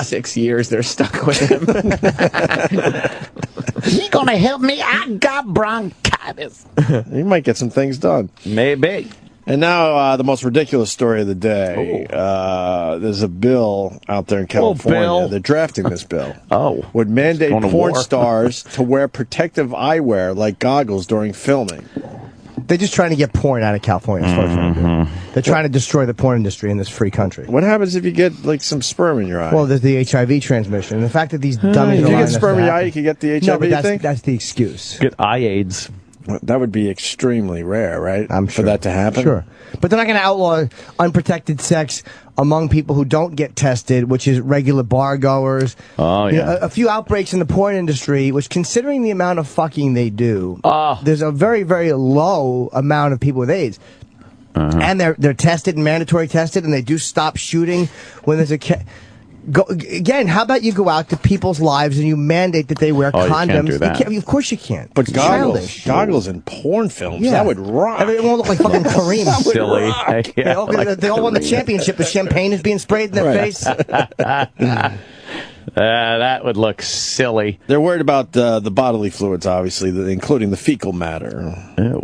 Speaker 5: 6 years they're stuck with him.
Speaker 21: He gonna help me? I got bronchitis.
Speaker 2: He might get some things done.
Speaker 3: Maybe.
Speaker 2: And now the most ridiculous story of the day. There's a bill out there in California.
Speaker 3: Bill.
Speaker 2: They're drafting this bill. Would
Speaker 3: It's
Speaker 2: mandate
Speaker 3: going to
Speaker 2: porn
Speaker 3: war.
Speaker 2: stars to wear protective eyewear like goggles during filming.
Speaker 11: They're just trying to get porn out of California. As far as I'm concerned. They're trying to destroy the porn industry in this free country.
Speaker 2: What happens if you get like some sperm in your eye?
Speaker 11: Well, there's the HIV transmission. And the fact that these dummies
Speaker 2: if
Speaker 11: are
Speaker 2: you
Speaker 11: allowing
Speaker 2: get
Speaker 11: this
Speaker 2: sperm
Speaker 11: to
Speaker 2: in your eye,
Speaker 11: happen.
Speaker 2: you can get the HIV,
Speaker 11: No, but
Speaker 2: you think?
Speaker 11: that's the excuse.
Speaker 3: Get eye AIDS.
Speaker 2: That would be extremely rare, right?
Speaker 11: I'm sure.
Speaker 2: For that to happen?
Speaker 11: Sure. But they're not going to outlaw unprotected sex among people who don't get tested, which is regular bar goers.
Speaker 3: Oh, yeah.
Speaker 11: You know, a few outbreaks in the porn industry, which considering the amount of fucking they do, there's a very, very low amount of people with AIDS. And they're tested and mandatory tested, and they do stop shooting when there's a... Again, how about you go out to people's lives and you mandate that they wear condoms?
Speaker 3: You can't do that.
Speaker 11: Of course you can't.
Speaker 2: But
Speaker 11: It's
Speaker 2: goggles in porn films,
Speaker 11: Yeah.
Speaker 2: that would rock.
Speaker 11: I mean, it won't look like fucking Kareem.
Speaker 3: Silly. Yeah,
Speaker 11: They all won the championship. The champagne is being sprayed in their face.
Speaker 3: That would look silly.
Speaker 2: They're worried about the bodily fluids, obviously, including the fecal matter.
Speaker 3: Ew.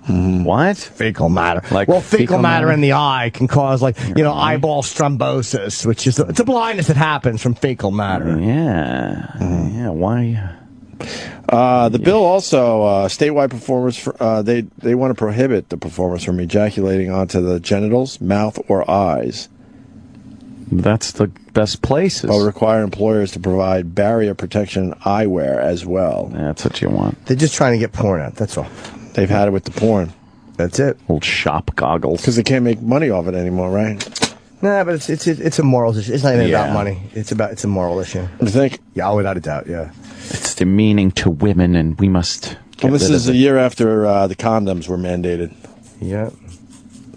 Speaker 3: What?
Speaker 11: Fecal matter.
Speaker 3: Like
Speaker 11: fecal matter in the eye can cause, eyeball thrombosis, which is it's a blindness that happens from fecal matter.
Speaker 3: Yeah. Yeah, why?
Speaker 2: The bill also, statewide performers, they want to prohibit the performers from ejaculating onto the genitals, mouth, or eyes.
Speaker 3: That's the best places.
Speaker 2: But require employers to provide barrier protection eyewear as well.
Speaker 3: That's what you want.
Speaker 11: They're just trying to get porn out. That's all.
Speaker 2: They've had it with the porn.
Speaker 11: That's it.
Speaker 3: Old shop goggles.
Speaker 2: Because they can't make money off it anymore, right?
Speaker 11: Nah, but it's a moral issue. It's not even about money. It's a moral issue.
Speaker 2: You think?
Speaker 11: Yeah, without a doubt. Yeah.
Speaker 3: It's demeaning to women, and we must.
Speaker 2: Well, this is a year after the condoms were mandated.
Speaker 11: Yeah.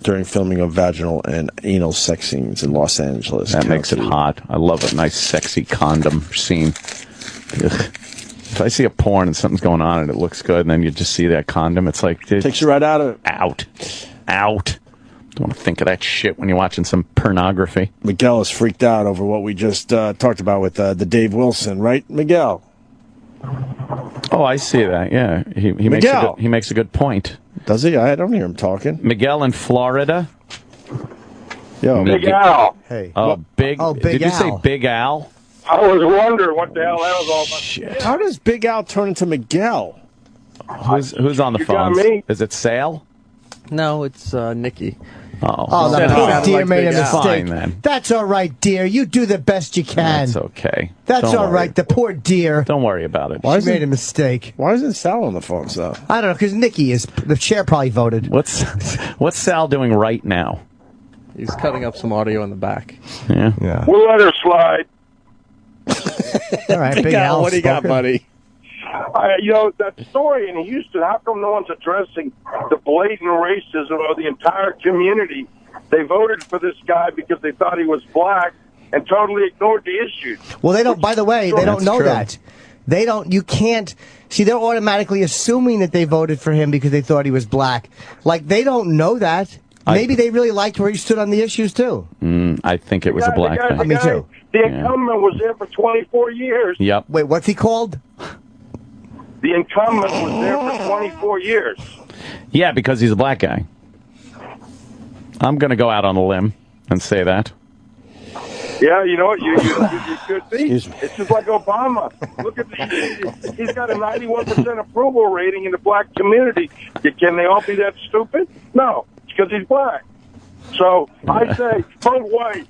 Speaker 2: During filming of vaginal and anal sex scenes in Los Angeles.
Speaker 3: That makes it hot. I love a nice, sexy condom scene. Ugh. If I see a porn and something's going on and it looks good, and then you just see that condom, it's like...
Speaker 2: Takes you right out of it.
Speaker 3: Out. Don't want to think of that shit when you're watching some pornography.
Speaker 2: Miguel is freaked out over what we just talked about with the Dave Wilson, right, Miguel?
Speaker 3: Oh, I see that, yeah. He makes a good point.
Speaker 2: Does he? I don't hear him talking.
Speaker 3: Miguel in Florida.
Speaker 2: Yo,
Speaker 14: Big Al.
Speaker 11: Hey.
Speaker 3: Big
Speaker 11: Al.
Speaker 3: Did you say Big Al?
Speaker 14: I was wondering what the hell that was all about.
Speaker 3: Shit.
Speaker 2: How does Big Al turn into Miguel?
Speaker 3: Who's on the
Speaker 14: You got
Speaker 3: phone?
Speaker 14: me.
Speaker 3: Is it Sale?
Speaker 23: No, it's Nikki.
Speaker 11: Oh, the
Speaker 23: Sounded
Speaker 11: poor
Speaker 23: like
Speaker 11: dear
Speaker 23: Big
Speaker 11: made a
Speaker 23: Al.
Speaker 11: mistake.
Speaker 3: Fine, then.
Speaker 11: That's all right, dear. You do the best you can.
Speaker 3: That's okay.
Speaker 11: That's
Speaker 3: Don't
Speaker 11: all
Speaker 3: worry.
Speaker 11: right. The poor dear.
Speaker 3: Don't worry about it.
Speaker 11: She made a mistake.
Speaker 2: Why isn't Sal on the phone, though?
Speaker 11: I don't know, because Nikki is... The chair probably voted.
Speaker 3: What's Sal doing right now?
Speaker 23: He's cutting up some audio in the back.
Speaker 3: Yeah.
Speaker 14: We'll let her slide.
Speaker 11: All right, Big Al,
Speaker 2: what do you got, buddy?
Speaker 9: You know, that story in Houston, how come no one's addressing the blatant racism of the entire community? They voted for this guy because they thought he was black and totally ignored the issues.
Speaker 11: Well, they don't, by the way, they don't know that. They don't, you can't, see, they're automatically assuming that they voted for him because they thought he was black. Like, they don't know that. Maybe they really liked where he stood on the issues, too.
Speaker 3: I think it was a black thing.
Speaker 11: Me too.
Speaker 9: The incumbent was there for 24 years.
Speaker 3: Yep.
Speaker 11: Wait, what's he called?
Speaker 9: The incumbent was there for 24 years.
Speaker 3: Yeah, because he's a black guy. I'm going to go out on a limb and say that.
Speaker 9: Yeah, you know what? You could be. It's just like Obama. Look at he's got a 91% approval rating in the black community. Can they all be that stupid? No, it's because he's black. So I say, vote white.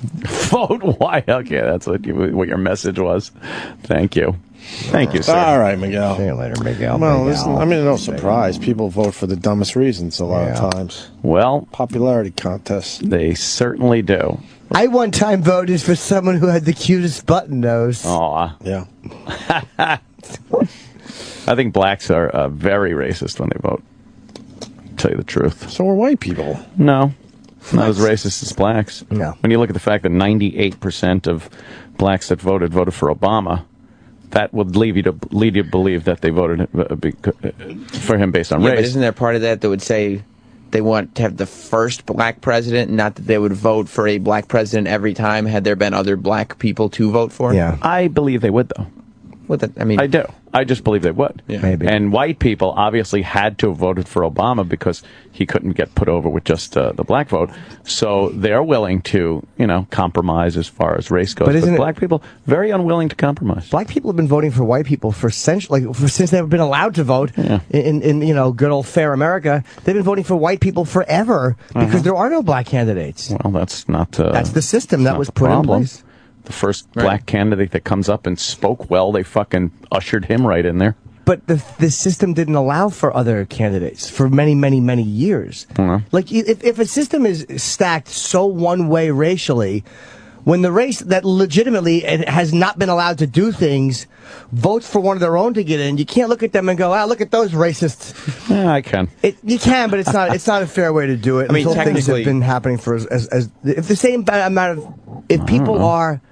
Speaker 3: Vote white. Okay, that's what your message was. Thank you. Thank you, sir.
Speaker 2: All right, Miguel.
Speaker 11: See you later, Miguel.
Speaker 2: Well, listen, I mean, no surprise. People vote for the dumbest reasons a lot of times.
Speaker 3: Well,
Speaker 2: popularity contests.
Speaker 3: They certainly do.
Speaker 11: I one time voted for someone who had the cutest button nose.
Speaker 3: Aw.
Speaker 2: Yeah.
Speaker 3: I think blacks are very racist when they vote. To tell you the truth.
Speaker 2: So are white people.
Speaker 3: No. Not as racist as blacks.
Speaker 11: No.
Speaker 3: When you look at the fact that 98% of blacks that voted for Obama, that would lead you to believe that they voted for him based on race.
Speaker 5: But isn't there part of that would say they want to have the first black president, not that they would vote for a black president every time had there been other black people to vote for?
Speaker 11: Yeah.
Speaker 3: I believe they would, though. I do. I just believe they would.
Speaker 5: Yeah.
Speaker 11: Maybe.
Speaker 3: And white people obviously had to have voted for Obama because he couldn't get put over with just the black vote. So they're willing to, compromise as far as race goes. But black people, very unwilling to compromise.
Speaker 11: Black people have been voting for white people for since they've been allowed to vote in good old fair America. They've been voting for white people forever because there are no black candidates.
Speaker 3: Well, that's not.
Speaker 11: That's the system that was put in place.
Speaker 3: The first black candidate that comes up and spoke well, they fucking ushered him right in there.
Speaker 11: But the system didn't allow for other candidates for many, many, many years. Like, if a system is stacked so one way racially, when the race that legitimately has not been allowed to do things votes for one of their own to get in, you can't look at them and go, look at those racists.
Speaker 3: Yeah, I can.
Speaker 11: You can, but it's not a fair way to do it.
Speaker 5: I mean,
Speaker 11: until things have been happening for as if the same amount of if people are.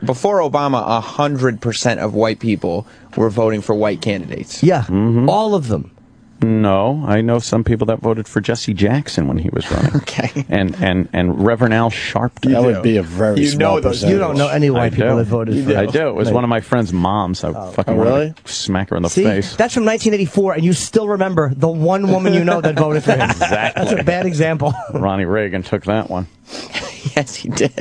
Speaker 5: Before Obama, 100% of white people were voting for white candidates.
Speaker 11: Yeah, all of them.
Speaker 3: No, I know some people that voted for Jesse Jackson when he was running.
Speaker 5: Okay.
Speaker 3: And Reverend Al Sharpton.
Speaker 2: That would be a very small percentage.
Speaker 11: You don't know any white people that voted for
Speaker 3: I do. It was one of my friend's moms. I fucking wanted to smack her in the face.
Speaker 11: That's from 1984, and you still remember the one woman you know that voted for him.
Speaker 3: Exactly.
Speaker 11: That's a bad example.
Speaker 3: Ronnie Reagan took that one.
Speaker 5: Yes, he did.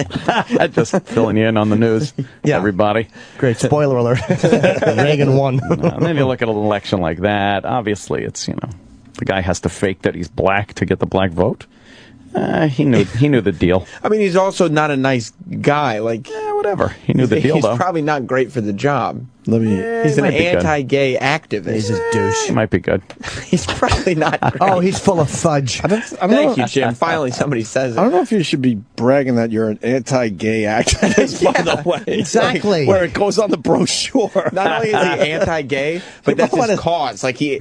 Speaker 3: Just filling you in on the news, everybody.
Speaker 11: Great spoiler alert. Reagan won.
Speaker 3: And then you look at an election like that. Obviously, it's the guy has to fake that he's black to get the black vote. He knew the deal.
Speaker 5: I mean, he's also not a nice guy. Like,
Speaker 3: whatever. He knew the deal, though.
Speaker 5: He's probably not great for the job.
Speaker 11: He's
Speaker 5: an anti-gay activist.
Speaker 11: He's a douche.
Speaker 3: He might be good.
Speaker 5: He's probably not great.
Speaker 11: Oh, he's full of fudge.
Speaker 5: Thank you, Jim. Finally, somebody says it.
Speaker 2: I don't know if you should be bragging that you're an anti-gay activist, by the way.
Speaker 11: Exactly.
Speaker 2: Where it goes on the brochure.
Speaker 5: Not only is he anti-gay, but that's his cause. Like, he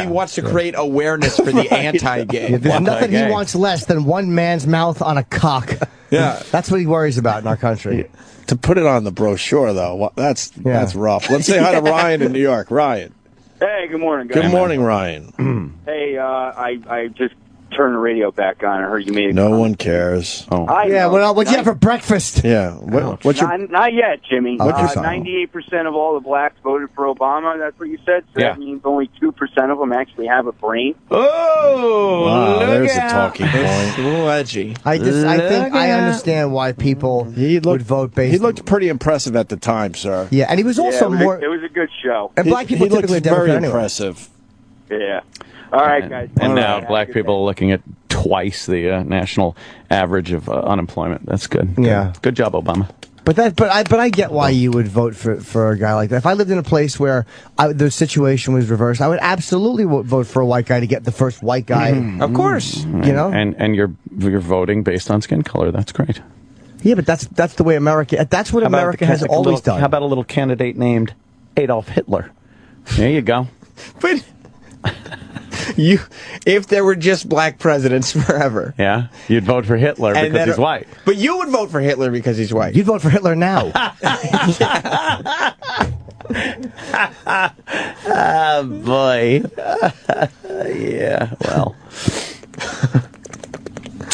Speaker 5: wants to create awareness for the anti-gay.
Speaker 11: There's nothing he wants less than one man's mouth on a cock.
Speaker 2: Yeah.
Speaker 11: That's what he worries about in our country.
Speaker 2: To put it on the brochure, though, that's rough. Let's say hi to Ryan in New York. Ryan.
Speaker 12: Hey, good morning, guys.
Speaker 2: Good morning, Ryan.
Speaker 12: Hey, I just turned the radio back on. I heard you made a
Speaker 2: No one cares.
Speaker 12: Oh.
Speaker 11: What'd you have for breakfast?
Speaker 2: Yeah. What's your...
Speaker 12: Not yet, Jimmy.
Speaker 2: What's your
Speaker 12: 98% of all the blacks voted for Obama. That's what you said. So that means only 2% of them actually have a brain.
Speaker 5: Oh,
Speaker 2: wow, there's a talking point.
Speaker 5: A little edgy.
Speaker 11: I think I understand why people would vote based.
Speaker 2: He looked pretty impressive at the time, sir.
Speaker 11: Yeah, and he was also
Speaker 12: it was a good show.
Speaker 11: And black people typically
Speaker 2: very impressive.
Speaker 12: Yeah. All right, guys.
Speaker 3: And now black people are looking at twice the national average of unemployment. That's good.
Speaker 11: Yeah.
Speaker 3: Good job, Obama.
Speaker 11: But I get why you would vote for a guy like that. If I lived in a place where the situation was reversed, I would absolutely vote for a white guy to get the first white guy.
Speaker 5: Of course.
Speaker 11: You know?
Speaker 3: And you're voting based on skin color. That's great.
Speaker 11: Yeah, but that's the way America. That's what America has always done.
Speaker 3: How about a little candidate named Adolf Hitler? There you go.
Speaker 5: But if there were just black presidents forever,
Speaker 3: yeah, you'd vote for Hitler because he's white.
Speaker 5: But you would vote for Hitler because he's white.
Speaker 11: You'd vote for Hitler now.
Speaker 3: Oh, boy. Yeah, well.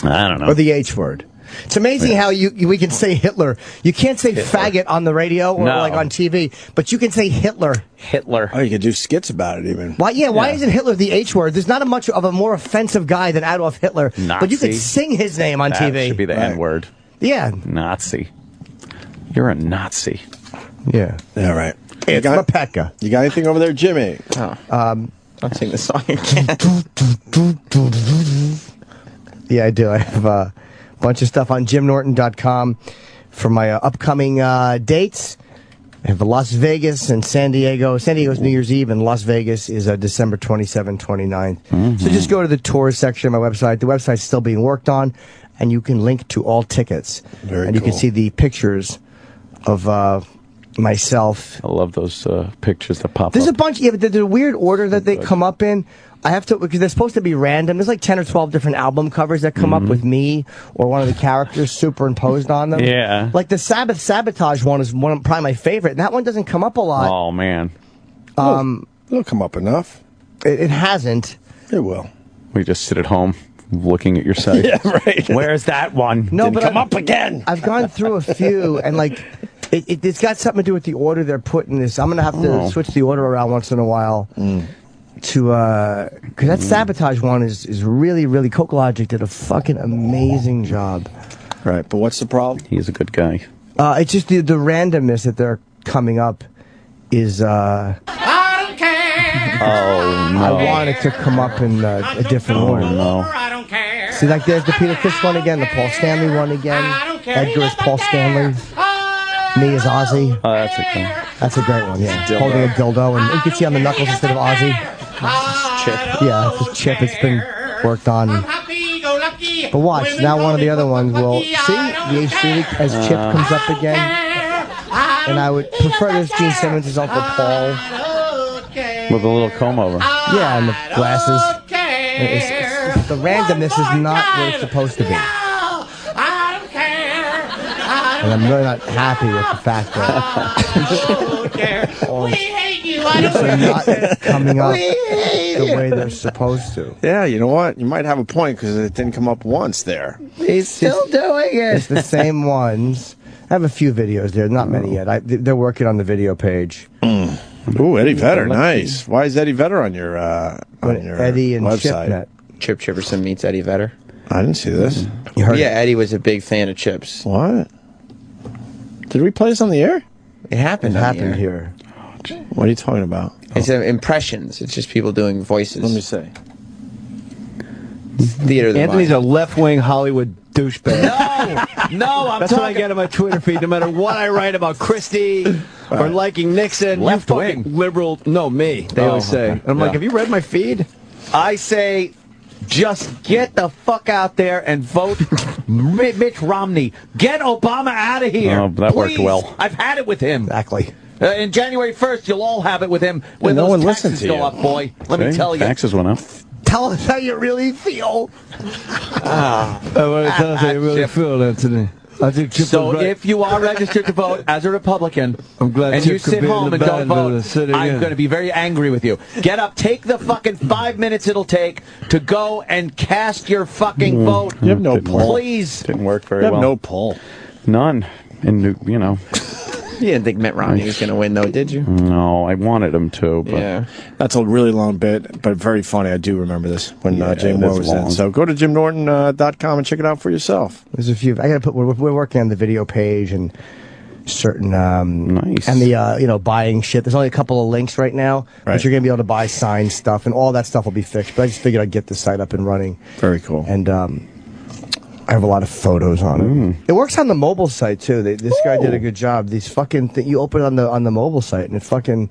Speaker 3: I don't know.
Speaker 11: Or the H word. It's amazing how we can say Hitler. You can't say faggot on the radio or like on TV, but you can say Hitler.
Speaker 3: Hitler.
Speaker 2: Oh, you can do skits about it even.
Speaker 11: Why? Yeah, why isn't Hitler the H word? There's not a much of a more offensive guy than Adolf Hitler.
Speaker 3: Nazi.
Speaker 11: But you can sing his name on TV.
Speaker 3: That should be the N word.
Speaker 11: Yeah.
Speaker 3: Nazi. You're a Nazi.
Speaker 11: Yeah.
Speaker 2: Yeah, right.
Speaker 11: It's Mapeka.
Speaker 2: You got anything over there, Jimmy?
Speaker 5: Oh. I'll sing the song again.
Speaker 11: Yeah, I do. I have a bunch of stuff on JimNorton.com for my upcoming dates. I have Las Vegas and San Diego. San Diego's New Year's Eve, and Las Vegas is December 27th, 29th. Mm-hmm. So just go to the tours section of my website. The website's still being worked on, and you can link to all tickets.
Speaker 2: Very
Speaker 11: and you
Speaker 2: cool.
Speaker 11: can see the pictures of myself.
Speaker 3: I love those pictures that pop
Speaker 11: There's
Speaker 3: up.
Speaker 11: a bunch, yeah, but there's a weird order that they come up in. I have to, because they're supposed to be random. There's like 10 or 12 different album covers that come up with me or one of the characters superimposed on them.
Speaker 3: Yeah.
Speaker 11: Like the Sabbath Sabotage one is probably my favorite. And that one doesn't come up a lot.
Speaker 3: Oh, man.
Speaker 2: It'll come up enough.
Speaker 11: It hasn't.
Speaker 2: It will.
Speaker 3: We just sit at home looking at your site.
Speaker 2: Yeah, right.
Speaker 3: Where's that one?
Speaker 11: No,
Speaker 3: Didn't
Speaker 11: but
Speaker 3: come up again.
Speaker 11: I've gone through a few, and like, it's got something to do with the order they're putting this. I'm going to have to switch the order around once in a while. Because that Sabotage one is really, really... Coke Logic did a fucking amazing job.
Speaker 2: Right, but what's the problem?
Speaker 3: He's a good guy.
Speaker 11: It's just the randomness that they're coming up is...
Speaker 3: Oh, no.
Speaker 11: I want it to come up in a different order.
Speaker 3: No.
Speaker 11: See, like there's the Peter Criss one again, the Paul Stanley one again. Edgar is Paul Stanley. Me is Ozzy.
Speaker 3: Oh, that's a cool.
Speaker 11: That's a great one, yeah. Holding a dildo, and you can see on the knuckles instead of Ozzy.
Speaker 3: Chip.
Speaker 11: Yeah, it's a chip. It's been worked on. But watch, now one of the other ones will... See? The H3 as Chip comes up again. And I would prefer this Gene Simmons' is Uncle Paul.
Speaker 3: With a little comb over.
Speaker 11: Yeah, and the glasses. The randomness is not where it's supposed to be. And I'm really not happy with the fact that these are not coming up the way they're supposed to.
Speaker 2: Yeah, you know what? You might have a point because it didn't come up once there.
Speaker 11: He's still doing it. It's the same ones. I have a few videos there, not many yet. They're working on the video page.
Speaker 2: Ooh, Eddie Vedder, nice. Why is Eddie Vedder on your
Speaker 11: Eddie and
Speaker 2: website?
Speaker 11: Chipnet.
Speaker 5: Chip Chiverson meets Eddie Vedder.
Speaker 2: I didn't see this.
Speaker 11: You heard
Speaker 5: Yeah, Eddie was a big fan of Chips.
Speaker 2: What? Did we play this on the air?
Speaker 5: It happened.
Speaker 11: It happened here.
Speaker 2: What are you talking about?
Speaker 5: It's impressions. It's just people doing voices.
Speaker 2: Let me see.
Speaker 5: Theater of the
Speaker 4: Anthony's
Speaker 5: mind.
Speaker 4: a left-wing Hollywood douchebag.
Speaker 21: No, I'm
Speaker 4: That's what I get on my Twitter feed. No matter what I write about Christie or liking Nixon,
Speaker 21: Left
Speaker 4: you fucking
Speaker 21: wing.
Speaker 4: liberal. No, me. They always say.
Speaker 21: okay.
Speaker 4: I'm like, have you read my feed?
Speaker 21: I say, just get the fuck out there and vote Mitch Romney. Get Obama out of here.
Speaker 3: Oh, that worked
Speaker 21: Please.
Speaker 3: well.
Speaker 21: I've had it with him.
Speaker 11: Exactly.
Speaker 21: In January 1st, you'll all have it with him when
Speaker 2: no
Speaker 21: those
Speaker 2: one listened
Speaker 21: taxes
Speaker 2: to
Speaker 21: go
Speaker 2: you.
Speaker 21: up, boy. Let me
Speaker 3: See?
Speaker 21: tell you.
Speaker 3: Taxes went up.
Speaker 11: Tell us how you really feel.
Speaker 4: I want to tell us how you really
Speaker 21: Chip.
Speaker 4: feel, Anthony. I think Chip
Speaker 21: So
Speaker 4: was right.
Speaker 21: if you are registered to vote as a Republican,
Speaker 4: I'm glad
Speaker 21: and
Speaker 4: Chip
Speaker 21: you
Speaker 4: could
Speaker 21: sit
Speaker 4: be in
Speaker 21: home
Speaker 4: the
Speaker 21: and don't
Speaker 4: band, but
Speaker 21: vote,
Speaker 4: sitting
Speaker 21: I'm
Speaker 4: in.
Speaker 21: going to be very angry with you. Get up, take the fucking 5 minutes it'll take to go and cast your fucking vote.
Speaker 2: You have no pull.
Speaker 21: Please.
Speaker 3: Didn't work very
Speaker 2: You have
Speaker 3: well.
Speaker 2: no pull.
Speaker 3: None. And, you know.
Speaker 5: You didn't think Mitt Romney was going to win, though, did you?
Speaker 3: No, I wanted him to. But
Speaker 5: Yeah.
Speaker 2: That's a really long bit, but very funny. I do remember this when Jay
Speaker 3: it
Speaker 2: Moore
Speaker 3: is
Speaker 2: was
Speaker 3: long.
Speaker 2: in. So go to JimNorton.com and check it out for yourself.
Speaker 11: There's a few. I got to put. We're working on the video page and certain.
Speaker 3: Nice.
Speaker 11: And the buying shit. There's only a couple of links right now,
Speaker 2: Right.
Speaker 11: but you're gonna be able to buy signed stuff, and all that stuff will be fixed. But I just figured I'd get the site up and running.
Speaker 2: Very cool.
Speaker 11: And I have a lot of photos on it. It works on the mobile site too. This guy did a good job. These fucking you open it on the mobile site, and it fucking.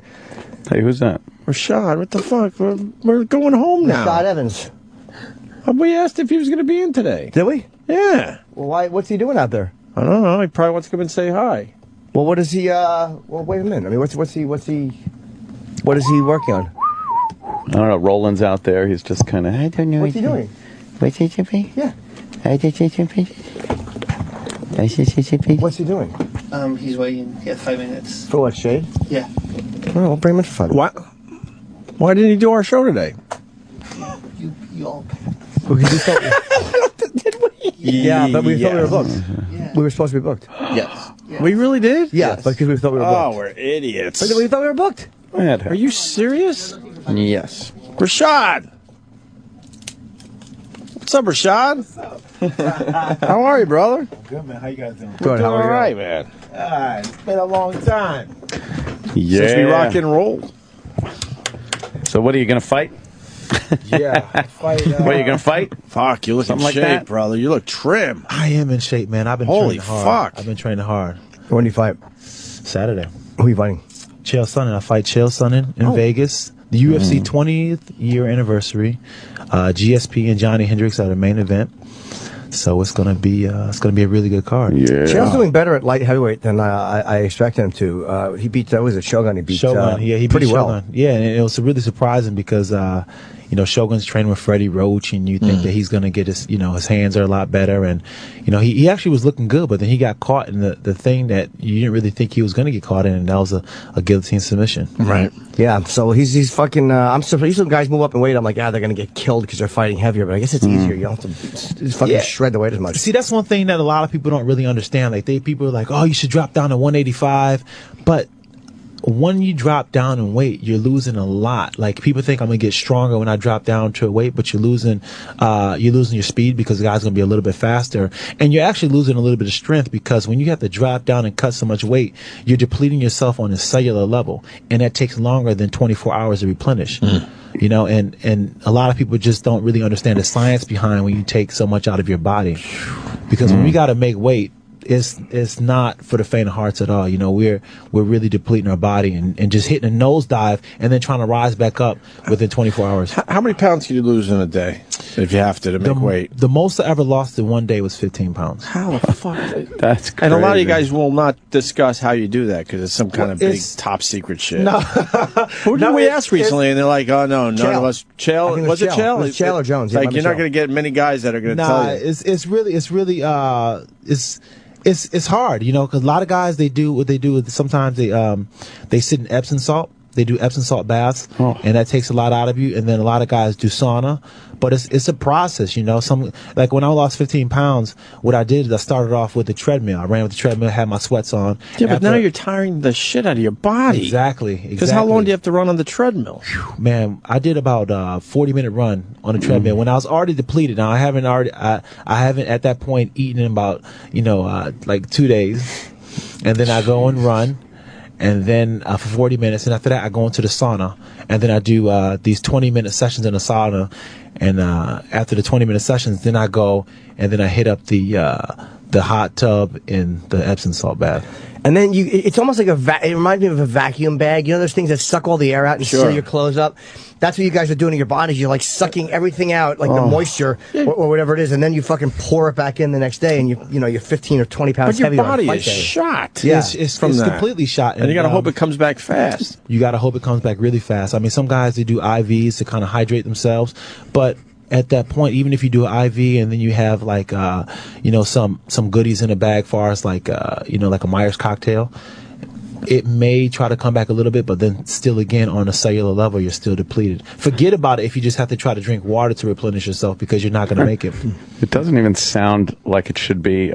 Speaker 3: Hey, who's that?
Speaker 2: Rashad, what the fuck? We're going home now.
Speaker 11: Rashad Evans.
Speaker 2: We asked if he was going to be in today.
Speaker 11: Did we?
Speaker 2: Yeah.
Speaker 11: Well, why? What's he doing out there?
Speaker 2: I don't know. He probably wants to come and say hi.
Speaker 11: Well, what is he? Well, wait a minute. I mean, what is he working on?
Speaker 3: I don't know. Roland's out there. He's just kind of. I don't know.
Speaker 11: What's he doing?
Speaker 3: What's he doing?
Speaker 11: Yeah. What's he doing?
Speaker 8: He's waiting. He has 5 minutes.
Speaker 11: For what, shade?
Speaker 8: Yeah.
Speaker 11: Oh, we'll bring him in for fun.
Speaker 2: What? Why didn't he do our show today?
Speaker 8: You all.
Speaker 11: Yeah, but we thought we were booked.
Speaker 8: Yeah.
Speaker 11: We were supposed to be booked.
Speaker 8: Yes.
Speaker 2: We really did?
Speaker 11: Yeah, because we thought we were booked.
Speaker 2: Oh, we're idiots.
Speaker 11: But we thought we were booked.
Speaker 2: Are you serious?
Speaker 5: Yes.
Speaker 2: Rashad! What's up, Rashad? How are you, brother?
Speaker 8: Good, man. How you guys doing?
Speaker 2: Good, how are you? All right, man.
Speaker 8: It's been a long time.
Speaker 3: Yeah.
Speaker 2: Since we rock and roll.
Speaker 3: So what are you going to fight?
Speaker 8: Yeah. Fight,
Speaker 3: What are you going to fight?
Speaker 2: Fuck, you look in
Speaker 3: Something
Speaker 2: shape,
Speaker 3: like that?
Speaker 2: brother. You look trim.
Speaker 8: I am in shape, man. I've been
Speaker 2: Holy
Speaker 8: training hard.
Speaker 2: fuck.
Speaker 8: I've been training hard.
Speaker 11: When do you fight?
Speaker 8: Saturday.
Speaker 11: Who are you fighting?
Speaker 8: Chael Sonnen. I fight Chael Sonnen in Vegas. The UFC 20th year anniversary. GSP and Johnny Hendricks are the main event. So it's gonna be a really good card.
Speaker 3: Yeah.
Speaker 11: Chael's doing better at light heavyweight than I expected him to. He beat was it Shogun? He beat
Speaker 8: Shogun. He beat
Speaker 11: pretty
Speaker 8: Shogun.
Speaker 11: well.
Speaker 8: Yeah, and it was really surprising because Shogun's training with Freddie Roach, and you think that he's gonna get his his hands are a lot better, and he actually was looking good, but then he got caught in the thing that you didn't really think he was gonna get caught in, and that was a guillotine submission.
Speaker 11: Right. Yeah. So he's fucking. I'm surprised. Usually guys move up in weight. I'm like, they're gonna get killed because they're fighting heavier. But I guess it's easier. You don't have to fucking shred the weight as much.
Speaker 8: See, that's one thing that a lot of people don't really understand. Like people are like, oh, you should drop down to 185, but when you drop down in weight, you're losing a lot. Like people think I'm gonna get stronger when I drop down to a weight, but you're losing your speed because the guy's gonna be a little bit faster, and you're actually losing a little bit of strength because when you have to drop down and cut so much weight, you're depleting yourself on a cellular level, and that takes longer than 24 hours to replenish. And a lot of people just don't really understand the science behind when you take so much out of your body, because when we got to make weight, it's not for the faint of hearts at all. We're really depleting our body and just hitting a nosedive and then trying to rise back up within 24 hours.
Speaker 2: How many pounds can you lose in a day if you have to make weight?
Speaker 8: The most I ever lost in one day was 15 pounds.
Speaker 2: How the fuck?
Speaker 3: That's crazy.
Speaker 2: And a lot of you guys will not discuss how you do that because it's some kind of big top secret shit.
Speaker 8: No.
Speaker 2: Who did we ask recently? And they're like, oh, no, none of us. Chael? Was it Chael?
Speaker 11: It was Chael or Jones.
Speaker 2: Like, you're not going to get many guys that are going to tell you.
Speaker 8: It's hard, because a lot of guys, they do what they do. Sometimes they sit in Epsom salt. They do Epsom salt baths, and that takes a lot out of you. And then a lot of guys do sauna, but it's a process, like when I lost 15 pounds, what I did is I started off with the treadmill. I ran with the treadmill, had my sweats on.
Speaker 2: Yeah, but now you're tiring the shit out of your body.
Speaker 8: Exactly.
Speaker 2: Because how long do you have to run on the treadmill?
Speaker 8: Man, I did about a 40-minute run on the treadmill when I was already depleted. Now I haven't at that point eaten in about like 2 days, and then I go and run. And then for 40 minutes, and after that, I go into the sauna, and then I do these 20-minute sessions in the sauna, and after the 20-minute sessions, then I go and then I hit up the hot tub in the Epsom salt bath.
Speaker 11: And then it's almost like it reminds me of a vacuum bag. Those things that suck all the air out and seal your clothes up. That's what you guys are doing to your bodies. You're like sucking everything out, like the moisture or whatever it is, and then you fucking pour it back in the next day, and you're 15 or 20 pounds heavier.
Speaker 2: But your body is shot.
Speaker 8: Yeah, it's completely shot.
Speaker 2: And you got to hope it comes back fast.
Speaker 8: You got to hope it comes back really fast. I mean, some guys, they do IVs to kind of hydrate themselves, but at that point, even if you do an IV and then you have like some goodies in the bag, far as like like a Myers cocktail, it may try to come back a little bit, but then still again on a cellular level, you're still depleted. Forget about it if you just have to try to drink water to replenish yourself, because you're not going to make it.
Speaker 3: It doesn't even sound like it should be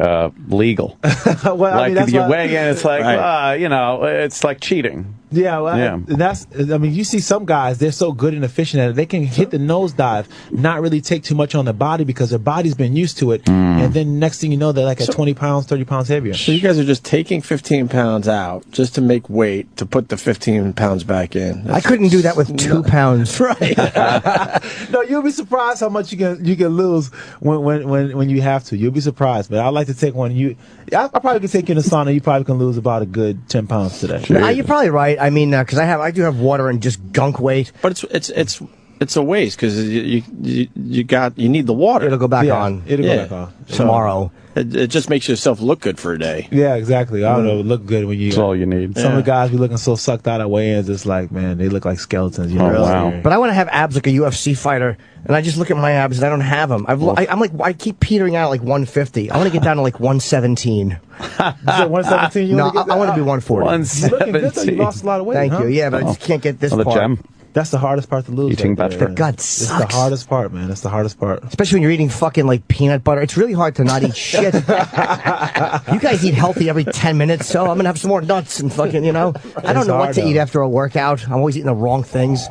Speaker 3: legal.
Speaker 8: Well,
Speaker 3: like if you weigh in, it's like it's like cheating.
Speaker 8: Yeah, well, you see some guys, they're so good and efficient at it, they can hit the nosedive, not really take too much on their body because their body's been used to it, and then next thing you know, they're like at 20 pounds, 30 pounds heavier.
Speaker 2: So you guys are just taking 15 pounds out just to make weight to put the 15 pounds back in.
Speaker 11: I couldn't do that with 2 pounds.
Speaker 8: Right. No, you'll be surprised how much you can lose when you have to. You'll be surprised. But I'd like to take one. I probably could take you in the sauna. You probably can lose about a good 10 pounds today.
Speaker 11: You're probably right. I mean, because I do have water and just gunk weight.
Speaker 2: But it's it's a waste because you need the water.
Speaker 11: It'll go back on.
Speaker 8: It'll go back on
Speaker 11: tomorrow.
Speaker 2: It just makes yourself look good for a day.
Speaker 8: Yeah, exactly. I don't know. It look good when you.
Speaker 3: That's all you need.
Speaker 8: Some of the guys be looking so sucked out at weigh-ins. It's like, man, they look like skeletons. You know?
Speaker 3: Wow.
Speaker 11: But I want to have abs like a UFC fighter, and I just look at my abs and I don't have them. I'm like, I keep petering out at like 150. I want to get down to like 117.
Speaker 8: 117?
Speaker 11: No, I want to be 140.
Speaker 3: 117.
Speaker 8: You lost a lot of weight.
Speaker 11: Thank
Speaker 8: huh?
Speaker 11: you. Yeah, but I just can't get this
Speaker 3: the
Speaker 11: part.
Speaker 3: gem.
Speaker 8: That's the hardest part to lose.
Speaker 3: Eating
Speaker 8: right
Speaker 3: butter.
Speaker 11: God
Speaker 8: It's
Speaker 11: sucks.
Speaker 8: the hardest part, man. That's the hardest part.
Speaker 11: Especially when you're eating fucking like peanut butter. It's really hard to not eat shit. You guys eat healthy every 10 minutes, so I'm gonna have some more nuts and fucking, I don't know what to eat after a workout. I'm always eating the wrong things.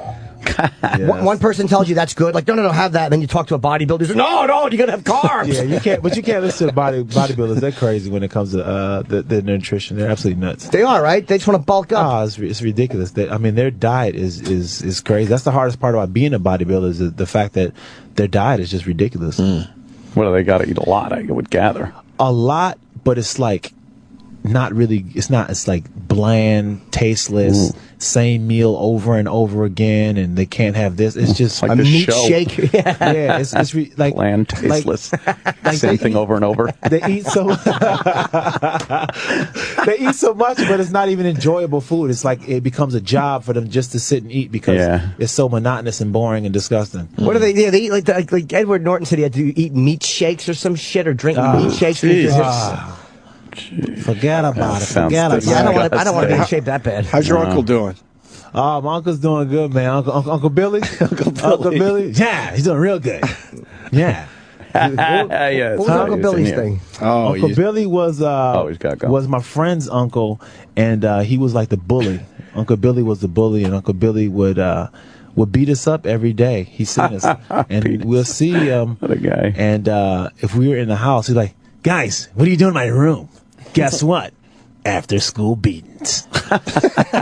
Speaker 11: One person tells you that's good, like no, have that. And then you talk to a bodybuilder, he's like, no, you gotta have carbs.
Speaker 8: Yeah, you can't listen to bodybuilders. They're crazy when it comes to the nutrition. They're absolutely nuts.
Speaker 11: They are, right? They just want to bulk up.
Speaker 8: Oh, it's ridiculous. Their diet is crazy. That's the hardest part about being a bodybuilder is the fact that their diet is just ridiculous.
Speaker 3: Well, they got to eat a lot, I would gather.
Speaker 8: A lot, but it's like not really. It's like bland, tasteless, same meal over and over again, and they can't have this. It's just
Speaker 3: like
Speaker 11: a meat shake.
Speaker 8: Yeah, it's like
Speaker 3: bland, tasteless, same thing over and over.
Speaker 8: They eat so they eat so much, but it's not even enjoyable food. It's like it becomes a job for them just to sit and eat because it's so monotonous and boring and disgusting.
Speaker 11: What do they? Yeah, they eat like Edward Norton said he had to eat meat shakes or some shit or drink meat shakes.
Speaker 8: Forget about it. Forget about it.
Speaker 11: I don't want to be in shape that bad.
Speaker 2: How's your uncle doing?
Speaker 8: Oh, my uncle's doing good, man. Uncle Billy? Uncle Billy? Yeah, he's doing real good. Yeah.
Speaker 11: What was Uncle Billy's thing?
Speaker 8: Uncle Billy was was my friend's uncle, and he was like the bully. Uncle Billy was the bully, and Uncle Billy would beat us up every day. He's seen us, and we'll see
Speaker 3: what a guy.
Speaker 8: And if we were in the house, he's like, "Guys, what are you doing in my room?" Guess what? After school beatings.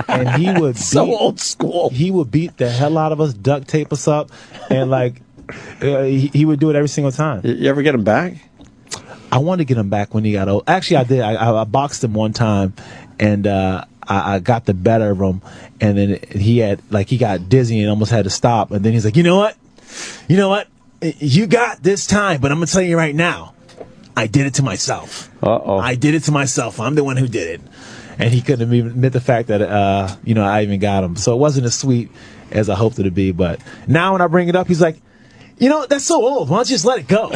Speaker 8: And he would
Speaker 2: old school.
Speaker 8: He would beat the hell out of us, duct tape us up, and like he would do it every single time.
Speaker 2: You ever get him back?
Speaker 8: I wanted to get him back when he got old. Actually, I did. I boxed him one time, and I got the better of him, and then he got dizzy and almost had to stop. And then he's like, you know what? You got this time, but I'm gonna tell you right now. I did it to myself. I did it to myself. I'm the one who did it. And he couldn't even admit the fact that, I even got him. So it wasn't as sweet as I hoped it to be. But now when I bring it up, he's like, that's so old. Why don't you just let it go?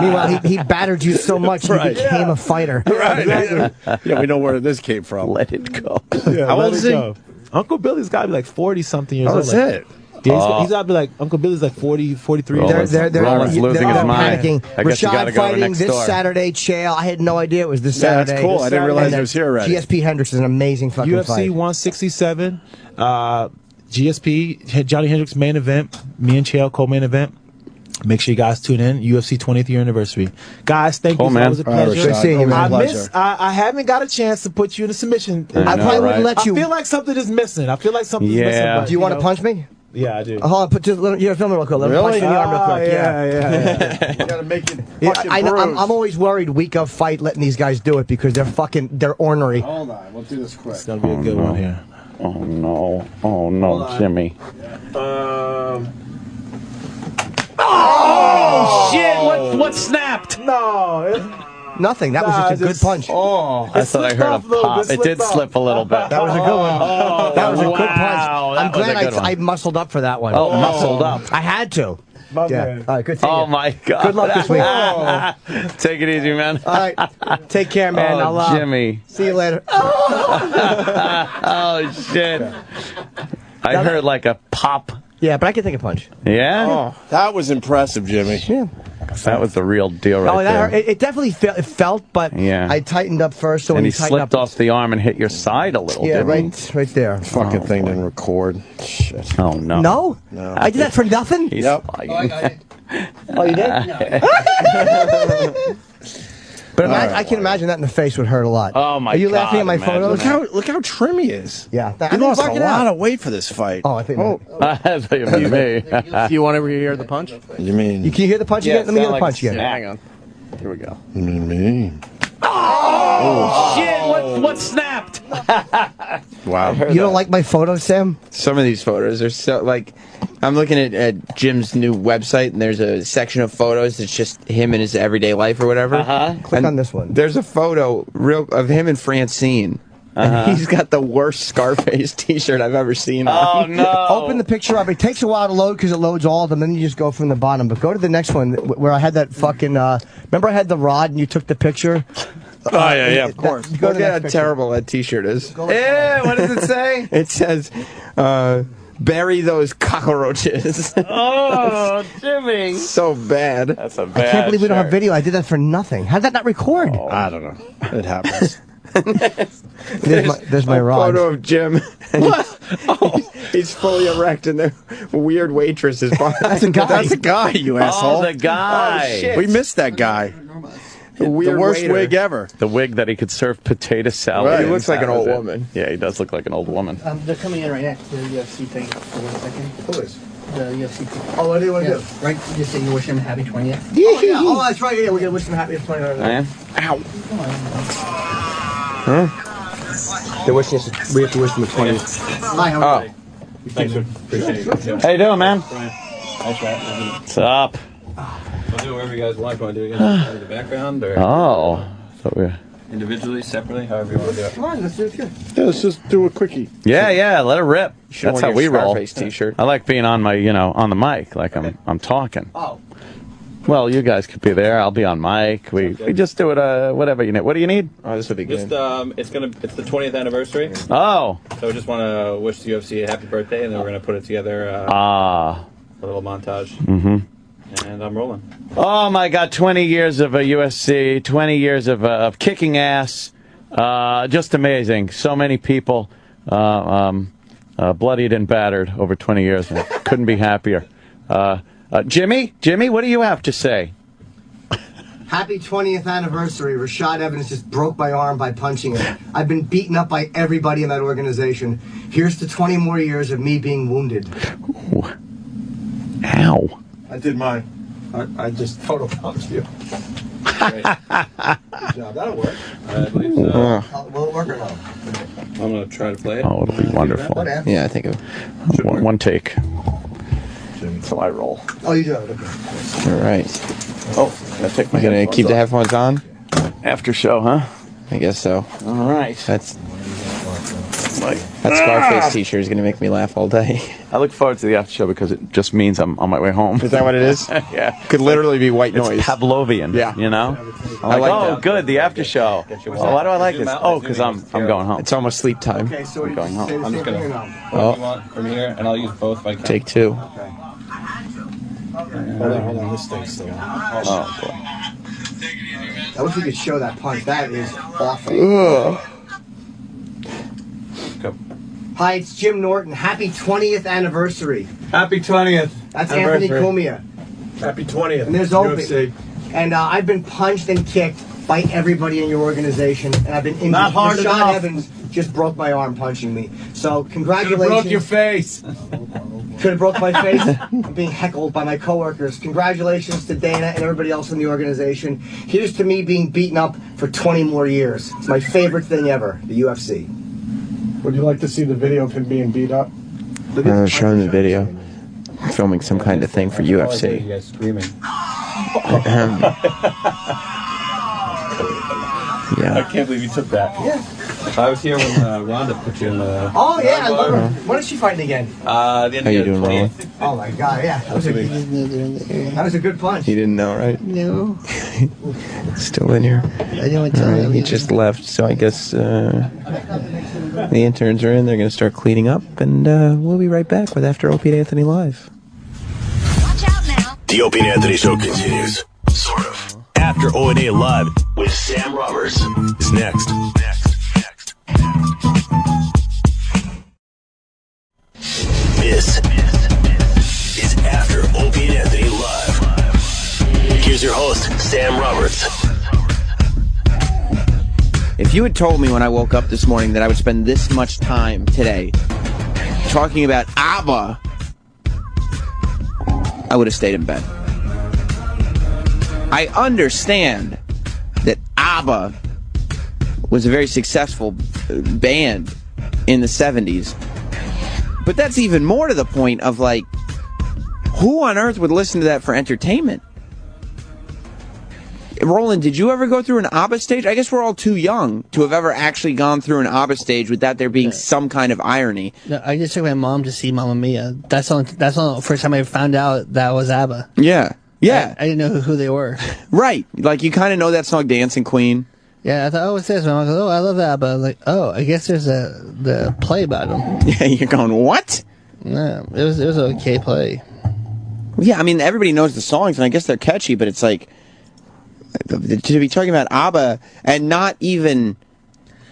Speaker 11: Meanwhile, he battered you so much you became a fighter.
Speaker 2: Right. Yeah, we know where this came from.
Speaker 3: Let it go.
Speaker 8: Yeah,
Speaker 2: how old is he?
Speaker 8: Uncle Billy's got to be like 40-something years old.
Speaker 2: That's it.
Speaker 8: Yeah, he's got to be like, Uncle Billy's like 43
Speaker 3: Roland's
Speaker 8: years old.
Speaker 3: they're losing his mind.
Speaker 11: Panicking.
Speaker 3: I guess you gotta
Speaker 11: Rashad
Speaker 3: go
Speaker 11: fighting
Speaker 3: next
Speaker 11: this
Speaker 3: door.
Speaker 11: Saturday. Chael. I had no idea it was this Saturday.
Speaker 2: That's cool. I didn't realize it was here already.
Speaker 11: GSP Hendricks is an amazing fucking
Speaker 8: UFC
Speaker 11: fight.
Speaker 8: 167. GSP had Johnny Hendricks main event. Me and Chael co-main event. Make sure you guys tune in. UFC 20th year anniversary. Guys, thank you. It was a pleasure. I haven't got a chance to put you in a submission.
Speaker 11: I probably wouldn't let you.
Speaker 8: I feel like something is missing. Do
Speaker 11: you want to punch me?
Speaker 8: Yeah, I do.
Speaker 11: Hold on, film it real quick. Let me punch you in the arm real quick.
Speaker 2: Yeah. You gotta make it fucking
Speaker 11: I'm always worried week of fight letting these guys do it because they're ornery.
Speaker 2: Hold on, we'll do this quick.
Speaker 8: It's gonna be a good one here.
Speaker 3: Oh no, Jimmy.
Speaker 21: Oh shit! What snapped?
Speaker 8: No.
Speaker 11: Nothing. That was just a good punch.
Speaker 3: I thought I heard a pop. It did slip a little bit.
Speaker 11: That was a good one. That was a good punch. I'm glad I muscled up for that one.
Speaker 3: Oh, muscled up.
Speaker 11: I had to. Yeah. All right, good seeing you.
Speaker 3: Oh my God.
Speaker 11: Good luck this week.
Speaker 3: Take it easy, man.
Speaker 11: All right. Take care, man.
Speaker 3: Oh, Jimmy.
Speaker 11: See you later.
Speaker 3: Oh shit. I heard like a pop.
Speaker 11: Yeah, but I can take a punch.
Speaker 3: Yeah?
Speaker 2: Oh, that was impressive, Jimmy.
Speaker 11: Yeah.
Speaker 3: That was the real deal right there.
Speaker 11: It definitely felt, but I tightened up first. So
Speaker 3: and
Speaker 11: when
Speaker 3: he slipped off the arm and hit your side a little, didn't he?
Speaker 11: right there.
Speaker 2: Fucking thing didn't record. Shit.
Speaker 3: Oh, no.
Speaker 11: No? I did that for nothing?
Speaker 3: He's lying.
Speaker 11: Oh, you did? But I can imagine that in the face would hurt a lot.
Speaker 3: Oh my God!
Speaker 11: Are you laughing at my photos?
Speaker 2: Look how trim he is.
Speaker 11: Yeah.
Speaker 2: He lost a lot of weight for this fight.
Speaker 11: Oh, I think.
Speaker 3: I thought you meant me.
Speaker 23: Do you want to hear the punch?
Speaker 2: You mean?
Speaker 11: Can you hear the punch again? Let me hear the punch again.
Speaker 23: Hang on.
Speaker 3: Here we go.
Speaker 2: Me.
Speaker 21: Oh shit! What snapped?
Speaker 2: Wow.
Speaker 11: You don't like my photos, Sam?
Speaker 5: Some of these photos are so, like, I'm looking at Jim's new website, and there's a section of photos that's just him in his everyday life or whatever.
Speaker 11: Click on this one.
Speaker 5: There's a photo of him and Francine. And he's got the worst Scarface t-shirt I've ever seen on.
Speaker 11: Oh, no. Open the picture up. It takes a while to load because it loads all of them, then you just go from the bottom. But go to the next one where I had that fucking... remember I had the rod and you took the picture?
Speaker 5: Yeah, of course. Look at how terrible that t-shirt is. What does it say? It says, bury those cockroaches.
Speaker 21: Oh, Jimmy.
Speaker 5: So bad.
Speaker 3: That's a
Speaker 11: I can't believe we don't have video. I did that for nothing. How'd that not record?
Speaker 2: I don't know. It happens.
Speaker 11: There's my rod.
Speaker 5: Photo of Jim. He's fully erect and the weird waitress is behind.
Speaker 11: That's a guy.
Speaker 2: That's a guy, you asshole.
Speaker 21: Oh, the guy.
Speaker 5: Oh, shit.
Speaker 2: We missed that guy. The worst
Speaker 5: waiter.
Speaker 2: wig ever.
Speaker 3: The wig that he could serve potato salad.
Speaker 5: Right.
Speaker 3: in.
Speaker 5: He looks like an
Speaker 3: That
Speaker 5: old
Speaker 3: was it.
Speaker 5: woman.
Speaker 3: Yeah, he does look like an old woman.
Speaker 22: They're coming in right next to the UFC thing for 1 second.
Speaker 11: Who is?
Speaker 22: The UFC people.
Speaker 11: Oh, what do you want to do?
Speaker 22: Right, you just say you wish him a happy 20th.
Speaker 11: Oh, yeah. Oh, that's right. Yeah, we're going to wish them happy 20th.
Speaker 3: I am?
Speaker 11: Ow. They wish us, we have to wish them a 20th. Hi, how are you?
Speaker 10: Thanks, appreciate it.
Speaker 3: How you doing, man?
Speaker 10: Nice chat.
Speaker 3: What's up?
Speaker 10: I'll do whatever you guys want. Want to do it in the background or
Speaker 3: Thought we were...
Speaker 10: individually, separately, however you want to do it.
Speaker 11: Come on, let's do it here.
Speaker 2: Yeah, let's just do a quickie.
Speaker 3: Yeah, let it rip. That's how we roll.
Speaker 5: Scarface t-shirt.
Speaker 3: I like being on my, on the mic, like I'm talking.
Speaker 11: Oh.
Speaker 3: Well, you guys could be there. I'll be on mic. We just do it. Whatever you need. What do you need?
Speaker 5: Oh, this would be good.
Speaker 10: Just it's the 20th anniversary.
Speaker 3: Oh.
Speaker 10: So we just want to wish the UFC a happy birthday, and then we're gonna put it together. A little montage.
Speaker 3: Mm-hmm.
Speaker 10: And I'm rolling.
Speaker 3: Oh my God! 20 years of UFC, 20 years of kicking ass. Just amazing. So many people bloodied and battered over 20 years. And couldn't be happier. Jimmy, what do you have to say?
Speaker 11: Happy 20th anniversary. Rashad Evans just broke my arm by punching it. I've been beaten up by everybody in that organization. Here's to 20 more years of me being wounded.
Speaker 3: Ooh. Ow.
Speaker 2: I did mine. I just photo punched you.
Speaker 10: Great.
Speaker 2: Good job. That'll work.
Speaker 10: I believe so.
Speaker 11: Will it work or no?
Speaker 10: I'm gonna try to play it.
Speaker 3: Oh, it'll be wonderful.
Speaker 5: Yeah, I think
Speaker 3: one take. So I roll.
Speaker 11: Oh, you do it. Okay.
Speaker 5: All right.
Speaker 3: Oh, I take my
Speaker 5: You gonna keep the headphones on?
Speaker 3: After show, huh?
Speaker 5: I guess so.
Speaker 3: All right.
Speaker 5: That Scarface t-shirt is gonna make me laugh all day.
Speaker 3: I look forward to the after show because it just means I'm on my way home.
Speaker 5: Is that what it is?
Speaker 3: Yeah.
Speaker 5: Could literally be white noise.
Speaker 3: It's Pavlovian.
Speaker 5: Yeah.
Speaker 3: You know?
Speaker 5: I like
Speaker 3: oh,
Speaker 5: that.
Speaker 3: good, the after show. Well, why do I like this? Oh, because I'm going home.
Speaker 5: It's almost sleep time.
Speaker 11: Okay, so
Speaker 3: I'm going home.
Speaker 10: I'm just gonna what you want from here, and I'll use both if I can.
Speaker 5: Take two.
Speaker 11: Okay.
Speaker 2: Hold on. This thing's still on.
Speaker 3: Oh, boy.
Speaker 11: I wish we could show that punch. That is awful.
Speaker 5: Ugh.
Speaker 10: Go.
Speaker 11: Hi, it's Jim Norton. Happy 20th anniversary.
Speaker 2: Happy 20th.
Speaker 11: That's Anthony Cumia.
Speaker 2: Happy 20th.
Speaker 11: And there's Opie.
Speaker 2: UFC.
Speaker 11: And I've been punched and kicked by everybody in your organization, and I've been injured.
Speaker 2: Not hard
Speaker 11: Rashad
Speaker 2: enough.
Speaker 11: Evans just broke my arm punching me. So congratulations.
Speaker 2: Could've broke your face.
Speaker 11: Could have broke my face. I'm being heckled by my coworkers. Congratulations to Dana and everybody else in the organization. Here's to me being beaten up for 20 more years. It's my favorite thing ever, the UFC.
Speaker 2: Would you like to see the video of him being beat up?
Speaker 5: Showing the video. I'm filming some kind of thing for
Speaker 10: You
Speaker 5: UFC.
Speaker 10: guys screaming.
Speaker 5: Yeah.
Speaker 10: I can't believe you took that.
Speaker 11: Yeah.
Speaker 10: I was here when Rhonda put you in the.
Speaker 11: Oh, yeah, I love her. When is she fighting again?
Speaker 10: The end
Speaker 5: How you
Speaker 10: of the
Speaker 5: doing,
Speaker 10: 20th.
Speaker 11: Oh, my God, yeah. That was a good punch.
Speaker 5: He didn't know, right?
Speaker 11: No.
Speaker 5: Still in here.
Speaker 11: I don't tell him.
Speaker 5: He just left, so I guess the interns are in. They're going to start cleaning up, and we'll be right back with After Opie and Anthony Live.
Speaker 16: Watch out now.
Speaker 17: The Opie and Anthony Show continues. Sort of. After O&A Live with Sam Roberts is next. This is After Opie and Anthony Live. Here's your host, Sam Roberts.
Speaker 5: If you had told me when I woke up this morning that I would spend this much time today talking about ABBA, I would have stayed in bed. I understand that ABBA was a very successful band in the 70s. But that's even more to the point of, like, who on earth would listen to that for entertainment? Roland, did you ever go through an ABBA stage? I guess we're all too young to have ever actually gone through an ABBA stage without there being some kind of irony.
Speaker 13: No, I just took my mom to see Mamma Mia. That's the first time I found out that was ABBA.
Speaker 5: Yeah. Yeah.
Speaker 13: I didn't know who they were.
Speaker 5: Right. Like, you kind of know that song, Dancing Queen.
Speaker 13: Yeah, I thought, oh, what's this? My mom goes, oh, I love ABBA. I'm like, oh, I guess there's the play about them.
Speaker 5: Yeah, you're going, what?
Speaker 13: Yeah, it was an okay play.
Speaker 5: Yeah, I mean, everybody knows the songs, and I guess they're catchy, but it's like, to be talking about ABBA and not even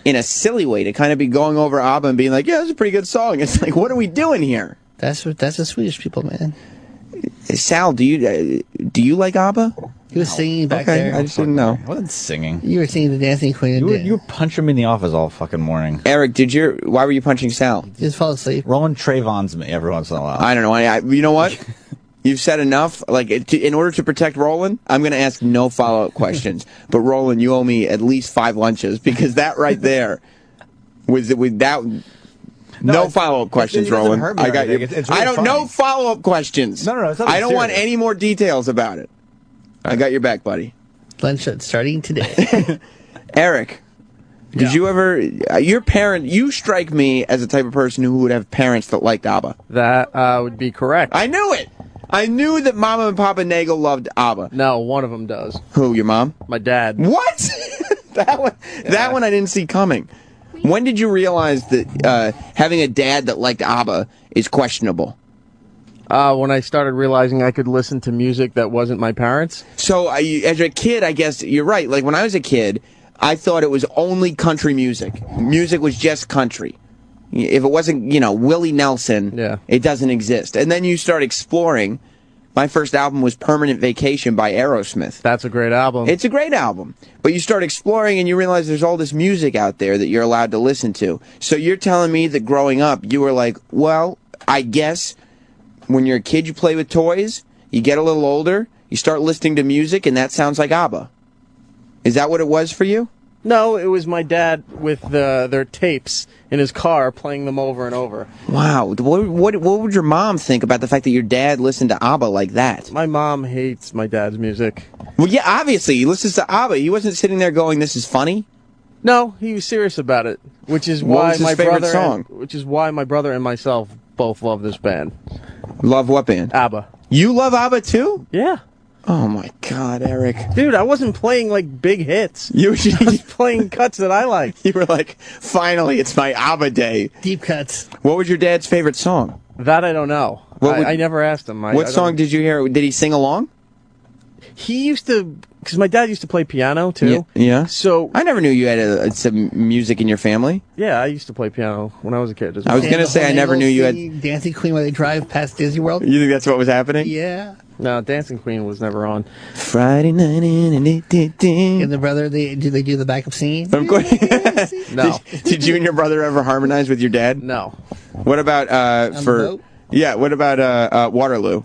Speaker 5: in a silly way, to kind of be going over ABBA and being like, yeah, that's a pretty good song. It's like, what are we doing here?
Speaker 13: That's the Swedish people, man.
Speaker 5: Sal, do you like ABBA?
Speaker 13: He was singing back there.
Speaker 5: I just didn't know.
Speaker 15: I wasn't singing.
Speaker 13: You were singing the Dancing Queen.
Speaker 15: You were punching me in the office all fucking morning.
Speaker 5: Eric, why were you punching Sal?
Speaker 13: Just fall asleep.
Speaker 15: Rolling Trayvon's me every once in a while.
Speaker 5: I don't know. You know what? You've said enough. Like, in order to protect Roland, I'm going to ask no follow-up questions. But Roland, you owe me at least 5 lunches, because that right there was without. No follow-up questions, Roland. I got you. I don't know follow-up questions.
Speaker 15: No.
Speaker 5: I don't want any more details about it. I got your back, buddy.
Speaker 13: Lunch starting today.
Speaker 5: Eric, did you ever? Your parent? You strike me as the type of person who would have parents that liked ABBA.
Speaker 23: That would be correct.
Speaker 5: I knew it. I knew that Mama and Papa Nagel loved ABBA.
Speaker 23: No, one of them does.
Speaker 5: Who? Your mom?
Speaker 23: My dad.
Speaker 5: What? That one I didn't see coming. When did you realize that having a dad that liked ABBA is questionable?
Speaker 23: When I started realizing I could listen to music that wasn't my parents.
Speaker 5: So, as a kid, I guess you're right. Like, when I was a kid, I thought it was only country music. Music was just country. If it wasn't, Willie Nelson, it doesn't exist. And then you start exploring. My first album was Permanent Vacation by Aerosmith.
Speaker 23: That's a great album.
Speaker 5: It's a great album. But you start exploring and you realize there's all this music out there that you're allowed to listen to. So you're telling me that growing up, you were like, well, I guess when you're a kid, you play with toys, you get a little older, you start listening to music, and that sounds like ABBA. Is that what it was for you?
Speaker 23: No, it was my dad with their tapes in his car, playing them over and over.
Speaker 5: Wow. What would your mom think about the fact that your dad listened to ABBA like that?
Speaker 23: My mom hates my dad's music.
Speaker 5: Well, yeah, obviously. He listens to ABBA. He wasn't sitting there going, this is funny?
Speaker 23: No, he was serious about it, which is
Speaker 5: what
Speaker 23: why
Speaker 5: was his
Speaker 23: my
Speaker 5: favorite
Speaker 23: brother
Speaker 5: song?
Speaker 23: which is why my brother and myself both love this band.
Speaker 5: Love what band?
Speaker 23: ABBA.
Speaker 5: You love ABBA too?
Speaker 23: Yeah.
Speaker 5: Oh my God, Eric.
Speaker 23: Dude, I wasn't playing like big hits.
Speaker 5: I
Speaker 23: was playing cuts that I liked.
Speaker 5: You were like, finally, it's my ABBA day.
Speaker 13: Deep cuts.
Speaker 5: What was your dad's favorite song?
Speaker 23: That I don't know. I never asked him.
Speaker 5: What song did you hear? Did he sing along?
Speaker 23: He used to, because my dad used to play piano too.
Speaker 5: Yeah.
Speaker 23: So
Speaker 5: I never knew you had some music in your family.
Speaker 23: Yeah, I used to play piano when I was a kid as well.
Speaker 5: I was going to say I never knew you had
Speaker 13: Dancing Queen while they drive past Disney World.
Speaker 5: You think that's what was happening?
Speaker 13: Yeah.
Speaker 23: No, Dancing Queen was never on.
Speaker 5: Friday night
Speaker 13: And the brother, do they do the backup singing?
Speaker 5: Of course.
Speaker 23: No.
Speaker 5: Did you and your brother ever harmonize with your dad?
Speaker 23: No.
Speaker 5: What about what about Waterloo?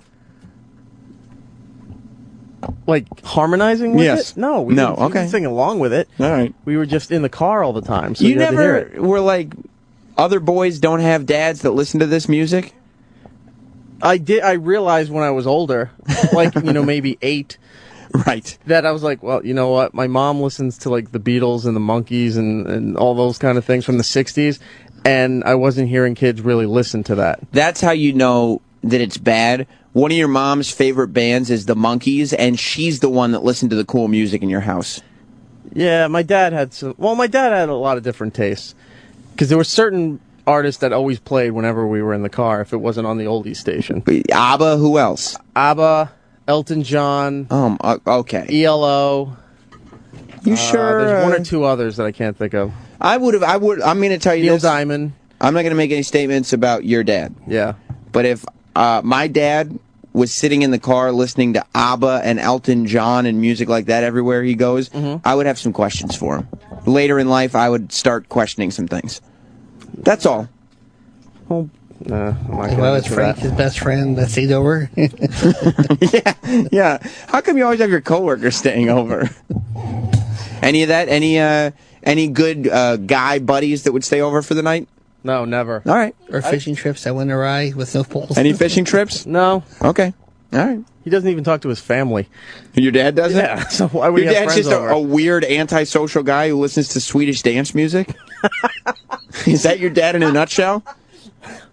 Speaker 23: Like harmonizing with
Speaker 5: Yes.
Speaker 23: it? No.
Speaker 5: No,
Speaker 23: We
Speaker 5: okay.
Speaker 23: didn't sing along with it.
Speaker 5: All right.
Speaker 23: We were just in the car all the time, so
Speaker 5: You
Speaker 23: you had to hear
Speaker 5: never
Speaker 23: it.
Speaker 5: were like, other boys don't have dads that listen to this music?
Speaker 23: I did. I realized when I was older, like, maybe 8.
Speaker 5: Right.
Speaker 23: That I was like, well, you know what? My mom listens to like the Beatles and the Monkees and all those kind of things from the 60s. And I wasn't hearing kids really listen to that.
Speaker 5: That's how you know that it's bad. One of your mom's favorite bands is the Monkees, and she's the one that listened to the cool music in your house.
Speaker 23: Yeah, my dad had my dad had a lot of different tastes. Because there were certain artists that always played whenever we were in the car if it wasn't on the oldies station.
Speaker 5: ABBA, who else?
Speaker 23: ABBA, Elton John.
Speaker 5: Okay.
Speaker 23: ELO.
Speaker 5: You sure?
Speaker 23: There's one or two others that I can't think of.
Speaker 5: I'm going to tell you
Speaker 23: Neil
Speaker 5: this.
Speaker 23: Diamond.
Speaker 5: I'm not going to make any statements about your dad.
Speaker 23: Yeah.
Speaker 5: But if my dad was sitting in the car listening to ABBA and Elton John and music like that everywhere he goes, I would have some questions for him. Later in life, I would start questioning some things. That's all.
Speaker 23: Well, I'm not
Speaker 13: Well,
Speaker 23: gonna
Speaker 13: it's
Speaker 23: answer
Speaker 13: Frank,
Speaker 23: that.
Speaker 13: his best friend that stayed over.
Speaker 5: Yeah. How come you always have your coworkers staying over? Any of that? Any good guy buddies that would stay over for the night?
Speaker 23: No, never.
Speaker 5: All right.
Speaker 13: Or fishing trips that went awry with no poles.
Speaker 5: Any fishing trips?
Speaker 23: No.
Speaker 5: Okay. All right.
Speaker 23: He doesn't even talk to his family.
Speaker 5: Your dad doesn't?
Speaker 23: Yeah. So why would
Speaker 5: Your
Speaker 23: he have
Speaker 5: dad's
Speaker 23: friends
Speaker 5: just
Speaker 23: over?
Speaker 5: a weird antisocial guy who listens to Swedish dance music? Is that your dad in a nutshell?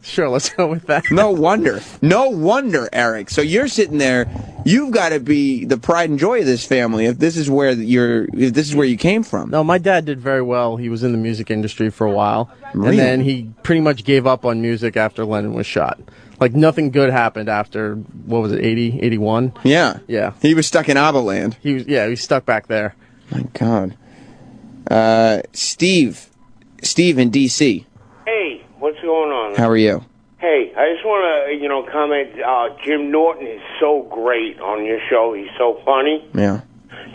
Speaker 23: Sure, let's go with that.
Speaker 5: No wonder. No wonder, Eric. So you're sitting there. You've got to be the pride and joy of this family if this is where you came from.
Speaker 23: No, my dad did very well. He was in the music industry for a while.
Speaker 5: Really?
Speaker 23: And then he pretty much gave up on music after Lennon was shot. Like, nothing good happened after, what was it, 80, 81?
Speaker 5: Yeah.
Speaker 23: Yeah.
Speaker 5: He was stuck in ABBA land.
Speaker 23: He was stuck back there.
Speaker 5: My God. Steve in D.C.
Speaker 1: Hey, what's going on?
Speaker 5: How are you?
Speaker 1: Hey, I just want to, comment. Jim Norton is so great on your show. He's so funny.
Speaker 5: Yeah.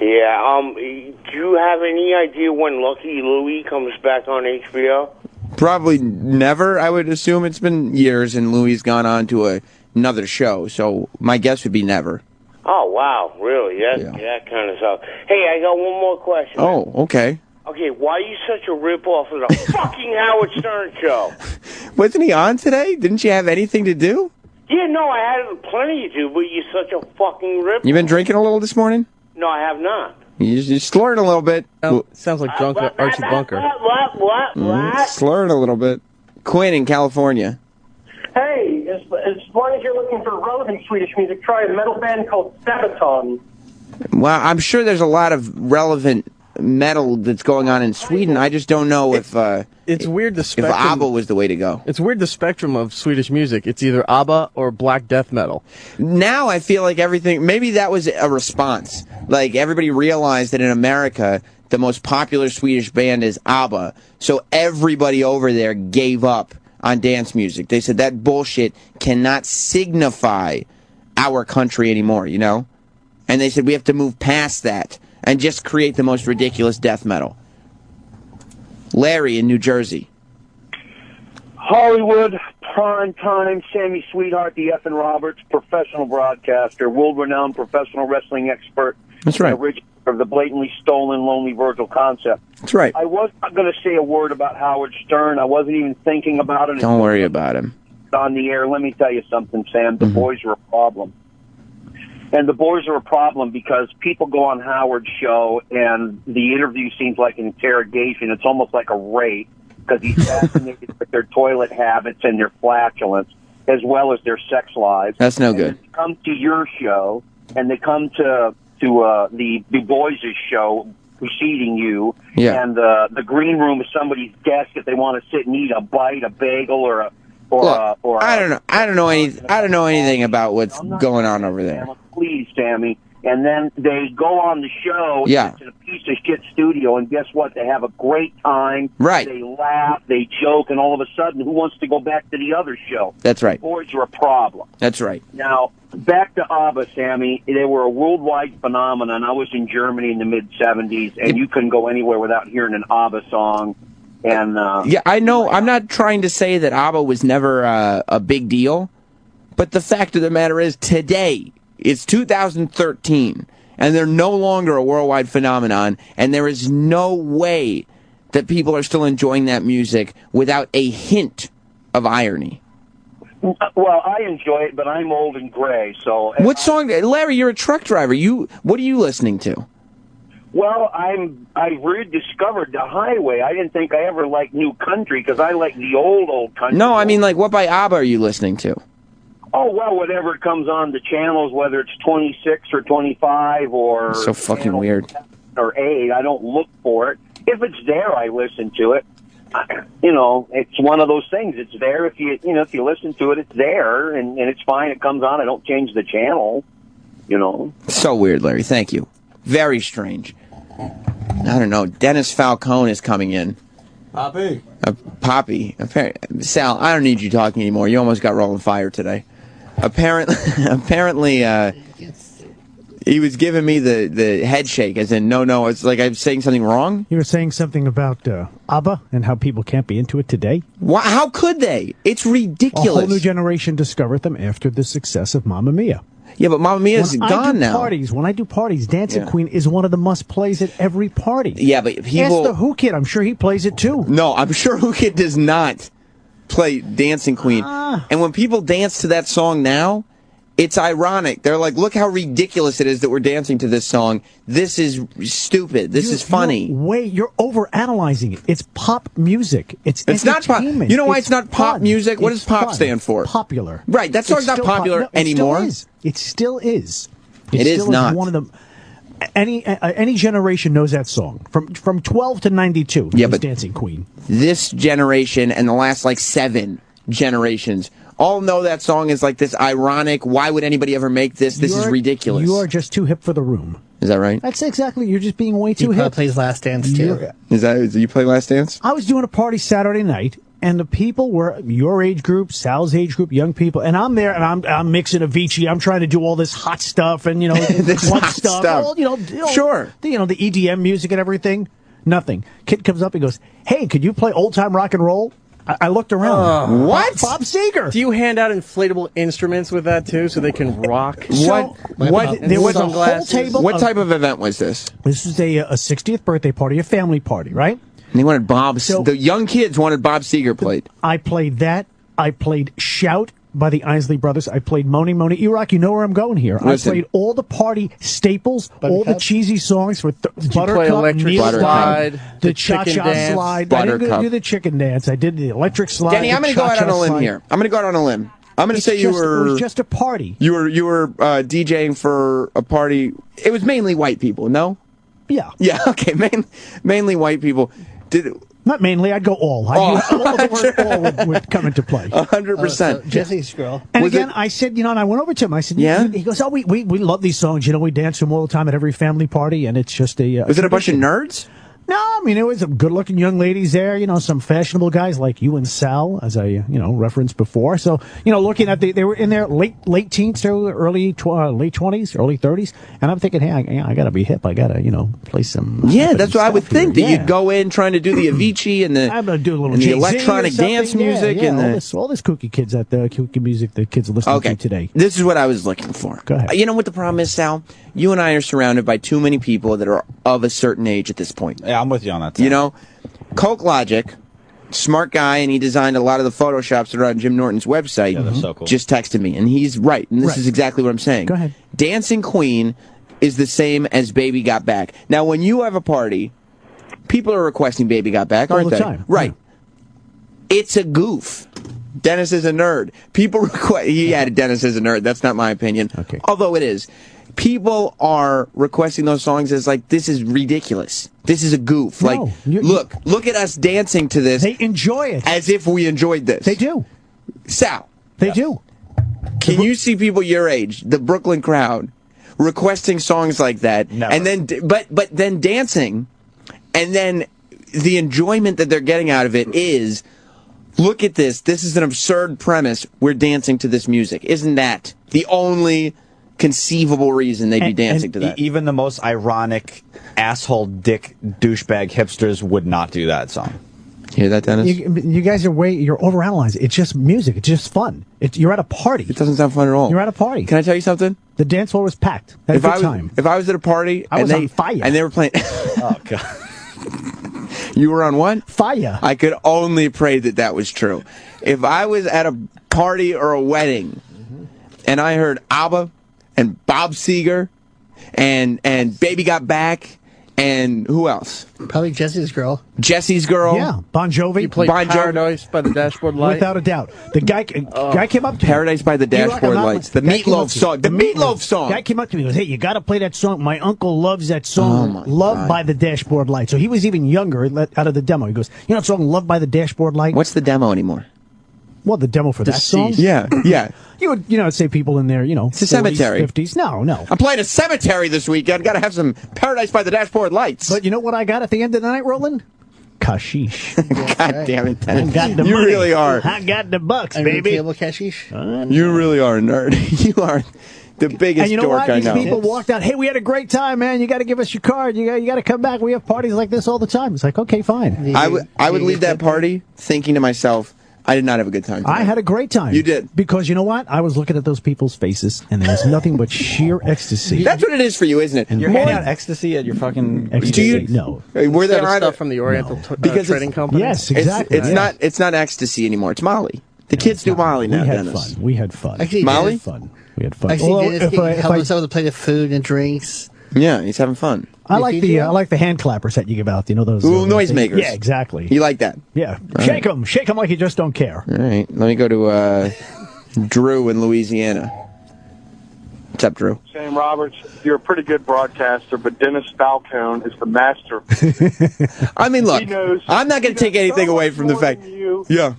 Speaker 1: Yeah. Do you have any idea when Lucky Louie comes back on HBO?
Speaker 5: Probably never. I would assume it's been years, and Louie's gone on to another show. So my guess would be never.
Speaker 1: Oh, wow. Really? That kind of stuff. Hey, I got one more question.
Speaker 5: Oh, okay.
Speaker 1: Okay, why are you such a rip-off of the fucking Howard Stern show?
Speaker 5: Wasn't he on today? Didn't you have anything to do?
Speaker 1: Yeah, no, I had plenty to do, but you're such a fucking rip-off.
Speaker 5: You been drinking a little this morning?
Speaker 1: No, I have not.
Speaker 5: You're slurring a little bit.
Speaker 23: Sounds like drunk Archie Bunker.
Speaker 1: What?
Speaker 5: Slurring a little bit. Quinn in California.
Speaker 6: Hey, as long as you're looking for relevant Swedish music, try a metal band called Sabaton.
Speaker 5: Well, I'm sure there's a lot of relevant metal that's going on in Sweden. I just don't know if
Speaker 23: it's weird the spectrum,
Speaker 5: if ABBA was the way to go.
Speaker 23: It's weird the spectrum of Swedish music. It's either ABBA or black death metal.
Speaker 5: Now I feel like everything, maybe that was a response. Like everybody realized that in America the most popular Swedish band is ABBA, so everybody over there gave up on dance music. They said that bullshit cannot signify our country anymore, you know? And they said we have to move past that and just create the most ridiculous death metal. Larry in New Jersey.
Speaker 18: Hollywood, prime time, Sammy Sweetheart, the F. and Roberts, professional broadcaster, world-renowned professional wrestling expert.
Speaker 5: That's right.
Speaker 18: Originator of the blatantly stolen Lonely Virgil concept.
Speaker 5: That's right.
Speaker 18: I was not going to say a word about Howard Stern. I wasn't even thinking about it.
Speaker 5: Don't worry about him.
Speaker 18: On the air, let me tell you something, Sam. The boys are a problem. And the boys are a problem because people go on Howard's show and the interview seems like an interrogation. It's almost like a rape because he's fascinated with their toilet habits and their flatulence as well as their sex lives.
Speaker 5: That's no good.
Speaker 18: They come to your show and they come to the boys' show preceding you.
Speaker 5: Yeah.
Speaker 18: And the green room is somebody's desk if they want to sit and eat a bite, a bagel, or a
Speaker 5: I don't know anything about what's going on over there.
Speaker 18: Please, Sammy. And then they go on the show.
Speaker 5: Yeah.
Speaker 18: It's in a piece of shit studio, and guess what? They have a great time.
Speaker 5: Right.
Speaker 18: They laugh, they joke, and all of a sudden, who wants to go back to the other show?
Speaker 5: That's right.
Speaker 18: The boys are a problem.
Speaker 5: That's right.
Speaker 18: Now, back to ABBA, Sammy. They were a worldwide phenomenon. I was in Germany in the mid-'70s, and you couldn't go anywhere without hearing an ABBA song. And
Speaker 5: yeah, I know. I'm not trying to say that ABBA was never a big deal, but the fact of the matter is today, it's 2013, and they're no longer a worldwide phenomenon, and there is no way that people are still enjoying that music without a hint of irony.
Speaker 18: Well, I enjoy it, but I'm old and gray, so...
Speaker 5: What song... Larry, you're a truck driver. What are you listening to?
Speaker 18: Well, I rediscovered the highway. I didn't think I ever liked new country because I like the old country.
Speaker 5: No, I mean, like, what by ABBA are you listening to?
Speaker 18: Oh, well, whatever comes on the channels, whether it's 26 or 25 or...
Speaker 5: So fucking weird.
Speaker 18: Or 8, I don't look for it. If it's there, I listen to it. You know, it's one of those things. It's there. If you listen to it, it's there, and it's fine. It comes on. I don't change the channel, you know.
Speaker 5: So weird, Larry. Thank you. Very strange. I don't know. Dennis Falcone is coming in.
Speaker 4: Poppy.
Speaker 5: Poppy. Sal, I don't need you talking anymore. You almost got rolling fire today. Apparently, he was giving me the head shake, as in, no, it's like I'm saying something wrong.
Speaker 20: You were saying something about ABBA and how people can't be into it today?
Speaker 5: How could they? It's ridiculous.
Speaker 20: A whole new generation discovered them after the success of Mamma Mia.
Speaker 5: Yeah, but Mamma Mia's gone now.
Speaker 20: When I do parties, Dancing Queen is one of the must-plays at every party.
Speaker 5: Yeah, but people...
Speaker 20: Ask the Who Kid. I'm sure he plays it, too.
Speaker 5: No, I'm sure Who Kid does not play Dancing Queen. And when people dance to that song now, it's ironic. They're like, look how ridiculous it is that we're dancing to this song. This is stupid. This is funny.
Speaker 20: You're overanalyzing it. It's pop music. It's
Speaker 5: not pop.
Speaker 20: entertainment.
Speaker 5: You know why it's not pop music? What does pop stand for?
Speaker 20: Popular.
Speaker 5: Right, that song's not popular anymore.
Speaker 20: It still is.
Speaker 5: It is not.
Speaker 20: One of the... Any generation knows that song. From 12 to 92, Dancing Queen.
Speaker 5: This generation and the last, 7 generations all know that song is like this ironic, why would anybody ever make this? This is ridiculous.
Speaker 20: You are just too hip for the room.
Speaker 5: Is that right?
Speaker 20: That's exactly. You're just being way too hip.
Speaker 13: He plays Last Dance, too.
Speaker 5: You play Last Dance?
Speaker 20: I was doing a party Saturday night, and the people were your age group, Sal's age group, young people, and I'm there, and I'm mixing Avicii. I'm trying to do all this hot stuff and,
Speaker 5: this
Speaker 20: club
Speaker 5: hot stuff.
Speaker 20: All,
Speaker 5: sure.
Speaker 20: The EDM music and everything. Nothing. Kid comes up and goes, "Hey, could you play old time rock and roll?" I looked around.
Speaker 5: What?
Speaker 20: Bob Seger.
Speaker 23: Do you hand out inflatable instruments with that too, so they can rock?
Speaker 5: What?
Speaker 20: There was a whole table.
Speaker 5: What type of event was this?
Speaker 20: This was a 60th birthday party, a family party, right?
Speaker 5: And they wanted the young kids wanted Bob Seger played.
Speaker 20: I played that. I played Shout by the Isley Brothers. I played Moni Moni. E-Rock, you know where I'm going here.
Speaker 5: Listen.
Speaker 20: I played all the party staples, all the cheesy songs for Buttercup,
Speaker 23: Electric
Speaker 20: Slide, the Cha-Cha Slide. I didn't do the chicken dance. I did the Electric Slide.
Speaker 5: Danny, I'm going to go out on a limb here. I'm going to go out on a limb. I'm going to say it was
Speaker 20: just a party.
Speaker 5: You were DJing for a party. It was mainly white people, no?
Speaker 20: Yeah.
Speaker 5: Yeah, okay. Mainly white people.
Speaker 20: Not mainly, I'd go all. All would come into play.
Speaker 5: 100%.
Speaker 13: Jesse's girl.
Speaker 20: And again, I said, and I went over to him. I said, He goes, we love these songs. We dance to them all the time at every family party, and it's just a...
Speaker 5: Was it a bunch of nerds?
Speaker 20: No, I mean, it was some good-looking young ladies there, some fashionable guys like you and Sal, as I, referenced before. So, looking at they were in their late teens to late 20s, early 30s. And I'm thinking, hey, I got to be hip. I got to, play some...
Speaker 5: Yeah, that's what I would think, that you'd go in trying to do the Avicii and
Speaker 20: I'm gonna do a little
Speaker 5: the electronic dance music.
Speaker 20: And all this kooky kids kooky music that kids are listening to today.
Speaker 5: This is what I was looking for.
Speaker 20: Go ahead.
Speaker 5: You know what the problem is, Sal? You and I are surrounded by too many people that are of a certain age at this point.
Speaker 15: Yeah, I'm with you on that, Sam.
Speaker 5: Coke Logic, smart guy, and he designed a lot of the Photoshops that are on Jim Norton's website.
Speaker 15: Yeah, they're so cool.
Speaker 5: Just texted me, and he's right, and this is exactly what I'm saying.
Speaker 20: Go ahead.
Speaker 5: Dancing Queen is the same as Baby Got Back. Now, when you have a party, people are requesting Baby Got Back, aren't
Speaker 20: all the
Speaker 5: they?
Speaker 20: time.
Speaker 5: Right. Yeah. It's a goof. Dennis is a nerd. People request... He added Dennis is a nerd. That's not my opinion.
Speaker 20: Okay.
Speaker 5: Although it is. People are requesting those songs as this is ridiculous. This is a goof.
Speaker 20: No,
Speaker 5: look at us dancing to this.
Speaker 20: They enjoy it.
Speaker 5: As if we enjoyed this.
Speaker 20: They do.
Speaker 5: Sal.
Speaker 20: They do.
Speaker 5: Can you see people your age, the Brooklyn crowd, requesting songs like that?
Speaker 15: Never.
Speaker 5: And then, but then dancing, and then the enjoyment that they're getting out of it is, look at this. This is an absurd premise. We're dancing to this music. Isn't that the only conceivable reason they'd be dancing to that?
Speaker 15: Even the most ironic asshole dick douchebag hipsters would not do that song.
Speaker 5: Hear that, Dennis?
Speaker 20: You guys you're overanalyzing. It's just music. It's just fun. You're at a party.
Speaker 5: It doesn't sound fun at all.
Speaker 20: You're at a party.
Speaker 5: Can I tell you something?
Speaker 20: The dance floor was packed. If
Speaker 5: I was at a party
Speaker 20: I was on fire.
Speaker 5: And they were playing...
Speaker 15: Oh, God.
Speaker 5: You were on what?
Speaker 20: Fire.
Speaker 5: I could only pray that was true. If I was at a party or a wedding and I heard ABBA and Bob Seger and Baby Got Back and who else?
Speaker 13: Probably Jesse's Girl.
Speaker 5: Jesse's Girl.
Speaker 20: Yeah, Bon Jovi.
Speaker 23: You played Paradise by the Dashboard Light.
Speaker 20: Without a doubt. The guy came up to me.
Speaker 5: Paradise by the Dashboard Lights. The Meatloaf song. The Meatloaf song.
Speaker 20: Guy came up to me and goes, hey, you got to play that song. My uncle loves that song, Love by the Dashboard Light. So he was even younger out of the demo. He goes, you know that song, Love by the Dashboard Light?
Speaker 5: What's the demo anymore?
Speaker 20: Well, the demo for that song?
Speaker 5: Yeah.
Speaker 20: You would, say people in there,
Speaker 5: It's a
Speaker 20: 40s,
Speaker 5: cemetery.
Speaker 20: 50s. No.
Speaker 5: I'm playing a cemetery this weekend. Got to have some Paradise by the Dashboard Lights.
Speaker 20: But you know what I got at the end of the night, Roland? Kashish.
Speaker 5: God damn it, Dennis.
Speaker 20: I got the
Speaker 5: You
Speaker 20: money.
Speaker 5: really are.
Speaker 20: I got the bucks, baby.
Speaker 13: Table cashish.
Speaker 5: You really are a nerd. You are the biggest
Speaker 20: and you know
Speaker 5: dork
Speaker 20: what?
Speaker 5: I
Speaker 20: These
Speaker 5: know.
Speaker 20: people walked out. Hey, we had a great time, man. You got to give us your card. You got to come back. We have parties like this all the time. It's like, okay, fine.
Speaker 5: I would leave that party thinking to myself, I did not have a good time.
Speaker 20: I had a great time.
Speaker 5: You did.
Speaker 20: Because you know what? I was looking at those people's faces, and there was nothing but sheer ecstasy.
Speaker 5: That's what it is for you, isn't it?
Speaker 15: You're handing out ecstasy at your fucking...
Speaker 20: Ecstasy? No.
Speaker 5: Were there
Speaker 23: stuff from the Oriental Trading Company?
Speaker 20: Yes, exactly.
Speaker 5: It's not ecstasy anymore. It's Molly. The kids do Molly now, Dennis.
Speaker 20: We had fun.
Speaker 13: Actually,
Speaker 5: Molly?
Speaker 20: We had fun.
Speaker 13: Actually,
Speaker 20: Well,
Speaker 13: Dennis helping us out with a plate of food and drinks.
Speaker 5: Yeah, he's having fun.
Speaker 20: I like the hand clappers that you give out. You know those
Speaker 5: noisemakers.
Speaker 20: Yeah, exactly.
Speaker 5: You like that?
Speaker 20: Yeah.
Speaker 5: All
Speaker 20: Shake them like you just don't care.
Speaker 5: All right, let me go to Drew in Louisiana. What's up, Drew?
Speaker 9: Sam Roberts, you're a pretty good broadcaster, but Dennis Falcone is the master.
Speaker 5: I mean, look, I'm not going to take anything away from the fact. Yeah.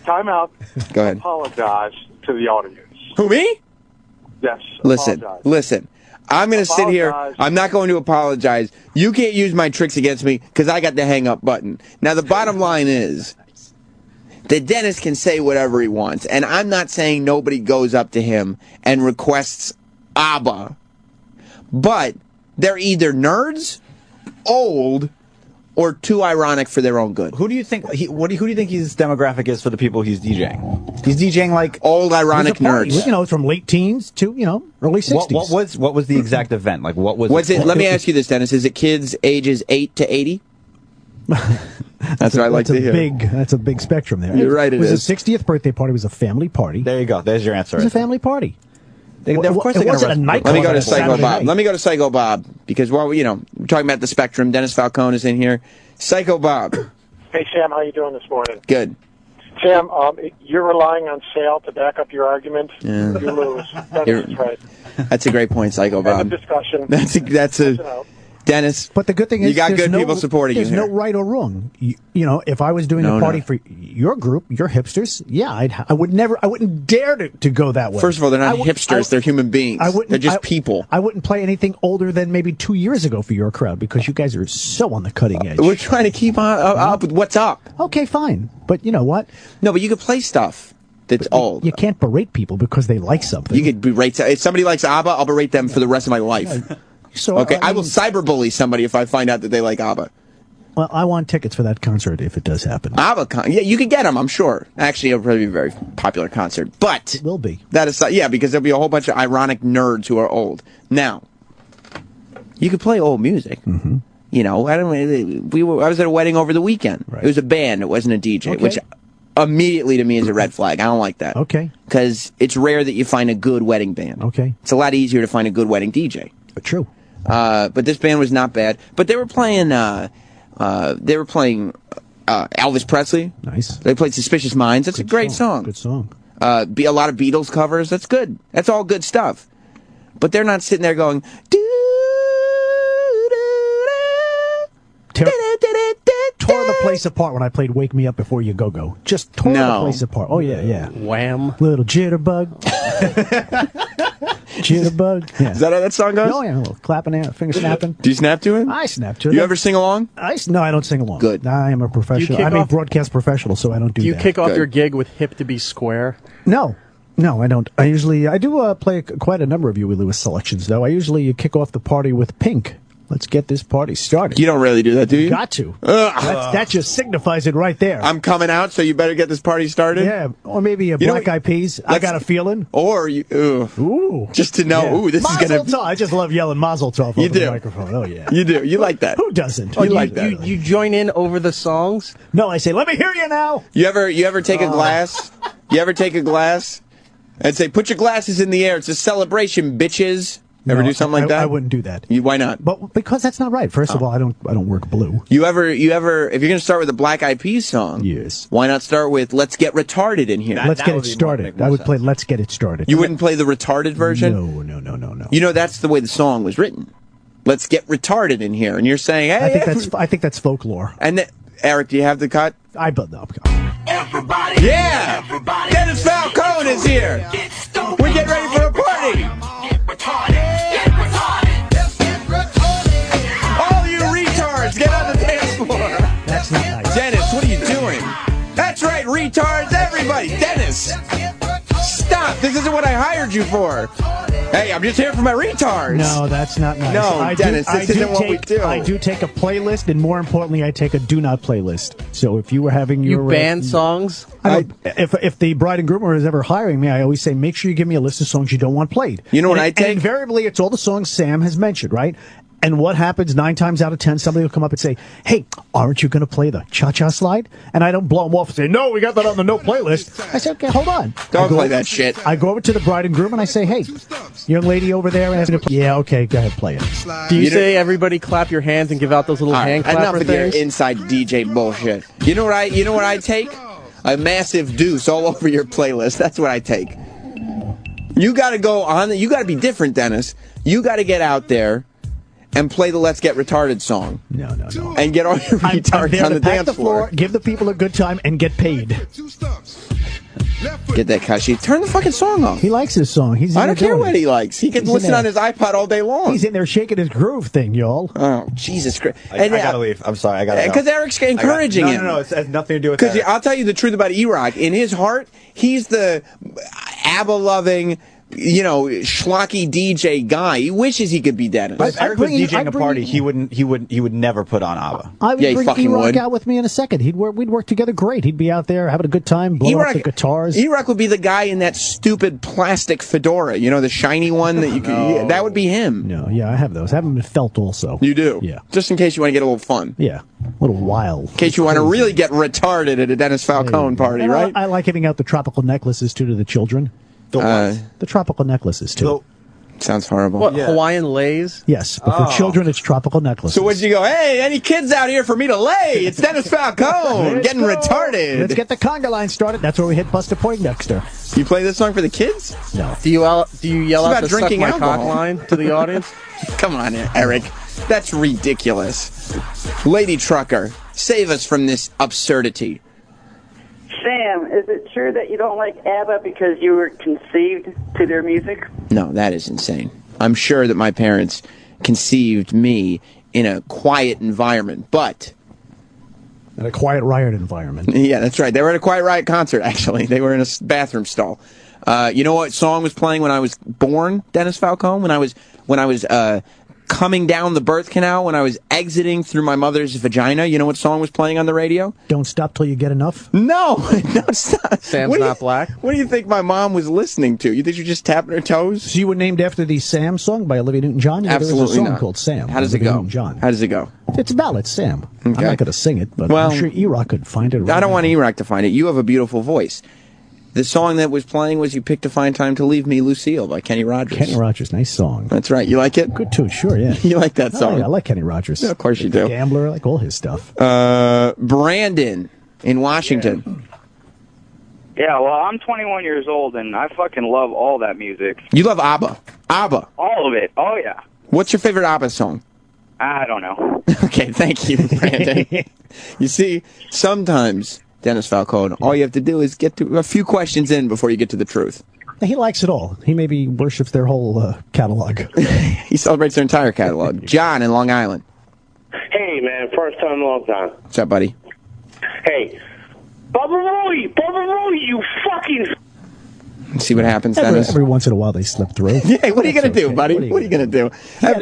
Speaker 9: Time out.
Speaker 5: Go ahead.
Speaker 9: Apologize to the audience.
Speaker 5: Who, me?
Speaker 9: Yes.
Speaker 5: Listen. I'm going to sit here. I'm not going to apologize. You can't use my tricks against me because I got the hang up button. Now, the bottom line is that Dennis can say whatever he wants. And I'm not saying nobody goes up to him and requests ABBA. But they're either nerds, old, or too ironic for their own good.
Speaker 15: Who do you think who do you think his demographic is for the people he's DJing? He's DJing like
Speaker 5: old ironic nerds.
Speaker 20: You know, from late teens to early 60s.
Speaker 15: What was the exact event? Like what was
Speaker 5: it? Let me ask you this, Dennis. Is it kids ages 8 to 80? That's what I like to hear.
Speaker 20: That's a big spectrum there.
Speaker 5: You're right,
Speaker 20: it was his 60th birthday party. It was a family party.
Speaker 15: There you go. There's your answer.
Speaker 20: It was a family party.
Speaker 5: Of course,
Speaker 20: it wasn't a nightclub.
Speaker 5: Let me go to Psycho Bob. Let me go to Psycho Bob because we're talking about the spectrum. Dennis Falcone is in here. Psycho Bob.
Speaker 7: Hey Sam, how you doing this morning?
Speaker 5: Good.
Speaker 7: Sam, you're relying on Sal to back up your argument.
Speaker 5: Yeah.
Speaker 7: You lose. That's right.
Speaker 5: That's a great point, Psycho Bob.
Speaker 7: End of discussion.
Speaker 5: That's a Dennis.
Speaker 20: But the good thing is,
Speaker 5: you got good people supporting you.
Speaker 20: There's no right or wrong. You know, if I was doing a party for your group, your hipsters, yeah, I wouldn't dare to go that way.
Speaker 5: First of all, they're not hipsters; they're human beings. They're just people.
Speaker 20: I wouldn't play anything older than maybe 2 years ago for your crowd because you guys are so on the cutting edge.
Speaker 5: We're trying to keep up with what's up.
Speaker 20: Okay, fine, but you know what?
Speaker 5: No, but you could play stuff that's old.
Speaker 20: You can't berate people because they like something.
Speaker 5: You could berate. If somebody likes ABBA, I'll berate them for the rest of my life.
Speaker 20: So,
Speaker 5: okay, I will cyberbully somebody if I find out that they like ABBA.
Speaker 20: Well, I want tickets for that concert if it does happen.
Speaker 5: ABBA, yeah, you could get them, I'm sure. Actually, it'll probably be a very popular concert, but
Speaker 20: it will be.
Speaker 5: That is, yeah, because there'll be a whole bunch of ironic nerds who are old. Now, you could play old music.
Speaker 20: Mm-hmm.
Speaker 5: You know, I was at a wedding over the weekend. Right. It was a band. It wasn't a DJ, which immediately to me is a red flag. I don't like that.
Speaker 20: Okay.
Speaker 5: Because it's rare that you find a good wedding band.
Speaker 20: Okay.
Speaker 5: It's a lot easier to find a good wedding DJ.
Speaker 20: True.
Speaker 5: But this band was not bad. But they were playing Elvis Presley.
Speaker 20: Nice.
Speaker 5: They played Suspicious Minds. That's a great song.
Speaker 20: Good song.
Speaker 5: A lot of Beatles covers. That's good. That's all good stuff. But they're not sitting there going,
Speaker 20: tore the place apart when I played Wake Me Up Before You Go Go. Just tore the place apart. Oh, yeah.
Speaker 23: Wham.
Speaker 20: Little jitterbug. Jitterbug. Yeah.
Speaker 5: Is that how that song goes?
Speaker 20: Oh, yeah. A little clapping there, finger snapping.
Speaker 5: Do you snap to it?
Speaker 20: I snap to it.
Speaker 5: You ever sing along?
Speaker 20: No, I don't sing along.
Speaker 5: Good.
Speaker 20: I am a professional. I'm a broadcast professional, so I don't do that.
Speaker 23: Do you kick off your gig with Hip to Be Square?
Speaker 20: No, I don't. I do play quite a number of Huey Lewis selections, though. I usually kick off the party with Pink. Let's get this party started.
Speaker 5: You don't really do that, do you?
Speaker 20: Got to. That just signifies it right there.
Speaker 5: I'm coming out, so you better get this party started?
Speaker 20: Yeah, or maybe a Black Eyed Peas. I got a feeling.
Speaker 5: Or, just to know, this is going to...
Speaker 20: I just love yelling Mazel Tov over the microphone. Oh, yeah.
Speaker 5: You do. You like that.
Speaker 20: Who doesn't?
Speaker 5: You like that.
Speaker 23: You join in over the songs?
Speaker 20: No, I say, let me hear you now.
Speaker 5: You ever take a glass? You ever take a glass and say, put your glasses in the air. It's a celebration, bitches. Ever do something like that?
Speaker 20: I wouldn't do that.
Speaker 5: Why not?
Speaker 20: But because that's not right. First of all, I don't work blue.
Speaker 5: You ever if you're going to start with a Black Eyed Peas song,
Speaker 20: yes.
Speaker 5: Why not start with Let's Get Retarded in here?
Speaker 20: Let's Get It Started. I would play Let's Get It Started.
Speaker 5: You wouldn't play the retarded version?
Speaker 20: No.
Speaker 5: You know that's the way the song was written. Let's get retarded in here, and you're saying, hey,
Speaker 20: I think that's folklore.
Speaker 5: And Eric, do you have the cut?
Speaker 17: Everybody.
Speaker 5: Yeah.
Speaker 17: Everybody.
Speaker 5: Dennis Falcone is here. We're getting ready for a party.
Speaker 17: Get retarded. Let's get retarded.
Speaker 5: All you retards, get on the dance floor.
Speaker 20: That's not nice.
Speaker 5: Dennis, what are you doing? That's right, retards, everybody. Dennis, stop. This isn't what I hired you for. Hey, I'm just here for my retards.
Speaker 20: No, that's not nice.
Speaker 11: No, Dennis, this isn't what we do.
Speaker 20: I do take a playlist, and more importantly, I take a do not playlist. So if you were having your...
Speaker 23: You ban songs?
Speaker 20: If the bride and groomer is ever hiring me, I always say, make sure you give me a list of songs you don't want played.
Speaker 5: You know what I take?
Speaker 20: And invariably, it's all the songs Sam has mentioned, right? And what happens 9 times out of 10, somebody will come up and say, hey, aren't you going to play the cha-cha slide? And I don't blow them off and say, no, we got that on the no playlist. I say, okay, hold on.
Speaker 5: Don't play that shit.
Speaker 20: I go over to the bride and groom and I say, hey, young lady over there, asked me to play. Yeah, okay, go ahead, play it.
Speaker 23: Do you say everybody clap your hands and give out those little hand clapper
Speaker 5: enough with your
Speaker 23: things?
Speaker 5: inside DJ bullshit. You know what I take? A massive deuce all over your playlist. That's what I take. You got to go on. You got to be different, Dennis. You got to get out there and play the Let's Get Retarded song.
Speaker 20: No.
Speaker 5: And get all your retards on the dance floor.
Speaker 20: Give the people a good time and get paid.
Speaker 5: Get that Kashi. Turn the fucking song off.
Speaker 20: He likes his song.
Speaker 5: I don't care what he likes. He can listen on his iPod all day long.
Speaker 20: He's in there shaking his groove thing, y'all.
Speaker 5: Oh, Jesus Christ.
Speaker 15: I gotta leave. I'm sorry. I gotta go.
Speaker 5: Because Eric's encouraging him.
Speaker 15: No. It has nothing to do with
Speaker 5: that. Because
Speaker 15: Eric.
Speaker 5: I'll tell you the truth about E-Rock. In his heart, he's the ABBA-loving, schlocky DJ guy. He wishes he could be Dennis.
Speaker 15: If Eric was DJing a party, he would never put on ABBA.
Speaker 20: I would bring E-Rock out with me in a second. We'd work together great. He'd be out there having a good time, blowing up the guitars.
Speaker 5: E-Rock would be the guy in that stupid plastic fedora, the shiny one that you could. That would be him.
Speaker 20: No, yeah, I have those. I have them in felt also.
Speaker 5: You do?
Speaker 20: Yeah.
Speaker 5: Just in case you want to get a little fun.
Speaker 20: Yeah, a little wild.
Speaker 5: In case you want to really get retarded at a Dennis Falcone party,
Speaker 20: and
Speaker 5: right?
Speaker 20: I like giving out the tropical necklaces too to the children. The tropical necklaces too.
Speaker 5: Sounds horrible.
Speaker 23: What, Hawaiian lays?
Speaker 20: Yes, but for children, it's tropical necklaces.
Speaker 5: So would you go, hey, any kids out here for me to lay? It's Dennis Falcone getting retarded.
Speaker 20: Let's get the conga line started. That's where we hit Buster Poindexter.
Speaker 5: You play this song for the kids?
Speaker 20: No.
Speaker 23: Do you yell out the
Speaker 5: drinking
Speaker 23: suck my
Speaker 5: alcohol.
Speaker 23: cock line to the audience?
Speaker 5: Come on, Eric. That's ridiculous. Lady Trucker, save us from this absurdity.
Speaker 12: Sam, is it true that you don't like ABBA because you were conceived to their music?
Speaker 5: No, that is insane. I'm sure that my parents conceived me in a quiet environment, but...
Speaker 20: In a Quiet Riot environment.
Speaker 5: Yeah, that's right. They were at a Quiet Riot concert, actually. They were in a bathroom stall. You know what song was playing when I was born, Dennis Falcone? When I was coming down the birth canal, when I was exiting through my mother's vagina, you know what song was playing on the radio?
Speaker 20: Don't Stop Till You Get Enough?
Speaker 5: No, don't stop.
Speaker 23: Sam's Not Black?
Speaker 5: What do you think my mom was listening to? You think she was just tapping her toes?
Speaker 20: So you were named after the Sam song by Olivia Newton-John?
Speaker 5: Absolutely
Speaker 20: There was a song
Speaker 5: not.
Speaker 20: called Sam.
Speaker 5: How does it go?
Speaker 20: Newton-John.
Speaker 5: How does it go?
Speaker 20: It's a ballad, Sam.
Speaker 5: Okay.
Speaker 20: I'm not going to sing it, but
Speaker 5: Well,
Speaker 20: I'm sure E-Rock could find it.
Speaker 5: I don't want E-Rock to find it. You have a beautiful voice. The song that was playing was You Picked to Find Time to Leave Me, Lucille, by Kenny Rogers.
Speaker 20: Kenny Rogers, nice song.
Speaker 5: That's right. You like it?
Speaker 20: Good tune, sure, yeah.
Speaker 5: You like that song?
Speaker 20: I like Kenny Rogers.
Speaker 5: Yeah, of course you do.
Speaker 20: Gambler, I like all his stuff.
Speaker 5: Brandon in Washington.
Speaker 14: Yeah, well, I'm 21 years old, and I fucking love all that music.
Speaker 5: You love ABBA. ABBA.
Speaker 14: All of it. Oh, yeah.
Speaker 5: What's your favorite ABBA song?
Speaker 14: I don't know.
Speaker 5: Okay, thank you, Brandon. You see, sometimes, Dennis Falcone, all you have to do is get to a few questions in before you get to the truth.
Speaker 20: He likes it all. He maybe worships their whole catalog.
Speaker 5: He celebrates their entire catalog. John in Long Island.
Speaker 1: Hey, man, first time, long time.
Speaker 5: What's up, buddy?
Speaker 1: Hey, Bubba Roy, you fucking...
Speaker 5: See what happens, Dennis.
Speaker 20: Every once in a while they slip through.
Speaker 5: Yeah, what are you going to do, buddy? What are you going to do?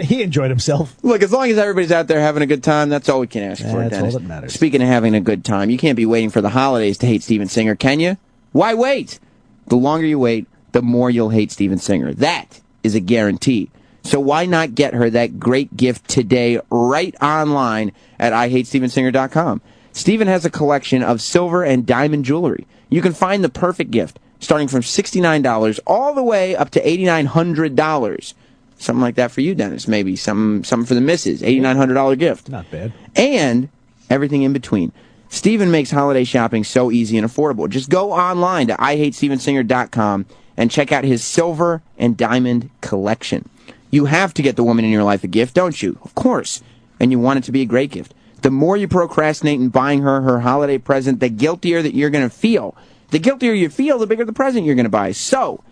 Speaker 20: He enjoyed himself.
Speaker 5: Look, as long as everybody's out there having a good time, that's all we can ask for,
Speaker 20: That's
Speaker 5: Dennis.
Speaker 20: all that matters.
Speaker 5: Speaking of having a good time, you can't be waiting for the holidays to hate Steven Singer, can you? Why wait? The longer you wait, the more you'll hate Steven Singer. That is a guarantee. So why not get her that great gift today right online at IHateStevenSinger.com. Steven has a collection of silver and diamond jewelry. You can find the perfect gift starting from $69 all the way up to $8,900. Something like that for you, Dennis. Maybe something for the missus. $8,900 gift.
Speaker 20: Not bad.
Speaker 5: And everything in between. Steven makes holiday shopping so easy and affordable. Just go online to IHateStevenSinger.com and check out his silver and diamond collection. You have to get the woman in your life a gift, don't you? Of course. And you want it to be a great gift. The more you procrastinate in buying her holiday present, the guiltier that you're going to feel. The guiltier you feel, the bigger the present you're going to buy. So,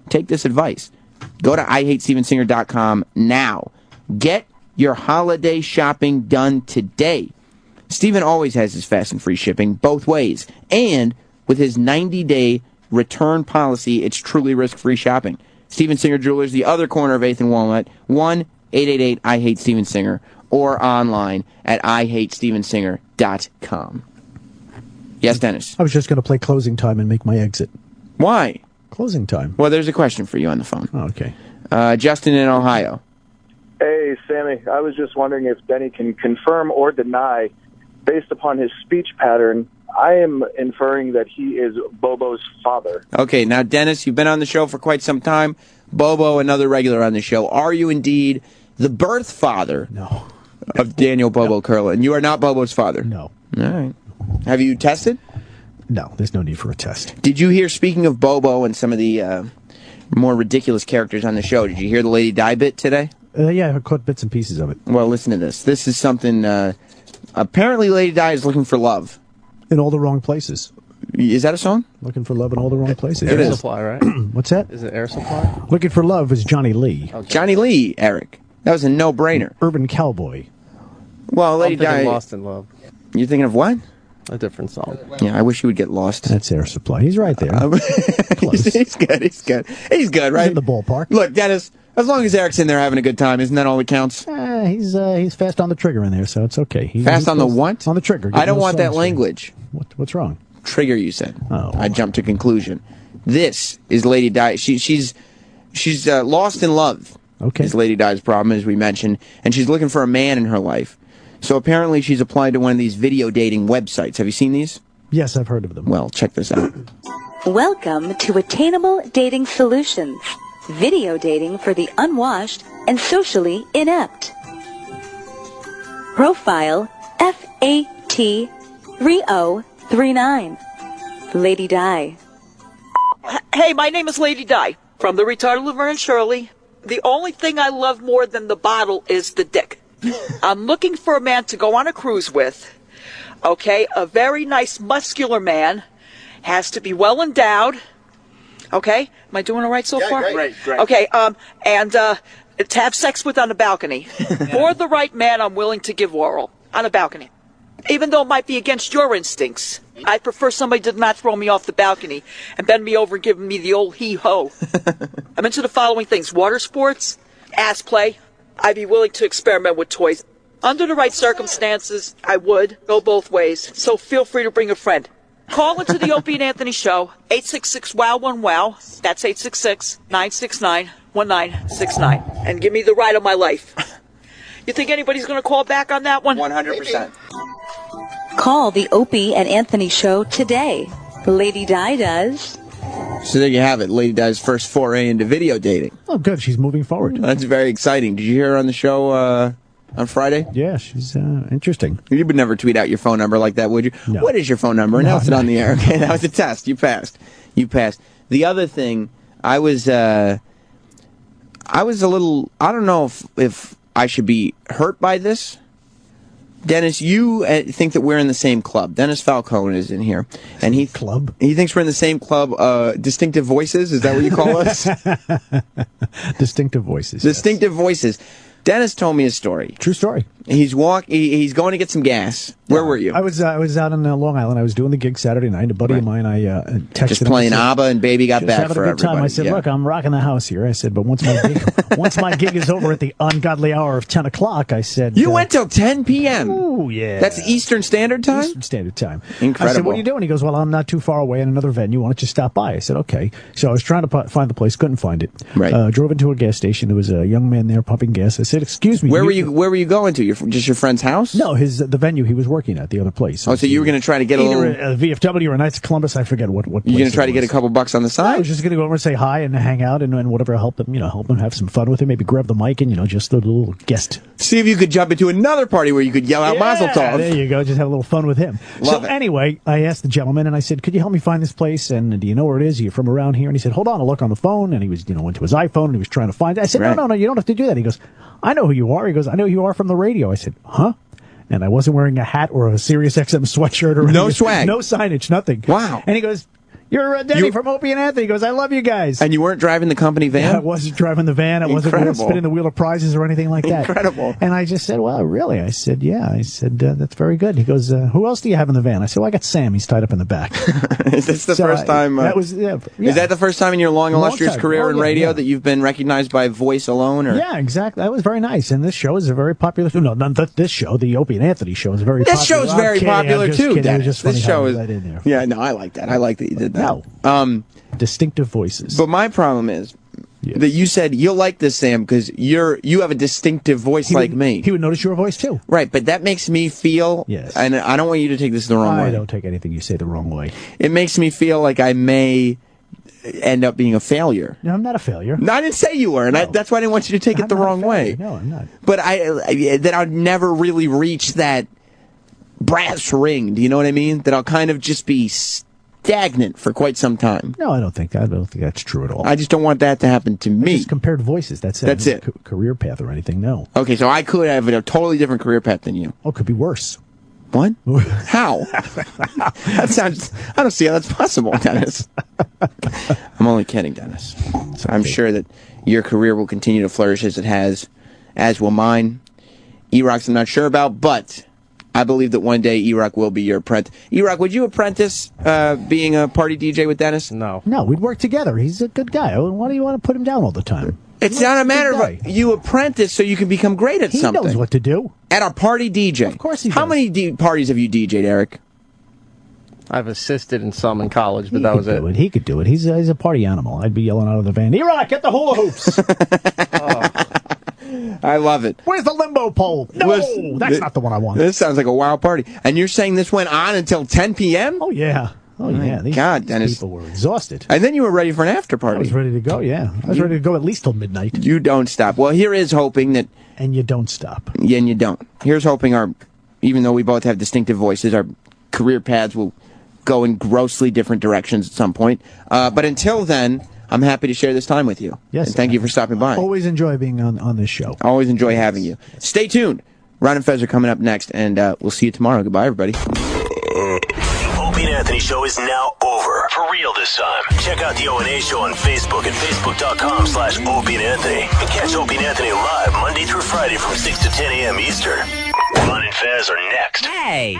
Speaker 5: take this advice. Go to IHateStevenSinger.com now. Get your holiday shopping done today. Steven always has his fast and free shipping both ways. And with his 90-day return policy, it's truly risk-free shopping. Steven Singer Jewelers, the other corner of 8th and Walnut, 1-888-I-HATE-STEVEN-SINGER, or online at IHateStevenSinger.com. Yes, Dennis?
Speaker 20: I was just going to play Closing Time and make my exit.
Speaker 5: Why?
Speaker 20: Closing Time.
Speaker 5: Well, there's a question for you on the phone.
Speaker 20: Oh, okay.
Speaker 5: Justin in Ohio.
Speaker 8: Hey, Sammy. I was just wondering if Denny can confirm or deny, based upon his speech pattern, I am inferring that he is Bobo's father.
Speaker 5: Okay, now, Dennis, you've been on the show for quite some time. Bobo, another regular on the show. Are you indeed the birth father of Daniel Bobo Curlin? And you are not Bobo's father?
Speaker 20: No.
Speaker 5: All right. Have you tested?
Speaker 20: No, there's no need for a test.
Speaker 5: Did you hear, speaking of Bobo and some of the more ridiculous characters on the show, did you hear the Lady Di bit today?
Speaker 20: Yeah, I caught bits and pieces of it.
Speaker 5: Well, listen to this. This is something, apparently Lady Di is looking for love.
Speaker 20: In all the wrong places.
Speaker 5: Is that a song?
Speaker 20: Looking for love in all the wrong places.
Speaker 23: Air Supply, right?
Speaker 20: What's that?
Speaker 23: Is it Air Supply?
Speaker 20: Looking for Love is Johnny Lee.
Speaker 23: Okay.
Speaker 5: Johnny Lee, Eric. That was a no-brainer.
Speaker 20: Urban Cowboy.
Speaker 5: Well, Lady
Speaker 23: I'm thinking
Speaker 5: Di...
Speaker 23: Lost in Love.
Speaker 5: You're thinking of what?
Speaker 23: A different song.
Speaker 5: Yeah, I wish you would get lost.
Speaker 20: That's Air Supply. He's right there.
Speaker 5: He's good, right?
Speaker 20: He's in the ballpark.
Speaker 5: Look, Dennis, as long as Eric's in there having a good time, isn't that all that counts?
Speaker 20: He's fast on the trigger in there, so it's okay.
Speaker 5: Fast on the what?
Speaker 20: On the trigger.
Speaker 5: I don't want that language.
Speaker 20: What's wrong?
Speaker 5: Trigger, you said.
Speaker 20: Oh.
Speaker 5: I jumped to conclusion. This is Lady Di. She's lost in love.
Speaker 20: Okay.
Speaker 5: Is Lady Di's problem, as we mentioned, and she's looking for a man in her life. So apparently she's applied to one of these video dating websites. Have you seen these?
Speaker 20: Yes, I've heard of them.
Speaker 5: Well, check this out.
Speaker 19: Welcome to Attainable Dating Solutions. Video dating for the unwashed and socially inept. Profile FAT3039. Lady Di.
Speaker 21: Hey, my name is Lady Di from the retarded Laverne and Shirley. The only thing I love more than the bottle is the dick. I'm looking for a man to go on a cruise with. Okay, a very nice muscular man. Has to be well endowed. Okay, am I doing all right so far?
Speaker 24: Great.
Speaker 21: Okay, and to have sex with on a balcony. For the right man, I'm willing to give oral on a balcony. Even though it might be against your instincts, I prefer somebody did not throw me off the balcony and bend me over and give me the old hee-ho. I'm into the following things: water sports, ass play. I'd be willing to experiment with toys. Under the right circumstances, I would go both ways. So feel free to bring a friend. Call into the Opie and Anthony Show, 866-WOW-1-WOW. That's 866-969-1969. And give me the ride of my life. You think anybody's going to call back on that one?
Speaker 5: 100%.
Speaker 19: Call the Opie and Anthony Show today. Lady Di does.
Speaker 5: So there you have it, Lady Di's first foray into video dating.
Speaker 20: Oh, good. She's moving forward.
Speaker 5: That's very exciting. Did you hear her on the show on Friday?
Speaker 20: Yeah, she's interesting.
Speaker 5: You would never tweet out your phone number like that, would you?
Speaker 20: No.
Speaker 5: What is your phone number? Announce it on the air. Okay, that was a test. You passed. The other thing, I was a little, I don't know if I should be hurt by this. Dennis, you think that we're in the same club. Dennis Falcone is in here, and he thinks we're in the same club. Distinctive Voices, is that what you call us?
Speaker 20: Distinctive Voices.
Speaker 5: Distinctive Voices. Dennis told me a story.
Speaker 20: True story.
Speaker 5: He's going to get some gas. Where were you?
Speaker 20: I was out on Long Island. I was doing the gig Saturday night. A buddy of mine, I texted
Speaker 5: just playing
Speaker 20: him.
Speaker 5: ABBA and Baby Got Back for everybody.
Speaker 20: Time. I said, look, I'm rocking the house here. I said, but once my gig is over at the ungodly hour of 10 o'clock, I said...
Speaker 5: You went till 10 p.m.?
Speaker 20: Oh, yeah.
Speaker 5: That's Eastern Standard Time?
Speaker 20: Eastern Standard Time.
Speaker 5: Incredible.
Speaker 20: I said, what are you doing? He goes, well, I'm not too far away in another venue. Why don't you stop by? I said, okay. So I was trying to find the place, couldn't find it.
Speaker 5: Right.
Speaker 20: Drove into a gas station. There was a young man there pumping gas. I said, excuse me.
Speaker 5: Where were you going to? Just your friend's house?
Speaker 20: No, the venue he was working at, the other place.
Speaker 5: Oh, so you were going to try to get
Speaker 20: either a VFW or Knights of Columbus. I forget what place.
Speaker 5: You're going to try to get a couple bucks on the side?
Speaker 20: I was just going to go over and say hi and hang out and whatever, help them have some fun with him. Maybe grab the mic and just a little guest.
Speaker 5: See if you could jump into another party where you could yell out Mazel Tov.
Speaker 20: There you go. Just have a little fun with him. Anyway, I asked the gentleman and I said, could you help me find this place? And do you know where it is? Are you from around here? And he said, hold on, I'll look on the phone. And he was, went to his iPhone and he was trying to find it. I said, no, you don't have to do that. He goes, I know who you are. He goes, I know who you are from the radio. I said, huh? And I wasn't wearing a hat or a Sirius XM sweatshirt or
Speaker 5: no swag,
Speaker 20: no signage, nothing.
Speaker 5: Wow.
Speaker 20: And he goes, You're Denny from Opie and Anthony. He goes, I love you guys.
Speaker 5: And you weren't driving the company van?
Speaker 20: Yeah, I wasn't driving the van. I wasn't spinning the wheel of prizes or anything like that.
Speaker 5: Incredible.
Speaker 20: And I just said, well, really? I said, yeah. I said, that's very good. He goes, who else do you have in the van? I said, well, I got Sam. He's tied up in the back.
Speaker 5: Is this the first time?
Speaker 20: That was, yeah.
Speaker 5: Is that the first time in your long, illustrious career in radio that you've been recognized by voice alone? Or?
Speaker 20: Yeah, exactly. That was very nice. And this show is a very popular show. No, not this show. The Opie and Anthony show is very popular.
Speaker 5: This show is very popular, too, Dennis.
Speaker 20: This
Speaker 5: show is.
Speaker 20: In there.
Speaker 5: Yeah, no, I like that. I like that you did that.
Speaker 20: No. Distinctive voices.
Speaker 5: But my problem is that you said you'll like this, Sam, because you have a distinctive voice like me.
Speaker 20: He would notice your voice too.
Speaker 5: Right, but that makes me feel, and I don't want you to take this the wrong way.
Speaker 20: I don't take anything you say the wrong way.
Speaker 5: It makes me feel like I may end up being a failure.
Speaker 20: No, I'm not a failure.
Speaker 5: No, I didn't say you were, and that's why I didn't want you to take it the wrong way.
Speaker 20: No, I'm not.
Speaker 5: But that I'd never really reach that brass ring. Do you know what I mean? That I'll kind of just be stagnant for quite some time.
Speaker 20: No, I don't think that's true at all.
Speaker 5: I just don't want that to happen to me.
Speaker 20: Just compared voices. That's it. Career path or anything? No.
Speaker 5: Okay, so I could have a totally different career path than you.
Speaker 20: Oh, it could be worse.
Speaker 5: What? How? That sounds. I don't see how that's possible, Dennis. I'm only kidding, Dennis. So I'm sure that your career will continue to flourish as it has, as will mine. E-Rock's I'm not sure about, but I believe that one day E-Rock will be your apprentice. E-Rock, would you apprentice being a party DJ with Dennis?
Speaker 20: No, we'd work together. He's a good guy. Why do you want to put him down all the time?
Speaker 5: It's not a matter of you apprentice so you can become great at something.
Speaker 20: He knows what to do.
Speaker 5: At a party DJ.
Speaker 20: Of course he does.
Speaker 5: How many parties have you DJ'd, Eric?
Speaker 23: I've assisted in some in college, but that was it.
Speaker 20: He could do it. He's a party animal. I'd be yelling out of the van, E-Rock, get the hula hoops!
Speaker 5: I love it.
Speaker 20: Where's the limbo pole? No, that's not the one I want.
Speaker 5: This sounds like a wild party. And you're saying this went on until 10 p.m.?
Speaker 20: Oh, yeah. Oh, yeah.
Speaker 5: God, Dennis.
Speaker 20: People were exhausted.
Speaker 5: And then you were ready for an after party.
Speaker 20: I was ready to go, yeah. I was ready to go at least till midnight.
Speaker 5: You don't stop. Well, here is hoping that...
Speaker 20: And you don't stop.
Speaker 5: Yeah, and you don't. Here's hoping even though we both have distinctive voices, our career paths will go in grossly different directions at some point. But until then, I'm happy to share this time with you.
Speaker 20: Yes.
Speaker 5: And thank you for stopping by.
Speaker 20: Always enjoy being on this show.
Speaker 5: Always enjoy having you. Stay tuned. Ron and Fez are coming up next, and we'll see you tomorrow. Goodbye, everybody.
Speaker 17: Opie and Anthony show is now over. For real this time. Check out the O&A show on Facebook at facebook.com/Opie and Anthony. And catch Opie and Anthony live Monday through Friday from 6 to 10 a.m. Eastern. Ron and Fez are next.
Speaker 2: Hey!